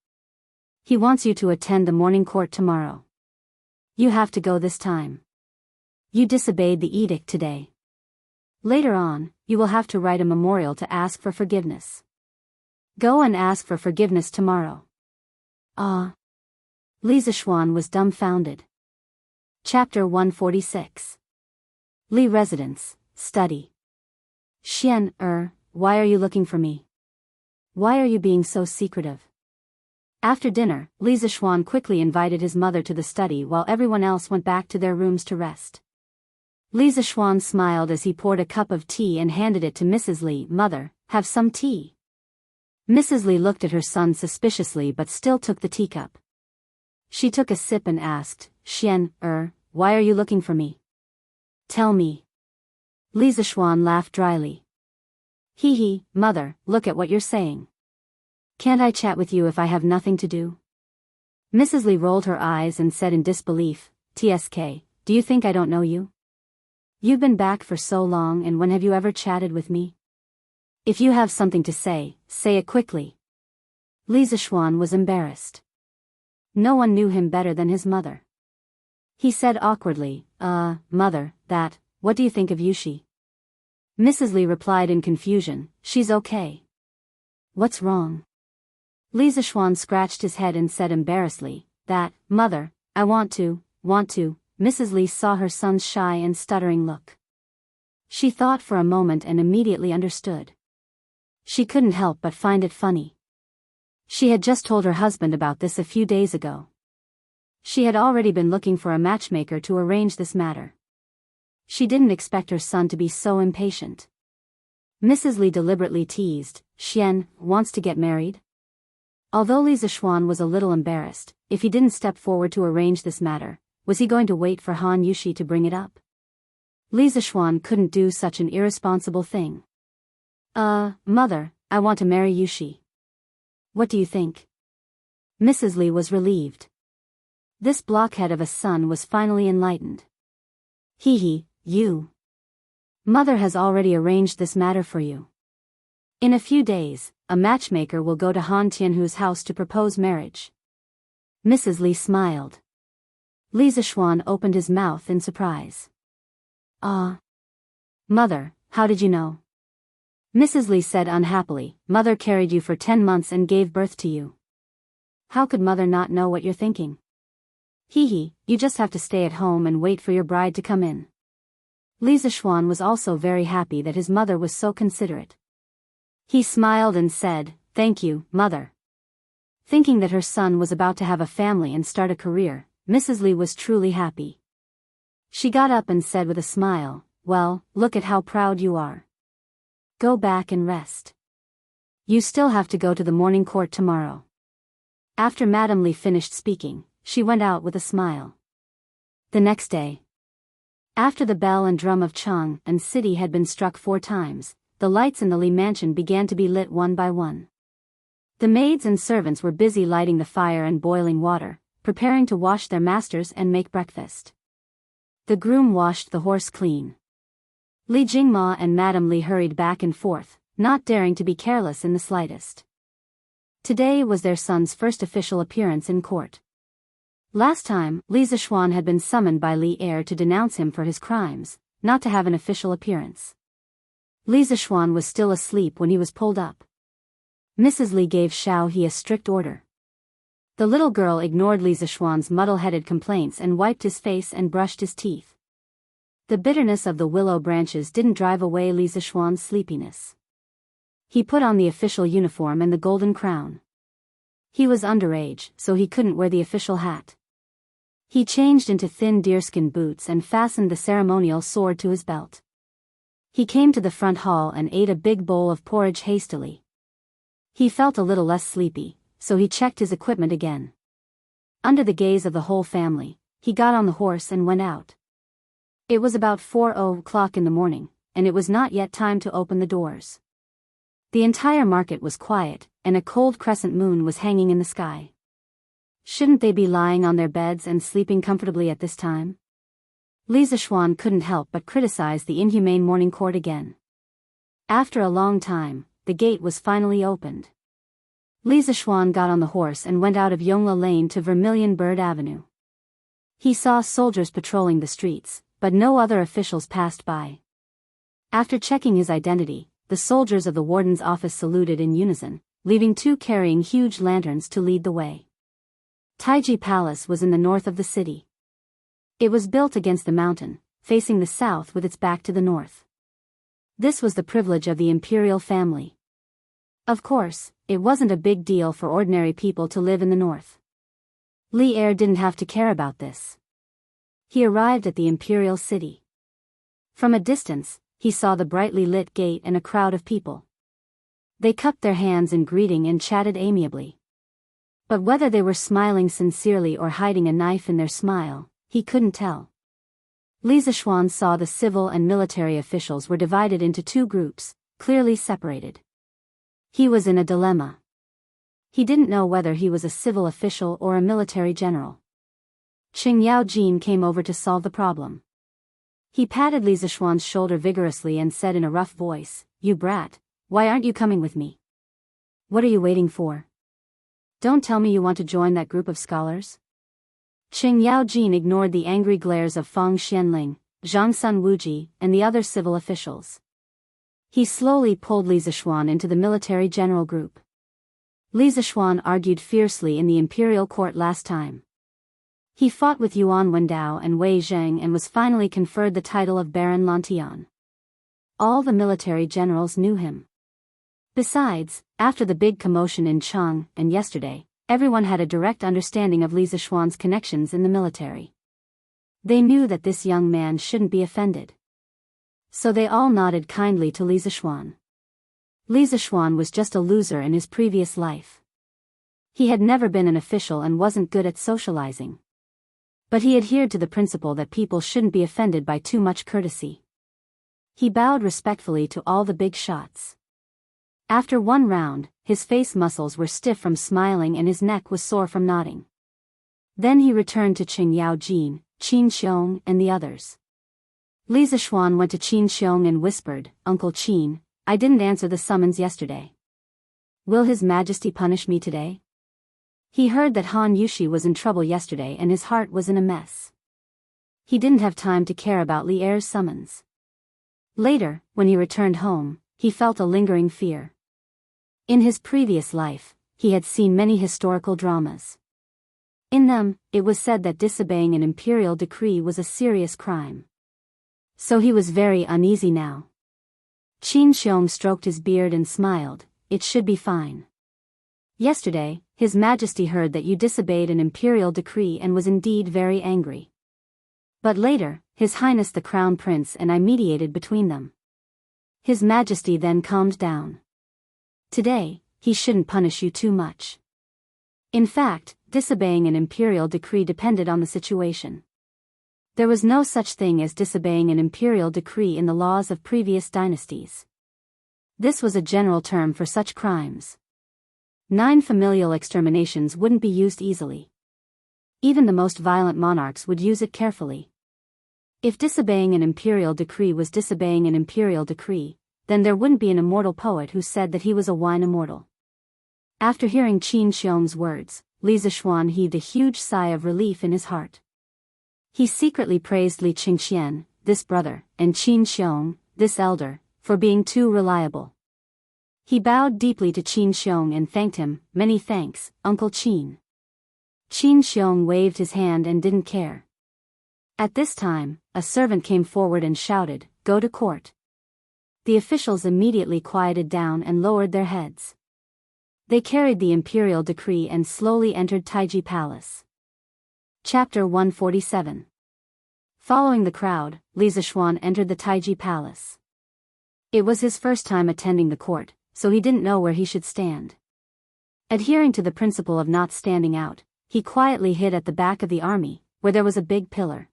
He wants you to attend the morning court tomorrow. You have to go this time. You disobeyed the edict today. Later on, you will have to write a memorial to ask for forgiveness. Go and ask for forgiveness tomorrow." Li Zishuan was dumbfounded. Chapter 146. Li Residence, Study. "Xian, why are you looking for me? Why are you being so secretive?" After dinner, Li Zishuan quickly invited his mother to the study while everyone else went back to their rooms to rest. Li Zishuan smiled as he poured a cup of tea and handed it to Mrs. Li. "Mother, have some tea." Mrs. Li looked at her son suspiciously but still took the teacup. She took a sip and asked, "Xian, why are you looking for me? Tell me." Li Zishuan laughed dryly. Hee, mother, look at what you're saying. Can't I chat with you if I have nothing to do?" Mrs. Li rolled her eyes and said in disbelief, "Tsk, do you think I don't know you? You've been back for so long, and when have you ever chatted with me? If you have something to say it quickly." Li Zishuan was embarrassed. No one knew him better than his mother. He said awkwardly, "Mother, what do you think of Yushi?" Mrs. Li replied in confusion, "She's okay." "What's wrong?" Li Zishuan scratched his head and said embarrassedly, "Mother, I want to. Mrs. Li saw her son's shy and stuttering look. She thought for a moment and immediately understood. She couldn't help but find it funny. She had just told her husband about this a few days ago. She had already been looking for a matchmaker to arrange this matter. She didn't expect her son to be so impatient. Mrs. Li deliberately teased, "Xian, wants to get married?" Although Li Zishuan was a little embarrassed, if he didn't step forward to arrange this matter, was he going to wait for Han Yushi to bring it up? Li Zishuan couldn't do such an irresponsible thing. Mother, I want to marry Yushi. What do you think?" Mrs. Li was relieved. This blockhead of a son was finally enlightened. You. Mother has already arranged this matter for you. In a few days, a matchmaker will go to Han Tianhu's house to propose marriage." Mrs. Li smiled. Li Zishuan opened his mouth in surprise. Mother, how did you know?" Mrs. Li said unhappily, "Mother carried you for 10 months and gave birth to you. How could mother not know what you're thinking? You just have to stay at home and wait for your bride to come in." Li Zishuan was also very happy that his mother was so considerate. He smiled and said, "Thank you, mother." Thinking that her son was about to have a family and start a career, Mrs. Li was truly happy. She got up and said with a smile, "Well, look at how proud you are. Go back and rest. You still have to go to the morning court tomorrow." After Madame Li finished speaking, she went out with a smile. The next day, after the bell and drum of Chang and city had been struck 4 times, the lights in the Li mansion began to be lit one by one. The maids and servants were busy lighting the fire and boiling water, preparing to wash their masters and make breakfast. The groom washed the horse clean. Li Jingma and Madame Li hurried back and forth, not daring to be careless in the slightest. Today was their son's first official appearance in court. Last time, Li Zishuan had been summoned by Li Heir to denounce him for his crimes, not to have an official appearance. Li Zishuan was still asleep when he was pulled up. Mrs. Li gave Xiao He a strict order. The little girl ignored Li Zishuan's muddle-headed complaints and wiped his face and brushed his teeth. The bitterness of the willow branches didn't drive away Li Zishuan's sleepiness. He put on the official uniform and the golden crown. He was underage, so he couldn't wear the official hat. He changed into thin deerskin boots and fastened the ceremonial sword to his belt. He came to the front hall and ate a big bowl of porridge hastily. He felt a little less sleepy, so he checked his equipment again. Under the gaze of the whole family, he got on the horse and went out. It was about 4:00 in the morning, and it was not yet time to open the doors. The entire market was quiet, and a cold crescent moon was hanging in the sky. Shouldn't they be lying on their beds and sleeping comfortably at this time? Li Zishuan couldn't help but criticize the inhumane morning court again. After a long time, the gate was finally opened. Li Zishuan got on the horse and went out of Yongla Lane to Vermilion Bird Avenue. He saw soldiers patrolling the streets, but no other officials passed by. After checking his identity, the soldiers of the warden's office saluted in unison, leaving two carrying huge lanterns to lead the way. Taiji Palace was in the north of the city. It was built against the mountain, facing the south with its back to the north. This was the privilege of the imperial family. Of course, it wasn't a big deal for ordinary people to live in the north. Li Er didn't have to care about this. He arrived at the imperial city. From a distance, he saw the brightly lit gate and a crowd of people. They cupped their hands in greeting and chatted amiably. But whether they were smiling sincerely or hiding a knife in their smile, he couldn't tell. Li Zishuan saw the civil and military officials were divided into two groups, clearly separated. He was in a dilemma. He didn't know whether he was a civil official or a military general. Qing Yaojin came over to solve the problem. He patted Li Zishuan's shoulder vigorously and said in a rough voice, "You brat, why aren't you coming with me? What are you waiting for? Don't tell me you want to join that group of scholars?" Qing Yaojin ignored the angry glares of Fang Xianling, Zhang Sun Wuji, and the other civil officials. He slowly pulled Li Zishuan into the military general group. Li Zishuan argued fiercely in the imperial court last time. He fought with Yuan Wendao and Wei Zheng and was finally conferred the title of Baron Lantian. All the military generals knew him. Besides, after the big commotion in Chang and yesterday, everyone had a direct understanding of Li Zishuan's connections in the military. They knew that this young man shouldn't be offended. So they all nodded kindly to Li Zishuan. Li Zishuan was just a loser in his previous life. He had never been an official and wasn't good at socializing. But he adhered to the principle that people shouldn't be offended by too much courtesy. He bowed respectfully to all the big shots. After one round, his face muscles were stiff from smiling and his neck was sore from nodding. Then he returned to Qing Yaojin, Qin Xiong and the others. Li Zishuan went to Qin Xiong and whispered, "Uncle Qin, I didn't answer the summons yesterday. Will His Majesty punish me today?" He heard that Han Yushi was in trouble yesterday and his heart was in a mess. He didn't have time to care about Li Er's summons. Later, when he returned home, he felt a lingering fear. In his previous life, he had seen many historical dramas. In them, it was said that disobeying an imperial decree was a serious crime. So he was very uneasy now. Qin Xiong stroked his beard and smiled, "It should be fine. Yesterday, His Majesty heard that you disobeyed an imperial decree and was indeed very angry. But later, His Highness the Crown Prince and I mediated between them. His Majesty then calmed down. Today, he shouldn't punish you too much." In fact, disobeying an imperial decree depended on the situation. There was no such thing as disobeying an imperial decree in the laws of previous dynasties. This was a general term for such crimes. 9 familial exterminations wouldn't be used easily. Even the most violent monarchs would use it carefully. If disobeying an imperial decree was disobeying an imperial decree, then there wouldn't be an immortal poet who said that he was a wine immortal. After hearing Qin Xiong's words, Li Zishuan heaved a huge sigh of relief in his heart. He secretly praised Li Qingxian, this brother, and Qin Xiong, this elder, for being too reliable. He bowed deeply to Qin Xiong and thanked him, "Many thanks, Uncle Qin." Qin Xiong waved his hand and didn't care. At this time, a servant came forward and shouted, "Go to court." The officials immediately quieted down and lowered their heads. They carried the imperial decree and slowly entered Taiji Palace. Chapter 147. Following the crowd, Li Zixuan entered the Taiji Palace. It was his first time attending the court, so he didn't know where he should stand. Adhering to the principle of not standing out, he quietly hid at the back of the army, where there was a big pillar.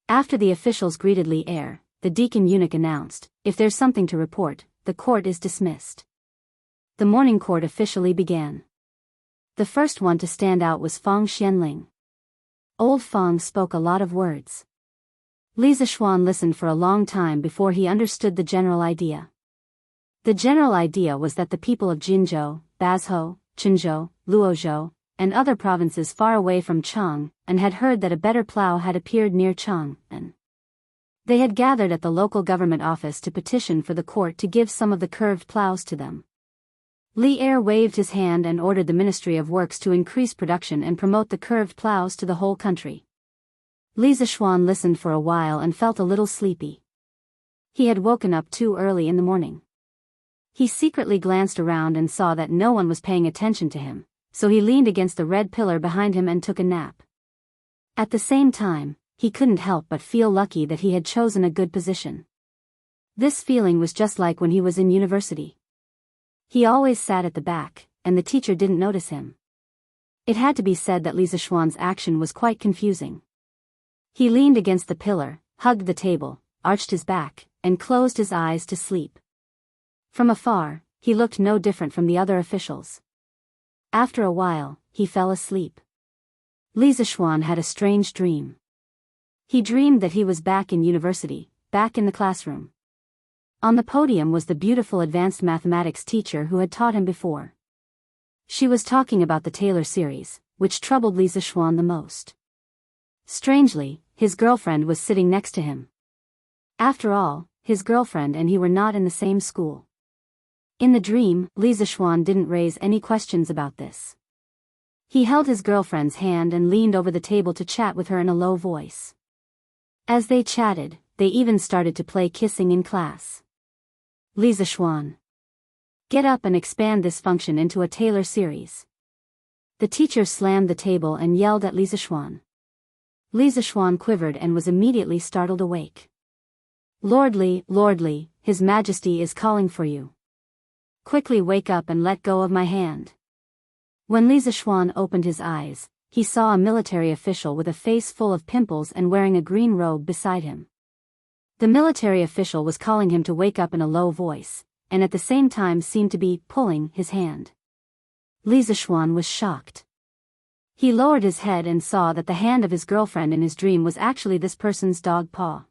After the officials greeted Li Er, the deacon eunuch announced, "If there's something to report, the court is dismissed." The morning court officially began. The first one to stand out was Fang Xianling. Old Fang spoke a lot of words. Li Zixuan listened for a long time before he understood the general idea. The general idea was that the people of Jinzhou, Bazhou, Qinzhou, Luozhou, and other provinces far away from Chang, and had heard that a better plough had appeared near Chang, and they had gathered at the local government office to petition for the court to give some of the curved ploughs to them. Li Er waved his hand and ordered the Ministry of Works to increase production and promote the curved ploughs to the whole country. Li Zixuan listened for a while and felt a little sleepy. He had woken up too early in the morning. He secretly glanced around and saw that no one was paying attention to him, so he leaned against the red pillar behind him and took a nap. At the same time, he couldn't help but feel lucky that he had chosen a good position. This feeling was just like when he was in university. He always sat at the back, and the teacher didn't notice him. It had to be said that Li Zixuan's action was quite confusing. He leaned against the pillar, hugged the table, arched his back, and closed his eyes to sleep. From afar, he looked no different from the other officials. After a while, he fell asleep. Li Zixuan had a strange dream. He dreamed that he was back in university, back in the classroom. On the podium was the beautiful advanced mathematics teacher who had taught him before. She was talking about the Taylor series, which troubled Li Zixuan the most. Strangely, his girlfriend was sitting next to him. After all, his girlfriend and he were not in the same school. In the dream, Li Zixuan didn't raise any questions about this. He held his girlfriend's hand and leaned over the table to chat with her in a low voice. As they chatted, they even started to play kissing in class. Li Zixuan, get up and expand this function into a Taylor series. The teacher slammed the table and yelled at Li Zixuan. Li Zixuan quivered and was immediately startled awake. Lordly, His Majesty is calling for you. Quickly wake up and let go of my hand." When Li Zixuan opened his eyes, he saw a military official with a face full of pimples and wearing a green robe beside him. The military official was calling him to wake up in a low voice, and at the same time seemed to be pulling his hand. Li Zixuan was shocked. He lowered his head and saw that the hand of his girlfriend in his dream was actually this person's dog paw.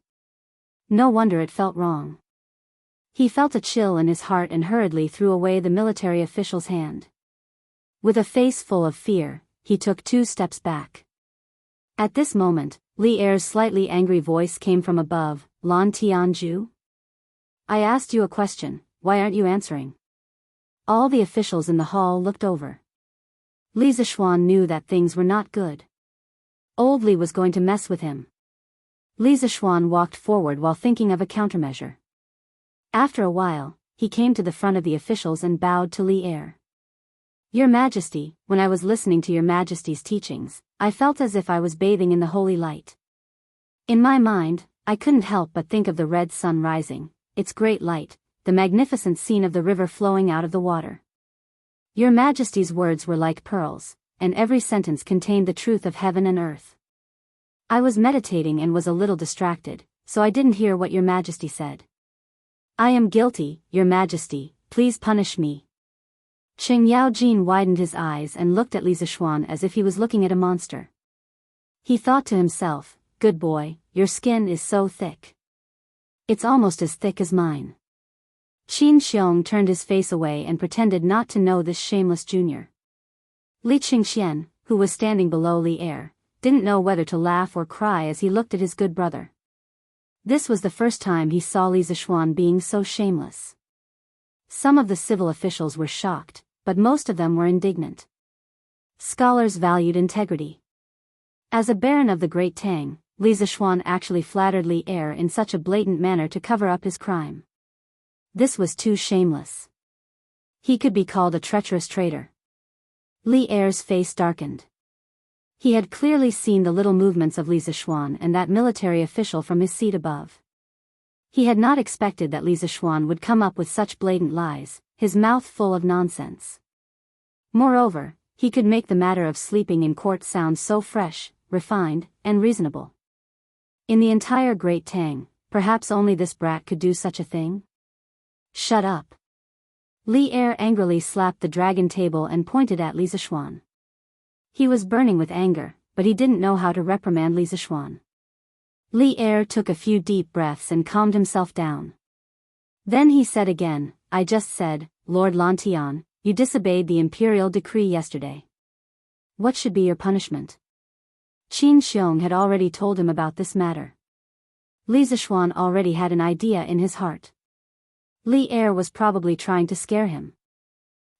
No wonder it felt wrong. He felt a chill in his heart and hurriedly threw away the military official's hand. With a face full of fear, he took 2 steps back. At this moment, Li Er's slightly angry voice came from above. "Lan Tianju? I asked you a question, why aren't you answering?" All the officials in the hall looked over. Li Zixuan knew that things were not good. Old Li was going to mess with him. Li Zixuan walked forward while thinking of a countermeasure. After a while, he came to the front of the officials and bowed to Li Er. "Your Majesty, when I was listening to Your Majesty's teachings, I felt as if I was bathing in the holy light. In my mind, I couldn't help but think of the red sun rising, its great light, the magnificent scene of the river flowing out of the water. Your Majesty's words were like pearls, and every sentence contained the truth of heaven and earth. I was meditating and was a little distracted, so I didn't hear what Your Majesty said. I am guilty, Your Majesty, please punish me." Cheng Yaojin widened his eyes and looked at Li Zixuan as if he was looking at a monster. He thought to himself, "Good boy, your skin is so thick. It's almost as thick as mine." Qin Xiong turned his face away and pretended not to know this shameless junior. Li Qingxian, who was standing below Li Er, didn't know whether to laugh or cry as he looked at his good brother. This was the first time he saw Li Zixuan being so shameless. Some of the civil officials were shocked, but most of them were indignant. Scholars valued integrity. As a baron of the Great Tang, Li Zixuan actually flattered Li Er in such a blatant manner to cover up his crime. This was too shameless. He could be called a treacherous traitor. Li Er's face darkened. He had clearly seen the little movements of Li Zishuan and that military official from his seat above. He had not expected that Li Zishuan would come up with such blatant lies, his mouth full of nonsense. Moreover, he could make the matter of sleeping in court sound so fresh, refined, and reasonable. In the entire Great Tang, perhaps only this brat could do such a thing? Shut up. Li Er angrily slapped the dragon table and pointed at Li Zishuan. He was burning with anger, but he didn't know how to reprimand Li Zishuan. Li Er took a few deep breaths and calmed himself down. Then he said again, I just said, Lord Lantian, you disobeyed the imperial decree yesterday. What should be your punishment? Qin Xiong had already told him about this matter. Li Zishuan already had an idea in his heart. Li Er was probably trying to scare him.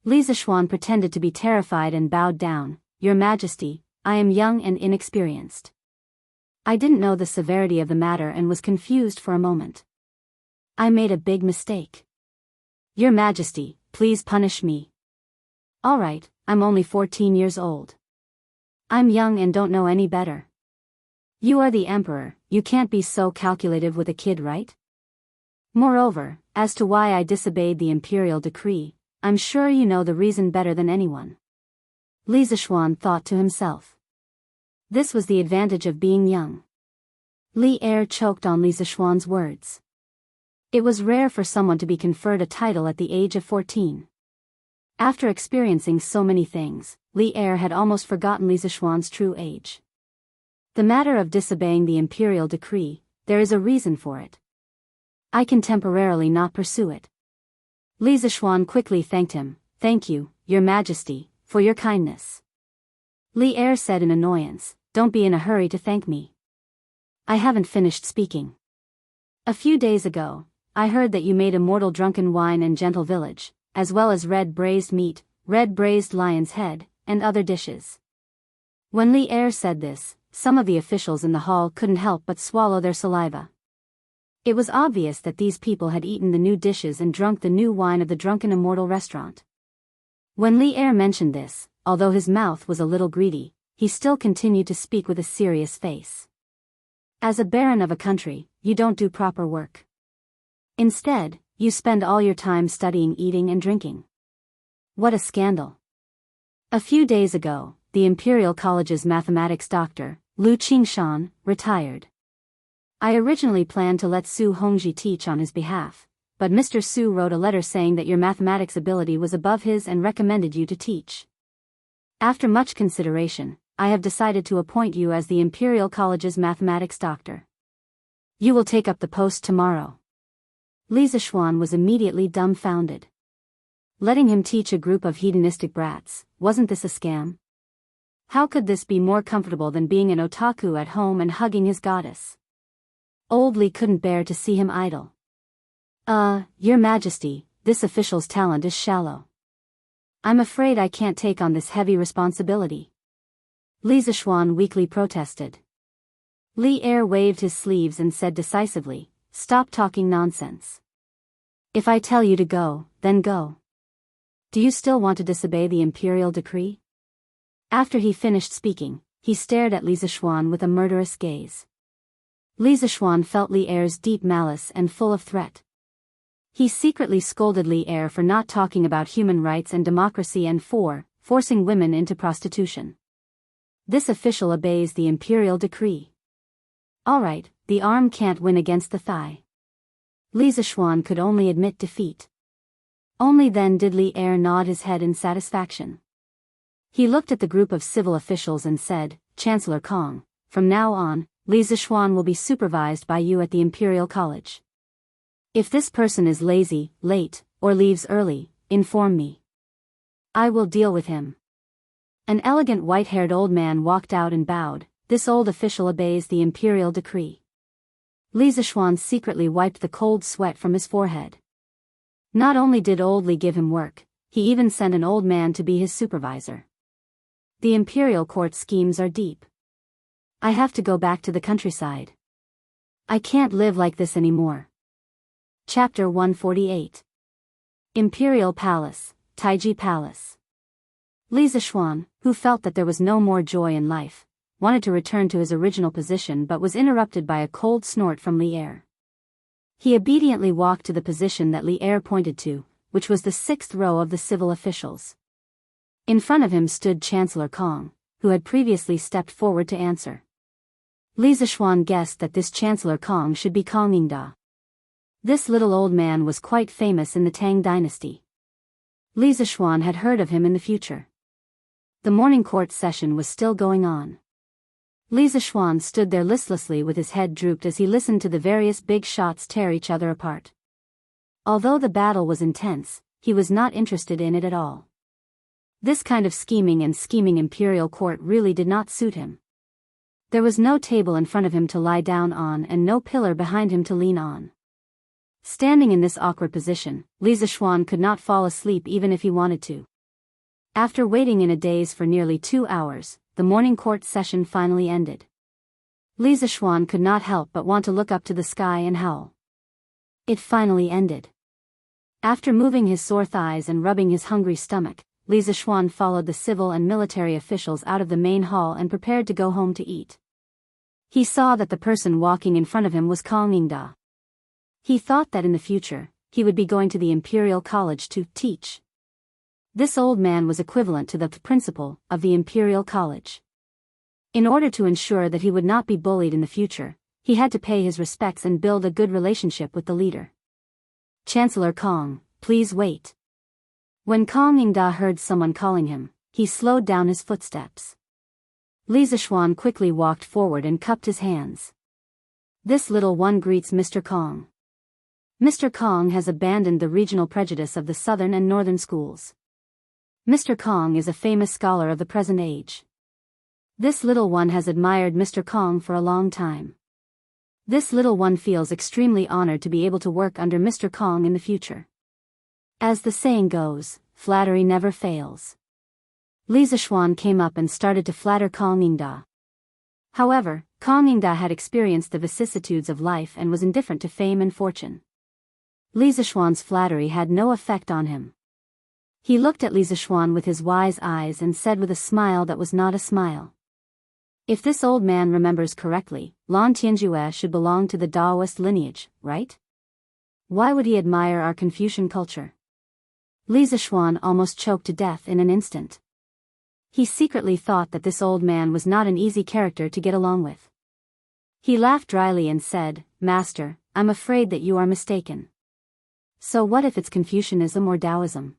Li Zishuan pretended to be terrified and bowed down. Your Majesty, I am young and inexperienced. I didn't know the severity of the matter and was confused for a moment. I made a big mistake. Your Majesty, please punish me. All right, I'm only 14 years old. I'm young and don't know any better. You are the emperor, you can't be so calculative with a kid, right? Moreover, as to why I disobeyed the imperial decree, I'm sure you know the reason better than anyone. Li Zishuan thought to himself. This was the advantage of being young. Li Er choked on Li Zishuan's words. It was rare for someone to be conferred a title at the age of 14. After experiencing so many things, Li Er had almost forgotten Li Zishuan's true age. The matter of disobeying the imperial decree, there is a reason for it. I can temporarily not pursue it. Li Zishuan quickly thanked him. Thank you, Your Majesty, for your kindness. Li Er said in annoyance, don't be in a hurry to thank me. I haven't finished speaking. A few days ago, I heard that you made immortal drunken wine and gentle village, as well as red braised meat, red braised lion's head, and other dishes. When Li Er said this, some of the officials in the hall couldn't help but swallow their saliva. It was obvious that these people had eaten the new dishes and drunk the new wine of the drunken immortal restaurant. When Li Er mentioned this, although his mouth was a little greedy, he still continued to speak with a serious face. As a baron of a country, you don't do proper work. Instead, you spend all your time studying, eating and drinking. What a scandal. A few days ago, the Imperial College's mathematics doctor, Lu Qingshan, retired. I originally planned to let Su Hongji teach on his behalf, but Mr. Su wrote a letter saying that your mathematics ability was above his and recommended you to teach. After much consideration, I have decided to appoint you as the Imperial College's mathematics doctor. You will take up the post tomorrow. Li Zishuan was immediately dumbfounded. Letting him teach a group of hedonistic brats, wasn't this a scam? How could this be more comfortable than being an otaku at home and hugging his goddess? Old Li couldn't bear to see him idle. Your Majesty, this official's talent is shallow. I'm afraid I can't take on this heavy responsibility. Li Zishuan weakly protested. Li Er waved his sleeves and said decisively, stop talking nonsense. If I tell you to go, then go. Do you still want to disobey the imperial decree? After he finished speaking, he stared at Li Zishuan with a murderous gaze. Li Zishuan felt Li Er's deep malice and full of threat. He secretly scolded Li Er for not talking about human rights and democracy and for forcing women into prostitution. This official obeys the imperial decree. All right, the arm can't win against the thigh. Li Zishuan could only admit defeat. Only then did Li Er nod his head in satisfaction. He looked at the group of civil officials and said, Chancellor Kong, from now on, Li Zishuan will be supervised by you at the Imperial College. If this person is lazy, late, or leaves early, inform me. I will deal with him. An elegant white-haired old man walked out and bowed. This old official obeys the imperial decree. Li Zishuan secretly wiped the cold sweat from his forehead. Not only did old Li give him work, he even sent an old man to be his supervisor. The imperial court schemes are deep. I have to go back to the countryside. I can't live like this anymore. Chapter 148. Imperial Palace, Taiji Palace. Li Zishuan, who felt that there was no more joy in life, wanted to return to his original position but was interrupted by a cold snort from Li Er. He obediently walked to the position that Li Er pointed to, which was the 6th row of the civil officials. In front of him stood Chancellor Kong, who had previously stepped forward to answer. Li Zishuan guessed that this Chancellor Kong should be Kong Yingda. This little old man was quite famous in the Tang dynasty. Li Zishuan had heard of him in the future. The morning court session was still going on. Li Zishuan stood there listlessly with his head drooped as he listened to the various big shots tear each other apart. Although the battle was intense, he was not interested in it at all. This kind of scheming imperial court really did not suit him. There was no table in front of him to lie down on and no pillar behind him to lean on. Standing in this awkward position, Li Zishuan could not fall asleep even if he wanted to. After waiting in a daze for nearly 2 hours, the morning court session finally ended. Li Zishuan could not help but want to look up to the sky and howl. It finally ended. After moving his sore thighs and rubbing his hungry stomach, Li Zishuan followed the civil and military officials out of the main hall and prepared to go home to eat. He saw that the person walking in front of him was Kong Yingda. He thought that in the future, he would be going to the Imperial College to teach. This old man was equivalent to the principal of the Imperial College. In order to ensure that he would not be bullied in the future, he had to pay his respects and build a good relationship with the leader. Chancellor Kong, please wait. When Kong Yingda heard someone calling him, he slowed down his footsteps. Li Zishuan quickly walked forward and cupped his hands. This little one greets Mr. Kong. Mr. Kong has abandoned the regional prejudice of the southern and northern schools. Mr. Kong is a famous scholar of the present age. This little one has admired Mr. Kong for a long time. This little one feels extremely honored to be able to work under Mr. Kong in the future. As the saying goes, flattery never fails. Li Zishuan came up and started to flatter Kong Yingda. However, Kong Yingda had experienced the vicissitudes of life and was indifferent to fame and fortune. Li Zishuan's flattery had no effect on him. He looked at Li Zishuan with his wise eyes and said with a smile that was not a smile. If this old man remembers correctly, Lan Tianjue should belong to the Daoist lineage, right? Why would he admire our Confucian culture? Li Zishuan almost choked to death in an instant. He secretly thought that this old man was not an easy character to get along with. He laughed dryly and said, "Master, I'm afraid that you are mistaken. So what if it's Confucianism or Taoism?"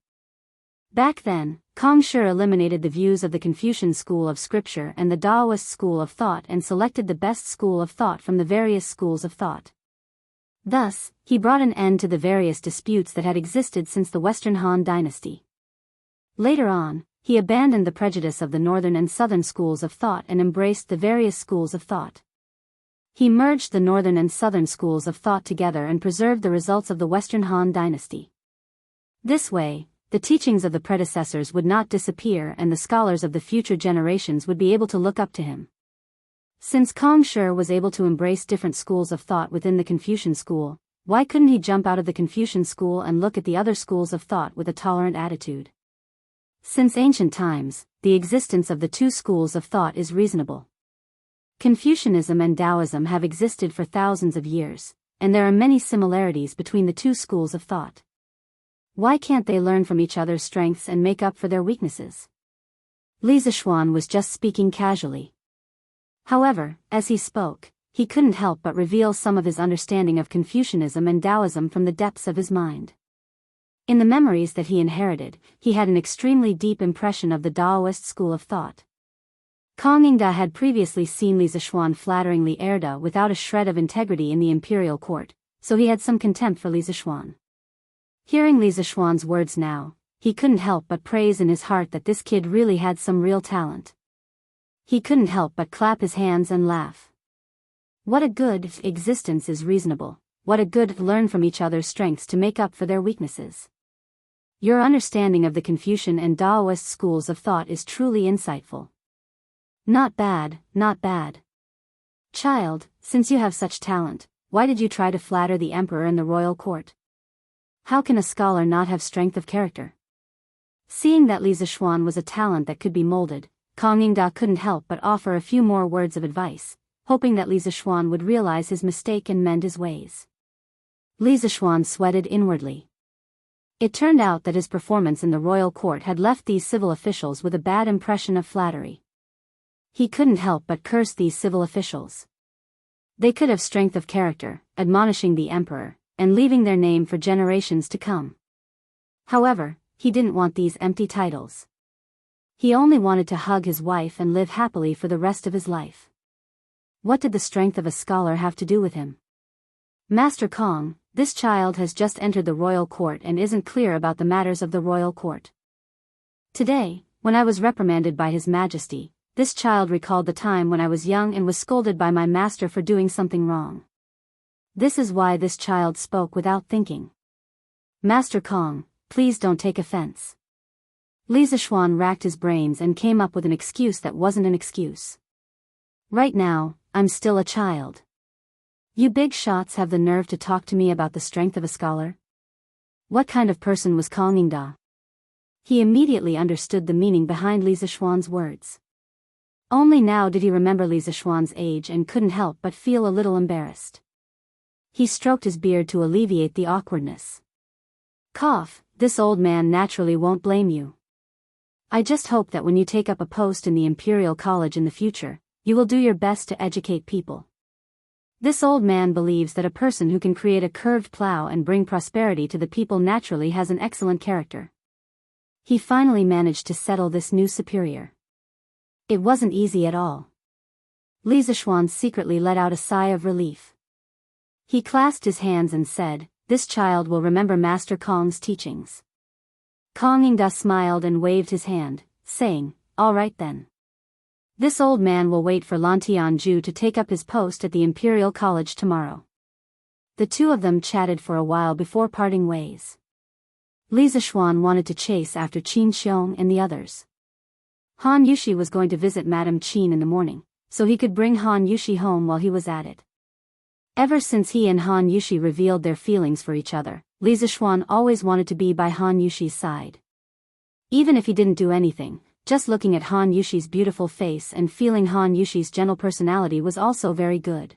Back then, Kong Shi eliminated the views of the Confucian school of scripture and the Taoist school of thought and selected the best school of thought from the various schools of thought. Thus, he brought an end to the various disputes that had existed since the Western Han dynasty. Later on, he abandoned the prejudice of the northern and southern schools of thought and embraced the various schools of thought. He merged the northern and southern schools of thought together and preserved the results of the Western Han dynasty. This way, the teachings of the predecessors would not disappear and the scholars of the future generations would be able to look up to him. Since Kong Shi was able to embrace different schools of thought within the Confucian school, why couldn't he jump out of the Confucian school and look at the other schools of thought with a tolerant attitude? Since ancient times, the existence of the two schools of thought is reasonable. Confucianism and Taoism have existed for thousands of years, and there are many similarities between the two schools of thought. Why can't they learn from each other's strengths and make up for their weaknesses? Li Zishuan was just speaking casually. However, as he spoke, he couldn't help but reveal some of his understanding of Confucianism and Taoism from the depths of his mind. In the memories that he inherited, he had an extremely deep impression of the Taoist school of thought. Kong Yingda had previously seen Li Zishuan flattering Li Erda without a shred of integrity in the imperial court, so he had some contempt for Li Zishuan. Hearing Li Zishuan's words now, he couldn't help but praise in his heart that this kid really had some real talent. He couldn't help but clap his hands and laugh. What a good existence is reasonable, what a good learn from each other's strengths to make up for their weaknesses. Your understanding of the Confucian and Taoist schools of thought is truly insightful. Not bad, not bad. Child, since you have such talent, why did you try to flatter the emperor in the royal court? How can a scholar not have strength of character? Seeing that Li Zishuan was a talent that could be molded, Kang Yingda couldn't help but offer a few more words of advice, hoping that Li Zishuan would realize his mistake and mend his ways. Li Zishuan sweated inwardly. It turned out that his performance in the royal court had left these civil officials with a bad impression of flattery. He couldn't help but curse these civil officials. They could have strength of character, admonishing the emperor, and leaving their name for generations to come. However, he didn't want these empty titles. He only wanted to hug his wife and live happily for the rest of his life. What did the strength of a scholar have to do with him? Master Kong, this child has just entered the royal court and isn't clear about the matters of the royal court. Today, when I was reprimanded by His Majesty, this child recalled the time when I was young and was scolded by my master for doing something wrong. This is why this child spoke without thinking. Master Kong, please don't take offense. Li Zishuan racked his brains and came up with an excuse that wasn't an excuse. Right now, I'm still a child. You big shots have the nerve to talk to me about the strength of a scholar? What kind of person was Kang Yingda? He immediately understood the meaning behind Li Zishuan's words. Only now did he remember Li Zishuan's age and couldn't help but feel a little embarrassed. He stroked his beard to alleviate the awkwardness. Cough, this old man naturally won't blame you. I just hope that when you take up a post in the Imperial College in the future, you will do your best to educate people. This old man believes that a person who can create a curved plow and bring prosperity to the people naturally has an excellent character. He finally managed to settle this new superior. It wasn't easy at all. Li Zishuan secretly let out a sigh of relief. He clasped his hands and said, "This child will remember Master Kong's teachings." Kang Yingda smiled and waved his hand, saying, "All right then. This old man will wait for Lan Tianju to take up his post at the Imperial College tomorrow." The two of them chatted for a while before parting ways. Li Zishuan wanted to chase after Qin Xiong and the others. Han Yushi was going to visit Madame Qin in the morning, so he could bring Han Yushi home while he was at it. Ever since he and Han Yushi revealed their feelings for each other, Li Zishuan always wanted to be by Han Yushi's side. Even if he didn't do anything, just looking at Han Yushi's beautiful face and feeling Han Yushi's gentle personality was also very good.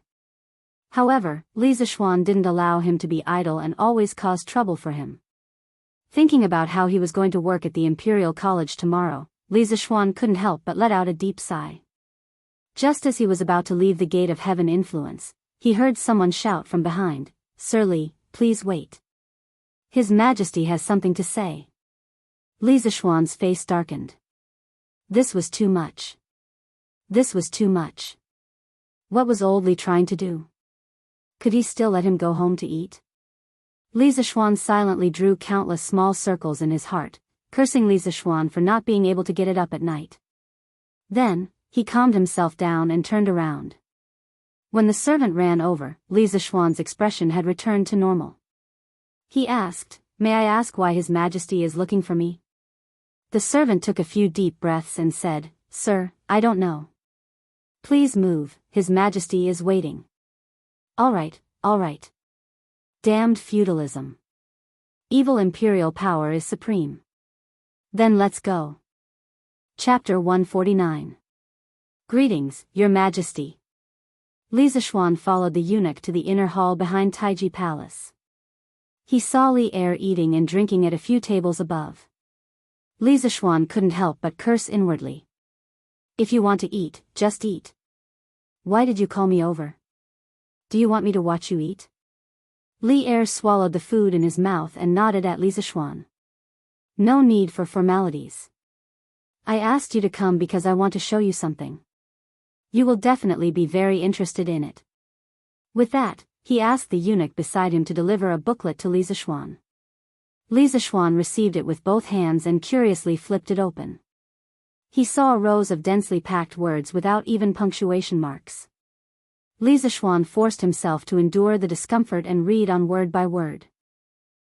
However, Li Zishuan didn't allow him to be idle and always caused trouble for him. Thinking about how he was going to work at the Imperial College tomorrow, Li Zishuan couldn't help but let out a deep sigh. Just as he was about to leave the gate of heaven influence, he heard someone shout from behind, "Sir Li, please wait. His Majesty has something to say." Li Zishuan's face darkened. This was too much. This was too much. What was old Li trying to do? Could he still let him go home to eat? Li Zishuan silently drew countless small circles in his heart, cursing Li Zishuan for not being able to get it up at night. Then, he calmed himself down and turned around. When the servant ran over, Li Zishuan's expression had returned to normal. He asked, "May I ask why His Majesty is looking for me?" The servant took a few deep breaths and said, "Sir, I don't know. Please move, His Majesty is waiting." All right. Damned feudalism. Evil imperial power is supreme. Then let's go. Chapter 149. Greetings, Your Majesty. Li Zishuan followed the eunuch to the inner hall behind Taiji Palace. He saw Li Er eating and drinking at a few tables above. Li Zishuan couldn't help but curse inwardly. If you want to eat, just eat. Why did you call me over? Do you want me to watch you eat? Li Er swallowed the food in his mouth and nodded at Li Zishuan. No need for formalities. I asked you to come because I want to show you something. You will definitely be very interested in it. With that, he asked the eunuch beside him to deliver a booklet to Li Zishuan. Li Zishuan received it with both hands and curiously flipped it open. He saw rows of densely packed words without even punctuation marks. Li Zishuan forced himself to endure the discomfort and read on word by word.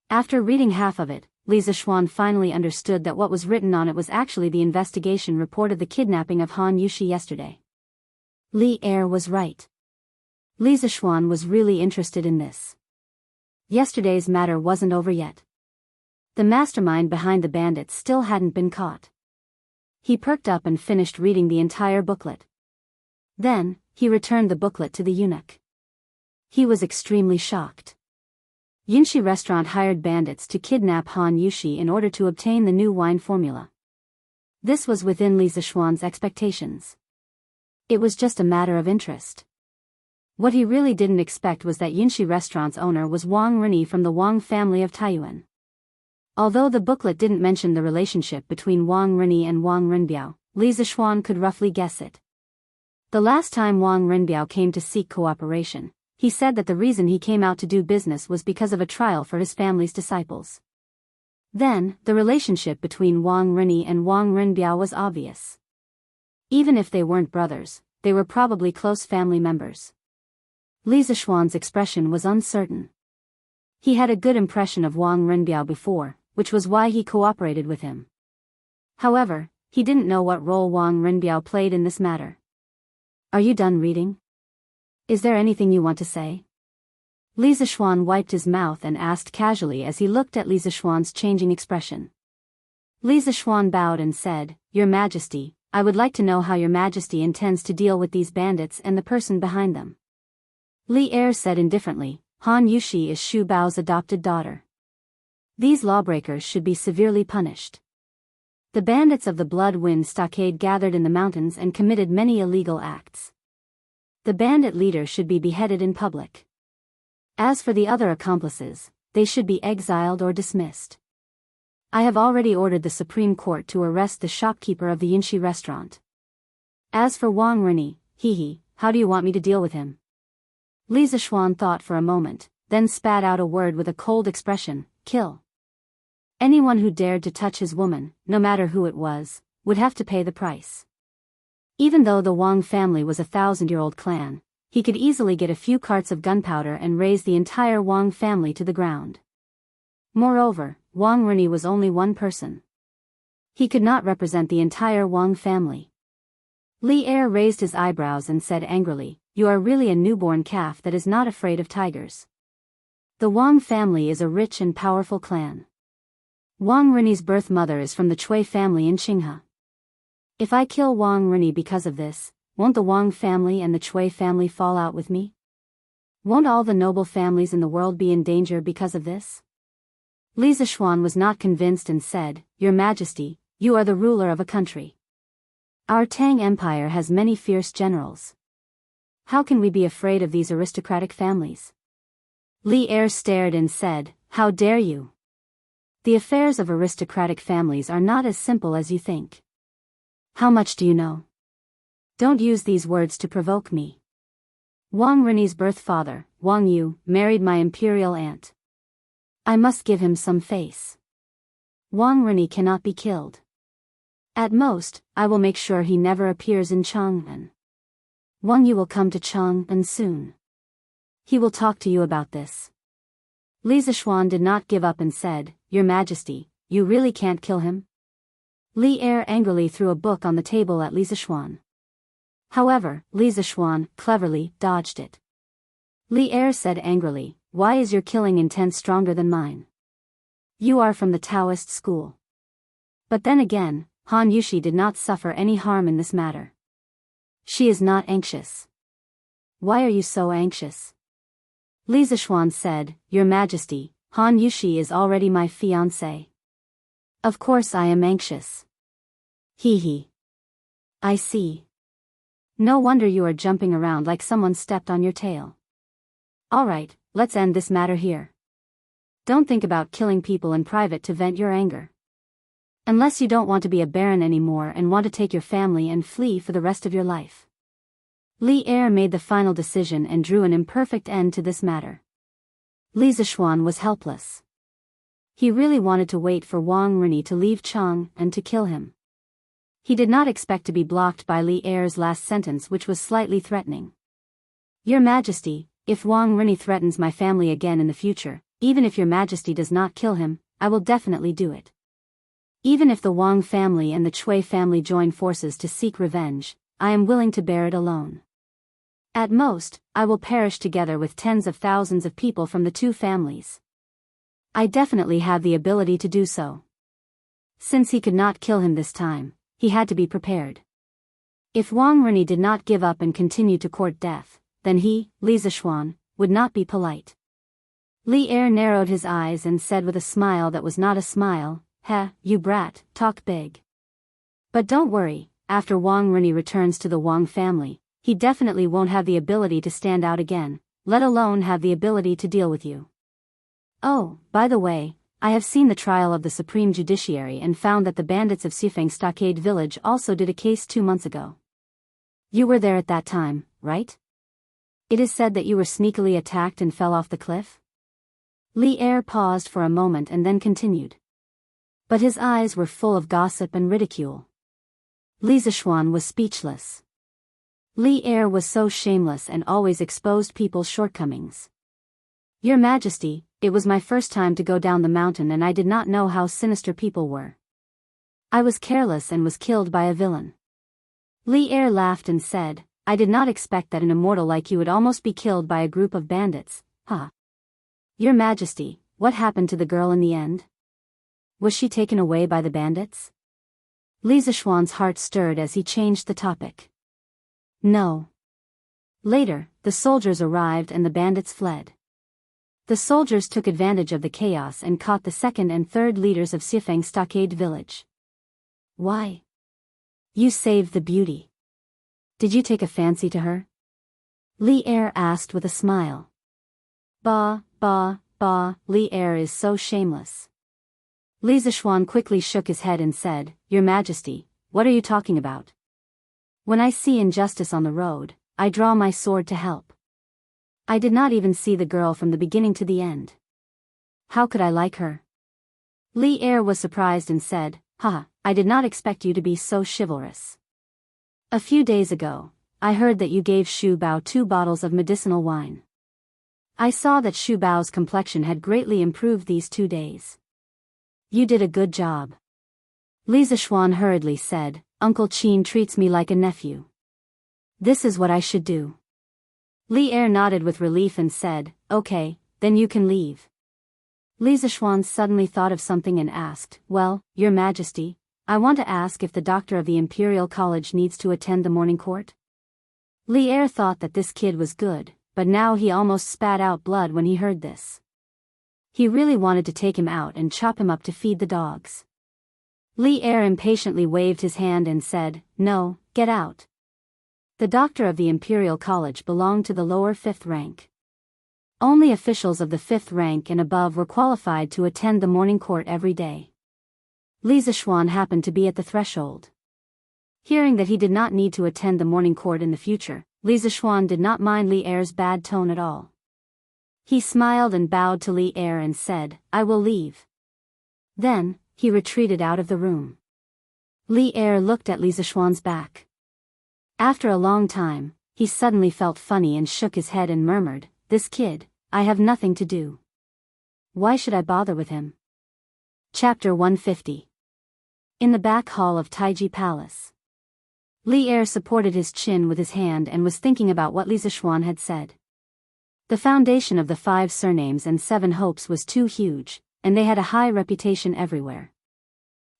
After reading half of it, Li Zishuan finally understood that what was written on it was actually the investigation report of the kidnapping of Han Yushi yesterday. Li Er was right. Li Zishuan was really interested in this. Yesterday's matter wasn't over yet. The mastermind behind the bandits still hadn't been caught. He perked up and finished reading the entire booklet. Then, he returned the booklet to the eunuch. He was extremely shocked. Yinshi Restaurant hired bandits to kidnap Han Yushi in order to obtain the new wine formula. This was within Li Zishuan's expectations. It was just a matter of interest. What he really didn't expect was that Yinshi Restaurant's owner was Wang Rini from the Wang family of Taiyuan. Although the booklet didn't mention the relationship between Wang Rini and Wang Rinbiao, Li Zishuan could roughly guess it. The last time Wang Rinbiao came to seek cooperation, he said that the reason he came out to do business was because of a trial for his family's disciples. Then, the relationship between Wang Rini and Wang Rinbiao was obvious. Even if they weren't brothers, they were probably close family members. Li Zishuan's expression was uncertain. He had a good impression of Wang Rinbiao before, which was why he cooperated with him. However, he didn't know what role Wang Rinbiao played in this matter. Are you done reading? Is there anything you want to say? Li Zishuan wiped his mouth and asked casually as he looked at Li Zishuan's changing expression. Li Zishuan bowed and said, "Your Majesty, I would like to know how Your Majesty intends to deal with these bandits and the person behind them." Li Er said indifferently, "Han Yushi is Shu Bao's adopted daughter. These lawbreakers should be severely punished. The bandits of the Blood Wind Stockade gathered in the mountains and committed many illegal acts. The bandit leader should be beheaded in public. As for the other accomplices, they should be exiled or dismissed. I have already ordered the Supreme Court to arrest the shopkeeper of the Yinshi restaurant. As for Wang Rini, how do you want me to deal with him?" Li Zishuan thought for a moment, then spat out a word with a cold expression, "Kill." Anyone who dared to touch his woman, no matter who it was, would have to pay the price. Even though the Wang family was a 1,000-year-old clan, he could easily get a few carts of gunpowder and raze the entire Wang family to the ground. Moreover, Wang Rini was only one person. He could not represent the entire Wang family. Li Er raised his eyebrows and said angrily, "You are really a newborn calf that is not afraid of tigers. The Wang family is a rich and powerful clan. Wang Rini's birth mother is from the Chui family in Jianghu. If I kill Wang Rini because of this, won't the Wang family and the Chui family fall out with me? Won't all the noble families in the world be in danger because of this?" Li Zishuan was not convinced and said, "Your Majesty, you are the ruler of a country. Our Tang Empire has many fierce generals. How can we be afraid of these aristocratic families?" Li Er stared and said, "How dare you? The affairs of aristocratic families are not as simple as you think. How much do you know? Don't use these words to provoke me. Wang Rini's birth father, Wang Yu, married my imperial aunt. I must give him some face. Wang Rini cannot be killed. At most, I will make sure he never appears in Chang'an. Wang Yu will come to Chang'an soon. He will talk to you about this." Li Zishuan did not give up and said, "Your Majesty, you really can't kill him?" Li Er angrily threw a book on the table at Li Zishuan. However, Li Zishuan, cleverly, dodged it. Li Er said angrily, "Why is your killing intent stronger than mine? You are from the Taoist school." But then again, Han Yushi did not suffer any harm in this matter. She is not anxious. Why are you so anxious? Li Zishuan said, "Your Majesty, Han Yushi is already my fiancé. Of course I am anxious." I see. No wonder you are jumping around like someone stepped on your tail. Alright, let's end this matter here. Don't think about killing people in private to vent your anger. Unless you don't want to be a baron anymore and want to take your family and flee for the rest of your life. Li Er made the final decision and drew an imperfect end to this matter. Li Zishuan was helpless. He really wanted to wait for Wang Rini to leave Chang and to kill him. He did not expect to be blocked by Li Er's last sentence, which was slightly threatening. "Your Majesty, if Wang Rini threatens my family again in the future, even if Your Majesty does not kill him, I will definitely do it. Even if the Wang family and the Chui family join forces to seek revenge, I am willing to bear it alone. At most, I will perish together with tens of thousands of people from the two families." I definitely have the ability to do so. Since he could not kill him this time, he had to be prepared. If Wang Rini did not give up and continue to court death, then he, Li Zishuan, would not be polite. Li Er narrowed his eyes and said with a smile that was not a smile, "Heh, you brat, talk big. But don't worry, after Wang Rini returns to the Wang family, he definitely won't have the ability to stand out again, let alone have the ability to deal with you. Oh, by the way, I have seen the trial of the Supreme Judiciary and found that the bandits of Sifeng Stockade Village also did a case 2 months ago. You were there at that time, right? It is said that you were sneakily attacked and fell off the cliff?" Li Er paused for a moment and then continued. But his eyes were full of gossip and ridicule. Li Zishuan was speechless. Li Er was so shameless and always exposed people's shortcomings. "Your Majesty, it was my first time to go down the mountain and I did not know how sinister people were. I was careless and was killed by a villain." Li Er laughed and said, "I did not expect that an immortal like you would almost be killed by a group of bandits, huh? Your Majesty, what happened to the girl in the end? Was she taken away by the bandits?" Li Zishuan's heart stirred as he changed the topic. "No. Later, the soldiers arrived and the bandits fled. The soldiers took advantage of the chaos and caught the second and third leaders of Sifeng Stockade Village." "Why? You saved the beauty. Did you take a fancy to her?" Li Er asked with a smile. Bah, Li Er is so shameless." Li Zishuan quickly shook his head and said, "Your Majesty, what are you talking about? When I see injustice on the road, I draw my sword to help. I did not even see the girl from the beginning to the end. How could I like her?" Li Er was surprised and said, "Haha, I did not expect you to be so chivalrous. A few days ago, I heard that you gave Shu Bao 2 bottles of medicinal wine. I saw that Shu Bao's complexion had greatly improved these 2 days. You did a good job." Li Zishuan hurriedly said, "Uncle Qin treats me like a nephew. This is what I should do." Li Er nodded with relief and said, "Okay, then you can leave." Li Zishuan suddenly thought of something and asked, "Well, Your Majesty, I want to ask if the doctor of the Imperial College needs to attend the morning court?" Li Er thought that this kid was good, but now he almost spat out blood when he heard this. He really wanted to take him out and chop him up to feed the dogs. Li Er impatiently waved his hand and said, "No, get out." The doctor of the Imperial College belonged to the lower 5th rank. Only officials of the 5th rank and above were qualified to attend the morning court every day. Li Zishuan happened to be at the threshold. Hearing that he did not need to attend the morning court in the future, Li Zishuan did not mind Li Er's bad tone at all. He smiled and bowed to Li Er and said, "I will leave." Then, he retreated out of the room. Li Er looked at Li Zishuan's back. After a long time, he suddenly felt funny and shook his head and murmured, "This kid, I have nothing to do. Why should I bother with him?" Chapter 150. In the back hall of Taiji Palace. Li Er supported his chin with his hand and was thinking about what Li Zishuan had said. The foundation of the 5 surnames and 7 hopes was too huge, and they had a high reputation everywhere.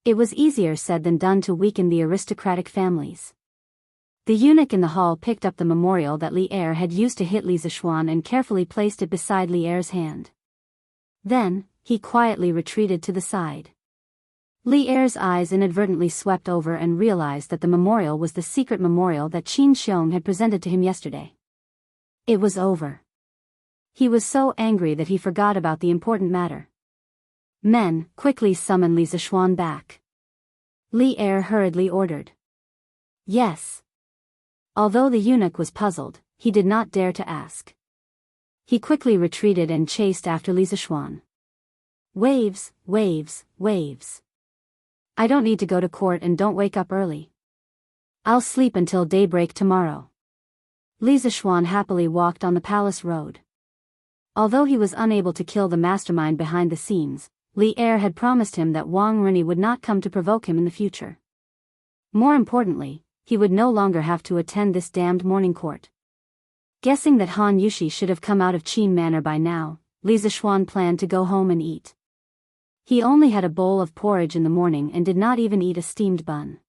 It was easier said than done to weaken the aristocratic families. The eunuch in the hall picked up the memorial that Li Er had used to hit Li Zishuan and carefully placed it beside Li Er's hand. Then, he quietly retreated to the side. Li Er's eyes inadvertently swept over and realized that the memorial was the secret memorial that Qin Xiong had presented to him yesterday. It was over. He was so angry that he forgot about the important matter. "Men, quickly summon Li Zishuan back," Li Er hurriedly ordered. "Yes." Although the eunuch was puzzled, he did not dare to ask. He quickly retreated and chased after Li Zishuan. Waves, waves, waves. I don't need to go to court and don't wake up early. I'll sleep until daybreak tomorrow. Li Zishuan happily walked on the palace road. Although he was unable to kill the mastermind behind the scenes, Li Er had promised him that Wang Rini would not come to provoke him in the future. More importantly, he would no longer have to attend this damned morning court. Guessing that Han Yushi should have come out of Qin Manor by now, Li Zishuan planned to go home and eat. He only had a bowl of porridge in the morning and did not even eat a steamed bun.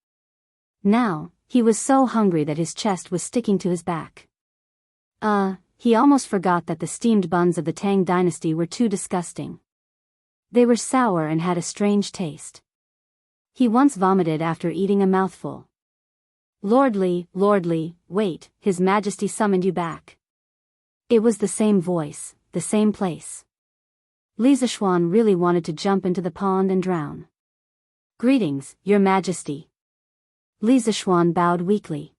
Now, he was so hungry that his chest was sticking to his back. He almost forgot that the steamed buns of the Tang dynasty were too disgusting. They were sour and had a strange taste. He once vomited after eating a mouthful. Lordly, wait, His Majesty summoned you back. It was the same voice, the same place. Li Zishuan really wanted to jump into the pond and drown. Greetings, Your Majesty. Li Zishuan bowed weakly.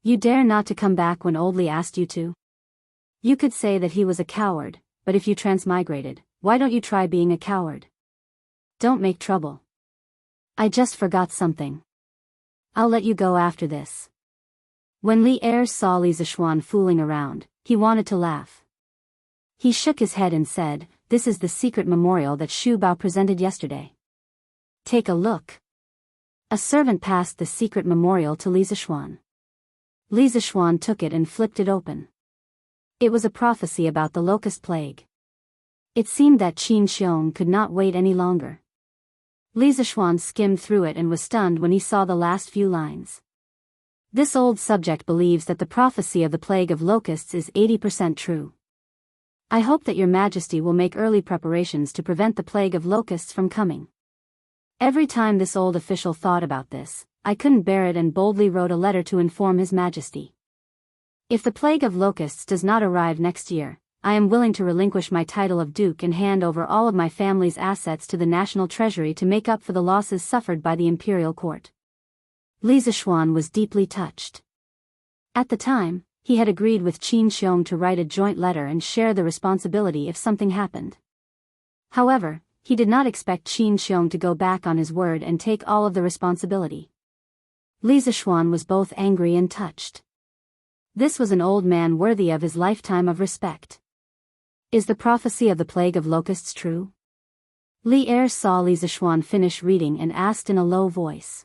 You dare not to come back when Old Li asked you to? You could say that he was a coward, but if you transmigrated, why don't you try being a coward? Don't make trouble. I just forgot something. I'll let you go after this. When Li Er saw Li Zishuan fooling around, he wanted to laugh. He shook his head and said, "This is the secret memorial that Shu Bao presented yesterday. Take a look." A servant passed the secret memorial to Li Zishuan. Li Zishuan took it and flipped it open. It was a prophecy about the locust plague. It seemed that Qin Xiong could not wait any longer. Li Zishuan skimmed through it and was stunned when he saw the last few lines. This old subject believes that the prophecy of the plague of locusts is 80% true. I hope that Your Majesty will make early preparations to prevent the plague of locusts from coming. Every time this old official thought about this, I couldn't bear it and boldly wrote a letter to inform His Majesty. If the plague of locusts does not arrive next year, I am willing to relinquish my title of Duke and hand over all of my family's assets to the national treasury to make up for the losses suffered by the imperial court. Li Zishuan was deeply touched. At the time, he had agreed with Qin Xiong to write a joint letter and share the responsibility if something happened. However, he did not expect Qin Xiong to go back on his word and take all of the responsibility. Li Zishuan was both angry and touched. This was an old man worthy of his lifetime of respect. Is the prophecy of the plague of locusts true? Li Er saw Li Zishuan finish reading and asked in a low voice.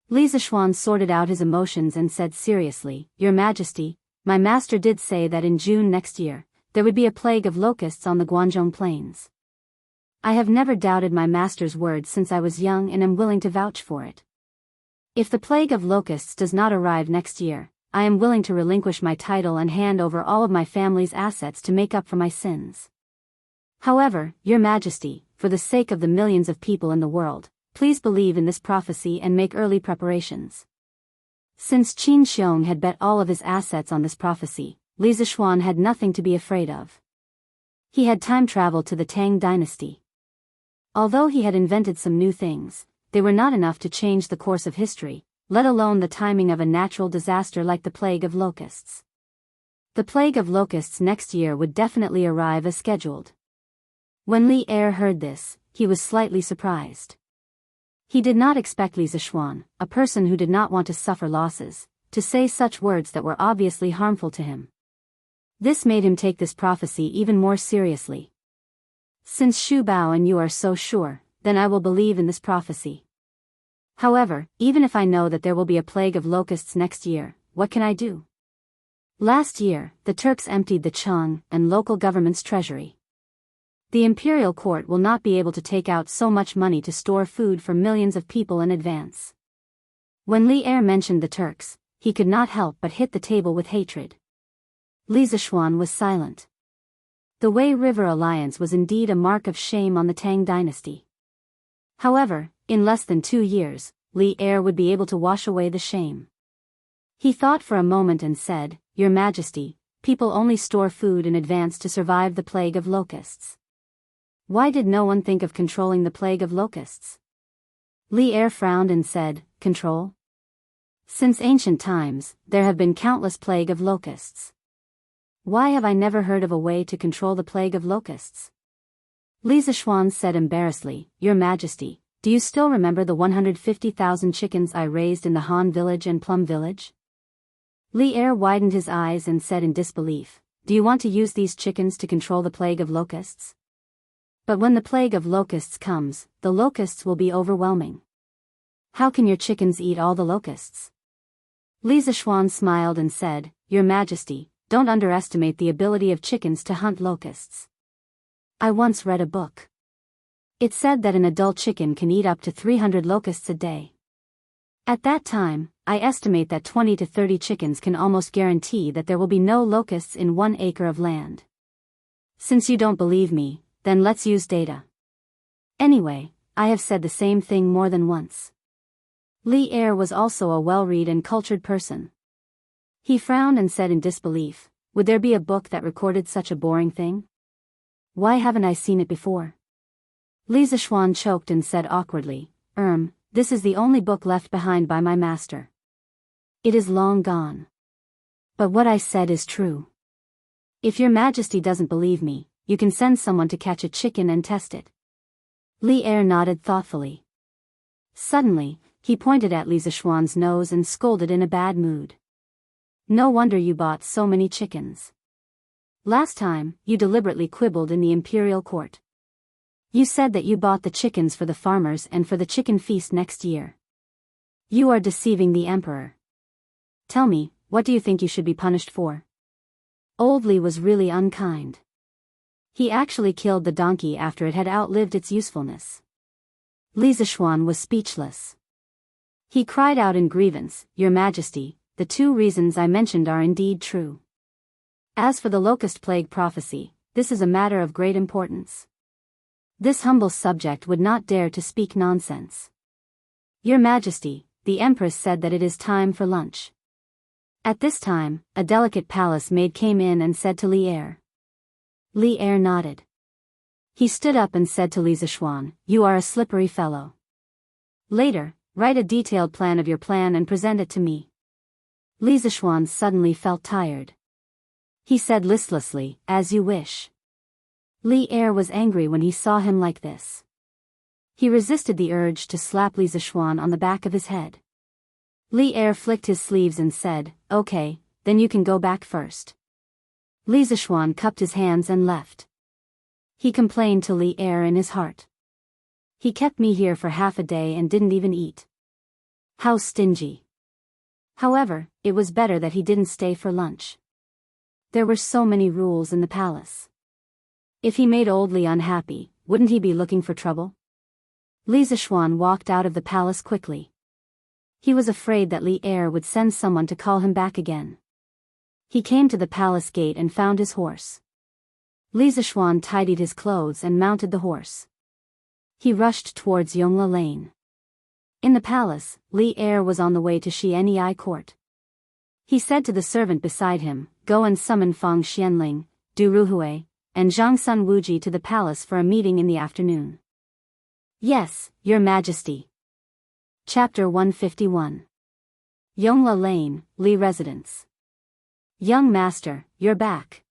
Li Zishuan sorted out his emotions and said seriously, "Your Majesty, my master did say that in June next year, there would be a plague of locusts on the Guangzhou plains. I have never doubted my master's word since I was young and am willing to vouch for it. If the plague of locusts does not arrive next year, I am willing to relinquish my title and hand over all of my family's assets to make up for my sins. However, Your Majesty, for the sake of the millions of people in the world, please believe in this prophecy and make early preparations." Since Qin Xiong had bet all of his assets on this prophecy, Li Zishuan had nothing to be afraid of. He had time traveled to the Tang dynasty. Although he had invented some new things, they were not enough to change the course of history, let alone the timing of a natural disaster like the plague of locusts. The plague of locusts next year would definitely arrive as scheduled. When Li Er heard this, he was slightly surprised. He did not expect Li Zishuan, a person who did not want to suffer losses, to say such words that were obviously harmful to him. This made him take this prophecy even more seriously. "Since Shu Bao and you are so sure, then I will believe in this prophecy. However, even if I know that there will be a plague of locusts next year, what can I do? Last year, the Turks emptied the Chang and local government's treasury. The imperial court will not be able to take out so much money to store food for millions of people in advance." When Li Er mentioned the Turks, he could not help but hit the table with hatred. Li Zishuan was silent. The Wei River alliance was indeed a mark of shame on the Tang dynasty. However, in less than 2 years, Li Er would be able to wash away the shame. He thought for a moment and said, "Your Majesty, people only store food in advance to survive the plague of locusts. Why did no one think of controlling the plague of locusts?" Li Er frowned and said, "Control? Since ancient times, there have been countless plague of locusts. Why have I never heard of a way to control the plague of locusts?" Li Zishuan said embarrassedly, "Your Majesty, do you still remember the 150,000 chickens I raised in the Han village and Plum village?" Li Er widened his eyes and said in disbelief, "Do you want to use these chickens to control the plague of locusts? But when the plague of locusts comes, the locusts will be overwhelming. How can your chickens eat all the locusts?" Li Zishuan smiled and said, "Your Majesty, don't underestimate the ability of chickens to hunt locusts. I once read a book. It said that an adult chicken can eat up to 300 locusts a day. At that time, I estimate that 20 to 30 chickens can almost guarantee that there will be no locusts in 1 acre of land. Since you don't believe me, then let's use data. Anyway, I have said the same thing more than once. Li Er was also a well-read and cultured person. He frowned and said in disbelief, would there be a book that recorded such a boring thing? Why haven't I seen it before? Li Zishuan choked and said awkwardly, this is the only book left behind by my master. It is long gone. But what I said is true. If your majesty doesn't believe me, you can send someone to catch a chicken and test it. Li Er nodded thoughtfully. Suddenly, he pointed at Li Zishuan's nose and scolded in a bad mood. No wonder you bought so many chickens. Last time, you deliberately quibbled in the imperial court. You said that you bought the chickens for the farmers and for the chicken feast next year. You are deceiving the emperor. Tell me, what do you think you should be punished for? Old Li was really unkind. He actually killed the donkey after it had outlived its usefulness. Li Zishuan was speechless. He cried out in grievance, Your Majesty, the 2 reasons I mentioned are indeed true. As for the locust plague prophecy, this is a matter of great importance. This humble subject would not dare to speak nonsense. Your Majesty, the Empress said that it is time for lunch. At this time, a delicate palace maid came in and said to Li Er. Li Er nodded. He stood up and said to Li Zishuan, You are a slippery fellow. Later, write a detailed plan of your plan and present it to me. Li Zishuan suddenly felt tired. He said listlessly, As you wish. Li Er was angry when he saw him like this. He resisted the urge to slap Li Zishuan on the back of his head. Li Er flicked his sleeves and said, Okay, then you can go back first. Li Zishuan cupped his hands and left. He complained to Li Er in his heart. He kept me here for half a day and didn't even eat. How stingy. However, it was better that he didn't stay for lunch. There were so many rules in the palace. If he made old Li unhappy, wouldn't he be looking for trouble? Li Zishuan walked out of the palace quickly. He was afraid that Li Er would send someone to call him back again. He came to the palace gate and found his horse. Li Zishuan tidied his clothes and mounted the horse. He rushed towards Yongla Lane. In the palace, Li Er was on the way to Xianyi court. He said to the servant beside him, Go and summon Fang Xianling, Du Ruhui, and Zhang Sun Wuji to the palace for a meeting in the afternoon. Yes, Your Majesty. Chapter 151. Yongla Lane, Li Residence. Young master, you're back.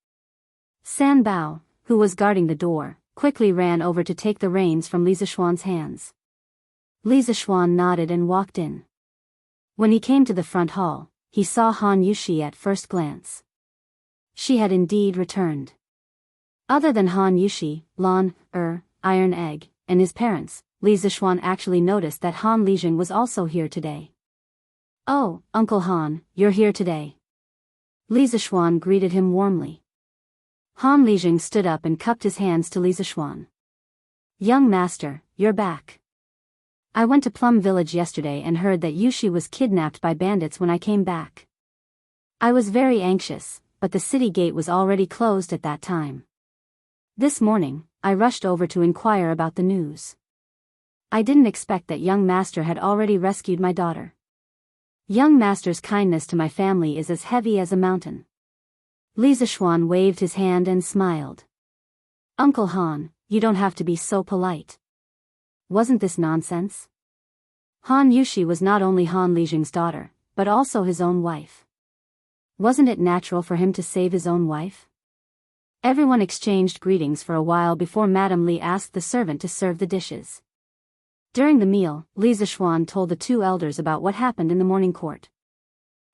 San Bao, who was guarding the door, quickly ran over to take the reins from Li Zishuan's hands. Li Zishuan nodded and walked in. When he came to the front hall, he saw Han Yushi at first glance. She had indeed returned. Other than Han Yushi, Lan, Iron Egg, and his parents, Li Zishuan actually noticed that Han Lijing was also here today. Oh, Uncle Han, you're here today. Li Zishuan greeted him warmly. Han Lijing stood up and cupped his hands to Li Zishuan. Young master, you're back. I went to Plum Village yesterday and heard that Yushi was kidnapped by bandits when I came back. I was very anxious, but the city gate was already closed at that time. This morning, I rushed over to inquire about the news. I didn't expect that young master had already rescued my daughter. Young master's kindness to my family is as heavy as a mountain. Li Zishuan waved his hand and smiled. Uncle Han, you don't have to be so polite. Wasn't this nonsense? Han Yushi was not only Han Lijing's daughter, but also his own wife. Wasn't it natural for him to save his own wife? Everyone exchanged greetings for a while before Madame Li asked the servant to serve the dishes. During the meal, Li Zishuan told the 2 elders about what happened in the morning court.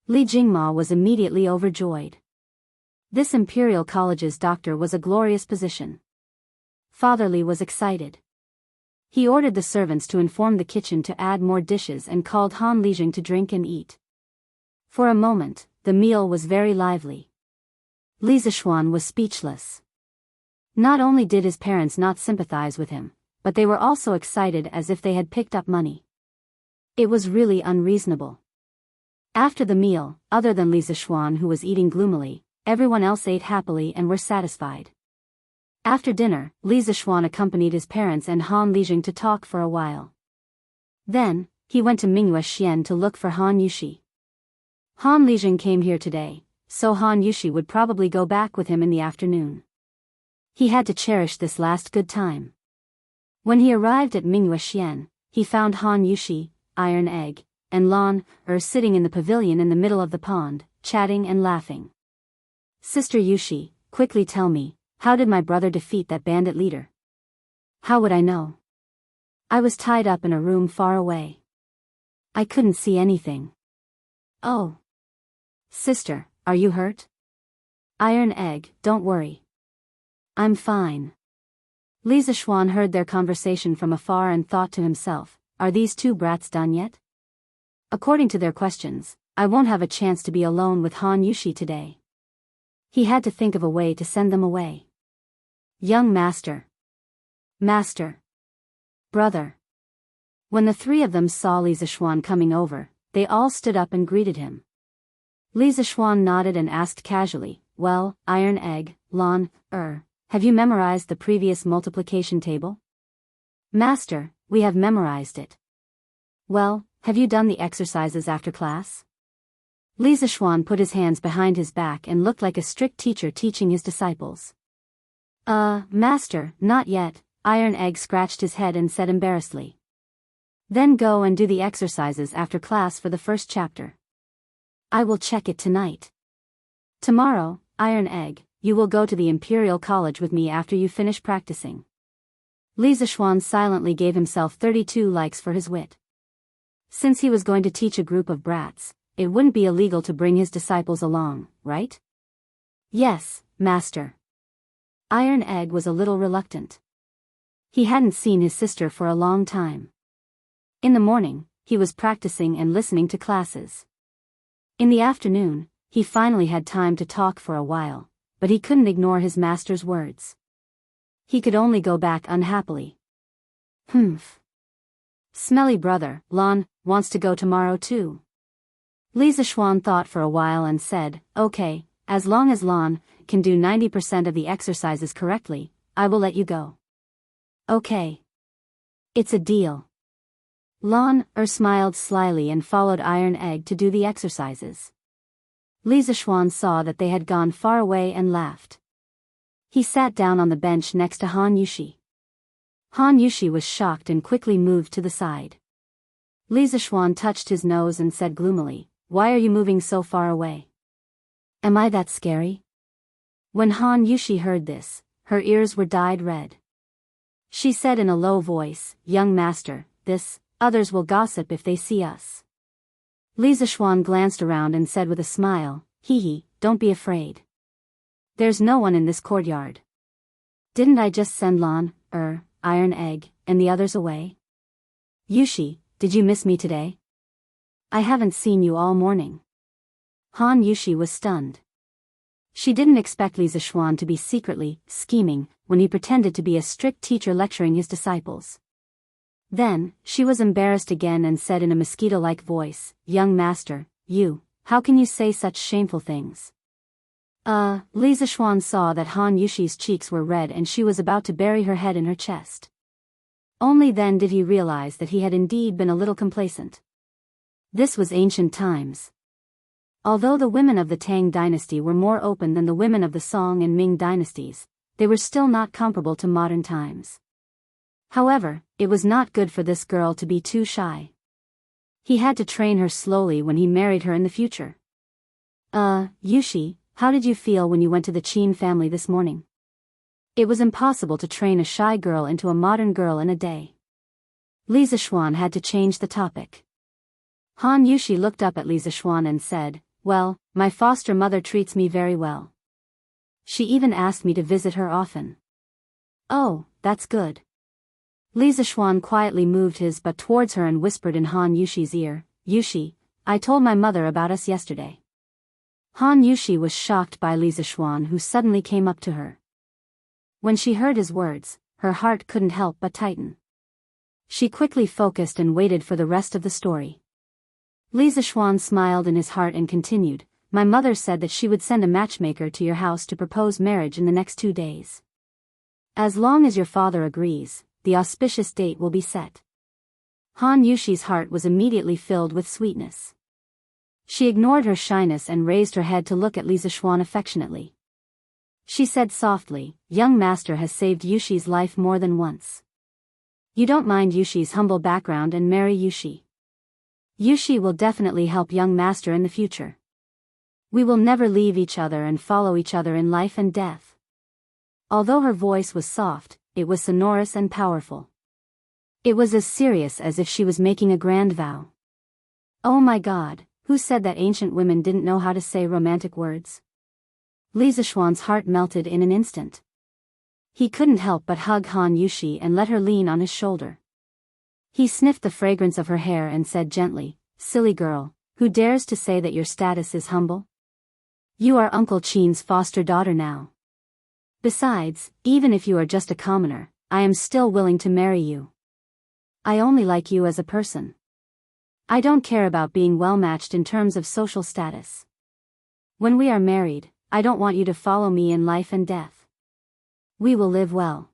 Li Jingma was immediately overjoyed. This imperial college's doctor was a glorious position. Father Li was excited. He ordered the servants to inform the kitchen to add more dishes and called Han Lijing to drink and eat. For a moment, the meal was very lively. Li Zishuan was speechless. Not only did his parents not sympathize with him, but they were also excited as if they had picked up money. It was really unreasonable. After the meal, other than Li Zishuan who was eating gloomily, everyone else ate happily and were satisfied. After dinner, Li Zishuan accompanied his parents and Han Lijing to talk for a while. Then, he went to Mingyue Xian to look for Han Yushi. Han Lijing came here today, so Han Yushi would probably go back with him in the afternoon. He had to cherish this last good time. When he arrived at Mingyue Xian, he found Han Yushi, Iron Egg, and Lan sitting in the pavilion in the middle of the pond, chatting and laughing. Sister Yushi, quickly tell me, how did my brother defeat that bandit leader? How would I know? I was tied up in a room far away. I couldn't see anything. Oh. Sister, are you hurt? Iron Egg, don't worry. I'm fine. Li Zishuan heard their conversation from afar and thought to himself, are these two brats done yet? According to their questions, I won't have a chance to be alone with Han Yushi today. He had to think of a way to send them away. Young master. Master. Brother. When the three of them saw Li Zishuan coming over, they all stood up and greeted him. Li Zishuan nodded and asked casually, well, Iron Egg, Lan, have you memorized the previous multiplication table? Master, we have memorized it. Well, have you done the exercises after class? Li Zishuan put his hands behind his back and looked like a strict teacher teaching his disciples. Master, not yet, Iron Egg scratched his head and said embarrassedly. Then go and do the exercises after class for the first chapter. I will check it tonight. Tomorrow, Iron Egg, you will go to the Imperial College with me after you finish practicing. Li Zishuan silently gave himself 32 likes for his wit. Since he was going to teach a group of brats, it wouldn't be illegal to bring his disciples along, right? Yes, master. Iron Egg was a little reluctant. He hadn't seen his sister for a long time. In the morning, he was practicing and listening to classes. In the afternoon, he finally had time to talk for a while, but he couldn't ignore his master's words. He could only go back unhappily. Humph. Smelly brother, Lan, wants to go tomorrow too. Li Zishuan thought for a while and said, okay, as long as Lan can do 90% of the exercises correctly, I will let you go. Okay. It's a deal. Lan smiled slyly and followed Iron Egg to do the exercises. Li Zishuan saw that they had gone far away and laughed. He sat down on the bench next to Han Yushi. Han Yushi was shocked and quickly moved to the side. Li Zishuan touched his nose and said gloomily, why are you moving so far away? Am I that scary? When Han Yushi heard this, her ears were dyed red. She said in a low voice, young master, others will gossip if they see us. Li Zishuan glanced around and said with a smile, hee, don't be afraid. There's no one in this courtyard. Didn't I just send Lan, Iron Egg, and the others away? Yushi, did you miss me today? I haven't seen you all morning. Han Yushi was stunned. She didn't expect Li Zishuan to be secretly scheming when he pretended to be a strict teacher lecturing his disciples. Then, she was embarrassed again and said in a mosquito-like voice, young master, how can you say such shameful things? Li Zishuan saw that Han Yushi's cheeks were red and she was about to bury her head in her chest. Only then did he realize that he had indeed been a little complacent. This was ancient times. Although the women of the Tang dynasty were more open than the women of the Song and Ming dynasties, they were still not comparable to modern times. However, it was not good for this girl to be too shy. He had to train her slowly when he married her in the future. Yushi, how did you feel when you went to the Qin family this morning? It was impossible to train a shy girl into a modern girl in a day. Li Zishuan had to change the topic. Han Yushi looked up at Li Zishuan and said, well, my foster mother treats me very well. She even asked me to visit her often. Oh, that's good. Li Zishuan quietly moved his butt towards her and whispered in Han Yushi's ear, Yushi, I told my mother about us yesterday. Han Yushi was shocked by Li Zishuan who suddenly came up to her. When she heard his words, her heart couldn't help but tighten. She quickly focused and waited for the rest of the story. Li Zishuan smiled in his heart and continued, "My mother said that she would send a matchmaker to your house to propose marriage in the next 2 days. As long as your father agrees, the auspicious date will be set." Han Yushi's heart was immediately filled with sweetness. She ignored her shyness and raised her head to look at Li Zishuan affectionately. She said softly, "Young master has saved Yushi's life more than once. You don't mind Yushi's humble background and marry Yushi. Yushi will definitely help young master in the future. We will never leave each other and follow each other in life and death." Although her voice was soft, it was sonorous and powerful. It was as serious as if she was making a grand vow. Oh my God, who said that ancient women didn't know how to say romantic words? Li Zishuan's heart melted in an instant. He couldn't help but hug Han Yushi and let her lean on his shoulder. He sniffed the fragrance of her hair and said gently, "Silly girl, who dares to say that your status is humble? You are Uncle Qin's foster daughter now. Besides, even if you are just a commoner, I am still willing to marry you. I only like you as a person. I don't care about being well matched in terms of social status. When we are married, I don't want you to follow me in life and death. We will live well.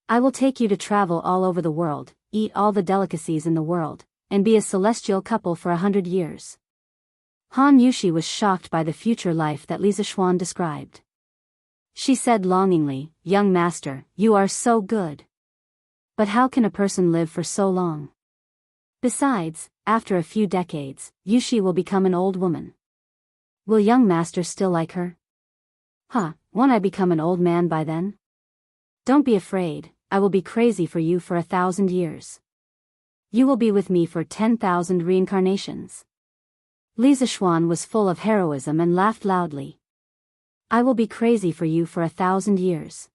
I will take you to travel all over the world, eat all the delicacies in the world, and be a celestial couple for 100 years. Han Yushi was shocked by the future life that Li Zishuan described. She said longingly, "Young master, you are so good. But how can a person live for so long? Besides, after a few decades, Yushi will become an old woman. Will young master still like her? Won't I become an old man by then? Don't be afraid, I will be crazy for you for 1,000 years. You will be with me for 10,000 reincarnations." Li Zishuan was full of heroism and laughed loudly. "I will be crazy for you for 1,000 years.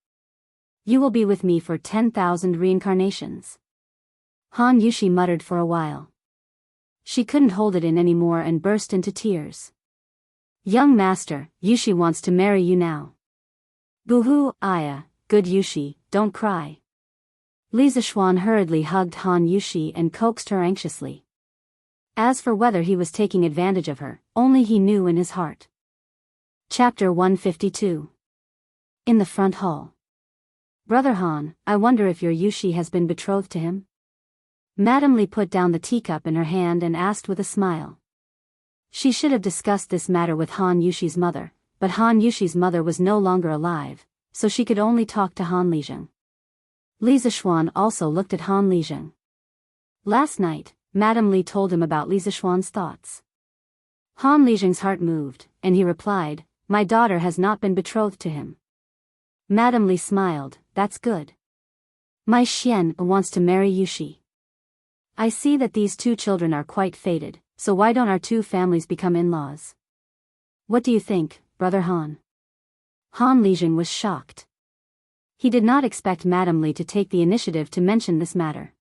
You will be with me for 10,000 reincarnations." Han Yushi muttered for a while. She couldn't hold it in anymore and burst into tears. "Young master, Yushi wants to marry you now." "Boo-hoo, Aya, good Yushi, don't cry." Li Zishuan hurriedly hugged Han Yushi and coaxed her anxiously. As for whether he was taking advantage of her, only he knew in his heart. Chapter 152. In the front hall. "Brother Han, I wonder if your Yushi has been betrothed to him?" Madame Li put down the teacup in her hand and asked with a smile. She should have discussed this matter with Han Yushi's mother, but Han Yushi's mother was no longer alive, so she could only talk to Han Lizheng. Li Zishuan also looked at Han Lizheng. Last night, Madame Li told him about Li Zishuan's thoughts. Han Lizheng's heart moved, and he replied, "My daughter has not been betrothed to him." Madame Li smiled, "That's good. My Xian wants to marry Yushi. I see that these two children are quite fated, so why don't our two families become in-laws? What do you think, Brother Han?" Han Lizheng was shocked. He did not expect Madame Li to take the initiative to mention this matter.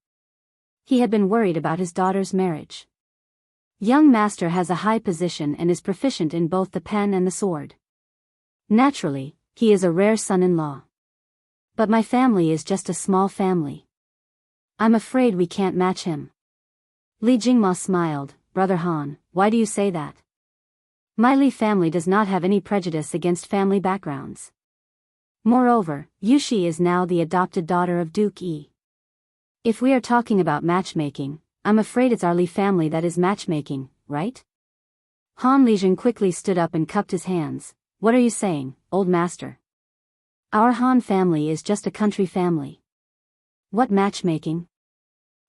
He had been worried about his daughter's marriage. Young master has a high position and is proficient in both the pen and the sword. Naturally, he is a rare son-in-law. But my family is just a small family. I'm afraid we can't match him. Li Jingma smiled, "Brother Han, why do you say that? My Li family does not have any prejudice against family backgrounds. Moreover, Yushi is now the adopted daughter of Duke Yi. If we are talking about matchmaking, I'm afraid it's our Li family that is matchmaking, right?" Han Lizheng quickly stood up and cupped his hands. "What are you saying, old master? Our Han family is just a country family. What matchmaking?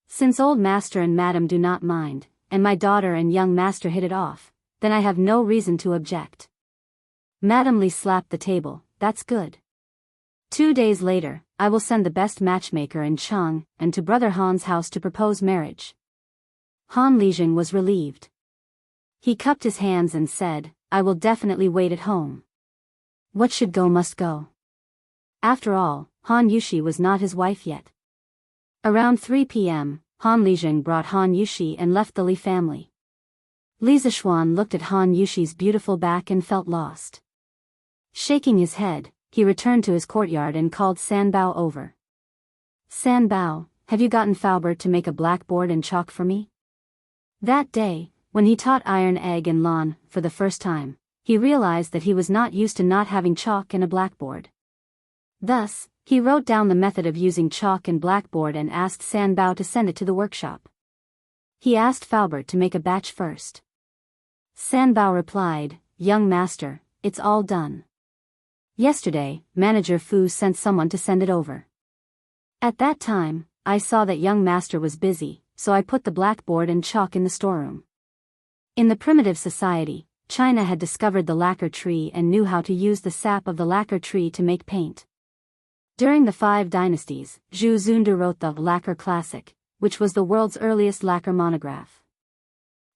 Since old master and madam do not mind, and my daughter and young master hit it off, then I have no reason to object." Madame Li slapped the table, "That's good. 2 days later, I will send the best matchmaker in Chang and to Brother Han's house to propose marriage." Han Lizheng was relieved. He cupped his hands and said, "I will definitely wait at home. What should go must go." After all, Han Yushi was not his wife yet. Around 3 p.m., Han Lizheng brought Han Yushi and left the Li family. Li Zishuan looked at Han Yushi's beautiful back and felt lost. Shaking his head, he returned to his courtyard and called Sanbao over. San Bao, have you gotten Faubert to make a blackboard and chalk for me? That day, when he taught iron egg and lawn for the first time, he realized that he was not used to not having chalk and a blackboard. Thus, he wrote down the method of using chalk and blackboard and asked San Bao to send it to the workshop. He asked Faubert to make a batch first. San Bao replied, "Young master, it's all done. Yesterday, Manager Fu sent someone to send it over. At that time, I saw that young master was busy, so I put the blackboard and chalk in the storeroom." In the primitive society, China had discovered the lacquer tree and knew how to use the sap of the lacquer tree to make paint. During the 5 dynasties, Zhu Zundu wrote the Lacquer Classic, which was the world's earliest lacquer monograph.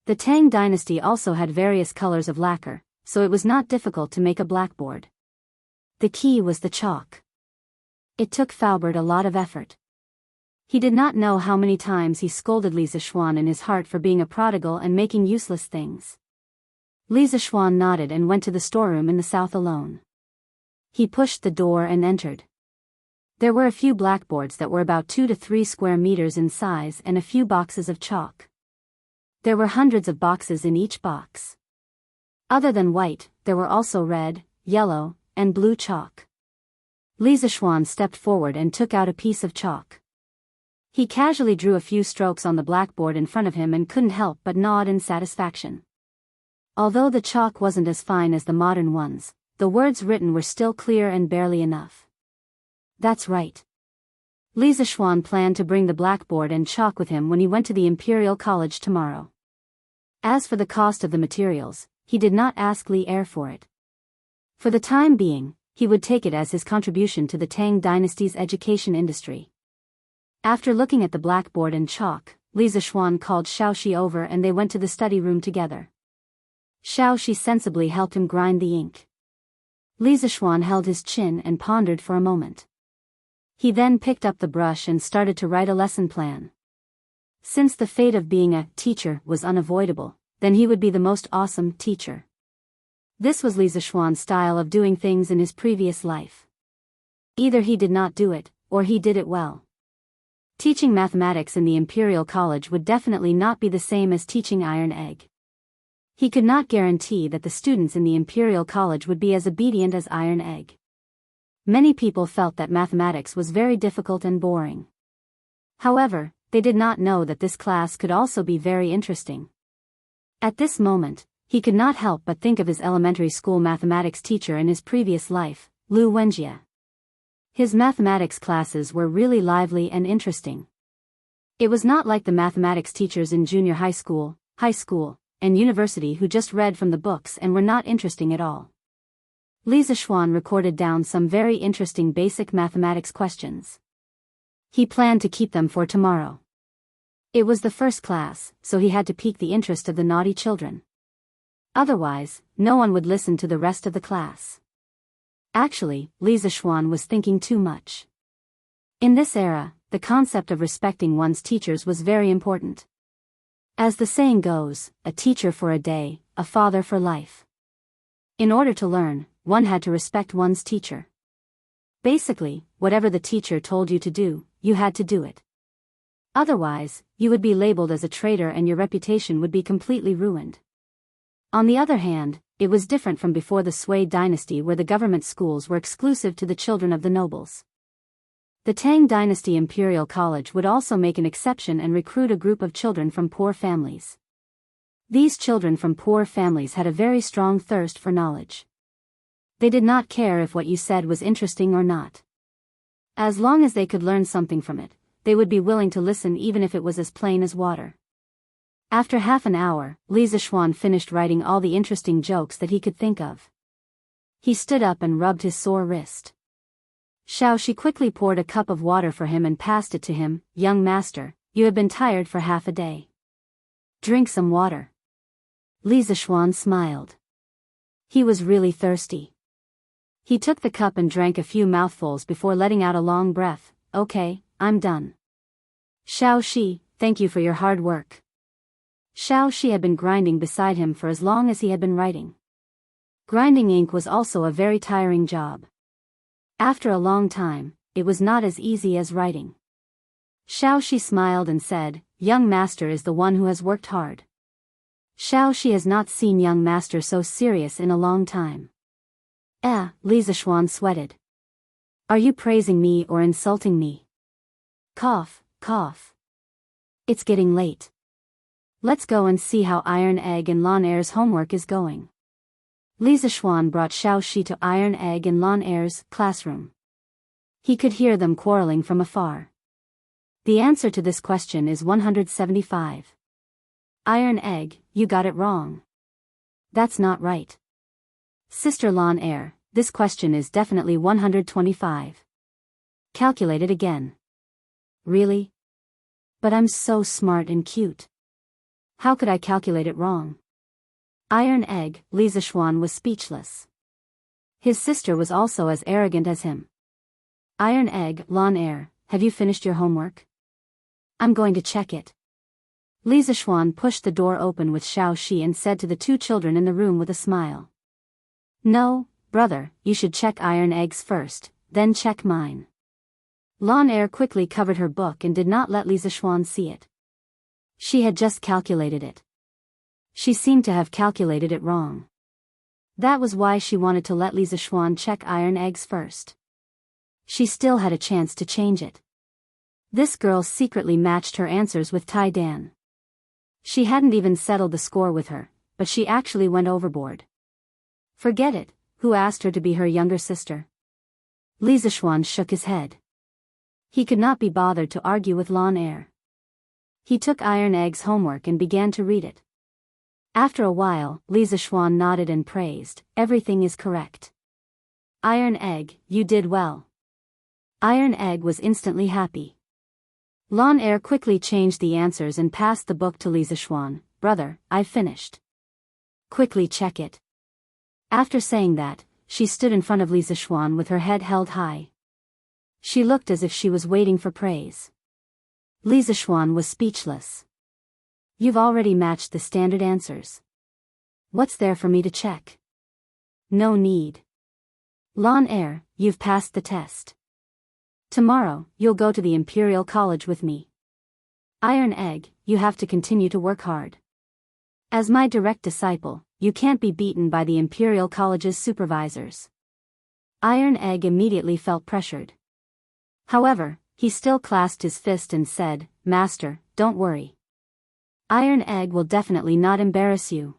The Tang dynasty also had various colors of lacquer, so it was not difficult to make a blackboard. The key was the chalk. It took Faubert a lot of effort. He did not know how many times he scolded Li Zixuan in his heart for being a prodigal and making useless things. Li Zixuan nodded and went to the storeroom in the south alone. He pushed the door and entered. There were a few blackboards that were about 2 to 3 square meters in size and a few boxes of chalk. There were hundreds of boxes in each box. Other than white, there were also red, yellow, and blue chalk. Li Zixuan stepped forward and took out a piece of chalk. He casually drew a few strokes on the blackboard in front of him and couldn't help but nod in satisfaction. Although the chalk wasn't as fine as the modern ones, the words written were still clear and barely enough. That's right. Li Zixuan planned to bring the blackboard and chalk with him when he went to the Imperial College tomorrow. As for the cost of the materials, he did not ask Li Er for it. For the time being, he would take it as his contribution to the Tang dynasty's education industry. After looking at the blackboard and chalk, Li Zixuan called Xiaoxi over and they went to the study room together. Xiaoxi sensibly helped him grind the ink. Li Zixuan held his chin and pondered for a moment. He then picked up the brush and started to write a lesson plan. Since the fate of being a teacher was unavoidable, then he would be the most awesome teacher. This was Li Zixuan's style of doing things in his previous life. Either he did not do it, or he did it well. Teaching mathematics in the Imperial College would definitely not be the same as teaching iron egg. He could not guarantee that the students in the Imperial College would be as obedient as iron egg. Many people felt that mathematics was very difficult and boring. However, they did not know that this class could also be very interesting. At this moment, he could not help but think of his elementary school mathematics teacher in his previous life, Lu Wenjie. His mathematics classes were really lively and interesting. It was not like the mathematics teachers in junior high school, and university who just read from the books and were not interesting at all. Li Zixuan recorded down some very interesting basic mathematics questions. He planned to keep them for tomorrow. It was the first class, so he had to pique the interest of the naughty children. Otherwise, no one would listen to the rest of the class. Actually, Li Zixuan was thinking too much. In this era, the concept of respecting one's teachers was very important. As the saying goes, a teacher for a day, a father for life. In order to learn, one had to respect one's teacher. Basically, whatever the teacher told you to do, you had to do it. Otherwise, you would be labeled as a traitor and your reputation would be completely ruined. On the other hand, it was different from before the Sui dynasty where the government schools were exclusive to the children of the nobles. The Tang dynasty Imperial College would also make an exception and recruit a group of children from poor families. These children from poor families had a very strong thirst for knowledge. They did not care if what you said was interesting or not. As long as they could learn something from it, they would be willing to listen even if it was as plain as water. After half an hour, Li Zixuan finished writing all the interesting jokes that he could think of. He stood up and rubbed his sore wrist. Xiaoxi quickly poured a cup of water for him and passed it to him. "Young master, you have been tired for half a day. Drink some water." Li Zixuan smiled. He was really thirsty. He took the cup and drank a few mouthfuls before letting out a long breath. "Okay, I'm done. Xiaoxi, thank you for your hard work." Xiaoxi had been grinding beside him for as long as he had been writing. Grinding ink was also a very tiring job. After a long time, it was not as easy as writing. Xiaoxi smiled and said, young master is the one who has worked hard. Xiaoxi has not seen young master so serious in a long time. Li Zishuan sweated. Are you praising me or insulting me? Cough, cough. It's getting late. Let's go and see how Iron Egg and Lan Er's homework is going. Li Zishuan brought Xiaoxi to Iron Egg and Lan Er's classroom. He could hear them quarreling from afar. The answer to this question is 175. Iron Egg, you got it wrong. That's not right. Sister Lan Er, this question is definitely 125. Calculate it again. Really? But I'm so smart and cute. How could I calculate it wrong? Iron Egg, Li Zishuan was speechless. His sister was also as arrogant as him. Iron Egg, Lan Er, have you finished your homework? I'm going to check it. Li Zishuan pushed the door open with Xiaoxi and said to the two children in the room with a smile. No, brother, you should check Iron Egg's first, then check mine. Lan Er quickly covered her book and did not let Li Zishuan see it. She had just calculated it. She seemed to have calculated it wrong. That was why she wanted to let Li Zishuan check Iron Eggs first. She still had a chance to change it. This girl secretly matched her answers with Tai Dan. She hadn't even settled the score with her, but she actually went overboard. Forget it, who asked her to be her younger sister? Li Zishuan shook his head. He could not be bothered to argue with Lan Er. He took Iron Egg's homework and began to read it. After a while, Li Zishuan nodded and praised, everything is correct. Iron Egg, you did well. Iron Egg was instantly happy. Lan Er quickly changed the answers and passed the book to Li Zishuan. Brother, I've finished. Quickly check it. After saying that, she stood in front of Li Zishuan with her head held high. She looked as if she was waiting for praise. Li Zishuan was speechless. You've already matched the standard answers. What's there for me to check? No need. Lan Er, you've passed the test. Tomorrow, you'll go to the Imperial College with me. Iron Egg, you have to continue to work hard. As my direct disciple, you can't be beaten by the Imperial College's supervisors. Iron Egg immediately felt pressured. However, he still clasped his fist and said, Master, don't worry. Iron Egg will definitely not embarrass you.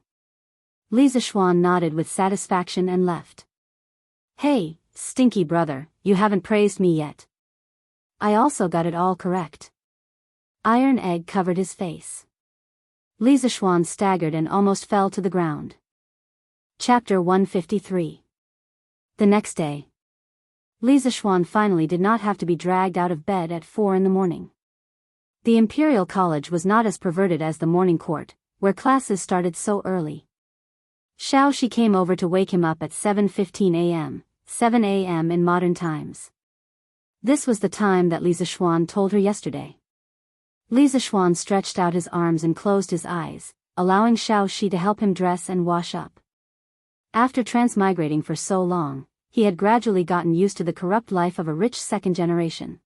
Li Zishuan nodded with satisfaction and left. Hey, stinky brother, you haven't praised me yet. I also got it all correct. Iron Egg covered his face. Li Zishuan staggered and almost fell to the ground. Chapter 153. The next day. Li Zishuan finally did not have to be dragged out of bed at 4 in the morning. The Imperial College was not as perverted as the morning court, where classes started so early. Xiaoxi came over to wake him up at 7:15 a.m., 7 a.m. in modern times. This was the time that Li Zishuan told her yesterday. Li Zishuan stretched out his arms and closed his eyes, allowing Xiaoxi to help him dress and wash up. After transmigrating for so long, he had gradually gotten used to the corrupt life of a rich second generation.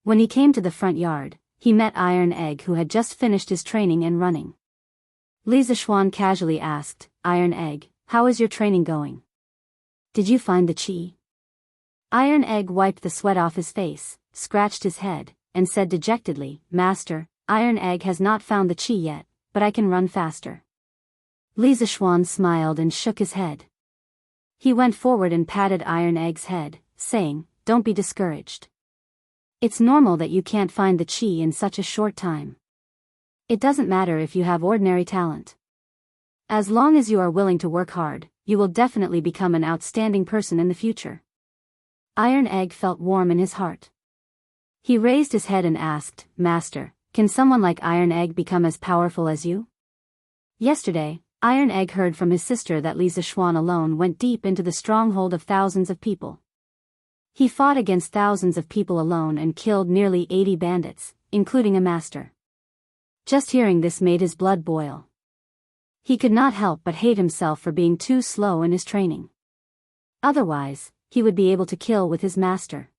When he came to the front yard, he met Iron Egg, who had just finished his training and running. Li Zishuan casually asked, Iron Egg, how is your training going? Did you find the chi? Iron Egg wiped the sweat off his face, scratched his head, and said dejectedly, Master, Iron Egg has not found the chi yet, but I can run faster. Li Zishuan smiled and shook his head. He went forward and patted Iron Egg's head, saying, Don't be discouraged. It's normal that you can't find the chi in such a short time. It doesn't matter if you have ordinary talent. As long as you are willing to work hard, you will definitely become an outstanding person in the future. Iron Egg felt warm in his heart. He raised his head and asked, Master, can someone like Iron Egg become as powerful as you? Yesterday, Iron Egg heard from his sister that Li Zishuan alone went deep into the stronghold of thousands of people. He fought against thousands of people alone and killed nearly 80 bandits, including a master. Just hearing this made his blood boil. He could not help but hate himself for being too slow in his training. Otherwise, he would be able to kill with his master.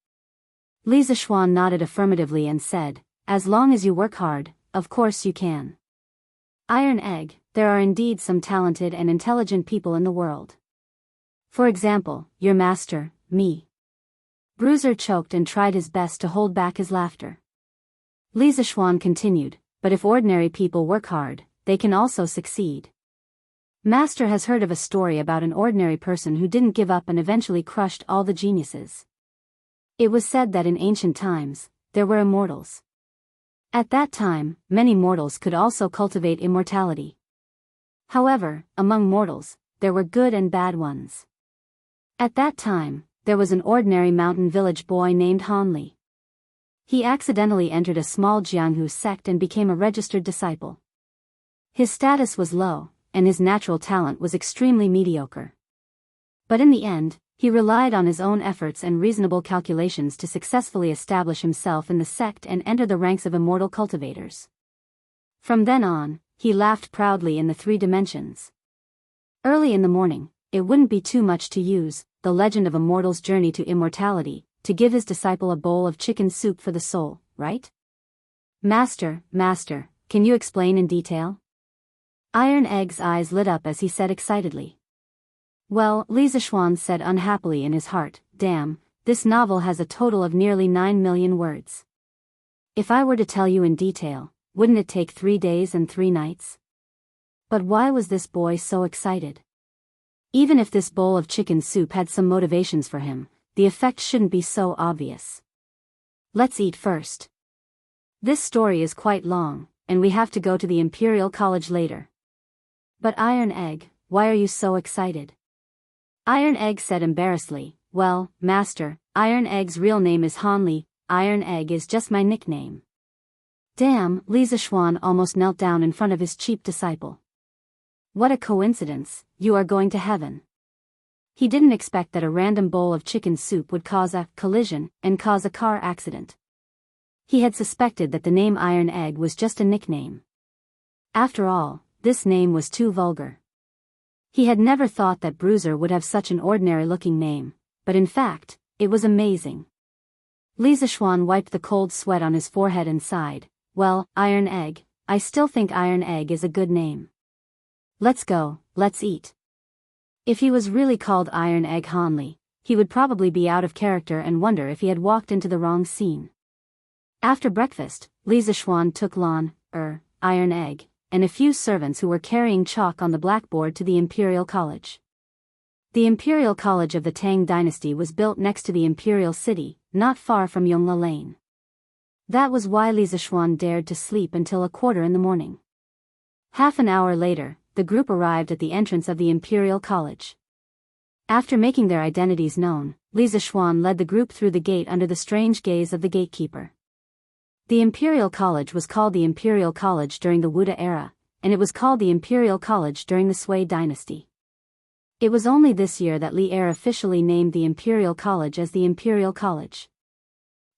Li Zishuan nodded affirmatively and said, as long as you work hard, of course you can. Iron Egg, there are indeed some talented and intelligent people in the world. For example, your master, me. Bruiser choked and tried his best to hold back his laughter. Li Zishuan continued, but if ordinary people work hard, they can also succeed. Master has heard of a story about an ordinary person who didn't give up and eventually crushed all the geniuses. It was said that in ancient times, there were immortals. At that time, many mortals could also cultivate immortality. However, among mortals, there were good and bad ones. At that time, there was an ordinary mountain village boy named Hanli. He accidentally entered a small Jianghu sect and became a registered disciple. His status was low, and his natural talent was extremely mediocre. But in the end, he relied on his own efforts and reasonable calculations to successfully establish himself in the sect and enter the ranks of immortal cultivators. From then on, he laughed proudly in the 3 dimensions. Early in the morning, it wouldn't be too much to use the legend of a mortal's journey to immortality to give his disciple a bowl of chicken soup for the soul, right? Master, can you explain in detail? Iron Egg's eyes lit up as he said excitedly. Well, Li Zishuan said unhappily in his heart, damn, this novel has a total of nearly 9 million words. If I were to tell you in detail, wouldn't it take 3 days and 3 nights? But why was this boy so excited? Even if this bowl of chicken soup had some motivations for him, the effect shouldn't be so obvious. Let's eat first. This story is quite long, and we have to go to the Imperial College later. But Iron Egg, why are you so excited? Iron Egg said embarrassedly, well, Master, Iron Egg's real name is Hanli, Iron Egg is just my nickname. Damn, Li Zishuan almost knelt down in front of his cheap disciple. What a coincidence, you are going to heaven. He didn't expect that a random bowl of chicken soup would cause a collision and cause a car accident. He had suspected that the name Iron Egg was just a nickname. After all, this name was too vulgar. He had never thought that Bruiser would have such an ordinary-looking name, but in fact, it was amazing. Li Zishuan wiped the cold sweat on his forehead and sighed, well, Iron Egg, I still think Iron Egg is a good name. Let's go, let's eat. If he was really called Iron Egg Hanli, he would probably be out of character and wonder if he had walked into the wrong scene. After breakfast, Li Zishuan took Iron Egg, and a few servants who were carrying chalk on the blackboard to the Imperial College. The Imperial College of the Tang Dynasty was built next to the Imperial City, not far from Yongla Lane. That was why Li Zishuan dared to sleep until 1:15 in the morning. Half an hour later, the group arrived at the entrance of the Imperial College. After making their identities known, Li Zishuan led the group through the gate under the strange gaze of the gatekeeper. The Imperial College was called the Imperial College during the Wuda era, and it was called the Imperial College during the Sui dynasty. It was only this year that Li Er officially named the Imperial College as the Imperial College.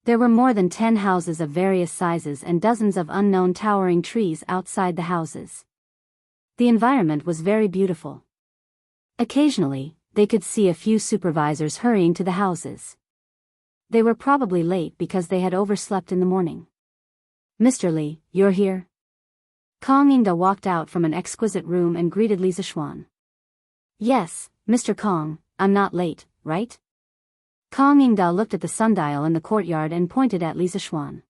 There were more than 10 houses of various sizes and dozens of unknown towering trees outside the houses. The environment was very beautiful. Occasionally, they could see a few supervisors hurrying to the houses. They were probably late because they had overslept in the morning. Mr. Li, you're here? Kong Yingda walked out from an exquisite room and greeted Li Zishuan. Yes, Mr. Kong, I'm not late, right? Kong Yingda looked at the sundial in the courtyard and pointed at Li Zishuan.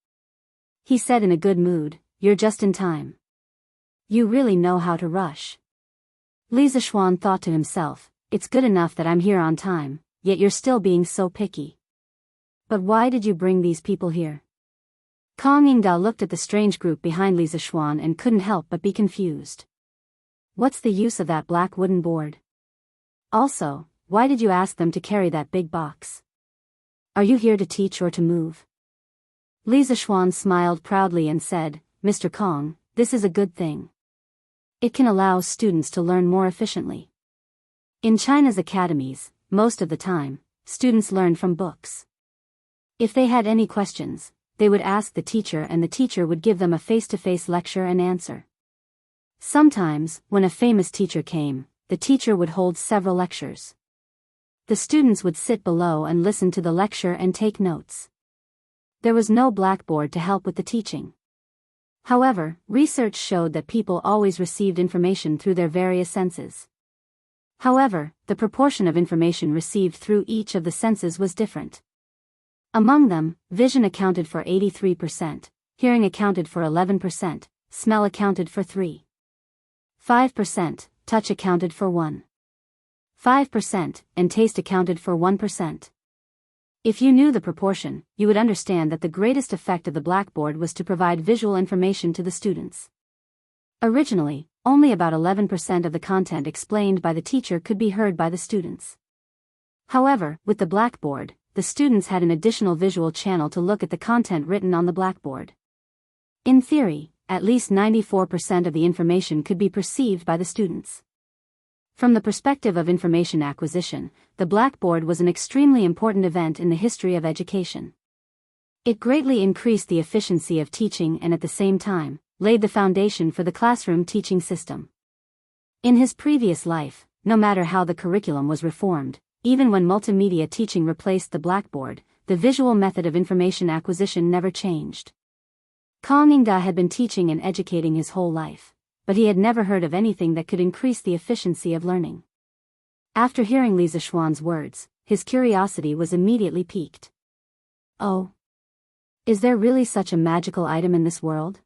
He said in a good mood, you're just in time. You really know how to rush. Li Zishuan thought to himself, it's good enough that I'm here on time, yet you're still being so picky. But why did you bring these people here? Kong Yingda looked at the strange group behind Li Zishuan and couldn't help but be confused. What's the use of that black wooden board? Also, why did you ask them to carry that big box? Are you here to teach or to move? Li Zishuan smiled proudly and said, Mr. Kong, this is a good thing. It can allow students to learn more efficiently. In China's academies, most of the time, students learn from books. If they had any questions, they would ask the teacher and the teacher would give them a face-to-face lecture and answer. Sometimes, when a famous teacher came, the teacher would hold several lectures. The students would sit below and listen to the lecture and take notes. There was no blackboard to help with the teaching. However, research showed that people always received information through their various senses. However, the proportion of information received through each of the senses was different. Among them, vision accounted for 83%, hearing accounted for 11%, smell accounted for 3.5%, touch accounted for 1.5%, and taste accounted for 1%. If you knew the proportion, you would understand that the greatest effect of the blackboard was to provide visual information to the students. Originally, only about 11% of the content explained by the teacher could be heard by the students. However, with the blackboard, the students had an additional visual channel to look at the content written on the blackboard. In theory, at least 94% of the information could be perceived by the students. From the perspective of information acquisition, the blackboard was an extremely important event in the history of education. It greatly increased the efficiency of teaching and at the same time, laid the foundation for the classroom teaching system. In his previous life, no matter how the curriculum was reformed, even when multimedia teaching replaced the blackboard, the visual method of information acquisition never changed. Kang Yingda had been teaching and educating his whole life, but he had never heard of anything that could increase the efficiency of learning. After hearing Li Zishuan's words, his curiosity was immediately piqued. Oh! Is there really such a magical item in this world?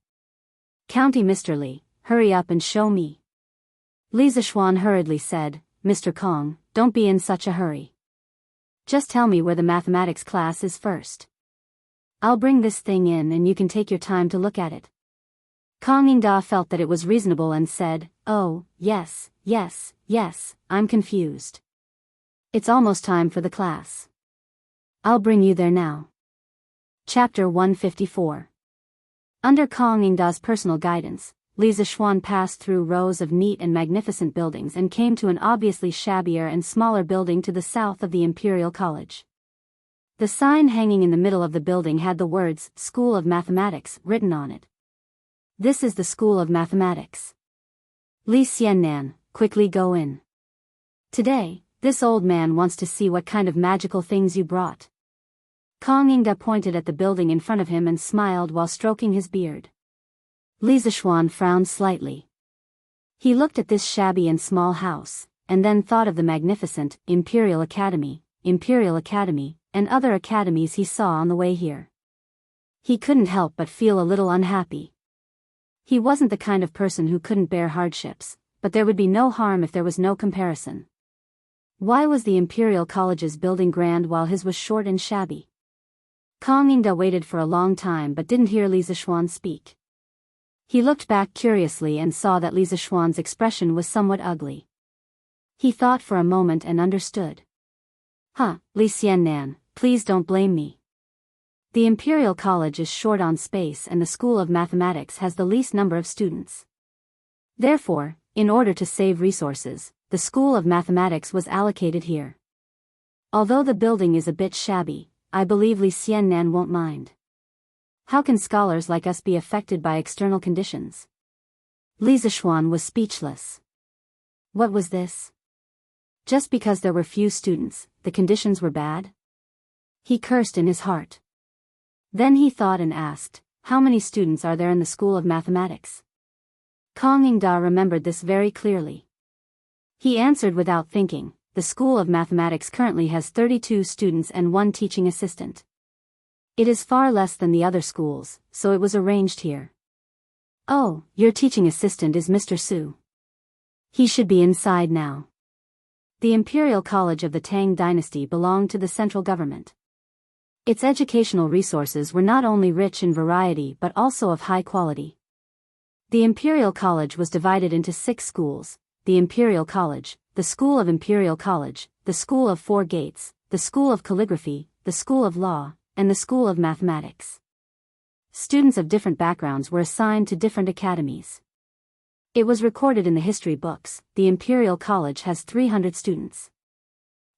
County Mr. Li, hurry up and show me. Li Zishuan hurriedly said, Mr. Kong, don't be in such a hurry. Just tell me where the mathematics class is first. I'll bring this thing in and you can take your time to look at it. Kang Yingda felt that it was reasonable and said, oh, yes, I'm confused. It's almost time for the class. I'll bring you there now. Chapter 154. Under Kang Yingda's personal guidance, Li Zishuan passed through rows of neat and magnificent buildings and came to an obviously shabbier and smaller building to the south of the Imperial College. The sign hanging in the middle of the building had the words, School of Mathematics, written on it. This is the School of Mathematics. Li Xiannan, quickly go in. Today, this old man wants to see what kind of magical things you brought. Kang Yingda pointed at the building in front of him and smiled while stroking his beard. Li Zishuan frowned slightly. He looked at this shabby and small house, and then thought of the magnificent Imperial Academy, and other academies he saw on the way here. He couldn't help but feel a little unhappy. He wasn't the kind of person who couldn't bear hardships, but there would be no harm if there was no comparison. Why was the Imperial College's building grand while his was short and shabby? Kang Yingda waited for a long time but didn't hear Li Zishuan speak. He looked back curiously and saw that Li Zishuan's expression was somewhat ugly. He thought for a moment and understood. Li Xiannan, please don't blame me. The Imperial College is short on space and the School of Mathematics has the least number of students. Therefore, in order to save resources, the School of Mathematics was allocated here. Although the building is a bit shabby, I believe Li Xiannan won't mind. How can scholars like us be affected by external conditions? Li Zishuan was speechless. What was this? Just because there were few students, the conditions were bad? He cursed in his heart. Then he thought and asked, how many students are there in the School of Mathematics? Kang Yingda remembered this very clearly. He answered without thinking, the School of Mathematics currently has 32 students and 1 teaching assistant. It is far less than the other schools, so it was arranged here. Oh, your teaching assistant is Mr. Su. He should be inside now. The Imperial College of the Tang Dynasty belonged to the central government. Its educational resources were not only rich in variety but also of high quality. The Imperial College was divided into 6 schools, the Imperial College, the School of Imperial College, the School of Four Gates, the School of Calligraphy, the School of Law, and the School of Mathematics. Students of different backgrounds were assigned to different academies. It was recorded in the history books, the Imperial College has 300 students.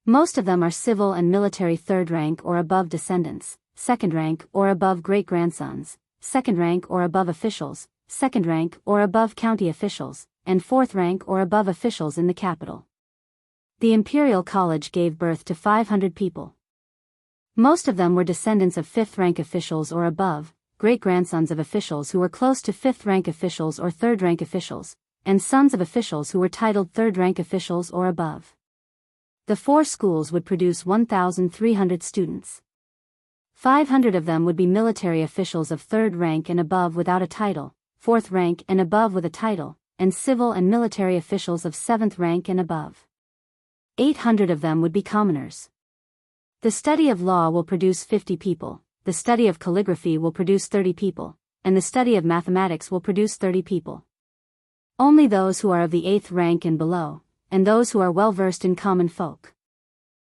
Most of them are civil and military 3rd rank or above descendants, 2nd rank or above great-grandsons, 2nd rank or above officials, 2nd rank or above county officials, and 4th rank or above officials in the capital. The Imperial College gave birth to 500 people. Most of them were descendants of fifth-rank officials or above, great-grandsons of officials who were close to fifth-rank officials or third-rank officials, and sons of officials who were titled third-rank officials or above. The 4 schools would produce 1,300 students. 500 of them would be military officials of third rank and above without a title, fourth rank and above with a title, and civil and military officials of seventh rank and above. 800 of them would be commoners. The study of law will produce 50 people, the study of calligraphy will produce 30 people, and the study of mathematics will produce 30 people. Only those who are of the 8th rank and below, and those who are well versed in common folk.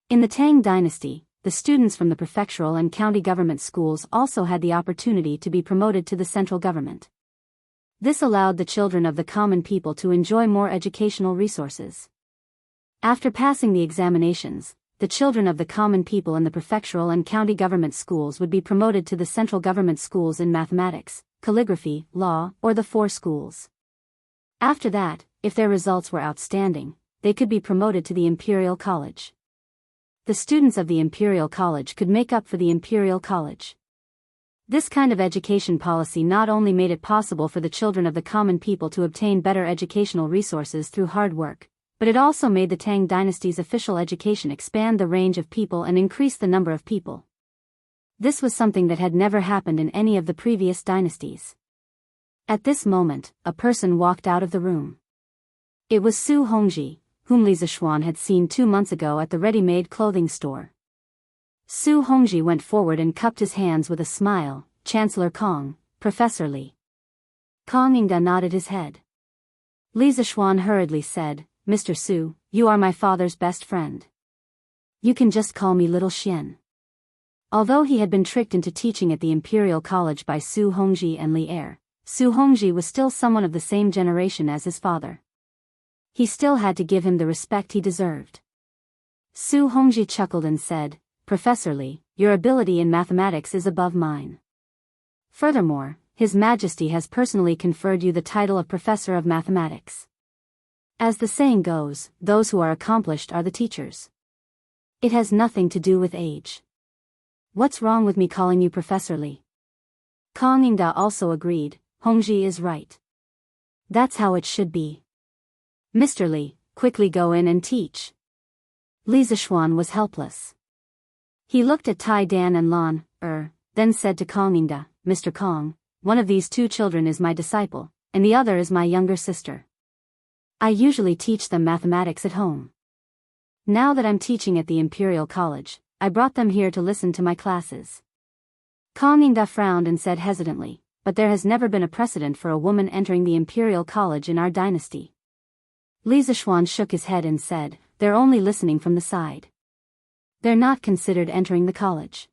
In the Tang dynasty, the students from the prefectural and county government schools also had the opportunity to be promoted to the central government. This allowed the children of the common people to enjoy more educational resources. After passing the examinations, the children of the common people in the prefectural and county government schools would be promoted to the central government schools in mathematics, calligraphy, law, or the 4 schools. After that, if their results were outstanding, they could be promoted to the Imperial College. The students of the Imperial College could make up for the Imperial College. This kind of education policy not only made it possible for the children of the common people to obtain better educational resources through hard work, but it also made the Tang dynasty's official education expand the range of people and increase the number of people. This was something that had never happened in any of the previous dynasties. At this moment, a person walked out of the room. It was Su Hongji, whom Li Zixuan had seen 2 months ago at the ready-made clothing store. Su Hongji went forward and cupped his hands with a smile. Chancellor Kong, Professor Li. Kong Yingda nodded his head. Li Zixuan hurriedly said, Mr. Su, you are my father's best friend. You can just call me Little Xian. Although he had been tricked into teaching at the Imperial College by Su Hongji and Li Er, Su Hongji was still someone of the same generation as his father. He still had to give him the respect he deserved. Su Hongji chuckled and said, Professor Li, your ability in mathematics is above mine. Furthermore, His Majesty has personally conferred you the title of Professor of Mathematics. As the saying goes, those who are accomplished are the teachers. It has nothing to do with age. What's wrong with me calling you Professor Li? Kong Yingda also agreed, Hongji is right. That's how it should be. Mr. Li, quickly go in and teach. Li Zixuan was helpless. He looked at Tai Dan and Lan, then said to Kong Yingda, Mr. Kong, one of these 2 children is my disciple, and the other is my younger sister. I usually teach them mathematics at home. Now that I'm teaching at the Imperial College, I brought them here to listen to my classes. Kong Yingda frowned and said hesitantly, but there has never been a precedent for a woman entering the Imperial College in our dynasty. Li Zixuan shook his head and said, they're only listening from the side. They're not considered entering the college.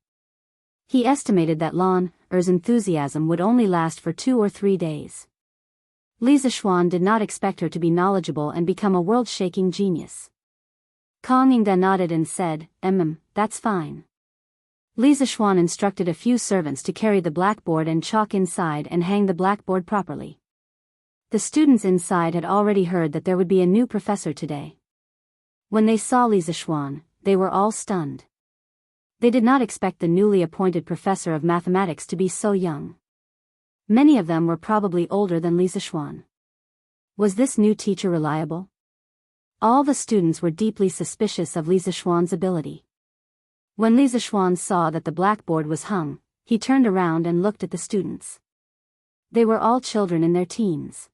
He estimated that Lan Er's enthusiasm would only last for 2 or 3 days. Li Zixuan did not expect her to be knowledgeable and become a world-shaking genius. Kong Yingda nodded and said, that's fine. Li Zixuan instructed a few servants to carry the blackboard and chalk inside and hang the blackboard properly. The students inside had already heard that there would be a new professor today. When they saw Li Zixuan, they were all stunned. They did not expect the newly appointed professor of mathematics to be so young. Many of them were probably older than Li Zixuan. Was this new teacher reliable? All the students were deeply suspicious of Li Zixuan's ability. When Li Zixuan saw that the blackboard was hung, he turned around and looked at the students. They were all children in their teens.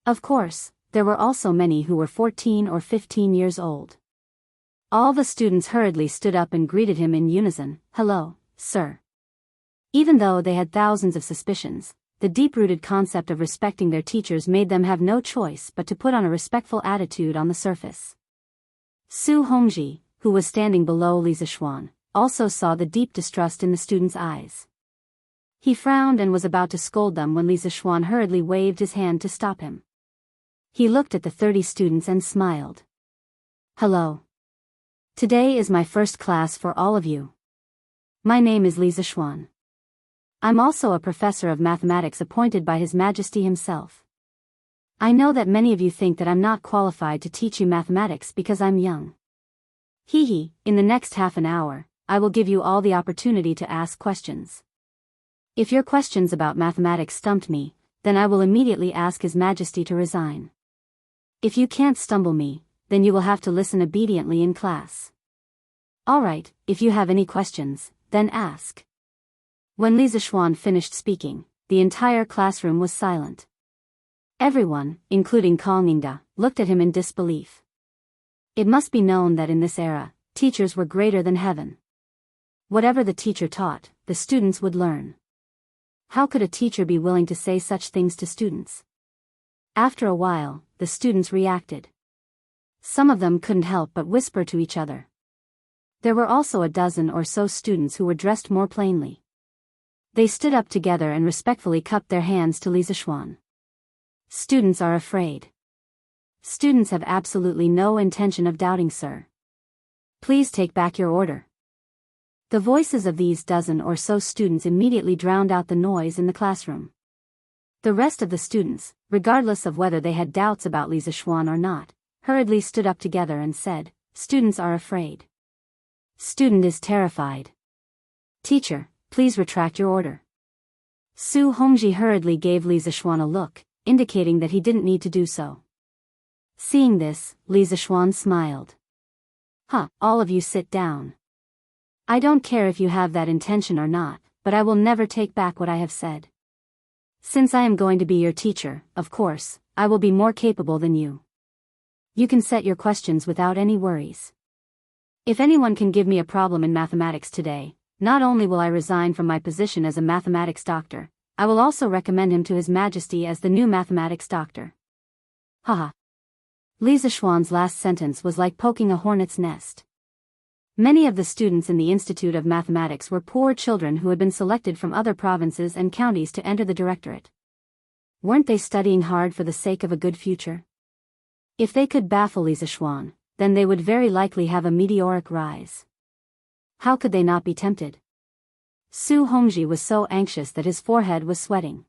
Of course, there were also many who were 14 or 15 years old. All the students hurriedly stood up and greeted him in unison, Hello, sir. Even though they had thousands of suspicions, the deep-rooted concept of respecting their teachers made them have no choice but to put on a respectful attitude on the surface. Su Hongji, who was standing below Li Zixuan, also saw the deep distrust in the students' eyes. He frowned and was about to scold them when Li Zixuan hurriedly waved his hand to stop him. He looked at the 30 students and smiled. Hello. Today is my first class for all of you. My name is Li Zixuan. I'm also a professor of mathematics appointed by His Majesty himself. I know that many of you think that I'm not qualified to teach you mathematics because I'm young. In the next half an hour, I will give you all the opportunity to ask questions. If your questions about mathematics stumped me, then I will immediately ask His Majesty to resign. If you can't stumble me, then you will have to listen obediently in class. Alright, if you have any questions, then ask. When Li Zixuan finished speaking, the entire classroom was silent. Everyone, including Kong Yingda, looked at him in disbelief. It must be known that in this era, teachers were greater than heaven. Whatever the teacher taught, the students would learn. How could a teacher be willing to say such things to students? After a while, the students reacted. Some of them couldn't help but whisper to each other. There were also a dozen or so students who were dressed more plainly. They stood up together and respectfully cupped their hands to Li Zixuan. Students are afraid. Students have absolutely no intention of doubting, sir. Please take back your order. The voices of these dozen or so students immediately drowned out the noise in the classroom. The rest of the students, regardless of whether they had doubts about Li Zixuan or not, hurriedly stood up together and said, "Students are afraid. Student is terrified. Teacher, please retract your order." Su Hongji hurriedly gave Li Zixuan a look, indicating that he didn't need to do so. Seeing this, Li Zixuan smiled. All of you sit down. I don't care if you have that intention or not, but I will never take back what I have said. Since I am going to be your teacher, of course, I will be more capable than you. You can set your questions without any worries. If anyone can give me a problem in mathematics today, not only will I resign from my position as a mathematics doctor, I will also recommend him to His Majesty as the new mathematics doctor. Haha. Li Zixuan's last sentence was like poking a hornet's nest. Many of the students in the Institute of Mathematics were poor children who had been selected from other provinces and counties to enter the directorate. Weren't they studying hard for the sake of a good future? If they could baffle Li Zixuan, then they would very likely have a meteoric rise. How could they not be tempted? Su Hongji was so anxious that his forehead was sweating.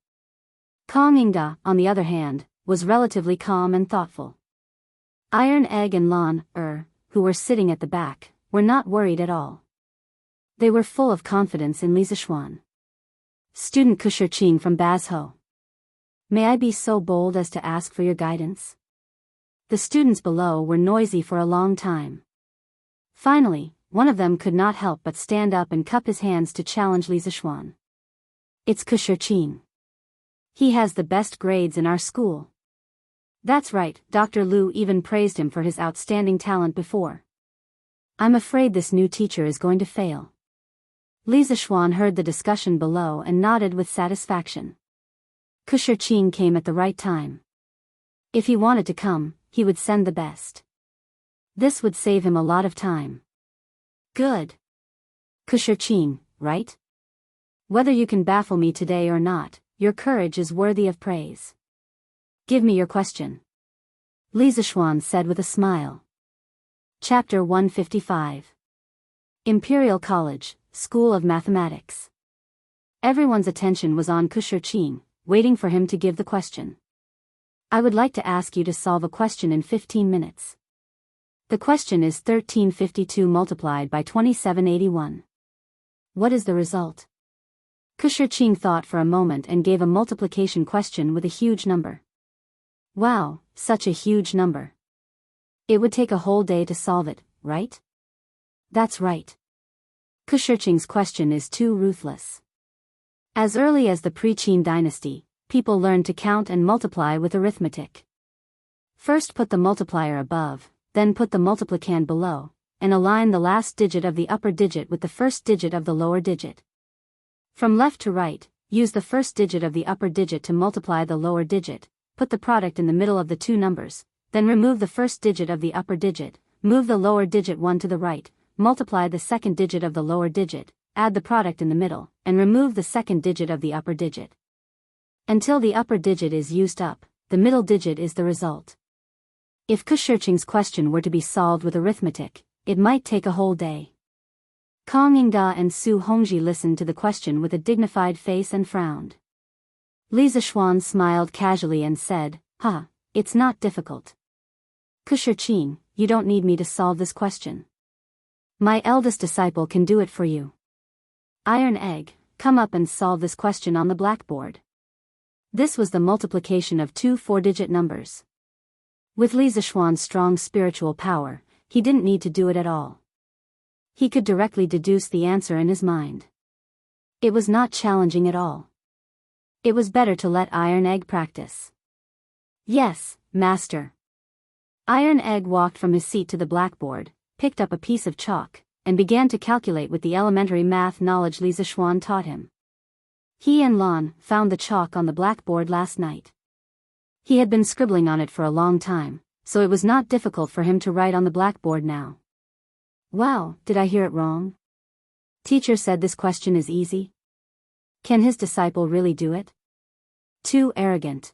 Kong Yingda, on the other hand, was relatively calm and thoughtful. Iron Egg and Lan who were sitting at the back, were not worried at all. They were full of confidence in Li Zixuan. Student Kushirqing from Bazhou. May I be so bold as to ask for your guidance? The students below were noisy for a long time. Finally, one of them could not help but stand up and cup his hands to challenge Li Zixuan. It's Kushirqing. He has the best grades in our school. That's right, Dr. Lu even praised him for his outstanding talent before. I'm afraid this new teacher is going to fail. Li Zixuan heard the discussion below and nodded with satisfaction. Kushirqing came at the right time. If he wanted to come, he would send the best. This would save him a lot of time. Good. Kushirqing, right? Whether you can baffle me today or not, your courage is worthy of praise. Give me your question. Li Zixuan said with a smile. Chapter 155. Imperial College, School of Mathematics. Everyone's attention was on Kushirqing, waiting for him to give the question. I would like to ask you to solve a question in 15 minutes. The question is 1352 multiplied by 2781. What is the result? Kushirqing thought for a moment and gave a multiplication question with a huge number. Wow, such a huge number. It would take a whole day to solve it, right? That's right. Kushirqing's question is too ruthless. As early as the pre-Qin dynasty, people learned to count and multiply with arithmetic. First put the multiplier above, then put the multiplicand below, and align the last digit of the upper digit with the first digit of the lower digit. From left to right, use the first digit of the upper digit to multiply the lower digit, put the product in the middle of the two numbers, then remove the first digit of the upper digit, move the lower digit one to the right, multiply the second digit of the lower digit, add the product in the middle, and remove the second digit of the upper digit. Until the upper digit is used up, the middle digit is the result. If Kushirqing's question were to be solved with arithmetic, it might take a whole day. Kong Yingda and Su Hongji listened to the question with a dignified face and frowned. Li Zixuan smiled casually and said, it's not difficult. Kushirqing, you don't need me to solve this question. My eldest disciple can do it for you. Iron egg, come up and solve this question on the blackboard. This was the multiplication of two 4-digit numbers. With Li Zixuan's strong spiritual power, he didn't need to do it at all. He could directly deduce the answer in his mind. It was not challenging at all. It was better to let Iron Egg practice. Yes, master. Iron Egg walked from his seat to the blackboard, picked up a piece of chalk, and began to calculate with the elementary math knowledge Li Zixuan taught him. He and Lan found the chalk on the blackboard last night. He had been scribbling on it for a long time, so it was not difficult for him to write on the blackboard now. Wow, did I hear it wrong? Teacher said this question is easy. Can his disciple really do it? Too arrogant.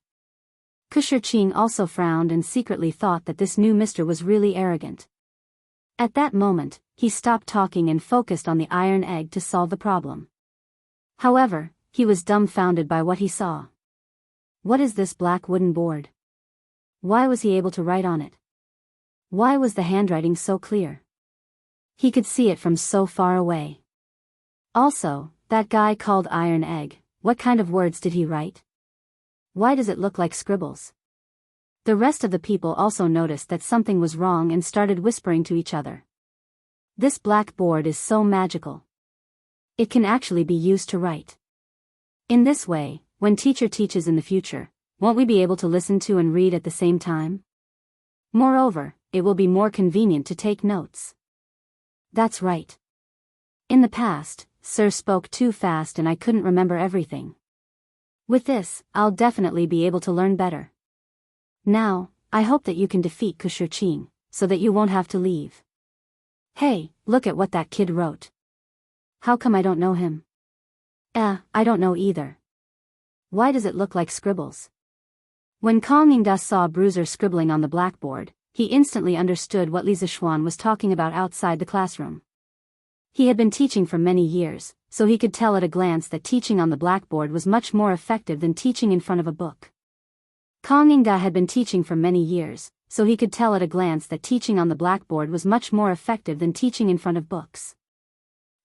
Kushirqing also frowned and secretly thought that this new mister was really arrogant. At that moment, he stopped talking and focused on the iron egg to solve the problem. However, he was dumbfounded by what he saw. What is this black wooden board? Why was he able to write on it? Why was the handwriting so clear? He could see it from so far away. Also, that guy called Iron Egg, what kind of words did he write? Why does it look like scribbles? The rest of the people also noticed that something was wrong and started whispering to each other. This black board is so magical. It can actually be used to write. In this way, when teacher teaches in the future, won't we be able to listen to and read at the same time? Moreover, it will be more convenient to take notes. That's right. In the past, Sir spoke too fast and I couldn't remember everything. With this, I'll definitely be able to learn better. Now, I hope that you can defeat Kushirqing, so that you won't have to leave. Hey, look at what that kid wrote. How come I don't know him? I don't know either. Why does it look like scribbles? When Kong Yingda saw Bruiser scribbling on the blackboard, he instantly understood what Li Zixuan was talking about outside the classroom. He had been teaching for many years, so he could tell at a glance that teaching on the blackboard was much more effective than teaching in front of a book. Kong Yingda had been teaching for many years, so he could tell at a glance that teaching on the blackboard was much more effective than teaching in front of books.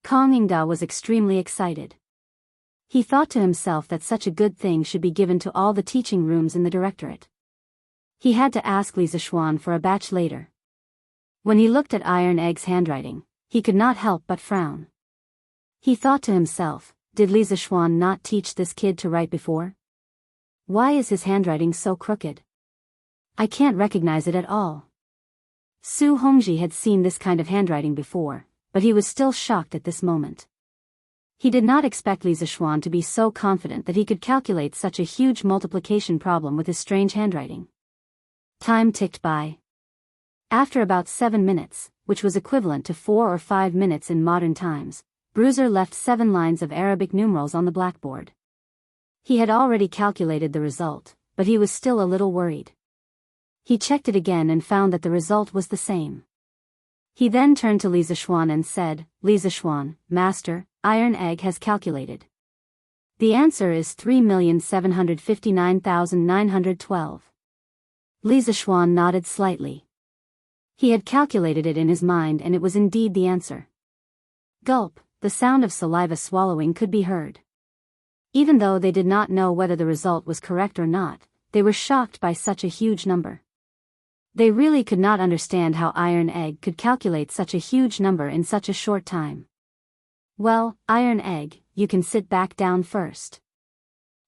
Kong Yingda was extremely excited. He thought to himself that such a good thing should be given to all the teaching rooms in the directorate. He had to ask Li Zixuan for a batch later. When he looked at Iron Egg's handwriting, he could not help but frown. He thought to himself, did Li Zixuan not teach this kid to write before? Why is his handwriting so crooked? I can't recognize it at all. Su Hongji had seen this kind of handwriting before, but he was still shocked at this moment. He did not expect Li Zixuan to be so confident that he could calculate such a huge multiplication problem with his strange handwriting. Time ticked by. After about 7 minutes, which was equivalent to 4 or 5 minutes in modern times, Bruiser left 7 lines of Arabic numerals on the blackboard. He had already calculated the result, but he was still a little worried. He checked it again and found that the result was the same. He then turned to Li Zixuan and said, Li Zixuan, Master, Iron Egg has calculated. The answer is 3,759,912. Li Zixuan nodded slightly. He had calculated it in his mind and it was indeed the answer. Gulp, the sound of saliva swallowing could be heard. Even though they did not know whether the result was correct or not, they were shocked by such a huge number. They really could not understand how Iron Egg could calculate such a huge number in such a short time. Well, Iron Egg, you can sit back down first.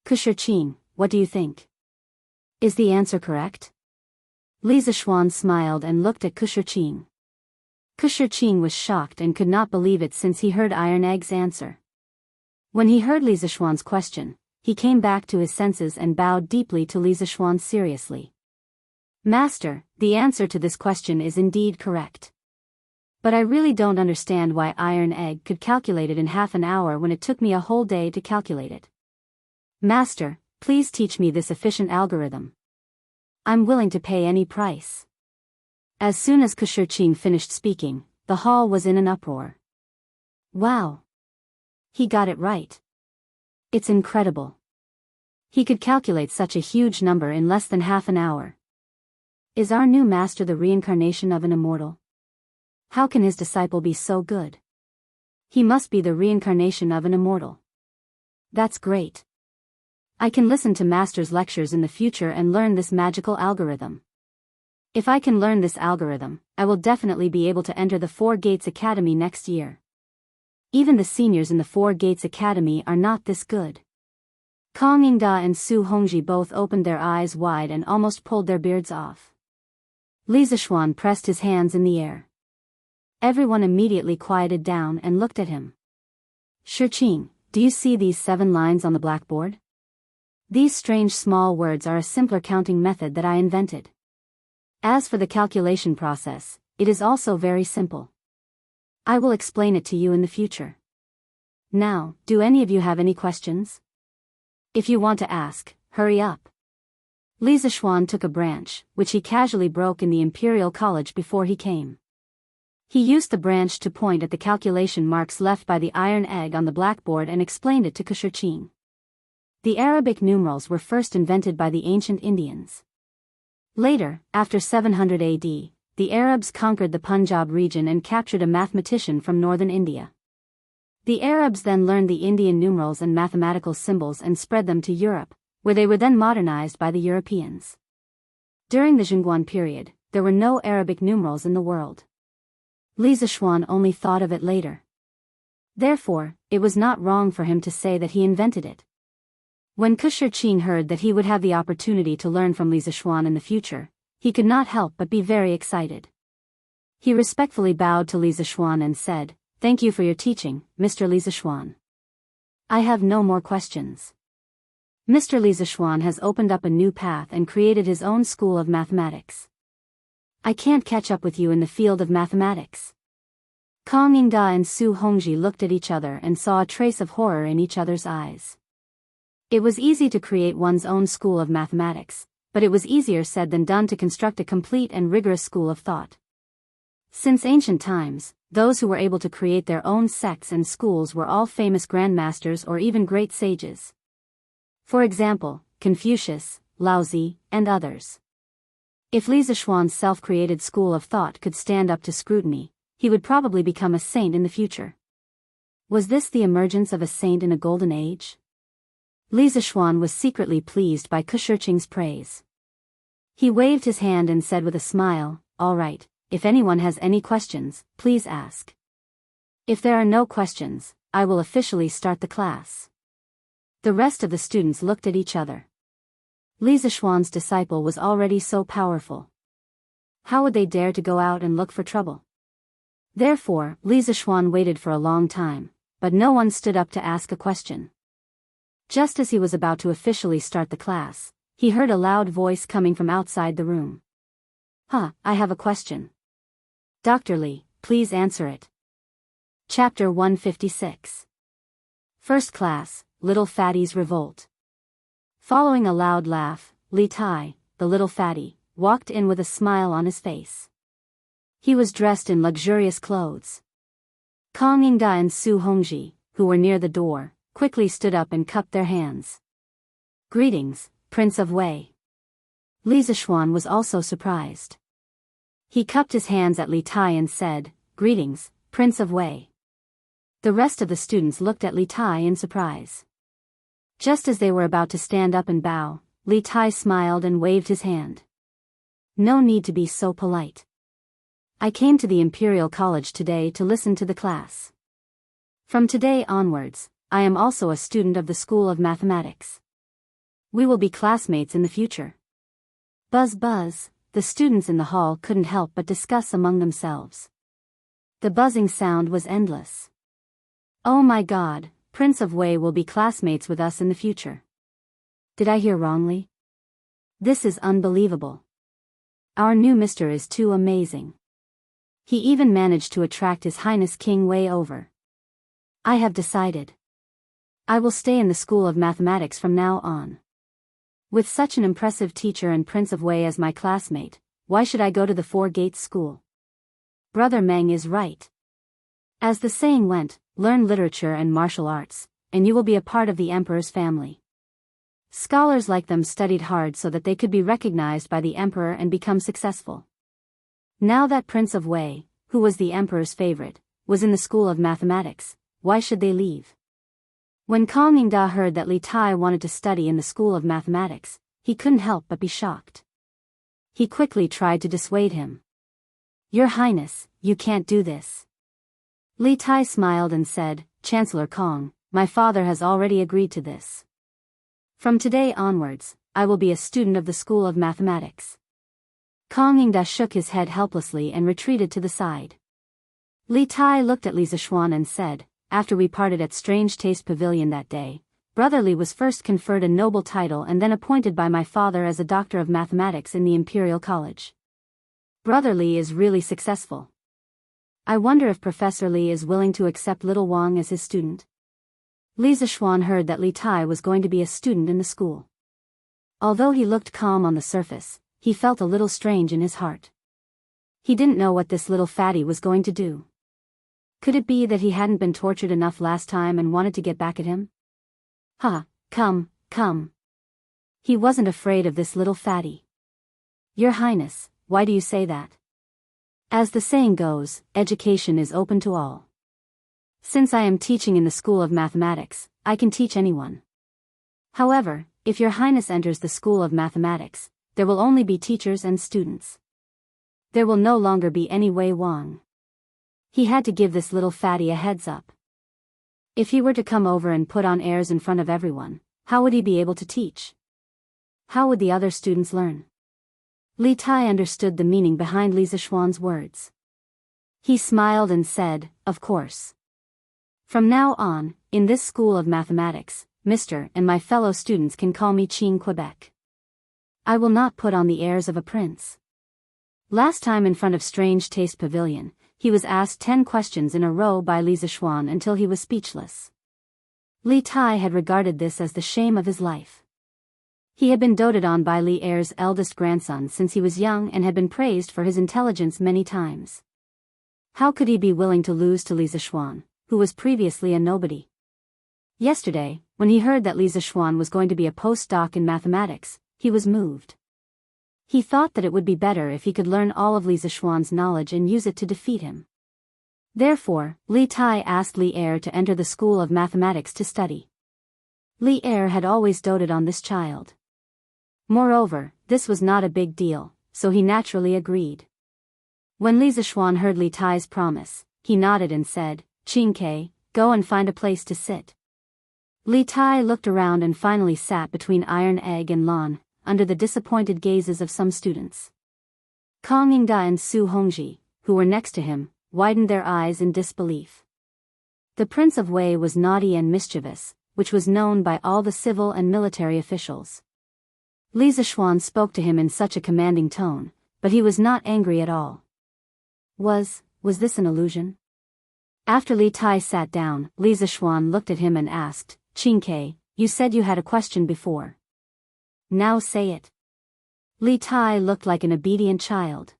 Kushirqing, what do you think? Is the answer correct? Li Zixuan smiled and looked at Kushirqing. Kushirqing was shocked and could not believe it since he heard Iron Egg's answer. When he heard Li Zixuan's question, he came back to his senses and bowed deeply to Li Zixuan seriously. Master, the answer to this question is indeed correct. But I really don't understand why Iron Egg could calculate it in half an hour when it took me a whole day to calculate it. Master, please teach me this efficient algorithm. I'm willing to pay any price. As soon as Kushirqing finished speaking, the hall was in an uproar. Wow! He got it right. It's incredible. He could calculate such a huge number in less than half an hour. Is our new master the reincarnation of an immortal? How can his disciple be so good? He must be the reincarnation of an immortal. That's great. I can listen to Master's lectures in the future and learn this magical algorithm. If I can learn this algorithm, I will definitely be able to enter the Four Gates Academy next year. Even the seniors in the Four Gates Academy are not this good. Kang Yingda and Su Hongji both opened their eyes wide and almost pulled their beards off. Li Zishuan pressed his hands in the air. Everyone immediately quieted down and looked at him. Shiqing, do you see these 7 lines on the blackboard? These strange small words are a simpler counting method that I invented. As for the calculation process, it is also very simple. I will explain it to you in the future. Now, do any of you have any questions? If you want to ask, hurry up. Li Zishuan took a branch, which he casually broke in the Imperial College before he came. He used the branch to point at the calculation marks left by the iron egg on the blackboard and explained it to Shiqing. The Arabic numerals were first invented by the ancient Indians. Later, after 700 AD, the Arabs conquered the Punjab region and captured a mathematician from northern India. The Arabs then learned the Indian numerals and mathematical symbols and spread them to Europe, where they were then modernized by the Europeans. During the Jianghu period, there were no Arabic numerals in the world. Li Zishuan only thought of it later. Therefore, it was not wrong for him to say that he invented it. When Shiqing heard that he would have the opportunity to learn from Li Zishuan in the future, he could not help but be very excited. He respectfully bowed to Li Zishuan and said, "Thank you for your teaching, Mr. Li Zishuan. I have no more questions." Mr. Li Zishuan has opened up a new path and created his own school of mathematics. I can't catch up with you in the field of mathematics. Kang Yingda and Su Hongji looked at each other and saw a trace of horror in each other's eyes. It was easy to create one's own school of mathematics, but it was easier said than done to construct a complete and rigorous school of thought. Since ancient times, those who were able to create their own sects and schools were all famous grandmasters or even great sages. For example, Confucius, Laozi, and others. If Li Zishuan's self-created school of thought could stand up to scrutiny, he would probably become a saint in the future. Was this the emergence of a saint in a golden age? Li Zishuan was secretly pleased by Shiqing's praise. He waved his hand and said with a smile, "All right, if anyone has any questions, please ask. If there are no questions, I will officially start the class." The rest of the students looked at each other. Li Zishuan's disciple was already so powerful. How would they dare to go out and look for trouble? Therefore, Li Zishuan waited for a long time, but no one stood up to ask a question. Just as he was about to officially start the class, he heard a loud voice coming from outside the room. I have a question. Dr. Li, please answer it. Chapter 156. First Class, Little Fatty's Revolt. Following a loud laugh, Li Tai, the little fatty, walked in with a smile on his face. He was dressed in luxurious clothes. Kang Yingda and Su Hongji, who were near the door, quickly stood up and cupped their hands. "Greetings, Prince of Wei." Li Zishuan was also surprised. He cupped his hands at Li Tai and said, "Greetings, Prince of Wei." The rest of the students looked at Li Tai in surprise. Just as they were about to stand up and bow, Li Tai smiled and waved his hand. "No need to be so polite. I came to the Imperial College today to listen to the class. From today onwards, I am also a student of the School of Mathematics. We will be classmates in the future." Buzz buzz, the students in the hall couldn't help but discuss among themselves. The buzzing sound was endless. "Oh my God, Prince of Wei will be classmates with us in the future. Did I hear wrongly? This is unbelievable. Our new Mister is too amazing. He even managed to attract His Highness King Wei over. I have decided. I will stay in the School of Mathematics from now on. With such an impressive teacher and Prince of Wei as my classmate, why should I go to the Four Gates School? Brother Meng is right. As the saying went, learn literature and martial arts, and you will be a part of the Emperor's family." Scholars like them studied hard so that they could be recognized by the Emperor and become successful. Now that Prince of Wei, who was the emperor's favorite, was in the school of mathematics. Why should they leave? When Kong Yingda heard that Li Tai wanted to study in the school of mathematics, he couldn't help but be shocked. He quickly tried to dissuade him. Your Highness, you can't do this. Li Tai smiled and said, Chancellor Kong, my father has already agreed to this. From today onwards, I will be a student of the school of mathematics. Kong Yingda shook his head helplessly and retreated to the side. Li Tai looked at Li Zishuan and said, after we parted at Strange Taste Pavilion that day, Brother Li was first conferred a noble title and then appointed by my father as a doctor of mathematics in the Imperial College. Brother Li is really successful. I wonder if Professor Li is willing to accept little Wang as his student. Li Zishuan heard that Li Tai was going to be a student in the school. Although he looked calm on the surface, he felt a little strange in his heart. He didn't know what this little fatty was going to do. Could it be that he hadn't been tortured enough last time and wanted to get back at him? Come. He wasn't afraid of this little fatty. Your Highness, why do you say that? As the saying goes, education is open to all. Since I am teaching in the school of mathematics, I can teach anyone. However, if your Highness enters the school of mathematics, there will only be teachers and students. There will no longer be any Wei Wang. He had to give this little fatty a heads up. If he were to come over and put on airs in front of everyone, how would he be able to teach? How would the other students learn? Li Tai understood the meaning behind Li Zishuan's words. He smiled and said, of course. From now on, in this school of mathematics, Mr. and my fellow students can call me Qing Quebec. I will not put on the airs of a prince. Last time in front of Strange Taste Pavilion, he was asked 10 questions in a row by Li Zishuan until he was speechless. Li Tai had regarded this as the shame of his life. He had been doted on by Li Er's eldest grandson since he was young and had been praised for his intelligence many times. How could he be willing to lose to Li Zishuan, who was previously a nobody? Yesterday, when he heard that Li Zishuan was going to be a postdoc in mathematics, he was moved. He thought that it would be better if he could learn all of Li Zishuan's knowledge and use it to defeat him. Therefore, Li Tai asked Li Er to enter the school of mathematics to study. Li Er had always doted on this child. Moreover, this was not a big deal, so he naturally agreed. When Li Zishuan heard Li Tai's promise, he nodded and said, Qing Ke, go and find a place to sit. Li Tai looked around and finally sat between Iron Egg and Lan, under the disappointed gazes of some students. Kong Yingda and Su Hongji, who were next to him, widened their eyes in disbelief. The Prince of Wei was naughty and mischievous, which was known by all the civil and military officials. Li Zishuan spoke to him in such a commanding tone, but he was not angry at all. Was this an illusion? After Li Tai sat down, Li Zishuan looked at him and asked, Qing Ke, you said you had a question before. Now say it. Li Tai looked like an obedient child.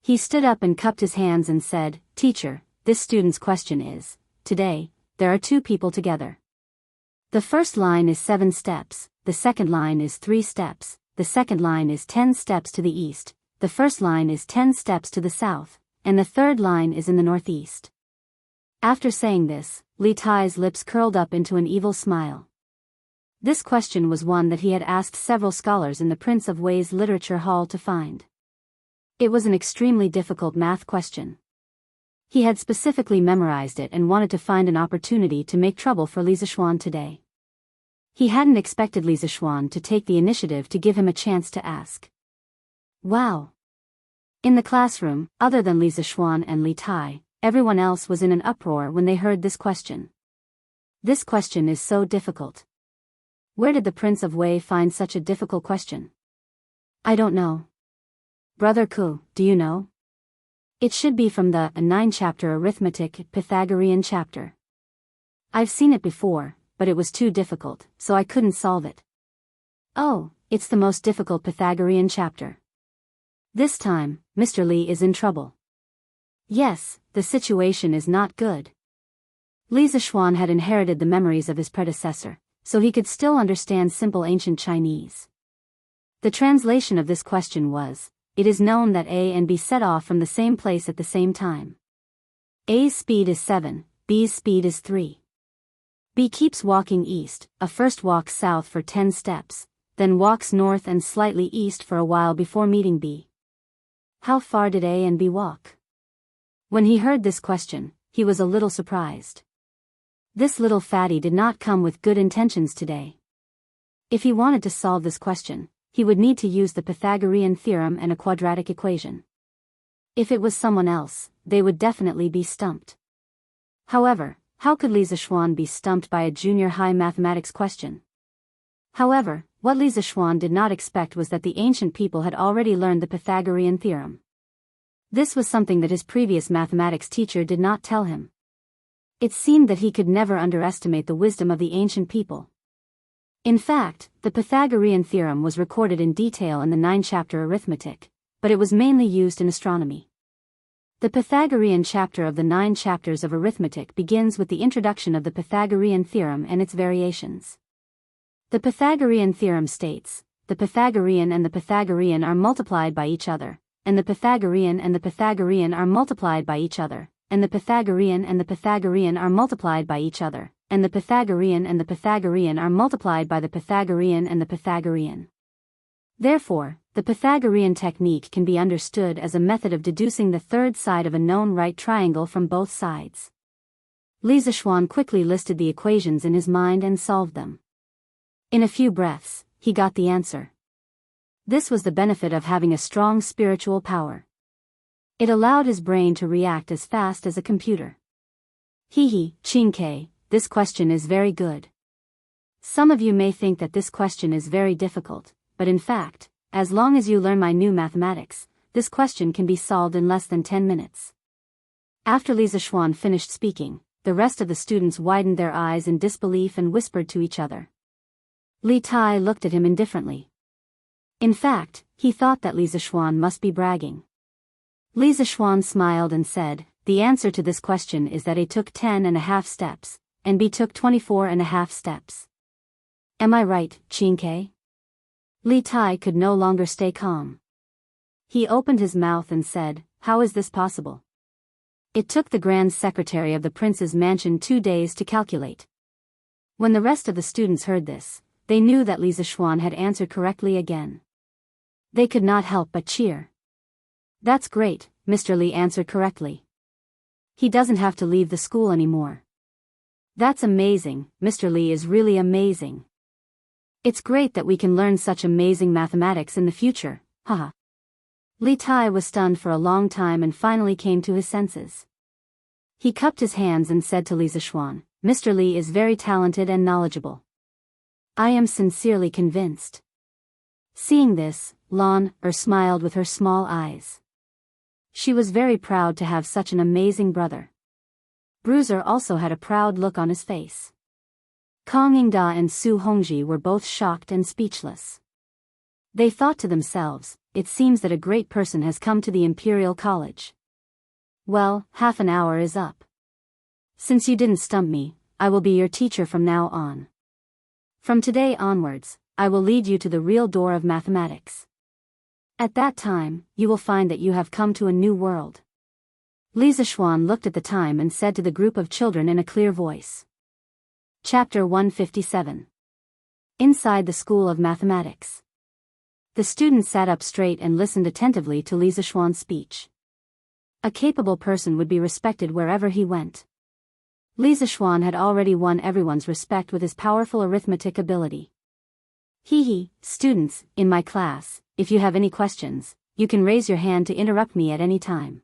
He stood up and cupped his hands and said, Teacher, this student's question is, today, there are 2 people together. The first line is 7 steps, the second line is 3 steps, the second line is 10 steps to the east, the first line is 10 steps to the south, and the third line is in the northeast. After saying this, Li Tai's lips curled up into an evil smile. This question was one that he had asked several scholars in the Prince of Wei's literature hall to find. It was an extremely difficult math question. He had specifically memorized it and wanted to find an opportunity to make trouble for Li Zishuan today. He hadn't expected Li Zishuan to take the initiative to give him a chance to ask. Wow! In the classroom, other than Li Zishuan and Li Tai, everyone else was in an uproar when they heard this question. This question is so difficult. Where did the Prince of Wei find such a difficult question? I don't know. Brother Ku, do you know? It should be from the 9-chapter arithmetic Pythagorean chapter. I've seen it before, but it was too difficult, so I couldn't solve it. Oh, it's the most difficult Pythagorean chapter. This time, Mr. Li is in trouble. Yes, the situation is not good. Li Zishuan had inherited the memories of his predecessor, so he could still understand simple ancient Chinese. The translation of this question was, it is known that A and B set off from the same place at the same time. A's speed is 7, B's speed is 3. B keeps walking east, first walks south for 10 steps, then walks north and slightly east for a while before meeting B. How far did A and B walk? When he heard this question, he was a little surprised. This little fatty did not come with good intentions today. If he wanted to solve this question, he would need to use the Pythagorean theorem and a quadratic equation. If it was someone else, they would definitely be stumped. However, how could Li Zixuan be stumped by a junior high mathematics question? However, what Li Zixuan did not expect was that the ancient people had already learned the Pythagorean theorem. This was something that his previous mathematics teacher did not tell him. It seemed that he could never underestimate the wisdom of the ancient people. In fact, the Pythagorean theorem was recorded in detail in the 9-chapter arithmetic, but it was mainly used in astronomy. The Pythagorean chapter of the 9 chapters of arithmetic begins with the introduction of the Pythagorean theorem and its variations. The Pythagorean theorem states, the Pythagorean and the Pythagorean are multiplied by each other, and the Pythagorean and the Pythagorean are multiplied by each other, and the Pythagorean and the Pythagorean are multiplied by each other, and the Pythagorean and the Pythagorean are multiplied by the Pythagorean and the Pythagorean. Therefore, the Pythagorean technique can be understood as a method of deducing the third side of a known right triangle from both sides. Li Zixuan quickly listed the equations in his mind and solved them. In a few breaths, he got the answer. This was the benefit of having a strong spiritual power. It allowed his brain to react as fast as a computer. Qingke, this question is very good. Some of you may think that this question is very difficult, but in fact, as long as you learn my new mathematics, this question can be solved in less than 10 minutes. After Li Zixuan finished speaking, the rest of the students widened their eyes in disbelief and whispered to each other. Li Tai looked at him indifferently. In fact, he thought that Li Zixuan must be bragging. Li Zixuan smiled and said, the answer to this question is that A took 10.5 steps, and B took 24.5 steps. Am I right, Qingke? Li Tai could no longer stay calm. He opened his mouth and said, how is this possible? It took the Grand Secretary of the Prince's mansion 2 days to calculate. When the rest of the students heard this, they knew that Li Zixuan had answered correctly again. They could not help but cheer. That's great, Mr. Li answered correctly. He doesn't have to leave the school anymore. That's amazing, Mr. Li is really amazing. It's great that we can learn such amazing mathematics in the future, haha. Li Tai was stunned for a long time and finally came to his senses. He cupped his hands and said to Li Zixuan, Mr. Li is very talented and knowledgeable. I am sincerely convinced. Seeing this, Lan smiled with her small eyes. She was very proud to have such an amazing brother. Bruiser also had a proud look on his face. Kang Yingda and Su Hongji were both shocked and speechless. They thought to themselves, it seems that a great person has come to the Imperial College. Well, half an hour is up. Since you didn't stump me, I will be your teacher from now on. From today onwards, I will lead you to the real door of mathematics. At that time, you will find that you have come to a new world. Li Zixuan looked at the time and said to the group of children in a clear voice. Chapter 157. Inside the School of Mathematics. The students sat up straight and listened attentively to Li Zixuan's speech. A capable person would be respected wherever he went. Li Zixuan had already won everyone's respect with his powerful arithmetic ability. Students, in my class, if you have any questions, you can raise your hand to interrupt me at any time.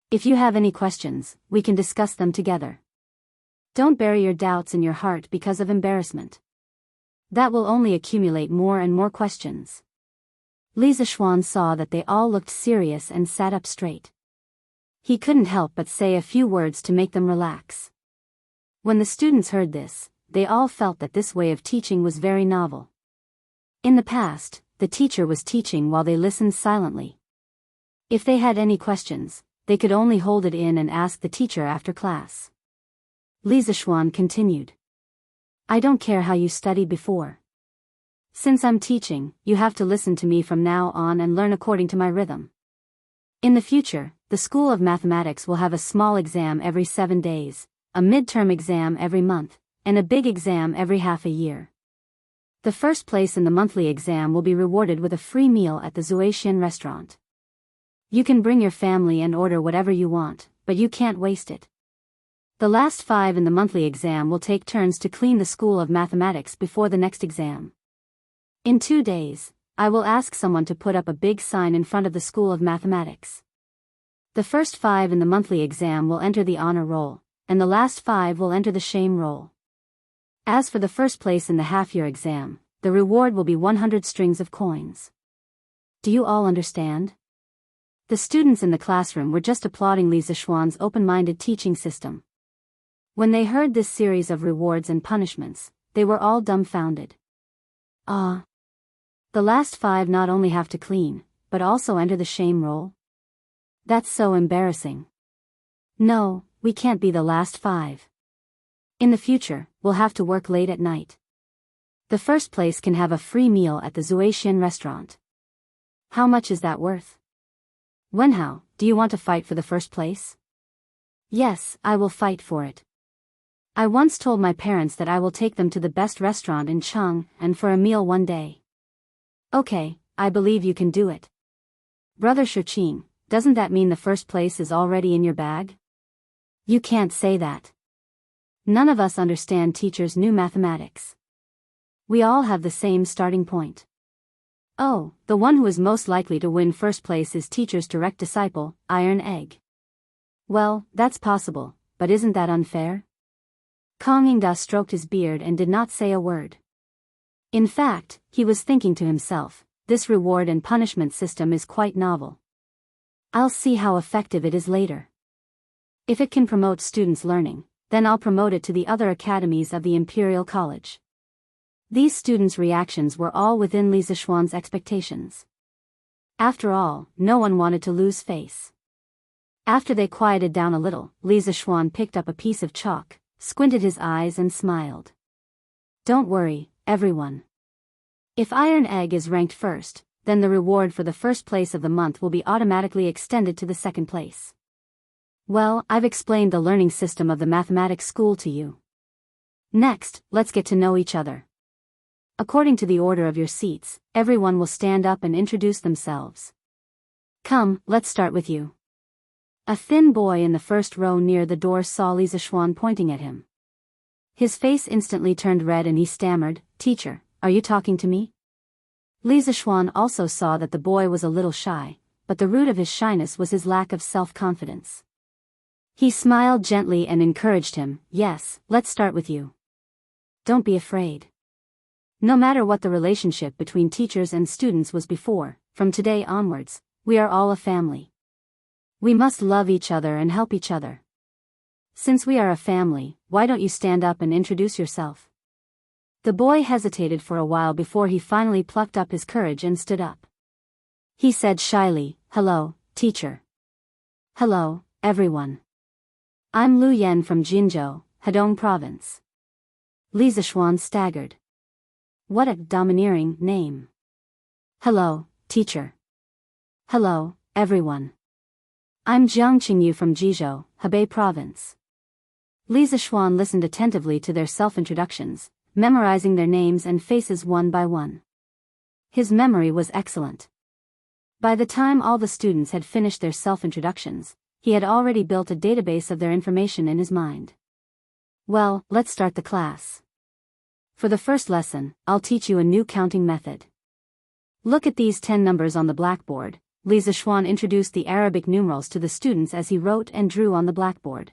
If you have any questions, we can discuss them together. Don't bury your doubts in your heart because of embarrassment. That will only accumulate more and more questions. Li Zixuan saw that they all looked serious and sat up straight. He couldn't help but say a few words to make them relax. When the students heard this, they all felt that this way of teaching was very novel. In the past, the teacher was teaching while they listened silently. If they had any questions, they could only hold it in and ask the teacher after class. Li Zixuan continued. I don't care how you studied before. Since I'm teaching, you have to listen to me from now on and learn according to my rhythm. In the future, the School of Mathematics will have a small exam every 7 days, a midterm exam every month, and a big exam every half a year. The first place in the monthly exam will be rewarded with a free meal at the Zuaxian restaurant. You can bring your family and order whatever you want, but you can't waste it. The last 5 in the monthly exam will take turns to clean the School of Mathematics before the next exam. In 2 days, I will ask someone to put up a big sign in front of the School of Mathematics. The first 5 in the monthly exam will enter the honor roll, and the last 5 will enter the shame roll. As for the first place in the half-year exam, the reward will be 100 strings of coins. Do you all understand? The students in the classroom were just applauding Li Zixuan's open-minded teaching system. When they heard this series of rewards and punishments, they were all dumbfounded. Ah! The last 5 not only have to clean, but also enter the shame roll? That's so embarrassing. No, we can't be the last 5. In the future, we'll have to work late at night. The first place can have a free meal at the Zuaxian restaurant. How much is that worth? Wenhao, do you want to fight for the first place? Yes, I will fight for it. I once told my parents that I will take them to the best restaurant in Chang and for a meal one day. Okay, I believe you can do it. Brother Shiqing, doesn't that mean the first place is already in your bag? You can't say that. None of us understand teachers' new mathematics. We all have the same starting point. Oh, the one who is most likely to win first place is teacher's direct disciple, Iron Egg. Well, that's possible, but isn't that unfair? Kang Yingda stroked his beard and did not say a word. In fact, he was thinking to himself, this reward and punishment system is quite novel. I'll see how effective it is later. If it can promote students' learning, then I'll promote it to the other academies of the Imperial College. These students' reactions were all within Li Zixuan's expectations. After all, no one wanted to lose face. After they quieted down a little, Li Zixuan picked up a piece of chalk, squinted his eyes and smiled. Don't worry, everyone. If Iron Egg is ranked first, then the reward for the first place of the month will be automatically extended to the second place. Well, I've explained the learning system of the mathematics school to you. Next, let's get to know each other. According to the order of your seats, everyone will stand up and introduce themselves. Come, let's start with you. A thin boy in the first row near the door saw Li Zixuan pointing at him. His face instantly turned red and he stammered, "Teacher, are you talking to me?" Li Zixuan also saw that the boy was a little shy, but the root of his shyness was his lack of self-confidence. He smiled gently and encouraged him, "Yes, let's start with you. Don't be afraid. No matter what the relationship between teachers and students was before, from today onwards, we are all a family. We must love each other and help each other. Since we are a family, why don't you stand up and introduce yourself?" The boy hesitated for a while before he finally plucked up his courage and stood up. He said shyly, "Hello, teacher. Hello, everyone. I'm Lu Yan from Jinzhou, Hedong Province." Li Zixuan staggered. What a domineering name. "Hello, teacher. Hello, everyone. I'm Jiang Qingyu from Jizhou, Hebei Province." Li Zixuan listened attentively to their self-introductions, memorizing their names and faces one by one. His memory was excellent. By the time all the students had finished their self-introductions, he had already built a database of their information in his mind. Well, let's start the class. For the first lesson, I'll teach you a new counting method. Look at these 10 numbers on the blackboard. Li Zixuan introduced the Arabic numerals to the students as he wrote and drew on the blackboard.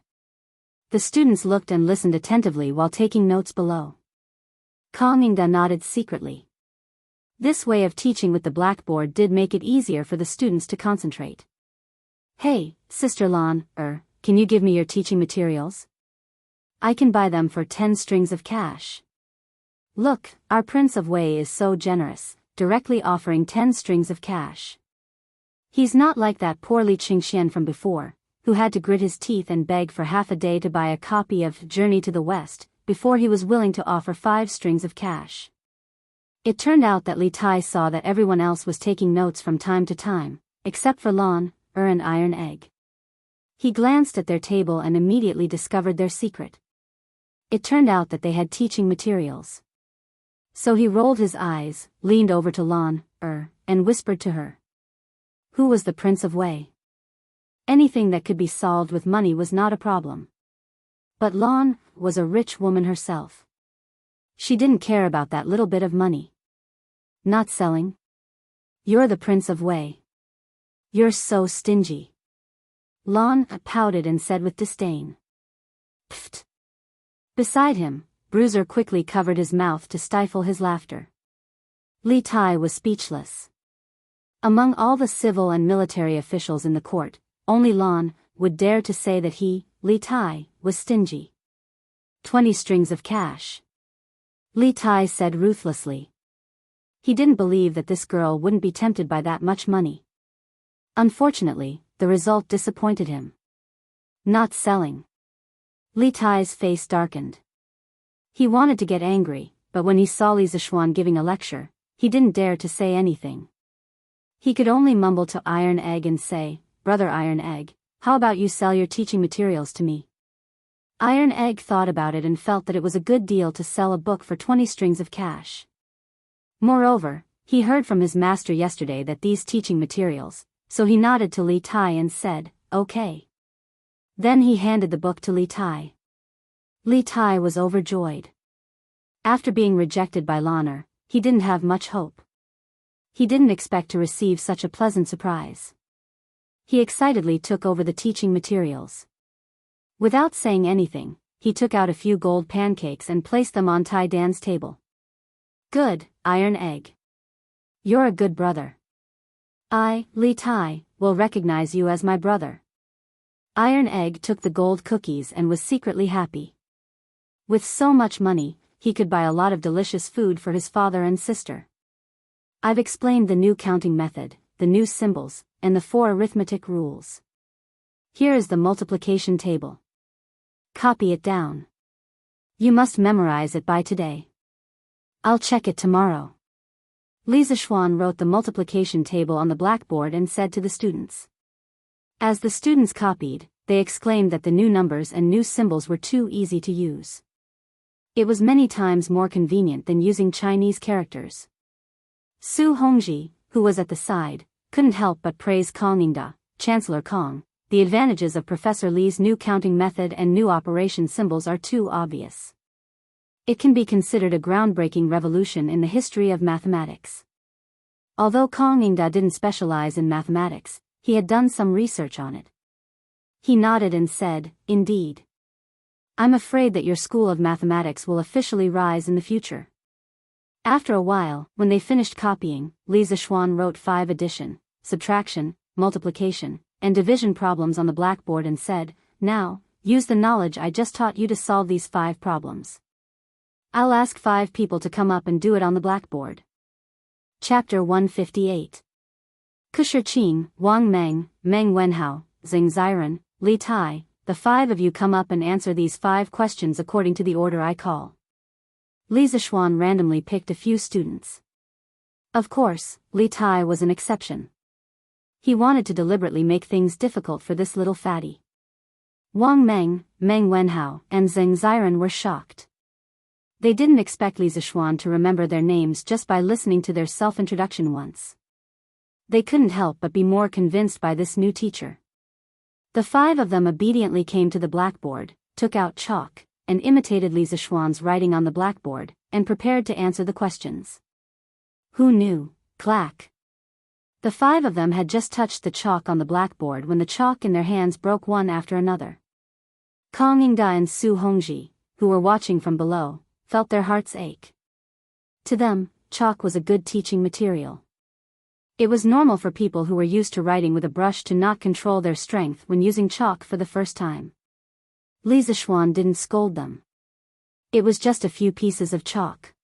The students looked and listened attentively while taking notes below. Kang Yingda nodded secretly. This way of teaching with the blackboard did make it easier for the students to concentrate. "Hey, Sister Lan, can you give me your teaching materials? I can buy them for 10 strings of cash." Look, our Prince of Wei is so generous, directly offering 10 strings of cash. He's not like that poor Li Qingxian from before, who had to grit his teeth and beg for half a day to buy a copy of Journey to the West, before he was willing to offer 5 strings of cash. It turned out that Li Tai saw that everyone else was taking notes from time to time, except for Lan, and Iron Egg. He glanced at their table and immediately discovered their secret. It turned out that they had teaching materials. So he rolled his eyes, leaned over to Lan, and whispered to her. Who was the Prince of Wei? Anything that could be solved with money was not a problem. But Lan was a rich woman herself. She didn't care about that little bit of money. Not selling? You're the Prince of Wei. You're so stingy. Lan pouted and said with disdain. Pfft. Beside him, Bruiser quickly covered his mouth to stifle his laughter. Li Tai was speechless. Among all the civil and military officials in the court, only Lan would dare to say that he, Li Tai, was stingy. 20 strings of cash. Li Tai said ruthlessly. He didn't believe that this girl wouldn't be tempted by that much money. Unfortunately, the result disappointed him. Not selling. Li Tai's face darkened. He wanted to get angry, but when he saw Li Zishuan giving a lecture, he didn't dare to say anything. He could only mumble to Iron Egg and say, Brother Iron Egg, how about you sell your teaching materials to me? Iron Egg thought about it and felt that it was a good deal to sell a book for 20 strings of cash. Moreover, he heard from his master yesterday that these teaching materials, so he nodded to Li Tai and said, okay. Then he handed the book to Li Tai. Li Tai was overjoyed. After being rejected by Lanner, he didn't have much hope. He didn't expect to receive such a pleasant surprise. He excitedly took over the teaching materials. Without saying anything, he took out a few gold pancakes and placed them on Tai Dan's table. Good, Iron Egg. You're a good brother. I, Li Tai, will recognize you as my brother. Iron Egg took the gold cookies and was secretly happy. With so much money, he could buy a lot of delicious food for his father and sister. I've explained the new counting method, the new symbols, and the 4 arithmetic rules. Here is the multiplication table. Copy it down. You must memorize it by today. I'll check it tomorrow. Li Zishuan wrote the multiplication table on the blackboard and said to the students. As the students copied, they exclaimed that the new numbers and new symbols were too easy to use. It was many times more convenient than using Chinese characters. Su Hongji, who was at the side, couldn't help but praise Kong Yingda, Chancellor Kong. The advantages of Professor Li's new counting method and new operation symbols are too obvious. It can be considered a groundbreaking revolution in the history of mathematics. Although Kong Yingda didn't specialize in mathematics, he had done some research on it. He nodded and said, indeed. I'm afraid that your school of mathematics will officially rise in the future. After a while, when they finished copying, Li Zishuan wrote 5 addition, subtraction, multiplication, and division problems on the blackboard and said, now, use the knowledge I just taught you to solve these 5 problems. I'll ask 5 people to come up and do it on the blackboard. Chapter 158. Kusher Qing, Wang Meng, Meng Wenhao, Xing Ziren, Li Tai, the 5 of you come up and answer these 5 questions according to the order I call. Li Zishuan randomly picked a few students. Of course, Li Tai was an exception. He wanted to deliberately make things difficult for this little fatty. Wang Meng, Meng Wenhao, and Xing Ziren were shocked. They didn't expect Li Zishuan to remember their names just by listening to their self-introduction once. They couldn't help but be more convinced by this new teacher. The 5 of them obediently came to the blackboard, took out chalk, and imitated Li Zishuan's writing on the blackboard, and prepared to answer the questions. Who knew? Clack. The 5 of them had just touched the chalk on the blackboard when the chalk in their hands broke one after another. Kong Yingda and Su Hongji, who were watching from below, felt their hearts ache. To them, chalk was a good teaching material. It was normal for people who were used to writing with a brush to not control their strength when using chalk for the first time. Li Zishuan didn't scold them. It was just a few pieces of chalk.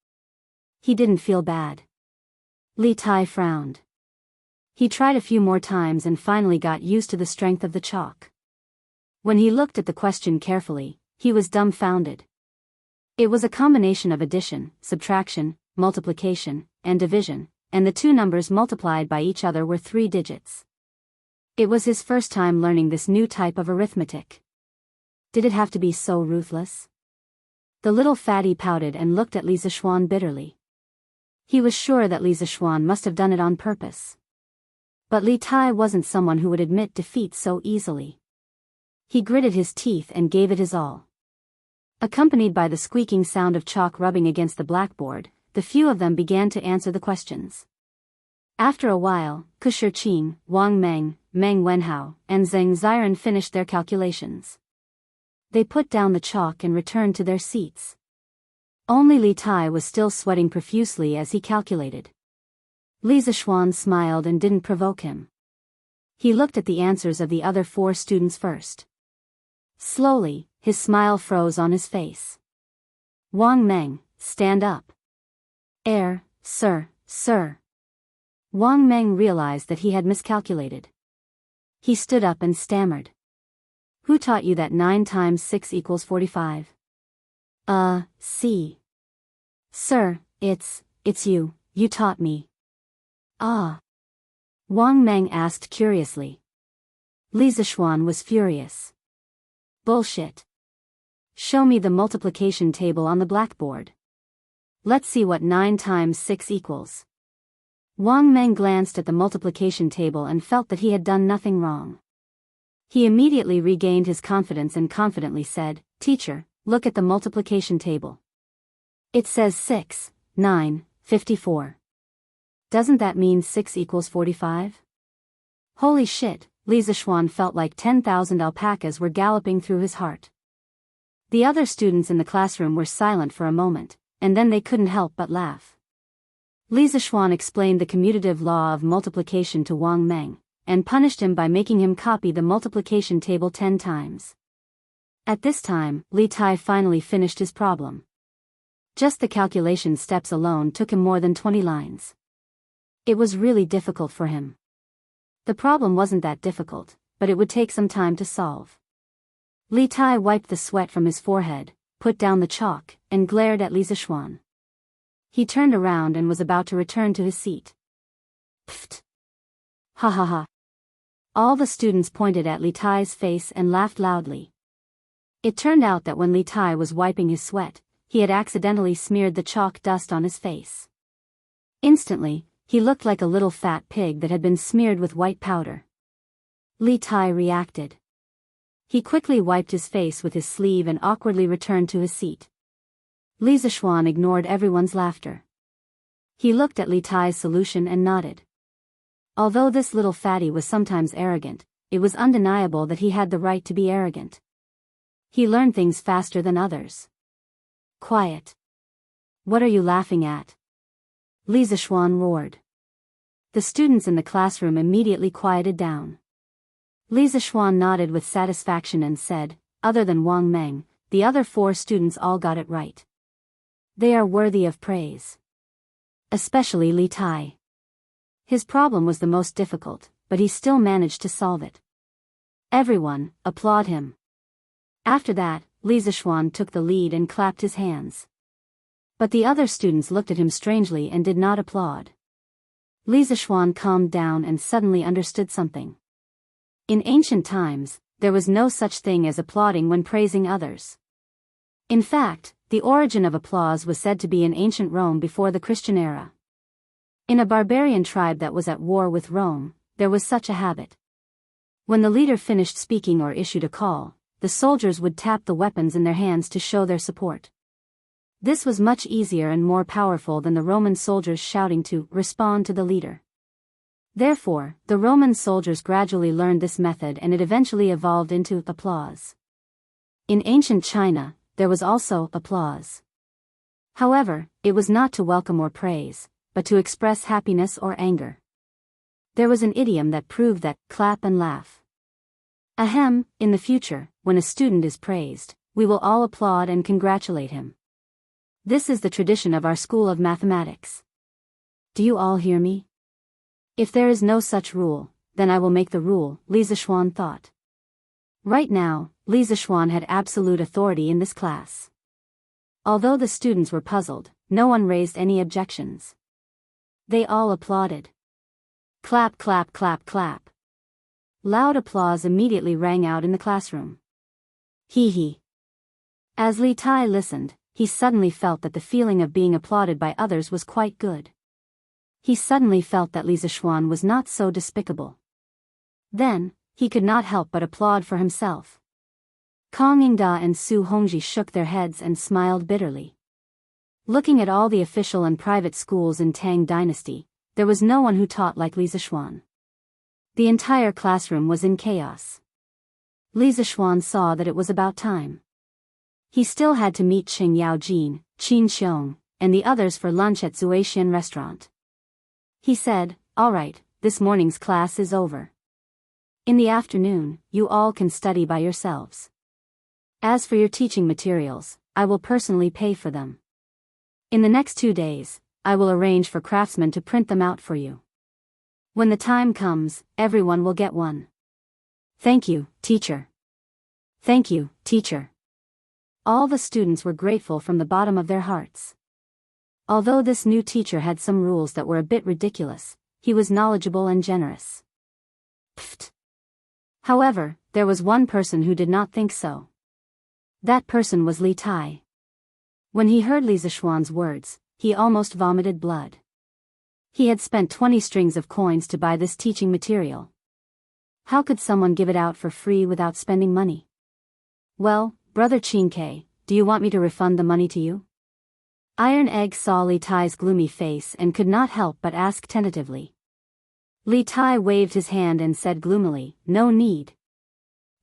He didn't feel bad. Li Tai frowned. He tried a few more times and finally got used to the strength of the chalk. When he looked at the question carefully, he was dumbfounded. It was a combination of addition, subtraction, multiplication, and division, and the two numbers multiplied by each other were 3 digits. It was his first time learning this new type of arithmetic. Did it have to be so ruthless? The little fatty pouted and looked at Li Zishuan bitterly. He was sure that Li Zishuan must have done it on purpose. But Li Tai wasn't someone who would admit defeat so easily. He gritted his teeth and gave it his all. Accompanied by the squeaking sound of chalk rubbing against the blackboard, the few of them began to answer the questions. After a while, Ku Shiqing, Wang Meng, Meng Wenhao, and Zheng Ziren finished their calculations. They put down the chalk and returned to their seats. Only Li Tai was still sweating profusely as he calculated. Li Zishuan smiled and didn't provoke him. He looked at the answers of the other 4 students first. Slowly, his smile froze on his face. Wang Meng, stand up. Sir. Wang Meng realized that he had miscalculated. He stood up and stammered. Who taught you that 9 times 6 equals 45? See. Sir, it's you taught me. Ah. Wang Meng asked curiously. Li Zishuan was furious. Bullshit. Show me the multiplication table on the blackboard. Let's see what 9 times 6 equals. Wang Meng glanced at the multiplication table and felt that he had done nothing wrong. He immediately regained his confidence and confidently said, Teacher, look at the multiplication table. It says 6, 9, 54. Doesn't that mean 6 equals 45? Holy shit, Li Zishuan felt like 10,000 alpacas were galloping through his heart. The other students in the classroom were silent for a moment, and then they couldn't help but laugh. Li Zishuan explained the commutative law of multiplication to Wang Meng, and punished him by making him copy the multiplication table 10 times. At this time, Li Tai finally finished his problem. Just the calculation steps alone took him more than 20 lines. It was really difficult for him. The problem wasn't that difficult, but it would take some time to solve. Li Tai wiped the sweat from his forehead, put down the chalk, and glared at Li Zishuan. He turned around and was about to return to his seat. Pfft! Ha ha ha! All the students pointed at Li Tai's face and laughed loudly. It turned out that when Li Tai was wiping his sweat, he had accidentally smeared the chalk dust on his face. Instantly, he looked like a little fat pig that had been smeared with white powder. Li Tai reacted. He quickly wiped his face with his sleeve and awkwardly returned to his seat. Li Zishuan ignored everyone's laughter. He looked at Li Tai's solution and nodded. Although this little fatty was sometimes arrogant, it was undeniable that he had the right to be arrogant. He learned things faster than others. Quiet. What are you laughing at? Li Zishuan roared. The students in the classroom immediately quieted down. Li Zishuan nodded with satisfaction and said, other than Wang Meng, the other 4 students all got it right. They are worthy of praise. Especially Li Tai. His problem was the most difficult, but he still managed to solve it. Everyone, applaud him. After that, Li Zishuan took the lead and clapped his hands. But the other students looked at him strangely and did not applaud. Li Zishuan calmed down and suddenly understood something. In ancient times, there was no such thing as applauding when praising others. In fact, the origin of applause was said to be in ancient Rome before the Christian era. In a barbarian tribe that was at war with Rome, there was such a habit. When the leader finished speaking or issued a call, the soldiers would tap the weapons in their hands to show their support. This was much easier and more powerful than the Roman soldiers shouting to respond to the leader. Therefore, the Roman soldiers gradually learned this method and it eventually evolved into applause. In ancient China, there was also applause. However, it was not to welcome or praise, but to express happiness or anger. There was an idiom that proved that, clap and laugh. Ahem, in the future, when a student is praised, we will all applaud and congratulate him. This is the tradition of our school of mathematics. Do you all hear me? If there is no such rule, then I will make the rule, Li Zishuan thought. Right now, Li Zishuan had absolute authority in this class. Although the students were puzzled, no one raised any objections. They all applauded. Clap, clap, clap, clap. Loud applause immediately rang out in the classroom. Hee hee. As Li Tai listened, he suddenly felt that the feeling of being applauded by others was quite good. He suddenly felt that Li Zishuan was not so despicable. Then, he could not help but applaud for himself. Kang Yingda and Su Hongji shook their heads and smiled bitterly. Looking at all the official and private schools in Tang Dynasty, there was no one who taught like Li Zishuan. The entire classroom was in chaos. Li Zishuan saw that it was about time. He still had to meet Qing Yaojin, Qin Xiong, and the others for lunch at Zuaxian restaurant. He said, "All right, this morning's class is over. In the afternoon, you all can study by yourselves. As for your teaching materials, I will personally pay for them. In the next 2 days, I will arrange for craftsmen to print them out for you. When the time comes, everyone will get one." "Thank you, teacher." "Thank you, teacher." All the students were grateful from the bottom of their hearts. Although this new teacher had some rules that were a bit ridiculous, he was knowledgeable and generous. Pfft. However, there was one person who did not think so. That person was Li Tai. When he heard Li Zishuan's words, he almost vomited blood. He had spent 20 strings of coins to buy this teaching material. How could someone give it out for free without spending money? "Well, Brother Qin, do you want me to refund the money to you?" Iron Egg saw Li Tai's gloomy face and could not help but ask tentatively. Li Tai waved his hand and said gloomily, "No need."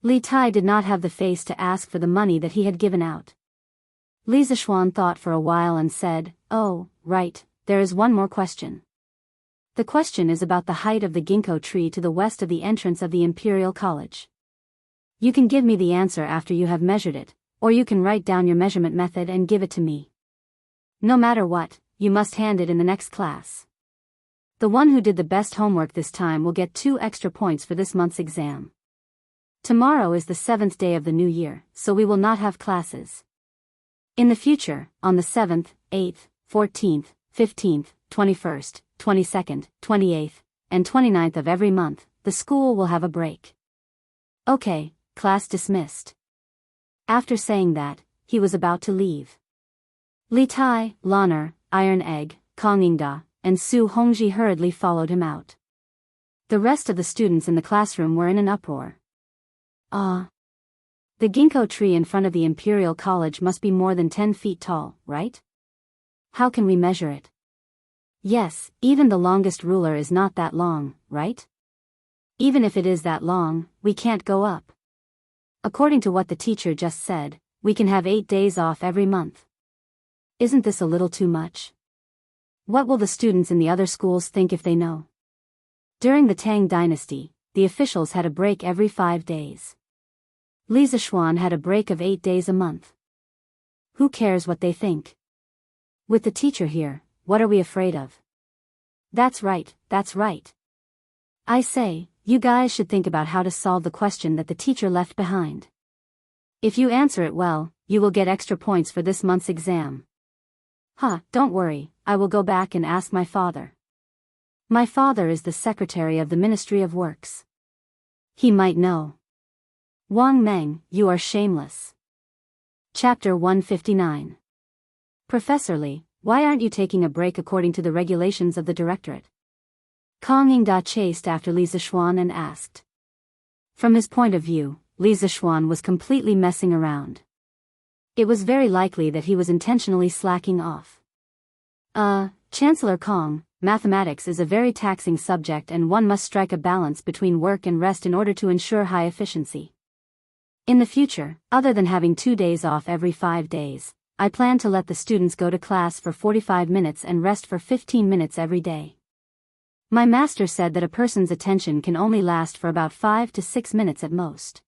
Li Tai did not have the face to ask for the money that he had given out. Li Zishuan thought for a while and said, "Oh, right, there is one more question. The question is about the height of the ginkgo tree to the west of the entrance of the Imperial College. You can give me the answer after you have measured it, or you can write down your measurement method and give it to me. No matter what, you must hand it in the next class. The one who did the best homework this time will get 2 extra points for this month's exam. Tomorrow is the 7th day of the new year, so we will not have classes. In the future, on the 7th, 8th, 14th, 15th, 21st, 22nd, 28th, and 29th of every month, the school will have a break. Okay, class dismissed." After saying that, he was about to leave. Li Tai, Lanner, Iron Egg, Kang Yingda, and Su Hongji hurriedly followed him out. The rest of the students in the classroom were in an uproar. The ginkgo tree in front of the Imperial College must be more than 10 feet tall, right? How can we measure it? Yes, even the longest ruler is not that long, right? Even if it is that long, we can't go up. According to what the teacher just said, we can have 8 days off every month. Isn't this a little too much? What will the students in the other schools think if they know? During the Tang Dynasty, the officials had a break every 5 days. Li Zishuan had a break of 8 days a month. Who cares what they think? With the teacher here, what are we afraid of? That's right, that's right. I say, you guys should think about how to solve the question that the teacher left behind. If you answer it well, you will get extra points for this month's exam. Don't worry, I will go back and ask my father. My father is the secretary of the Ministry of Works. He might know. Wang Meng, you are shameless. Chapter 159. Professor Li, why aren't you taking a break according to the regulations of the directorate? Kang Yingda chased after Li Zishuan and asked. From his point of view, Li Zishuan was completely messing around. It was very likely that he was intentionally slacking off. Chancellor Kong, mathematics is a very taxing subject and one must strike a balance between work and rest in order to ensure high efficiency. In the future, other than having 2 days off every 5 days, I plan to let the students go to class for 45 minutes and rest for 15 minutes every day. My master said that a person's attention can only last for about 5 to 6 minutes at most.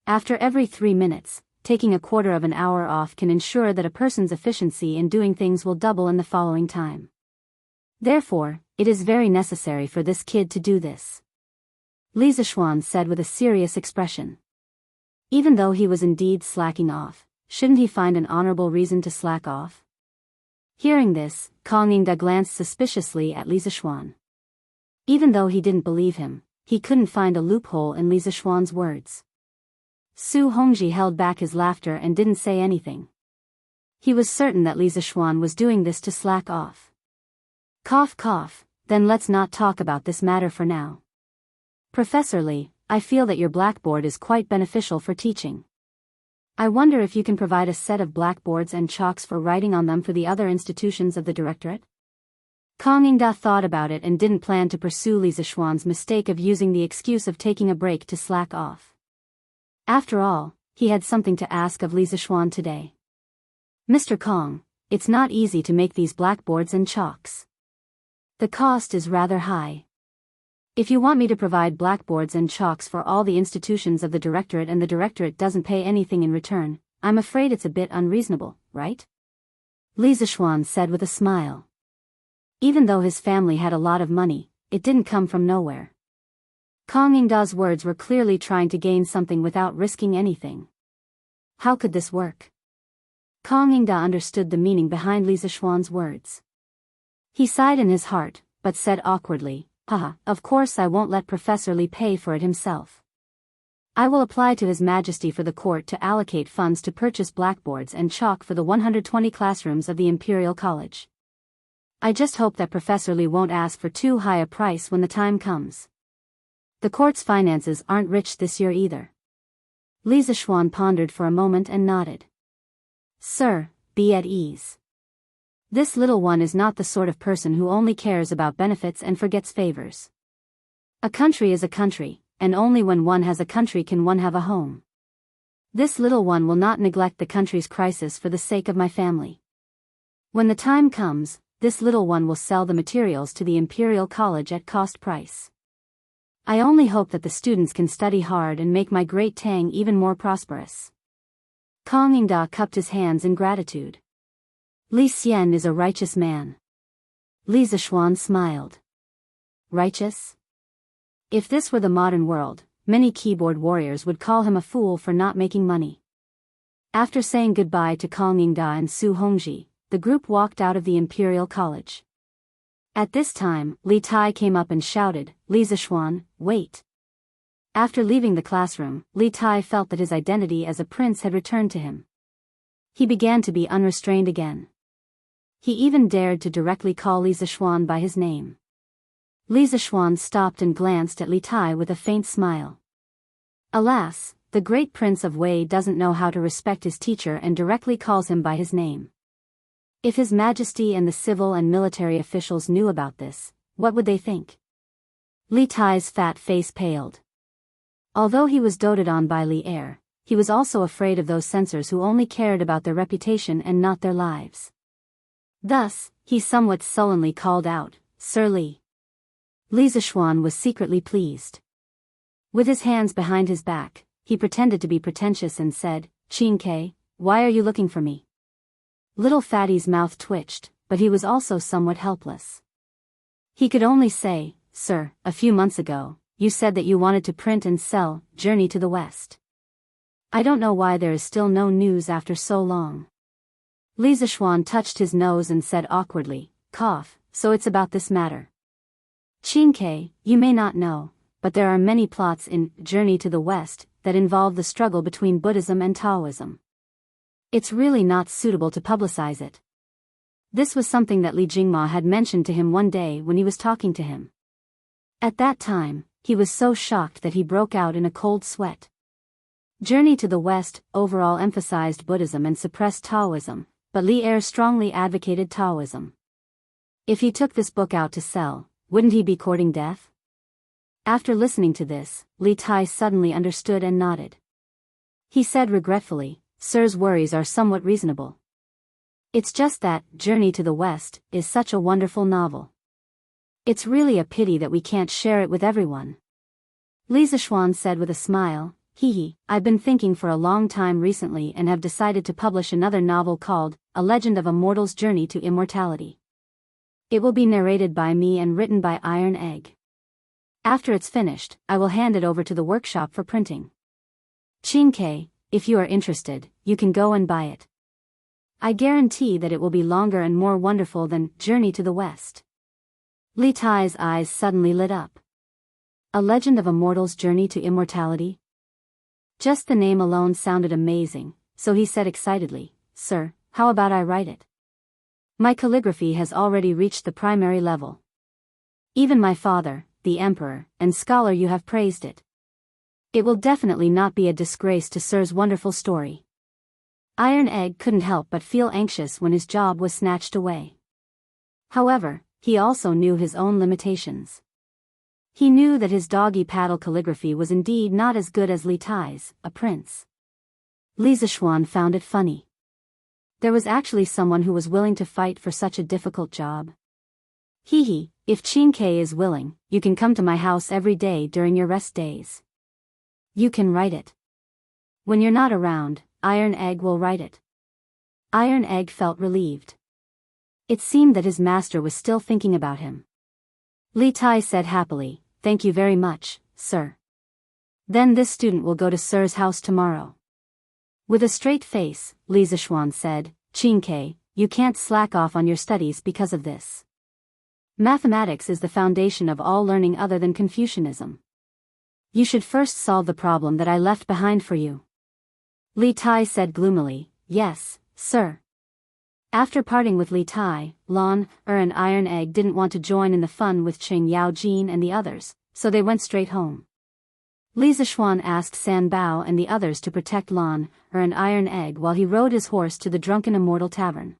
After every 3 minutes, taking a quarter of an hour off can ensure that a person's efficiency in doing things will double in the following time. Therefore, it is very necessary for this kid to do this. Li Zishuan said with a serious expression. Even though he was indeed slacking off, shouldn't he find an honorable reason to slack off? Hearing this, Kang Yingda glanced suspiciously at Li Zishuan. Even though he didn't believe him, he couldn't find a loophole in Li Zishuan's words. Su Hongji held back his laughter and didn't say anything. He was certain that Li Zishuan was doing this to slack off. Cough cough, then let's not talk about this matter for now. Professor Li, I feel that your blackboard is quite beneficial for teaching. I wonder if you can provide a set of blackboards and chalks for writing on them for the other institutions of the directorate? Kang Yingda thought about it and didn't plan to pursue Li Zishuan's mistake of using the excuse of taking a break to slack off. After all, he had something to ask of Li Zishuan today. Mr. Kang, it's not easy to make these blackboards and chalks. The cost is rather high. If you want me to provide blackboards and chalks for all the institutions of the directorate and the directorate doesn't pay anything in return, I'm afraid it's a bit unreasonable, right? Li Zishuan said with a smile. Even though his family had a lot of money, it didn't come from nowhere. Kang Yingda's words were clearly trying to gain something without risking anything. How could this work? Kang Yingda understood the meaning behind Li Zishuan's words. He sighed in his heart, but said awkwardly, haha, of course I won't let Professor Li pay for it himself. I will apply to His Majesty for the court to allocate funds to purchase blackboards and chalk for the 120 classrooms of the Imperial College. I just hope that Professor Li won't ask for too high a price when the time comes. The court's finances aren't rich this year either. Li Zishuan pondered for a moment and nodded. Sir, be at ease. This little one is not the sort of person who only cares about benefits and forgets favors. A country is a country, and only when one has a country can one have a home. This little one will not neglect the country's crisis for the sake of my family. When the time comes, this little one will sell the materials to the Imperial College at cost price. I only hope that the students can study hard and make my great Tang even more prosperous. Kang Yingda cupped his hands in gratitude. Li Xian is a righteous man. Li Zishuan smiled. Righteous? If this were the modern world, many keyboard warriors would call him a fool for not making money. After saying goodbye to Kang Yingda and Su Hongji, the group walked out of the Imperial College. At this time, Li Tai came up and shouted, Li Zishuan, wait. After leaving the classroom, Li Tai felt that his identity as a prince had returned to him. He began to be unrestrained again. He even dared to directly call Li Zishuan by his name. Li Zishuan stopped and glanced at Li Tai with a faint smile. Alas, the great prince of Wei doesn't know how to respect his teacher and directly calls him by his name. If His Majesty and the civil and military officials knew about this, what would they think? Li Tai's fat face paled. Although he was doted on by Li Er, he was also afraid of those censors who only cared about their reputation and not their lives. Thus, he somewhat sullenly called out, Sir Li. Li Zishuan was secretly pleased. With his hands behind his back, he pretended to be pretentious and said, Qin, why are you looking for me? Little Fatty's mouth twitched, but he was also somewhat helpless. He could only say, Sir, a few months ago, you said that you wanted to print and sell Journey to the West. I don't know why there is still no news after so long. Li Zishuan touched his nose and said awkwardly, cough, so it's about this matter. Qin, you may not know, but there are many plots in Journey to the West that involve the struggle between Buddhism and Taoism. It's really not suitable to publicize it. This was something that Li Jingma had mentioned to him one day when he was talking to him. At that time, he was so shocked that he broke out in a cold sweat. Journey to the West overall emphasized Buddhism and suppressed Taoism, but Li Er strongly advocated Taoism. If he took this book out to sell, wouldn't he be courting death? After listening to this, Li Tai suddenly understood and nodded. He said regretfully, Sir's worries are somewhat reasonable. It's just that Journey to the West is such a wonderful novel. It's really a pity that we can't share it with everyone. Li Zishuan said with a smile, I've been thinking for a long time recently and have decided to publish another novel called A Legend of a Mortal's Journey to Immortality. It will be narrated by me and written by Iron Egg. After it's finished, I will hand it over to the workshop for printing. Qin, if you are interested, you can go and buy it. I guarantee that it will be longer and more wonderful than Journey to the West. Li Tai's eyes suddenly lit up. A Legend of a Mortal's Journey to Immortality? Just the name alone sounded amazing, so he said excitedly, "Sir, how about I write it? My calligraphy has already reached the primary level. Even my father, the emperor, and scholar you have praised it. It will definitely not be a disgrace to Sir's wonderful story." Iron Egg couldn't help but feel anxious when his job was snatched away. However, he also knew his own limitations. He knew that his doggy paddle calligraphy was indeed not as good as Li Tai's, a prince. Li Zishuan found it funny. There was actually someone who was willing to fight for such a difficult job. Hee, if Qin Ke is willing, you can come to my house every day during your rest days. You can write it. When you're not around, Iron Egg will write it. Iron Egg felt relieved. It seemed that his master was still thinking about him. Li Tai said happily, "Thank you very much, sir. Then this student will go to Sir's house tomorrow." With a straight face, Li Zishuan said, "Qin Ke, you can't slack off on your studies because of this. Mathematics is the foundation of all learning other than Confucianism. You should first solve the problem that I left behind for you." Li Tai said gloomily, "Yes, sir." After parting with Li Tai, and Iron Egg didn't want to join in the fun with Qing Yaojin and the others, so they went straight home. Li Zishuan asked San Bao and the others to protect and Iron Egg while he rode his horse to the Drunken Immortal Tavern.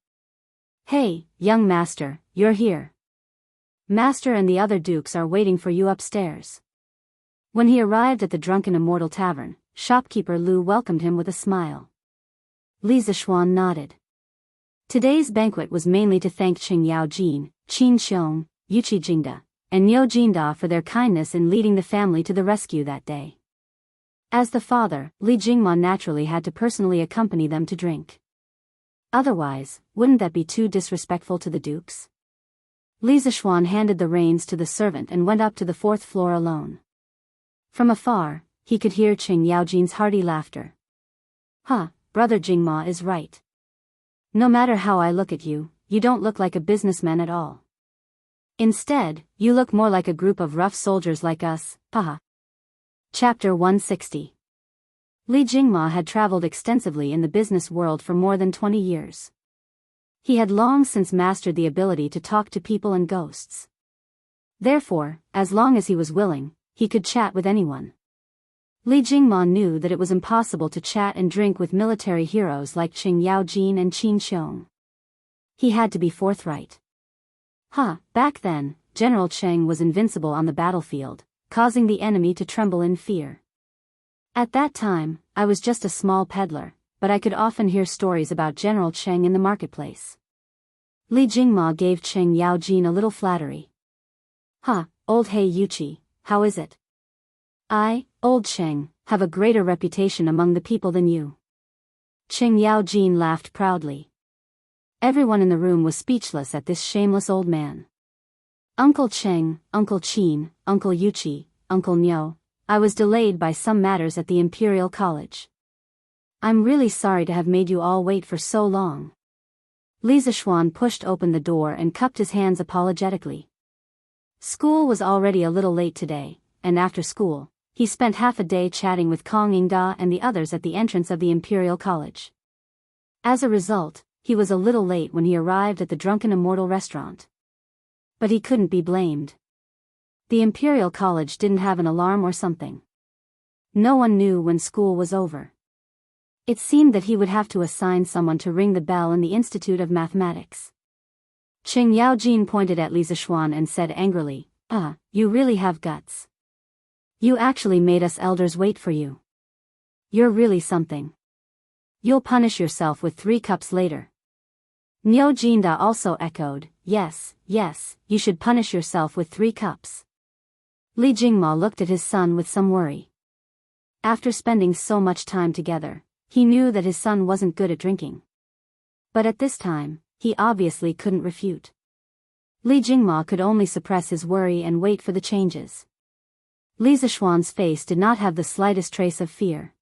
"Hey, young master, you're here. Master and the other dukes are waiting for you upstairs." When he arrived at the Drunken Immortal Tavern, shopkeeper Lu welcomed him with a smile. Li Zishuan nodded. Today's banquet was mainly to thank Qing Yaojin, Qin Xiong, Yuqi Jingda, and Niu Jinda for their kindness in leading the family to the rescue that day. As the father, Li Jingma naturally had to personally accompany them to drink. Otherwise, wouldn't that be too disrespectful to the dukes? Li Zishuan handed the reins to the servant and went up to the 4th floor alone. From afar, he could hear Qing Yaojin's hearty laughter. Brother Jingma is right. No matter how I look at you, you don't look like a businessman at all. Instead, you look more like a group of rough soldiers like us, haha. Chapter 160. Li Jingma had traveled extensively in the business world for more than 20 years. He had long since mastered the ability to talk to people and ghosts. Therefore, as long as he was willing, he could chat with anyone. Li Jingma knew that it was impossible to chat and drink with military heroes like Qing Yaojin and Qin Xiong. He had to be forthright. Back then, General Cheng was invincible on the battlefield, causing the enemy to tremble in fear. At that time, I was just a small peddler, but I could often hear stories about General Cheng in the marketplace. Li Jingma gave Qing Yaojin a little flattery. Old Hei Yuchi, how is it? I, Old Cheng, have a greater reputation among the people than you. Qing Yaojin laughed proudly. Everyone in the room was speechless at this shameless old man. Uncle Cheng, Uncle Qin, Uncle Yuchi, Uncle Niu, I was delayed by some matters at the Imperial College. I'm really sorry to have made you all wait for so long. Li Zishuan pushed open the door and cupped his hands apologetically. School was already a little late today, and after school, he spent half a day chatting with Kong Yingda and the others at the entrance of the Imperial College. As a result, he was a little late when he arrived at the Drunken Immortal restaurant. But he couldn't be blamed. The Imperial College didn't have an alarm or something. No one knew when school was over. It seemed that he would have to assign someone to ring the bell in the Institute of Mathematics. Qing Yaojin pointed at Li Zishuan and said angrily, "You really have guts. You actually made us elders wait for you. You're really something. You'll punish yourself with 3 cups later." Niu Jinda also echoed, yes, you should punish yourself with 3 cups. Li Jingma looked at his son with some worry. After spending so much time together, he knew that his son wasn't good at drinking. But at this time, he obviously couldn't refute. Li Jingma could only suppress his worry and wait for the changes. Li Zishuan's face did not have the slightest trace of fear.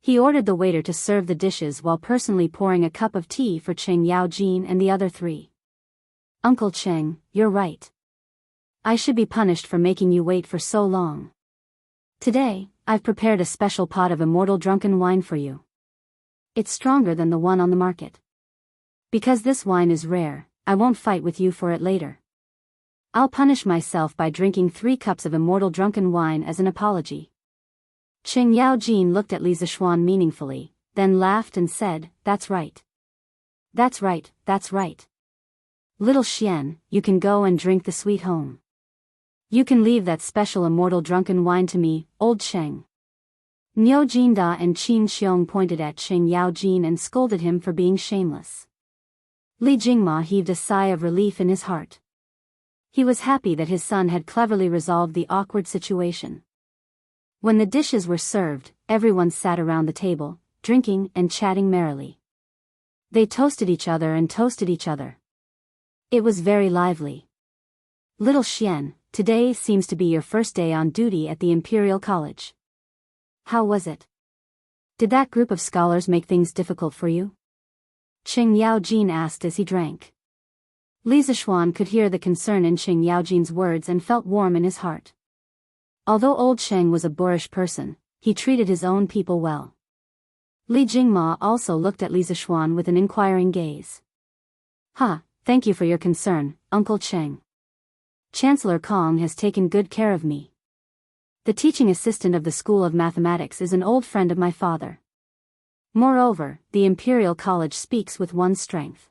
He ordered the waiter to serve the dishes while personally pouring a cup of tea for Cheng Yaojin and the other three. Uncle Cheng, you're right. I should be punished for making you wait for so long. Today, I've prepared a special pot of immortal drunken wine for you. It's stronger than the one on the market. Because this wine is rare, I won't fight with you for it later. I'll punish myself by drinking 3 cups of immortal drunken wine as an apology. Cheng Yaojin looked at Li Zishuan meaningfully, then laughed and said, That's right. That's right, that's right. Little Xian, you can go and drink the sweet home. You can leave that special immortal drunken wine to me, old Cheng. Niu Jinda and Qin Xiong pointed at Cheng Yaojin and scolded him for being shameless. Li Jingma heaved a sigh of relief in his heart. He was happy that his son had cleverly resolved the awkward situation. When the dishes were served, everyone sat around the table, drinking and chatting merrily. They toasted each other and toasted each other. It was very lively. Little Xian, today seems to be your first day on duty at the Imperial College. How was it? Did that group of scholars make things difficult for you? Cheng Yaojin asked as he drank. Li Zishuan could hear the concern in Cheng Yaojin's words and felt warm in his heart. Although old Cheng was a boorish person, he treated his own people well. Li Jingma also looked at Li Zishuan with an inquiring gaze. Thank you for your concern, Uncle Cheng. Chancellor Kong has taken good care of me. The teaching assistant of the School of Mathematics is an old friend of my father. Moreover, the Imperial College speaks with one's strength.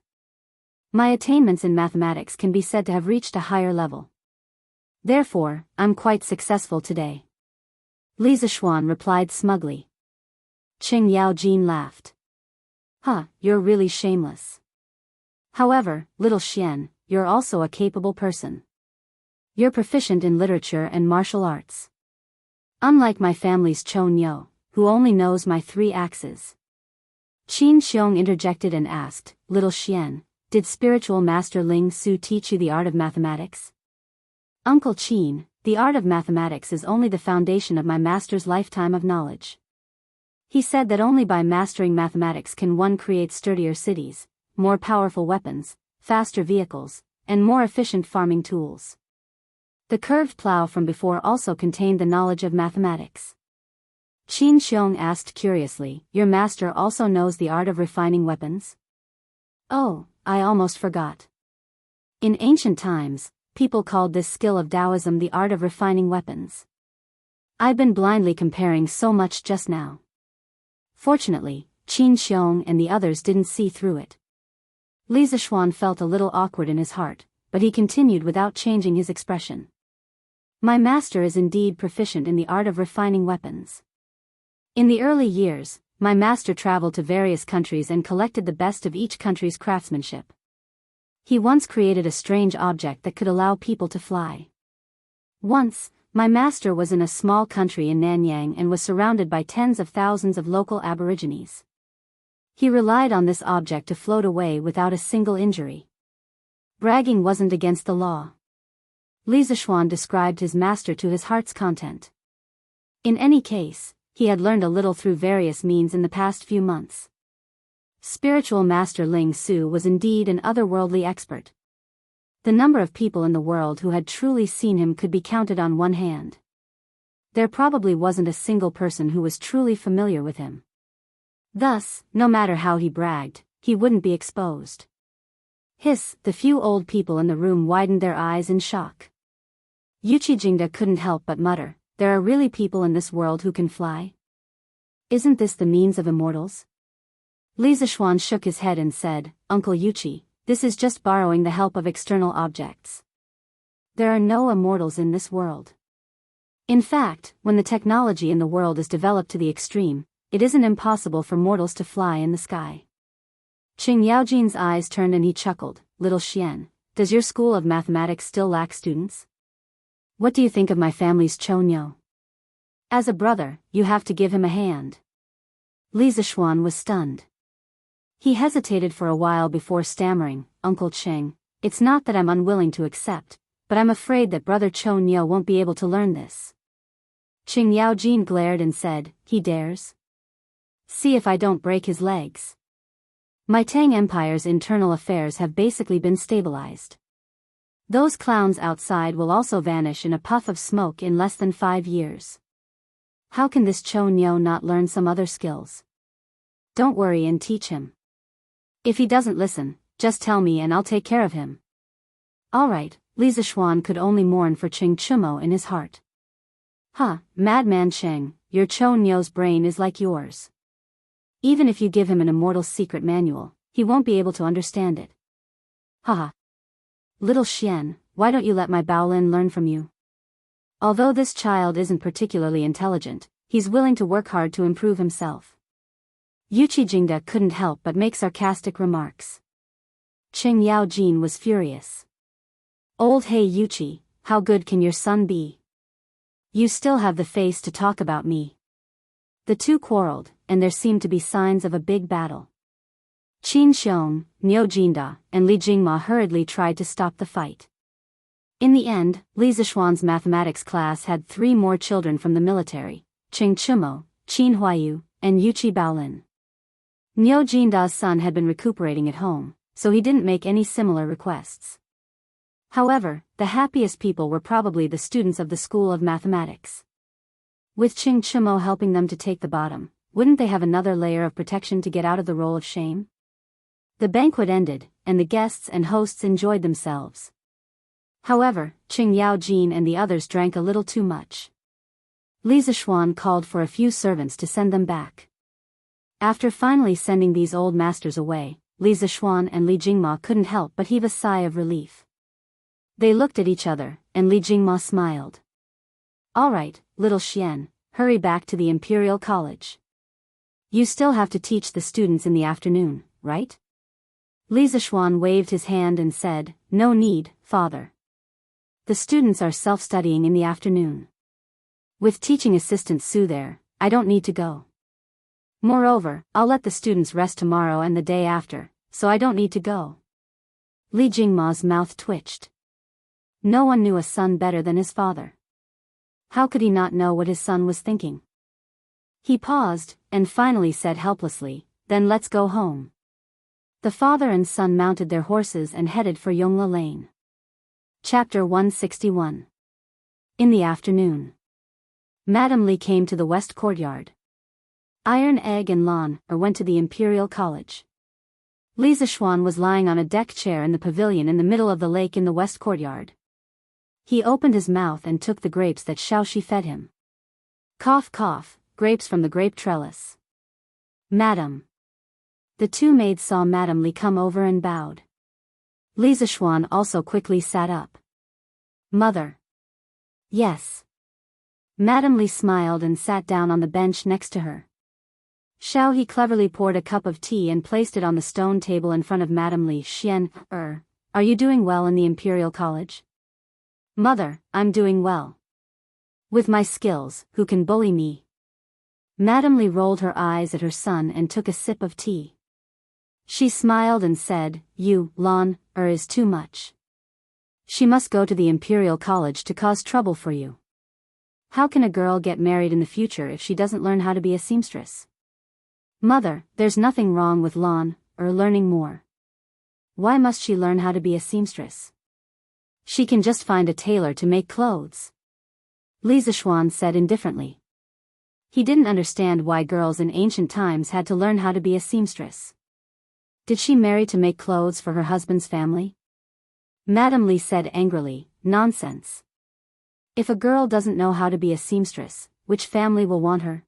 My attainments in mathematics can be said to have reached a higher level. Therefore, I'm quite successful today. Li Zishuan replied smugly. Cheng Yaojin laughed. You're really shameless. However, little Xian, you're also a capable person. You're proficient in literature and martial arts. Unlike my family's Chou Nyo, who only knows my 3 axes. Qin Xiong interjected and asked, Little Xian, did spiritual master Ling Su teach you the art of mathematics? Uncle Qin, the art of mathematics is only the foundation of my master's lifetime of knowledge. He said that only by mastering mathematics can one create sturdier cities, more powerful weapons, faster vehicles, and more efficient farming tools. The curved plow from before also contained the knowledge of mathematics. Qin Xiong asked curiously, Your master also knows the art of refining weapons? Oh, I almost forgot. In ancient times, people called this skill of Taoism the art of refining weapons. I've been blindly comparing so much just now. Fortunately, Qin Xiong and the others didn't see through it. Li Zishuan felt a little awkward in his heart, but he continued without changing his expression. My master is indeed proficient in the art of refining weapons. In the early years, my master traveled to various countries and collected the best of each country's craftsmanship. He once created a strange object that could allow people to fly. Once, my master was in a small country in Nanyang and was surrounded by tens of thousands of local aborigines. He relied on this object to float away without a single injury. Bragging wasn't against the law. Li Zishuan described his master to his heart's content. In any case, he had learned a little through various means in the past few months. Spiritual Master Ling Su was indeed an otherworldly expert. The number of people in the world who had truly seen him could be counted on one hand. There probably wasn't a single person who was truly familiar with him. Thus, no matter how he bragged, he wouldn't be exposed. The few old people in the room widened their eyes in shock. Yuchi Jingda couldn't help but mutter, There are really people in this world who can fly? Isn't this the means of immortals? Li Zishuan shook his head and said, Uncle Yuchi, this is just borrowing the help of external objects. There are no immortals in this world. In fact, when the technology in the world is developed to the extreme, it isn't impossible for mortals to fly in the sky. Cheng Yaojin's eyes turned and he chuckled, Little Xian, does your school of mathematics still lack students? What do you think of my family's Chonyo? As a brother, you have to give him a hand. Li Zishuan was stunned. He hesitated for a while before stammering, Uncle Cheng, it's not that I'm unwilling to accept, but I'm afraid that Brother Chonyo won't be able to learn this. Cheng Yaojin glared and said, He dares? See if I don't break his legs. My Tang Empire's internal affairs have basically been stabilized. Those clowns outside will also vanish in a puff of smoke in less than 5 years. How can this Cho Nyo not learn some other skills? Don't worry and teach him. If he doesn't listen, just tell me and I'll take care of him. Alright, Li Zishuan could only mourn for Cheng Chumo in his heart. Huh, madman Cheng, your Cho Nyo's brain is like yours. Even if you give him an immortal secret manual, he won't be able to understand it. Haha. Little Xian, why don't you let my Baolin learn from you? Although this child isn't particularly intelligent, he's willing to work hard to improve himself. Yuchi Jingda couldn't help but make sarcastic remarks. Cheng Yao Jin was furious. Old hey Yuchi, how good can your son be? You still have the face to talk about me. The two quarreled, and there seemed to be signs of a big battle. Qin Xiong, Niu Jinda, and Li Jingma hurriedly tried to stop the fight. In the end, Li Zishuan's mathematics class had 3 more children from the military, Cheng Chumo, Qin Huayu, and Yuchi Baolin. Niu Jinda's son had been recuperating at home, so he didn't make any similar requests. However, the happiest people were probably the students of the School of Mathematics. With Cheng Chumo helping them to take the bottom, wouldn't they have another layer of protection to get out of the role of shame? The banquet ended, and the guests and hosts enjoyed themselves. However, Cheng Yao Jin and the others drank a little too much. Li Zishuan called for a few servants to send them back. After finally sending these old masters away, Li Zishuan and Li Jingma couldn't help but heave a sigh of relief. They looked at each other, and Li Jingma smiled. Alright, little Xian, hurry back to the Imperial College. You still have to teach the students in the afternoon, right? Li Zishuan waved his hand and said, No need, father. The students are self-studying in the afternoon. With teaching assistant Su there, I don't need to go. Moreover, I'll let the students rest tomorrow and the day after, so I don't need to go. Li Jingma's mouth twitched. No one knew a son better than his father. How could he not know what his son was thinking? He paused, and finally said helplessly, Then let's go home. The father and son mounted their horses and headed for Yongla Lane. Chapter 161. In the afternoon. Madame Li came to the west courtyard. Iron Egg and Lan went to the Imperial College. Li Zishuan was lying on a deck chair in the pavilion in the middle of the lake in the west courtyard. He opened his mouth and took the grapes that Xiaoxi fed him. Cough cough, grapes from the grape trellis. Madam. The 2 maids saw Madame Li come over and bowed. Li Zishuan also quickly sat up. Mother. Yes. Madame Li smiled and sat down on the bench next to her. Xiaohe cleverly poured a cup of tea and placed it on the stone table in front of Madame Li. Xian, are you doing well in the Imperial College? Mother, I'm doing well. With my skills, who can bully me? Madame Li rolled her eyes at her son and took a sip of tea. She smiled and said, You, Lan, is too much. She must go to the Imperial College to cause trouble for you. How can a girl get married in the future if she doesn't learn how to be a seamstress? Mother, there's nothing wrong with Lan, learning more. Why must she learn how to be a seamstress? She can just find a tailor to make clothes. Li Zishuan said indifferently. He didn't understand why girls in ancient times had to learn how to be a seamstress. Did she marry to make clothes for her husband's family? Madame Li said angrily, Nonsense. If a girl doesn't know how to be a seamstress, which family will want her?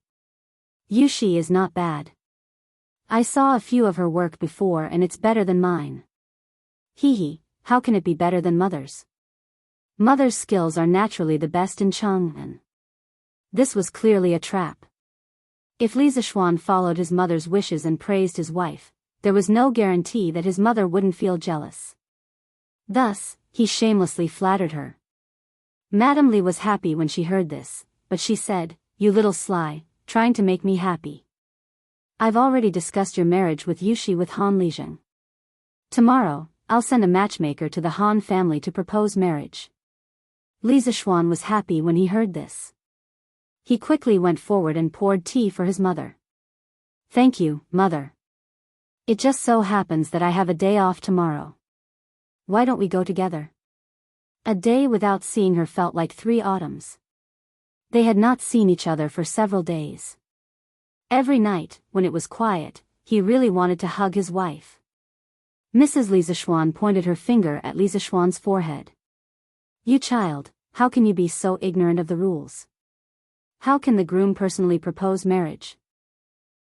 Yushi is not bad. I saw a few of her work before and it's better than mine. Hee, how can it be better than mother's? Mother's skills are naturally the best in Chang'an. This was clearly a trap. If Li Zishuan followed his mother's wishes and praised his wife, there was no guarantee that his mother wouldn't feel jealous. Thus, he shamelessly flattered her. Madame Li was happy when she heard this, but she said, You little sly, trying to make me happy. I've already discussed your marriage with Yushi with Han Lijing. Tomorrow, I'll send a matchmaker to the Han family to propose marriage. Li Zishuan was happy when he heard this. He quickly went forward and poured tea for his mother. Thank you, Mother. It just so happens that I have a day off tomorrow. Why don't we go together? A day without seeing her felt like 3 autumns. They had not seen each other for several days. Every night, when it was quiet, he really wanted to hug his wife. Mrs. Li Zishuan pointed her finger at Li Zishuan's forehead. You child, how can you be so ignorant of the rules? How can the groom personally propose marriage?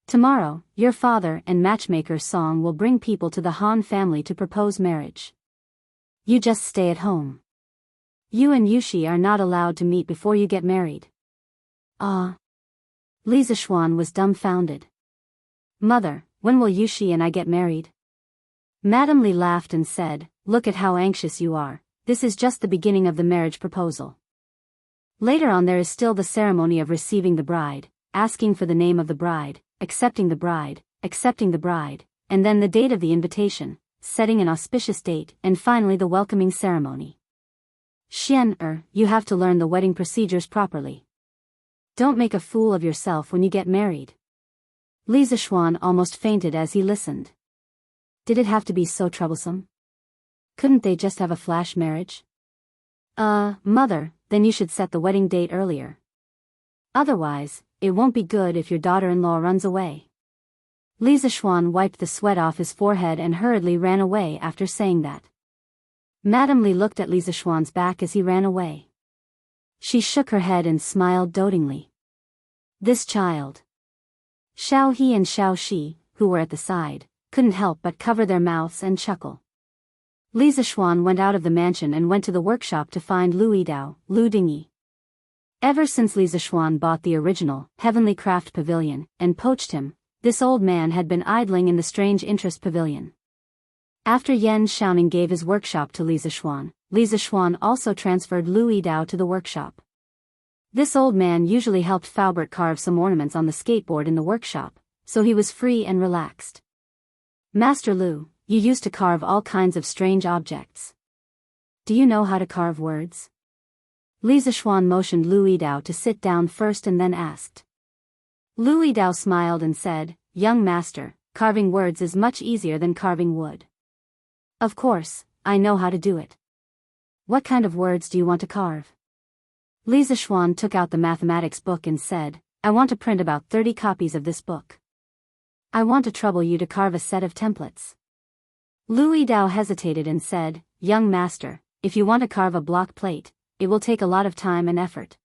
Tomorrow, your father and matchmaker's song will bring people to the Han family to propose marriage. You just stay at home. You and Yushi are not allowed to meet before you get married. Ah. Li Zishuan was dumbfounded. Mother, when will Yushi and I get married? Madame Li laughed and said, look at how anxious you are, this is just the beginning of the marriage proposal. Later on there is still the ceremony of receiving the bride, asking for the name of the bride, accepting the bride, and then the date of the invitation, setting an auspicious date, and finally the welcoming ceremony. You have to learn the wedding procedures properly. Don't make a fool of yourself when you get married. Li Zishuan almost fainted as he listened. Did it have to be so troublesome? Couldn't they just have a flash marriage? Mother, then you should set the wedding date earlier. Otherwise, it won't be good if your daughter-in-law runs away. Li Zishuan wiped the sweat off his forehead and hurriedly ran away after saying that. Madame Li looked at Li Zishuan's back as he ran away. She shook her head and smiled dotingly. This child. Xiao He and Xiao Shi, who were at the side, couldn't help but cover their mouths and chuckle. Li Zishuan went out of the mansion and went to the workshop to find Lu Yidao, Lu Dingyi. Ever since Li Zishuan bought the original, Heavenly Craft Pavilion, and poached him, this old man had been idling in the Strange Interest Pavilion. After Yan Xiaoning gave his workshop to Li Zishuan also transferred Lu Yidao to the workshop. This old man usually helped Faubert carve some ornaments on the skateboard in the workshop, so he was free and relaxed. Master Lu, you used to carve all kinds of strange objects. Do you know how to carve words? Li Zishuan motioned Lu Yidao to sit down first and then asked. Lu Yidao smiled and said, Young master, carving words is much easier than carving wood. Of course, I know how to do it. What kind of words do you want to carve? Li Zishuan took out the mathematics book and said, I want to print about 30 copies of this book. I want to trouble you to carve a set of templates. Lu Yidao hesitated and said, Young master, if you want to carve a block plate, it will take a lot of time and effort.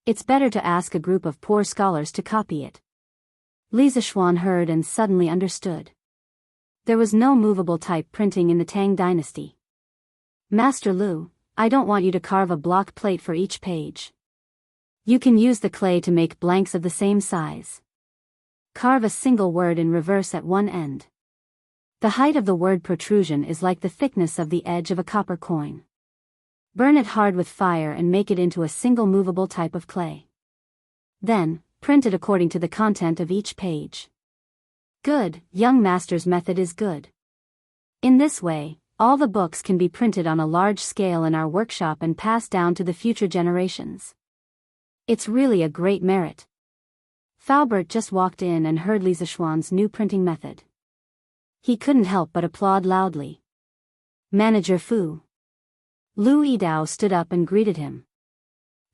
It's better to ask a group of poor scholars to copy it. Li Zishuan heard and suddenly understood. There was no movable type printing in the Tang dynasty. Master Lu, I don't want you to carve a block plate for each page. You can use the clay to make blanks of the same size. Carve a single word in reverse at one end. The height of the word protrusion is like the thickness of the edge of a copper coin. Burn it hard with fire and make it into a single movable type of clay. Then, print it according to the content of each page. Good, young master's method is good. In this way, all the books can be printed on a large scale in our workshop and passed down to the future generations. It's really a great merit. Faubert just walked in and heard Li Zishuan's new printing method. He couldn't help but applaud loudly. Manager Fu. Lu Yidao stood up and greeted him.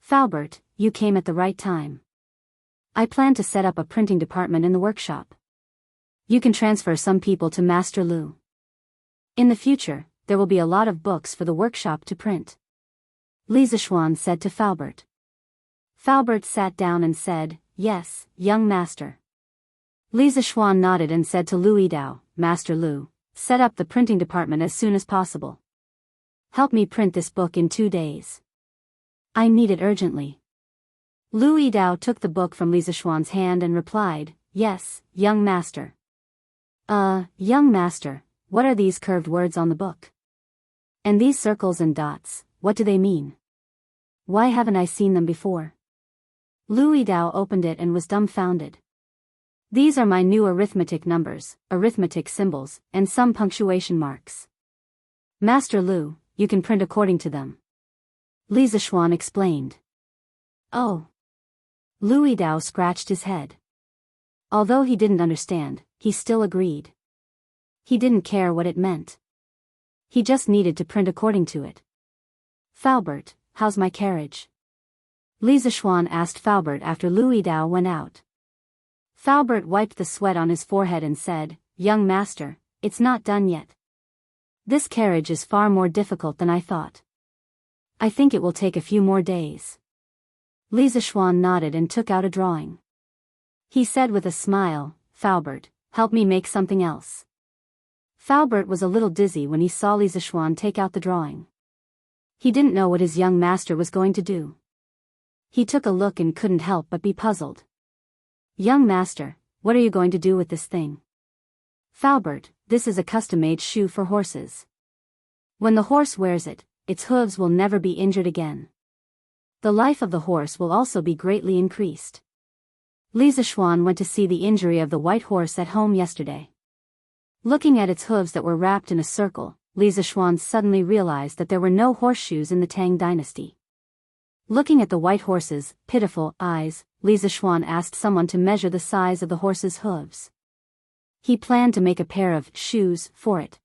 Faubert, you came at the right time. I plan to set up a printing department in the workshop. You can transfer some people to Master Lu. In the future, there will be a lot of books for the workshop to print. Li Zishuan said to Faubert. Faubert sat down and said, Yes, young master. Li Zishuan nodded and said to Lu Yidao, Master Lu, set up the printing department as soon as possible. Help me print this book in 2 days. I need it urgently. Lu Yidao took the book from Li Zishuan's hand and replied, Yes, young master. Young master, what are these curved words on the book? And these circles and dots, what do they mean? Why haven't I seen them before? Lu Yidao opened it and was dumbfounded. These are my new arithmetic numbers, arithmetic symbols, and some punctuation marks. Master Lu, you can print according to them. Li Zishuan explained. Oh. Lu Yidao scratched his head. Although he didn't understand, he still agreed. He didn't care what it meant. He just needed to print according to it. Faubert, how's my carriage? Li Zishuan asked Faubert after Louis Dao went out. Faubert wiped the sweat on his forehead and said, "Young master, it's not done yet. This carriage is far more difficult than I thought. I think it will take a few more days." Li Zishuan nodded and took out a drawing. He said with a smile, "Faubert, help me make something else." Faubert was a little dizzy when he saw Li Zishuan take out the drawing. He didn't know what his young master was going to do. He took a look and couldn't help but be puzzled. "Young master, what are you going to do with this thing?" "Faubert, this is a custom-made shoe for horses. When the horse wears it, its hooves will never be injured again. The life of the horse will also be greatly increased." Li Zishuan went to see the injury of the white horse at home yesterday. Looking at its hooves that were wrapped in a circle, Li Zishuan suddenly realized that there were no horseshoes in the Tang dynasty. Looking at the white horse's pitiful eyes, Li Zishuan asked someone to measure the size of the horse's hooves. He planned to make a pair of shoes for it.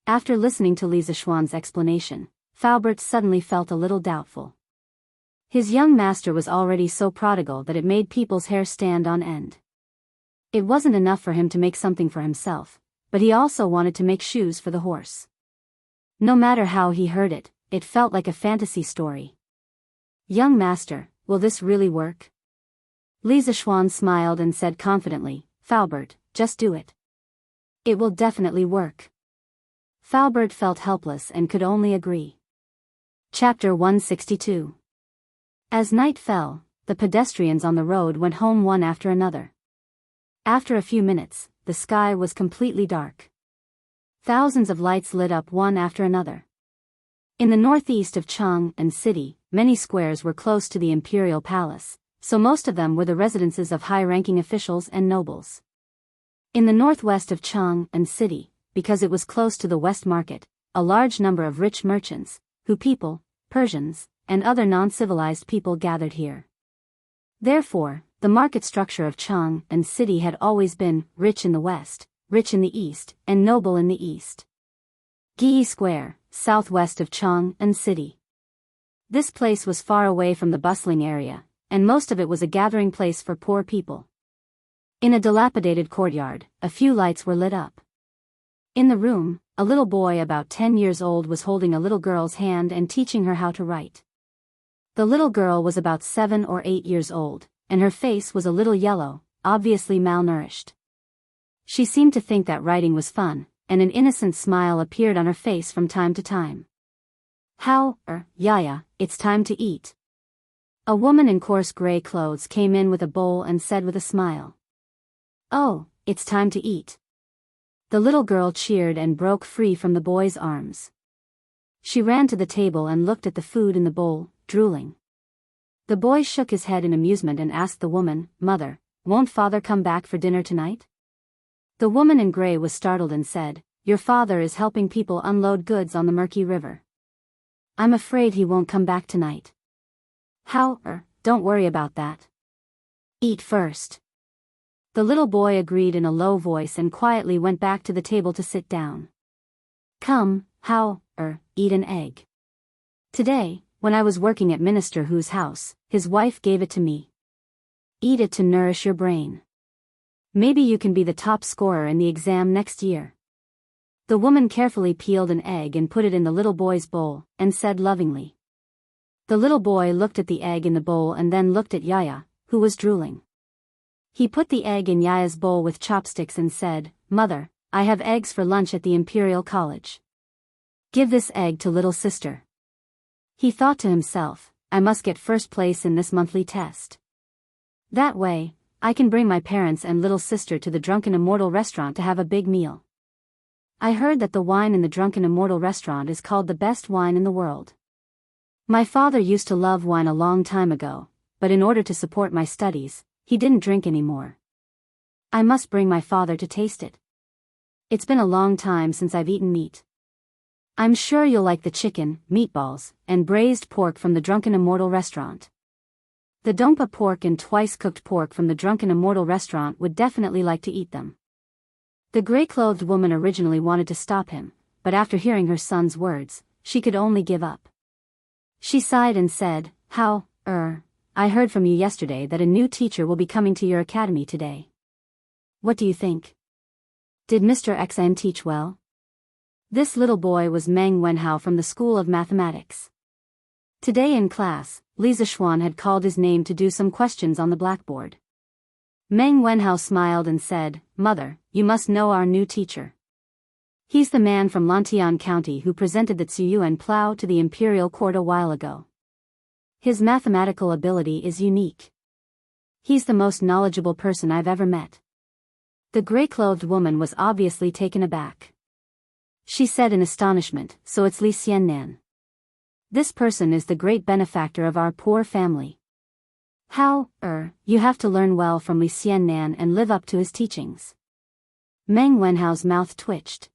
After listening to Li Zishuan's explanation, Faubert suddenly felt a little doubtful. His young master was already so prodigal that it made people's hair stand on end. It wasn't enough for him to make something for himself, but he also wanted to make shoes for the horse. No matter how he heard it, it felt like a fantasy story. "Young master, will this really work?" Li Zishuan smiled and said confidently, "Faubert, just do it. It will definitely work." Faubert felt helpless and could only agree. Chapter 162. As night fell, the pedestrians on the road went home one after another. After a few minutes, the sky was completely dark. Thousands of lights lit up one after another. In the northeast of Jianghu city, many squares were close to the imperial palace, so most of them were the residences of high-ranking officials and nobles. In the northwest of Jianghu city, because it was close to the West Market, a large number of rich merchants, Persians, and other non-civilized people gathered here. Therefore, the market structure of Jianghu city had always been rich in the west, rich in the east, and noble in the east. Giyi Square, southwest of Jianghu city. This place was far away from the bustling area, and most of it was a gathering place for poor people. In a dilapidated courtyard, a few lights were lit up. In the room, a little boy about 10 years old was holding a little girl's hand and teaching her how to write. The little girl was about 7 or 8 years old, and her face was a little yellow, obviously malnourished. She seemed to think that writing was fun, and an innocent smile appeared on her face from time to time. Yaya, it's time to eat." A woman in coarse gray clothes came in with a bowl and said with a smile. "Oh, it's time to eat." The little girl cheered and broke free from the boy's arms. She ran to the table and looked at the food in the bowl, drooling. The boy shook his head in amusement and asked the woman, "Mother, won't father come back for dinner tonight?" The woman in gray was startled and said, "Your father is helping people unload goods on the murky river. I'm afraid he won't come back tonight." Don't worry about that. Eat first." The little boy agreed in a low voice and quietly went back to the table to sit down. "Come, eat an egg. Today, when I was working at Minister Hu's house, his wife gave it to me. Eat it to nourish your brain. Maybe you can be the top scorer in the exam next year." The woman carefully peeled an egg and put it in the little boy's bowl, and said lovingly. The little boy looked at the egg in the bowl and then looked at Yaya, who was drooling. He put the egg in Yaya's bowl with chopsticks and said, "Mother, I have eggs for lunch at the Imperial College. Give this egg to little sister." He thought to himself, "I must get first place in this monthly test. That way, I can bring my parents and little sister to the Drunken Immortal restaurant to have a big meal. I heard that the wine in the Drunken Immortal restaurant is called the best wine in the world. My father used to love wine a long time ago, but in order to support my studies, he didn't drink anymore. I must bring my father to taste it. It's been a long time since I've eaten meat. I'm sure you'll like the chicken, meatballs, and braised pork from the Drunken Immortal restaurant." The Dompa pork and twice-cooked pork from the Drunken Immortal restaurant would definitely like to eat them. The gray-clothed woman originally wanted to stop him, but after hearing her son's words, she could only give up. She sighed and said, I heard from you yesterday that a new teacher will be coming to your academy today. What do you think? Did Mr. Xan teach well? This little boy was Meng Wenhao from the School of Mathematics. Today in class, Li Zishuan had called his name to do some questions on the blackboard. Meng Wenhao smiled and said, Mother, you must know our new teacher. He's the man from Lantian County who presented the Ziyuan plow to the imperial court a while ago. His mathematical ability is unique. He's the most knowledgeable person I've ever met. The gray-clothed woman was obviously taken aback. She said in astonishment, so it's Li Xiannan. This person is the great benefactor of our poor family. You have to learn well from Li Xiannan and live up to his teachings. Meng Wenhao's mouth twitched.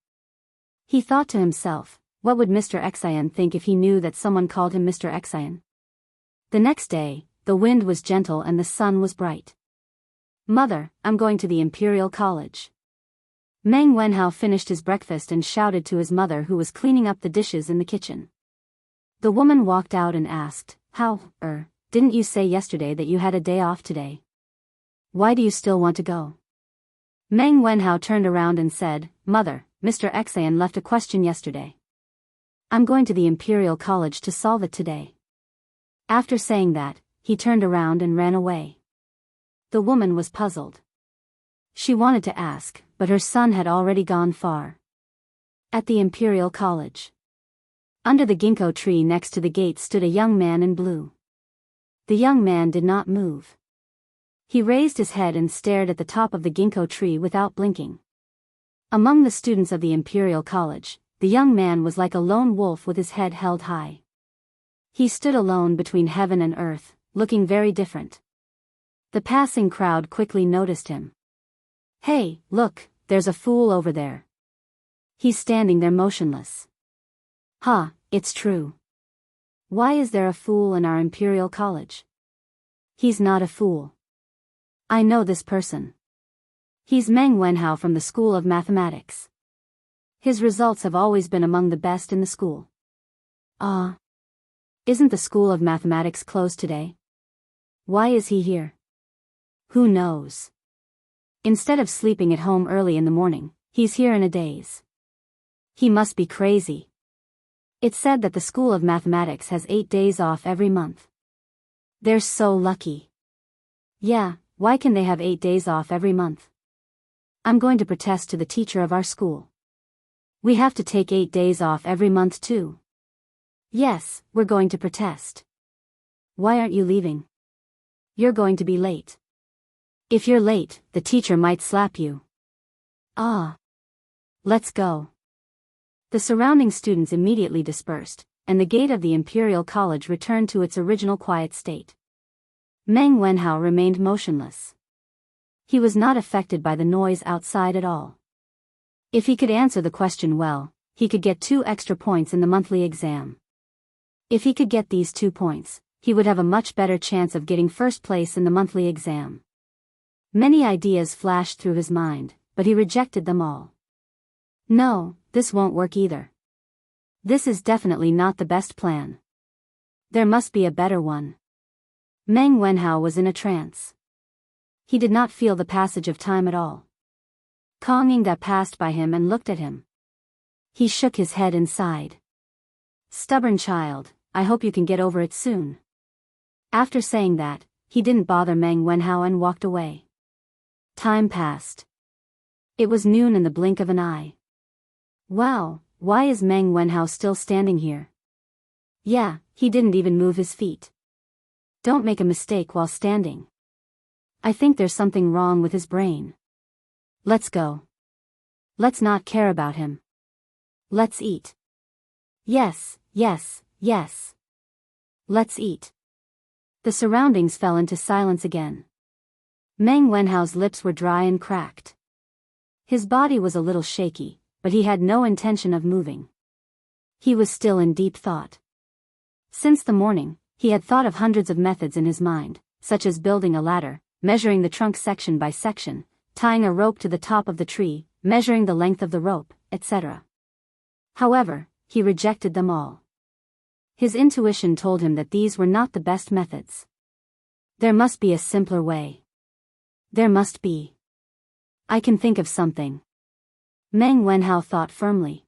He thought to himself, what would Mr. Xian think if he knew that someone called him Mr. Xian? The next day, the wind was gentle and the sun was bright. Mother, I'm going to the Imperial College. Meng Wenhao finished his breakfast and shouted to his mother who was cleaning up the dishes in the kitchen. The woman walked out and asked, didn't you say yesterday that you had a day off today? Why do you still want to go? Meng Wenhao turned around and said, Mother, Mr. Xian left a question yesterday. I'm going to the Imperial College to solve it today. After saying that, he turned around and ran away. The woman was puzzled. She wanted to ask, but her son had already gone far. At the Imperial College. Under the ginkgo tree next to the gate stood a young man in blue. The young man did not move. He raised his head and stared at the top of the ginkgo tree without blinking. Among the students of the Imperial College, the young man was like a lone wolf with his head held high. He stood alone between heaven and earth, looking very different. The passing crowd quickly noticed him. Hey, look, there's a fool over there. He's standing there motionless. It's true. Why is there a fool in our Imperial College? He's not a fool. I know this person. He's Meng Wenhao from the School of Mathematics. His results have always been among the best in the school. Isn't the School of Mathematics closed today? Why is he here? Who knows? Instead of sleeping at home early in the morning, he's here in a daze. He must be crazy. It's said that the School of Mathematics has 8 days off every month. They're so lucky. Yeah, why can they have 8 days off every month? I'm going to protest to the teacher of our school. We have to take 8 days off every month too. Yes, we're going to protest. Why aren't you leaving? You're going to be late. If you're late, the teacher might slap you. Let's go. The surrounding students immediately dispersed, and the gate of the Imperial College returned to its original quiet state. Meng Wenhao remained motionless. He was not affected by the noise outside at all. If he could answer the question well, he could get 2 extra points in the monthly exam. If he could get these 2 points, he would have a much better chance of getting first place in the monthly exam. Many ideas flashed through his mind, but he rejected them all. No, this won't work either. This is definitely not the best plan. There must be a better one. Meng Wenhao was in a trance. He did not feel the passage of time at all. Kong Yingda passed by him and looked at him. He shook his head and sighed. Stubborn child, I hope you can get over it soon. After saying that, he didn't bother Meng Wenhao and walked away. Time passed. It was noon in the blink of an eye. Wow, why is Meng Wenhao still standing here? Yeah, he didn't even move his feet. Don't make a mistake while standing. I think there's something wrong with his brain. Let's go. Let's not care about him. Let's eat. Yes. Let's eat. The surroundings fell into silence again. Meng Wenhao's lips were dry and cracked. His body was a little shaky, but he had no intention of moving. He was still in deep thought. Since the morning, he had thought of hundreds of methods in his mind, such as building a ladder, measuring the trunk section by section, tying a rope to the top of the tree, measuring the length of the rope, etc. However, he rejected them all. His intuition told him that these were not the best methods. There must be a simpler way. There must be. I can think of something. Meng Wenhao thought firmly.